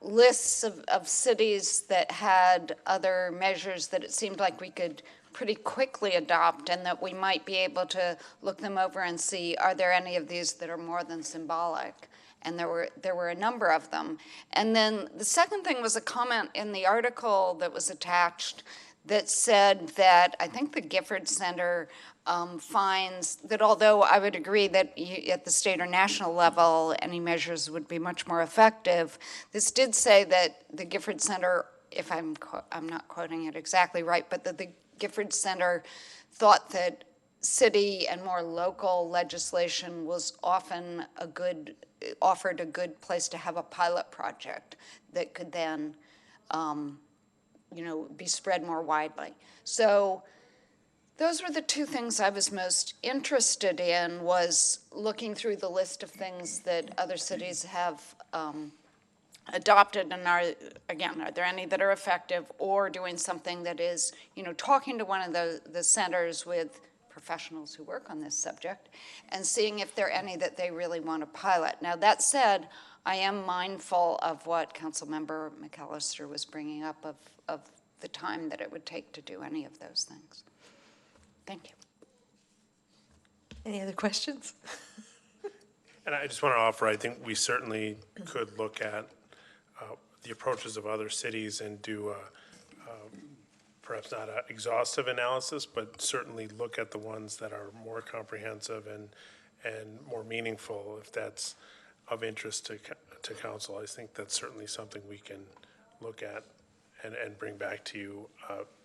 lists of cities that had other measures that it seemed like we could pretty quickly adopt, and that we might be able to look them over and see, are there any of these that are more than symbolic? And there were a number of them. And then the second thing was a comment in the article that was attached that said that I think the Gifford Center finds that although I would agree that at the state or national level, any measures would be much more effective, this did say that the Gifford Center, if I'm not quoting it exactly right, but that the Gifford Center thought that city and more local legislation was often offered a good place to have a pilot project that could then be spread more widely. So those were the two things I was most interested in, was looking through the list of things that other cities have adopted, and are there any that are effective, or doing something that is, talking to one of the centers with professionals who work on this subject and seeing if there are any that they really want to pilot. Now, that said, I am mindful of what Councilmember McAllister was bringing up of the time that it would take to do any of those things. Thank you. Any other questions? And I just want to offer, I think we certainly could look at the approaches of other cities and do perhaps not an exhaustive analysis, but certainly look at the ones that are more comprehensive and more meaningful, if that's of interest to council. I think that's certainly something we can look at and bring back to you,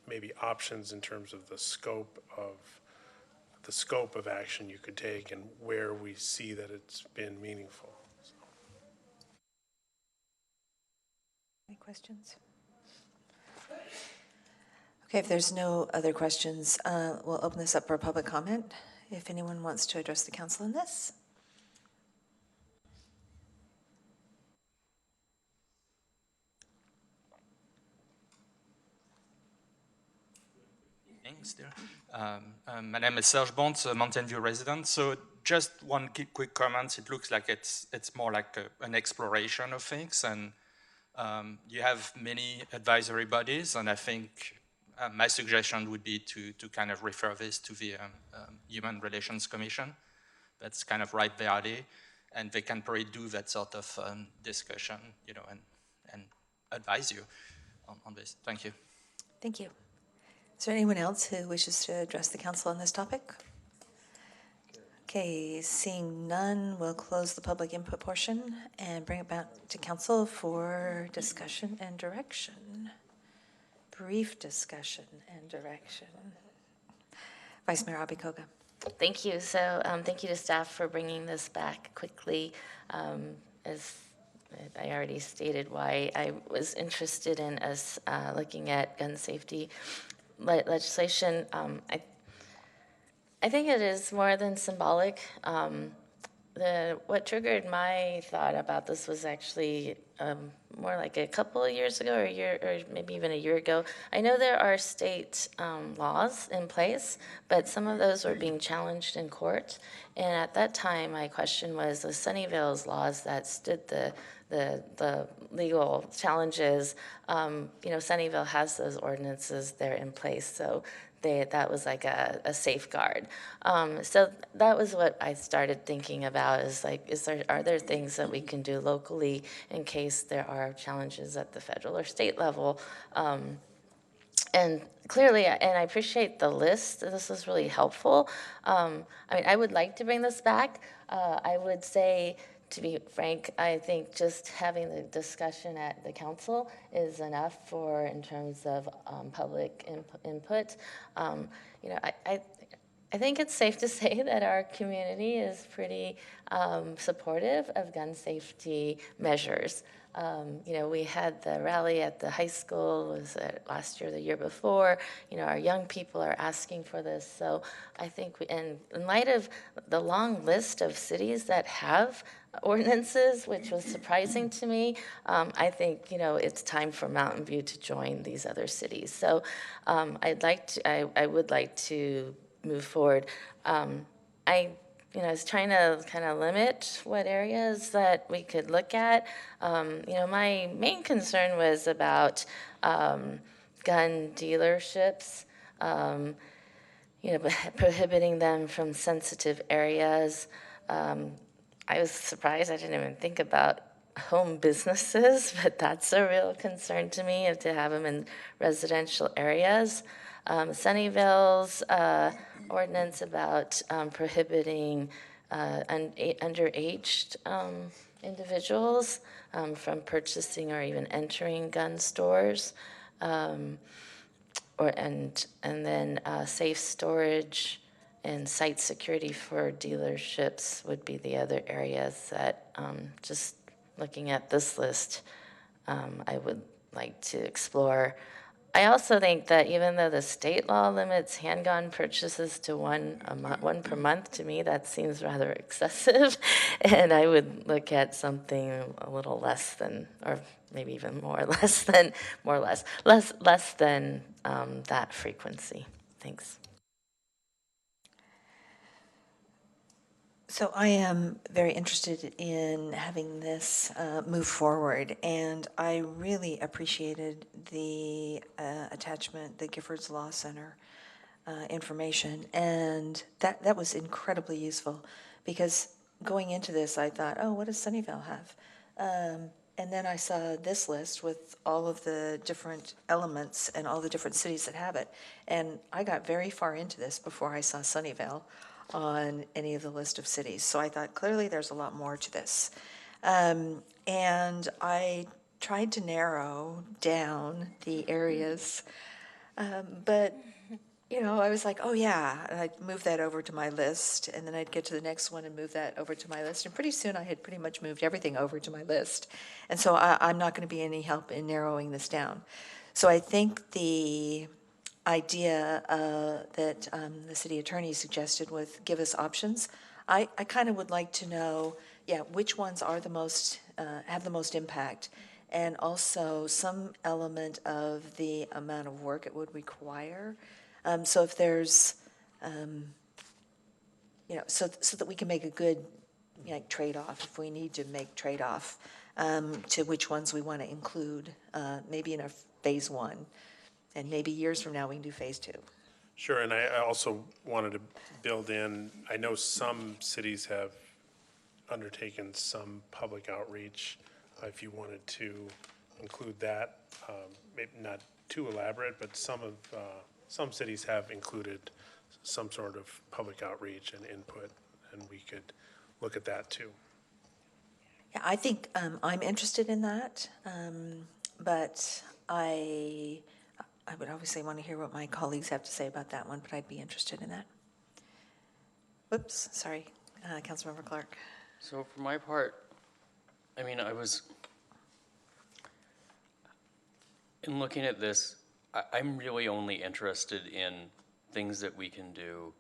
maybe options in terms of the scope of action you could take and where we see that it's been meaningful. Any questions? Okay, if there's no other questions, we'll open this up for public comment. If anyone wants to address the council on this. My name is Serge Bont, a Mountain View resident. So just one quick comment. It looks like it's more like an exploration of things, and you have many advisory bodies, and I think my suggestion would be to kind of refer this to the Human Relations Commission. That's kind of right there, and they can probably do that sort of discussion, and advise you on this. Thank you. Thank you. Is there anyone else who wishes to address the council on this topic? Okay, seeing none, we'll close the public input portion and bring it back to council for discussion and direction. Brief discussion and direction. Vice Mayor Abikoga. Thank you. So thank you to staff for bringing this back quickly. As I already stated why I was interested in us looking at gun safety legislation. I think it is more than symbolic. What triggered my thought about this was actually more like a couple of years ago, or a year, or maybe even a year ago. I know there are state laws in place, but some of those were being challenged in court. And at that time, my question was the Sunnyvale's laws that stood the legal challenges. Sunnyvale has those ordinances there in place, so that was like a safeguard. So that was what I started thinking about, is like, are there things that we can do locally in case there are challenges at the federal or state level? And clearly, and I appreciate the list. This was really helpful. I would like to bring this back. I would say, to be frank, I think just having the discussion at the council is enough in terms of public input. I think it's safe to say that our community is pretty supportive of gun safety measures. We had the rally at the high school, was it last year, the year before. Our young people are asking for this. So I think, in light of the long list of cities that have ordinances, which was surprising to me, I think, it's time for Mountain View to join these other cities. So I would like to move forward. I was trying to kind of limit what areas that we could look at. My main concern was about gun dealerships. you know, prohibiting them from sensitive areas. I was surprised, I didn't even think about home businesses, but that's a real concern to me, to have them in residential areas. Sunnyvale's ordinance about prohibiting underaged individuals from purchasing or even entering gun stores. And then safe storage and site security for dealerships would be the other areas that, just looking at this list, I would like to explore. I also think that even though the state law limits handgun purchases to one per month, to me that seems rather excessive, and I would look at something a little less than, or maybe even less than that frequency. Thanks. So I am very interested in having this move forward, and I really appreciated the attachment, the Giffords Law Center information, and that was incredibly useful, because going into this, I thought, oh, what does Sunnyvale have? And then I saw this list with all of the different elements and all the different cities that have it, and I got very far into this before I saw Sunnyvale on any of the list of cities. So I thought, clearly there's a lot more to this. And I tried to narrow down the areas, but you know, I was like, oh yeah, and I'd move that over to my list, and then I'd get to the next one and move that over to my list, and pretty soon I had pretty much moved everything over to my list. And so I'm not going to be any help in narrowing this down. So I think the idea that the city attorney suggested with give us options, I kind of would like to know, yeah, which ones are the most, have the most impact, and also some element of the amount of work it would require. So if there's, you know, so that we can make a good, you know, trade-off, if we need to make trade-off to which ones we want to include, maybe in a phase one. And maybe years from now, we can do phase two. Sure, and I also wanted to build in, I know some cities have undertaken some public outreach. If you wanted to include that, maybe not too elaborate, but some cities have included some sort of public outreach and input, and we could look at that too. Yeah, I think I'm interested in that, but I would obviously want to hear what my colleagues have to say about that one, but I'd be interested in that. Whoops, sorry, Councilmember Clark. So for my part, I mean, in looking at this, I'm really only interested in things that we can do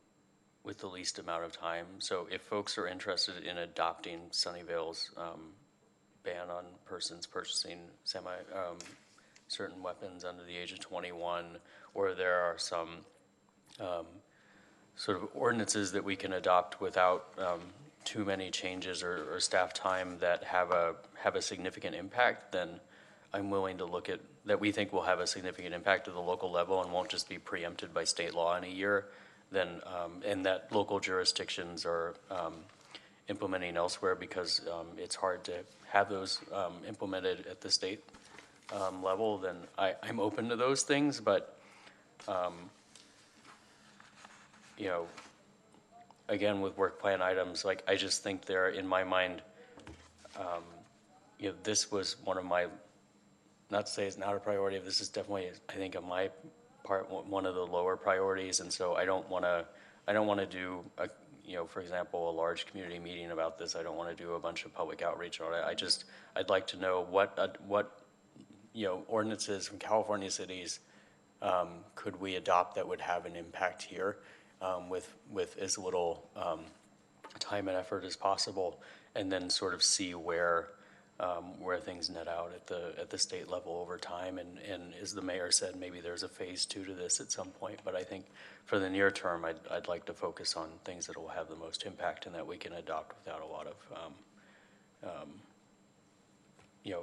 with the least amount of time. So if folks are interested in adopting Sunnyvale's ban on persons purchasing certain weapons under the age of 21, or there are some sort of ordinances that we can adopt without too many changes or staff time that have a significant impact, then I'm willing to look at that we think will have a significant impact at the local level and won't just be preempted by state law in a year, then and that local jurisdictions are implementing elsewhere because it's hard to have those implemented at the state level, then I'm open to those things, but you know, again, with work plan items, like I just think they're, in my mind, you know, this was one of my, not to say it's not a priority, this is definitely, I think, on my part, one of the lower priorities, and so I don't want to do a, you know, for example, a large community meeting about this. I don't want to do a bunch of public outreach on it. I'd like to know what you know, ordinances from California cities could we adopt that would have an impact here with as little time and effort as possible, and then sort of see where things net out at the state level over time. And as the mayor said, maybe there's a phase two to this at some point. But I think for the near term, I'd like to focus on things that will have the most impact and that we can adopt without a lot of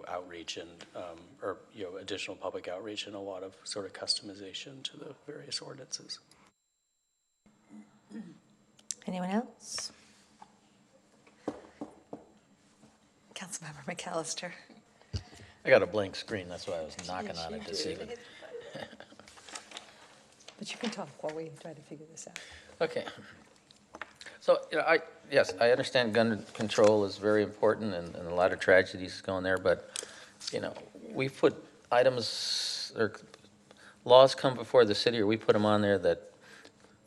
outreach and, or, additional public outreach and a lot of sort of customization to the various ordinances. Anyone else? Councilmember McAllister. I got a blank screen, that's why I was knocking on it to see it. But you can talk while we try to figure this out. Okay. So, yes, I understand gun control is very important and a lot of tragedies going there, but, we put items or laws come before the city, or we put them on there that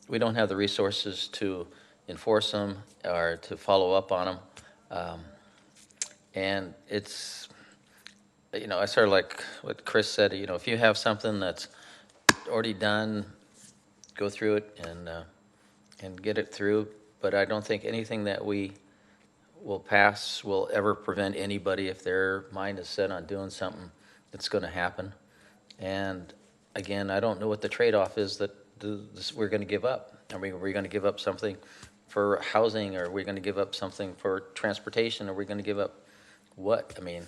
we don't have the resources to enforce them or to follow up on them. And it's, I sort of like what Chris said, if you have something that's already done, go through it and get it through. But I don't think anything that we will pass will ever prevent anybody, if their mind is set on doing something, that's going to happen. And again, I don't know what the trade-off is that we're going to give up. Are we going to give up something for housing, or are we going to give up something for transportation? Are we going to give up what? I mean,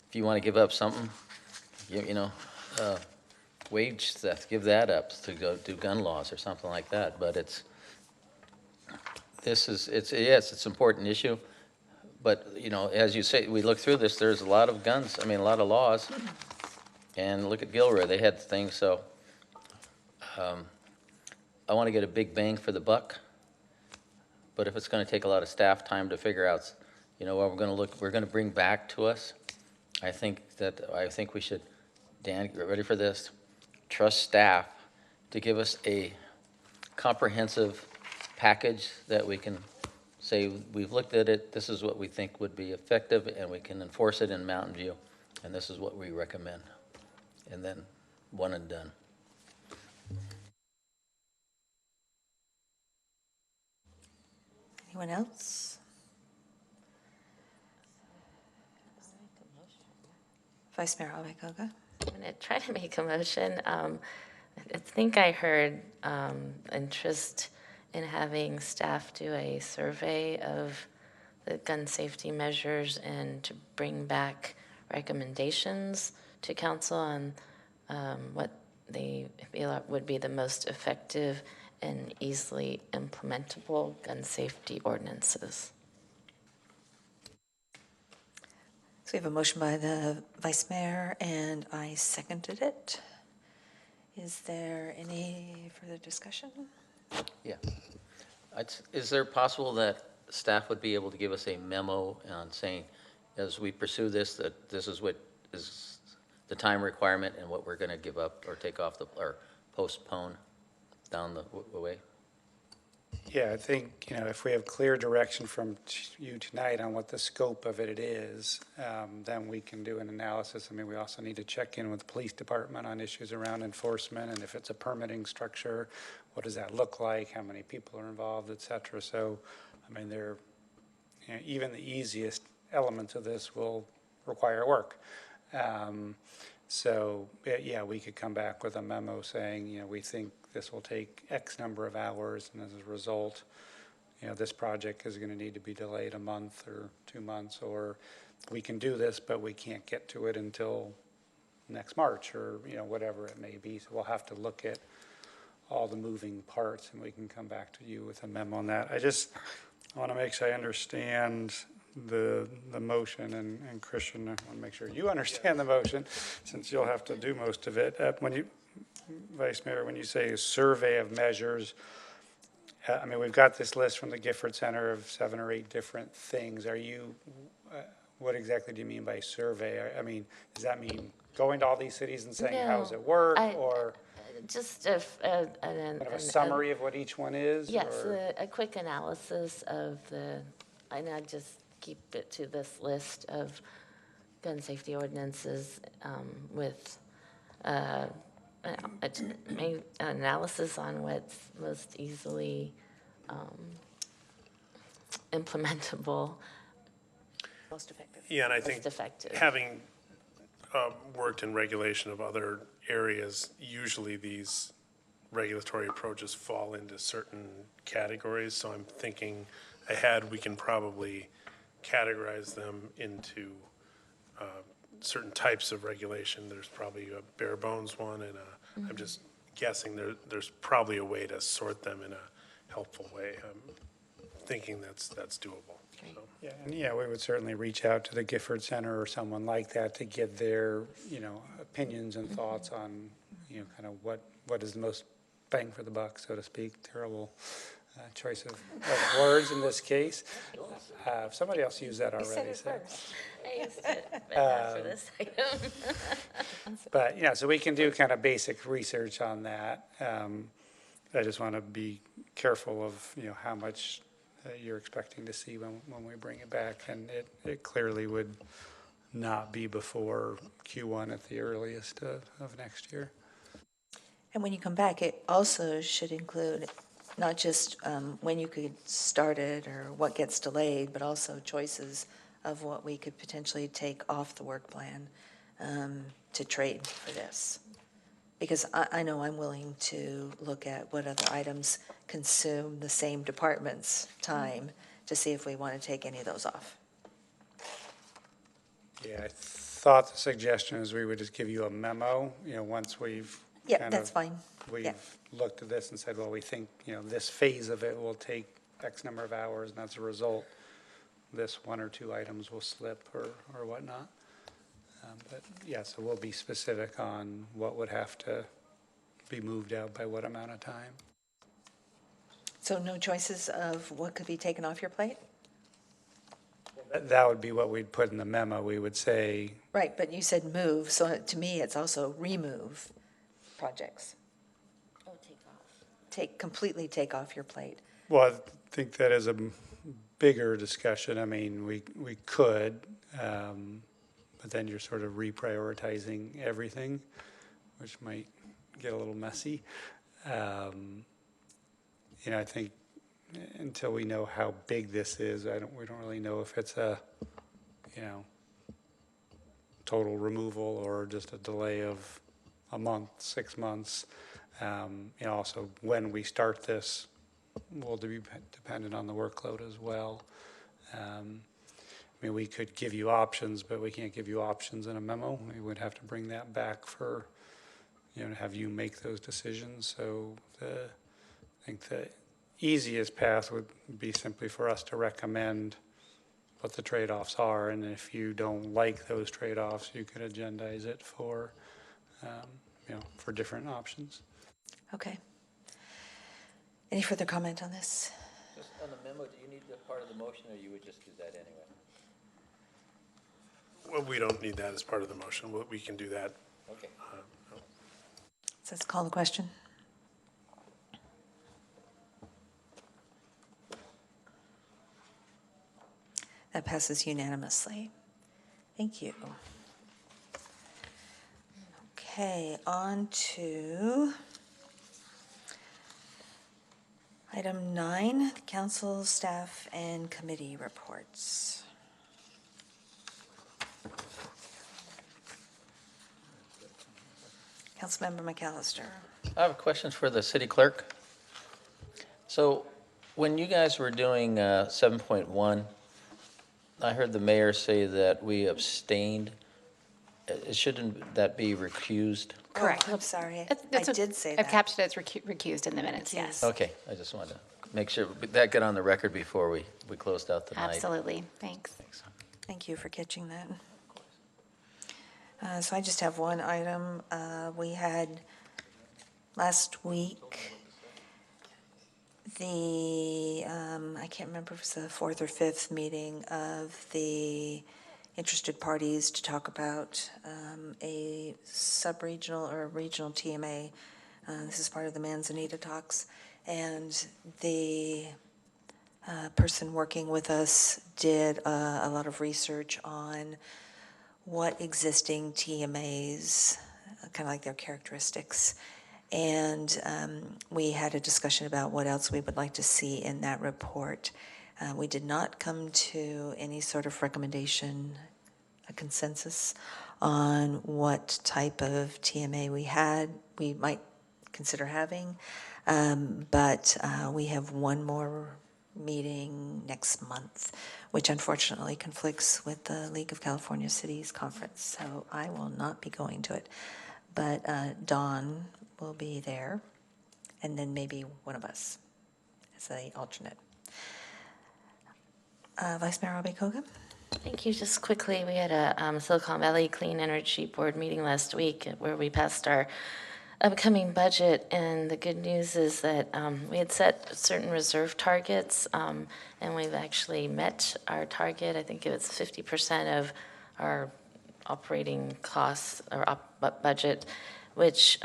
if you want to give up something, wage theft, give that up to go do gun laws or something like that. But it's an important issue. But, as you say, we look through this, there's a lot of guns, a lot of laws. And look at Gilroy, they had things, so I want to get a big bang for the buck. But if it's going to take a lot of staff time to figure out, what we're going to bring back to us, I think we should, Dan, get ready for this, trust staff to give us a comprehensive package that we can say, we've looked at it, this is what we think would be effective, and we can enforce it in Mountain View, and this is what we recommend. And then one and done. Anyone else? Vice Mayor Abekoga. I'm going to try to make a motion. I think I heard interest in having staff do a survey of the gun safety measures and to bring back recommendations to council on what they feel would be the most effective and easily implementable gun safety ordinances. So we have a motion by the Vice Mayor, and I seconded it. Is there any further discussion? Yeah. Is there possible that staff would be able to give us a memo on saying, as we pursue this, that this is what is the time requirement and what we're going to give up or take off or postpone down the way? Yeah, I think, if we have clear direction from you tonight on what the scope of it is, then we can do an analysis. We also need to check in with the police department on issues around enforcement, and if it's a permitting structure, what does that look like, how many people are involved, et cetera. So, even the easiest elements of this will require work. So, yeah, we could come back with a memo saying, we think this will take X number of hours, and as a result, this project is going to need to be delayed a month or 2 months, or we can do this, but we can't get to it until next March, or, whatever it may be. So we'll have to look at all the moving parts, and we can come back to you with a memo on that. I want to make sure I understand the motion, and Christian, I want to make sure you understand the motion, since you'll have to do most of it. Vice Mayor, when you say a survey of measures, we've got this list from the Gifford Center of 7 or 8 different things. What exactly do you mean by survey? Does that mean going to all these cities and saying, how does it work? Or just kind of a summary of what each one is? Yes, a quick analysis of and I just keep it to this list of gun safety ordinances with analysis on what's most easily implementable. Most effective. Yeah, and I think having worked in regulation of other areas, usually these regulatory approaches fall into certain categories. So I'm thinking ahead, we can probably categorize them into certain types of regulation. There's probably a bare bones one, and I'm just guessing there's probably a way to sort them in a helpful way. I'm thinking that's doable. So. Yeah, and yeah, we would certainly reach out to the Gifford Center or someone like that to get their, opinions and thoughts on, kind of what is the most bang for the buck, so to speak. Terrible choice of words in this case. Somebody else used that already. said it so. first. I used it, but not for this item. But, so we can do kind of basic research on that. I just want to be careful of, how much you're expecting to see when we bring it back. And it clearly would not be before Q1 at the earliest of next year. And when you come back, it also should include not just when you could start it or what gets delayed, but also choices of what we could potentially take off the work plan to trade for this. Because I know I'm willing to look at what other items consume the same department's time to see if we want to take any of those off. Yeah, I thought the suggestion is we would just give you a memo, once we've Yeah, that's fine. We've looked at this and said, well, we think, this phase of it will take X number of hours, and as a result, this one or two items will slip or whatnot. But yeah, so we'll be specific on what would have to be moved out by what amount of time. So no choices of what could be taken off your plate? That would be what we'd put in the memo. We would say. Right, but you said move, so to me, it's also remove projects. Oh, take off. Completely take off your plate. Well, I think that is a bigger discussion. I mean, we could, but then you're sort of reprioritizing everything, which might get a little messy. I think until we know how big this is, we don't really know if it's a, total removal or just a delay of a month, 6 months. Also when we start this will be dependent on the workload as well. We could give you options, but we can't give you options in a memo. We would have to bring that back for, to have you make those decisions. So I think the easiest path would be simply for us to recommend what the trade-offs are, and if you don't like those trade-offs, you could agendize it for, for different options. Okay. Any further comment on this? Just on the memo, do you need the part of the motion, or you would just do that anyway? Well, we don't need that as part of the motion. We can do that. Okay. So let's call the question. That passes unanimously. Thank you. Okay, on to item 9, the council, staff, and committee reports. Councilmember McAllister. I have a question for the city clerk. So when you guys were doing 7.1, I heard the mayor say that we abstained. Shouldn't that be recused? Correct. Oh, I'm sorry. I did say I've that. captured it as recused in the minutes, yes. Okay, I just wanted to make sure that got on the record before we closed out the night. Absolutely. Thanks. Thank you for catching that. So I just have one item. We had last week I can't remember if it was the 4th or 5th meeting of the interested parties to talk about a sub-regional or regional TMA. This is part of the Manzanita talks. And the person working with us did a lot of research on what existing TMAs, kind of like their characteristics. And we had a discussion about what else we would like to see in that report. We did not come to any sort of recommendation, a consensus on what type of TMA we might consider having. But we have one more meeting next month, which unfortunately conflicts with the League of California Cities Conference, so I will not be going to it. But Dawn will be there, and then maybe one of us as the alternate. Vice Mayor Abe-Koga? Thank you. Just quickly, we had a Silicon Valley Clean Energy Board meeting last week where we passed our upcoming budget, and the good news is that we had set certain reserve targets, and we've actually met our target. I think it was 50% of our operating costs or budget, which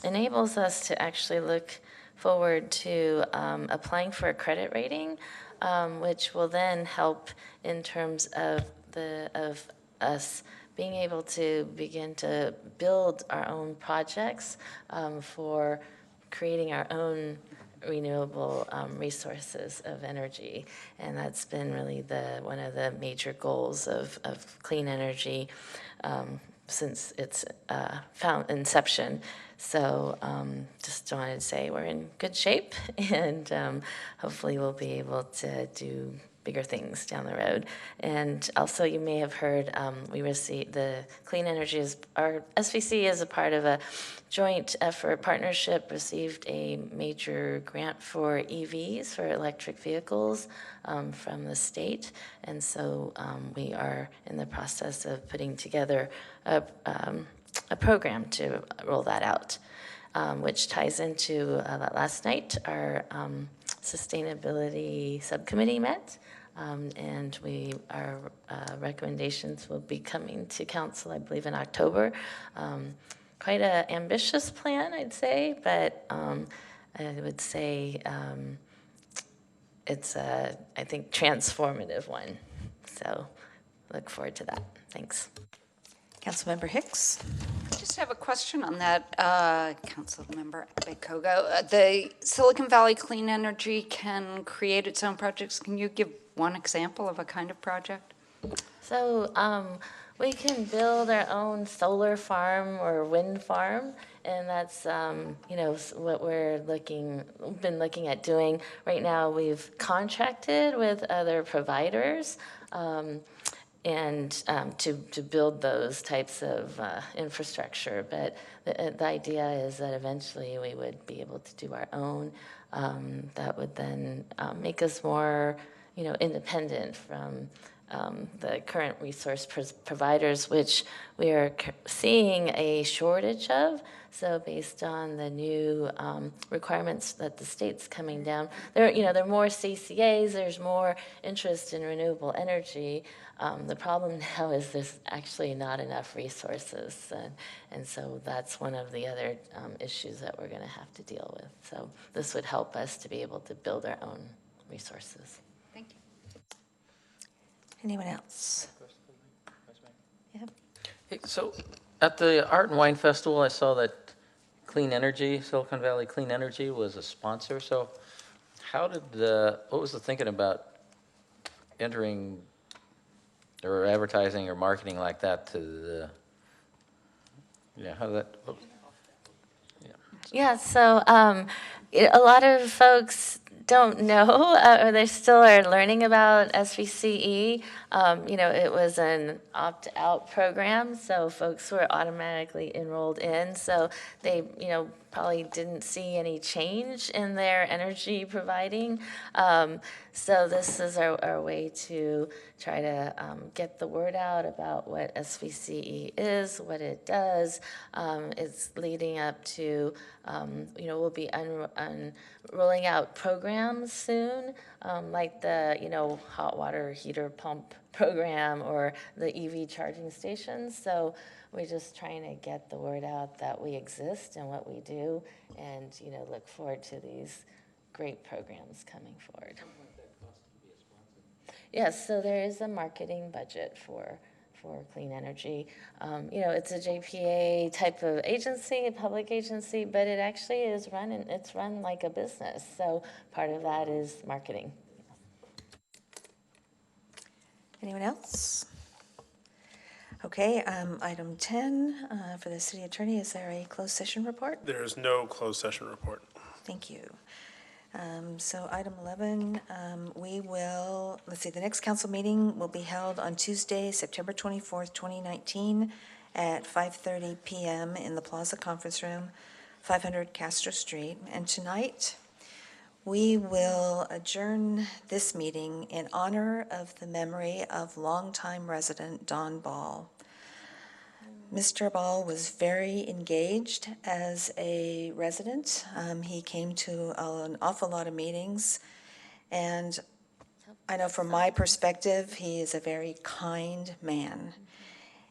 enables us to actually look forward to applying for a credit rating, which will then help in terms of us being able to begin to build our own projects for creating our own renewable resources of energy. And that's been really one of the major goals of clean energy since its inception. So just wanted to say we're in good shape, and hopefully we'll be able to do bigger things down the road. And also, you may have heard we received the clean energy our SVC is a part of a joint effort partnership, received a major grant for EVs, for electric vehicles from the state. And so we are in the process of putting together a program to roll that out, which ties into last night our sustainability subcommittee met. And our recommendations will be coming to council, I believe, in October. Quite an ambitious plan, I'd say, but I would say it's a, I think, transformative one. So look forward to that. Thanks. Councilmember Hicks? I just have a question on that, Councilmember Abe-Koga. The Silicon Valley Clean Energy can create its own projects. Can you give one example of a kind of project? So we can build our own solar farm or wind farm, and that's what been looking at doing. Right now, we've contracted with other providers and to build those types of infrastructure. But the idea is that eventually we would be able to do our own. That would then make us more, independent from the current resource providers, which we are seeing a shortage of. So based on the new requirements that the state's coming down, there are more CCAs, there's more interest in renewable energy. The problem now is there's actually not enough resources. And so that's one of the other issues that we're going to have to deal with. So this would help us to be able to build our own resources. Thank you. Anyone else? Yeah. Hey, so at the Art and Wine Festival, I saw that Silicon Valley Clean Energy was a sponsor. So what was the thinking about entering or advertising or marketing like that to the, how did that, Yeah, so a lot of folks don't know, or they still are learning about SVCE. It was an opt-out program, so folks were automatically enrolled in. So they, probably didn't see any change in their energy providing. So this is our way to try to get the word out about what SVCE is, what it does. It's leading up to, we'll be rolling out programs soon, like the, hot water heater pump program or the EV charging stations. So we're just trying to get the word out that we exist and what we do, and, look forward to these great programs coming forward. Yes, so there is a marketing budget for clean energy. It's a JPA type of agency, a public agency, but it actually is run like a business. So part of that is marketing. Anyone else? Okay, item 10 for the city attorney. Is there a closed session report? There is no closed session report. Thank you. So item 11, we will, let's see, the next council meeting will be held on Tuesday, September 24th, 2019, at 5:30 PM in the Plaza Conference Room, 500 Castro Street. And tonight, we will adjourn this meeting in honor of the memory of longtime resident Don Ball. Mr. Ball was very engaged as a resident. He came to an awful lot of meetings, and I know from my perspective, he is a very kind man.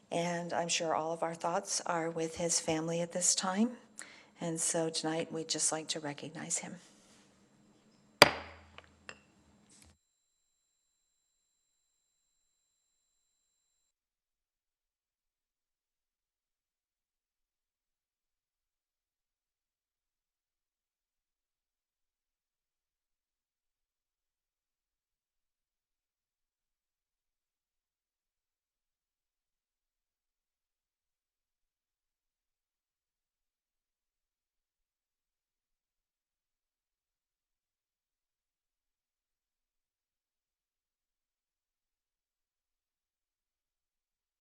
And I'm sure all of our thoughts are with his family at this time. And so tonight, we'd just like to recognize him.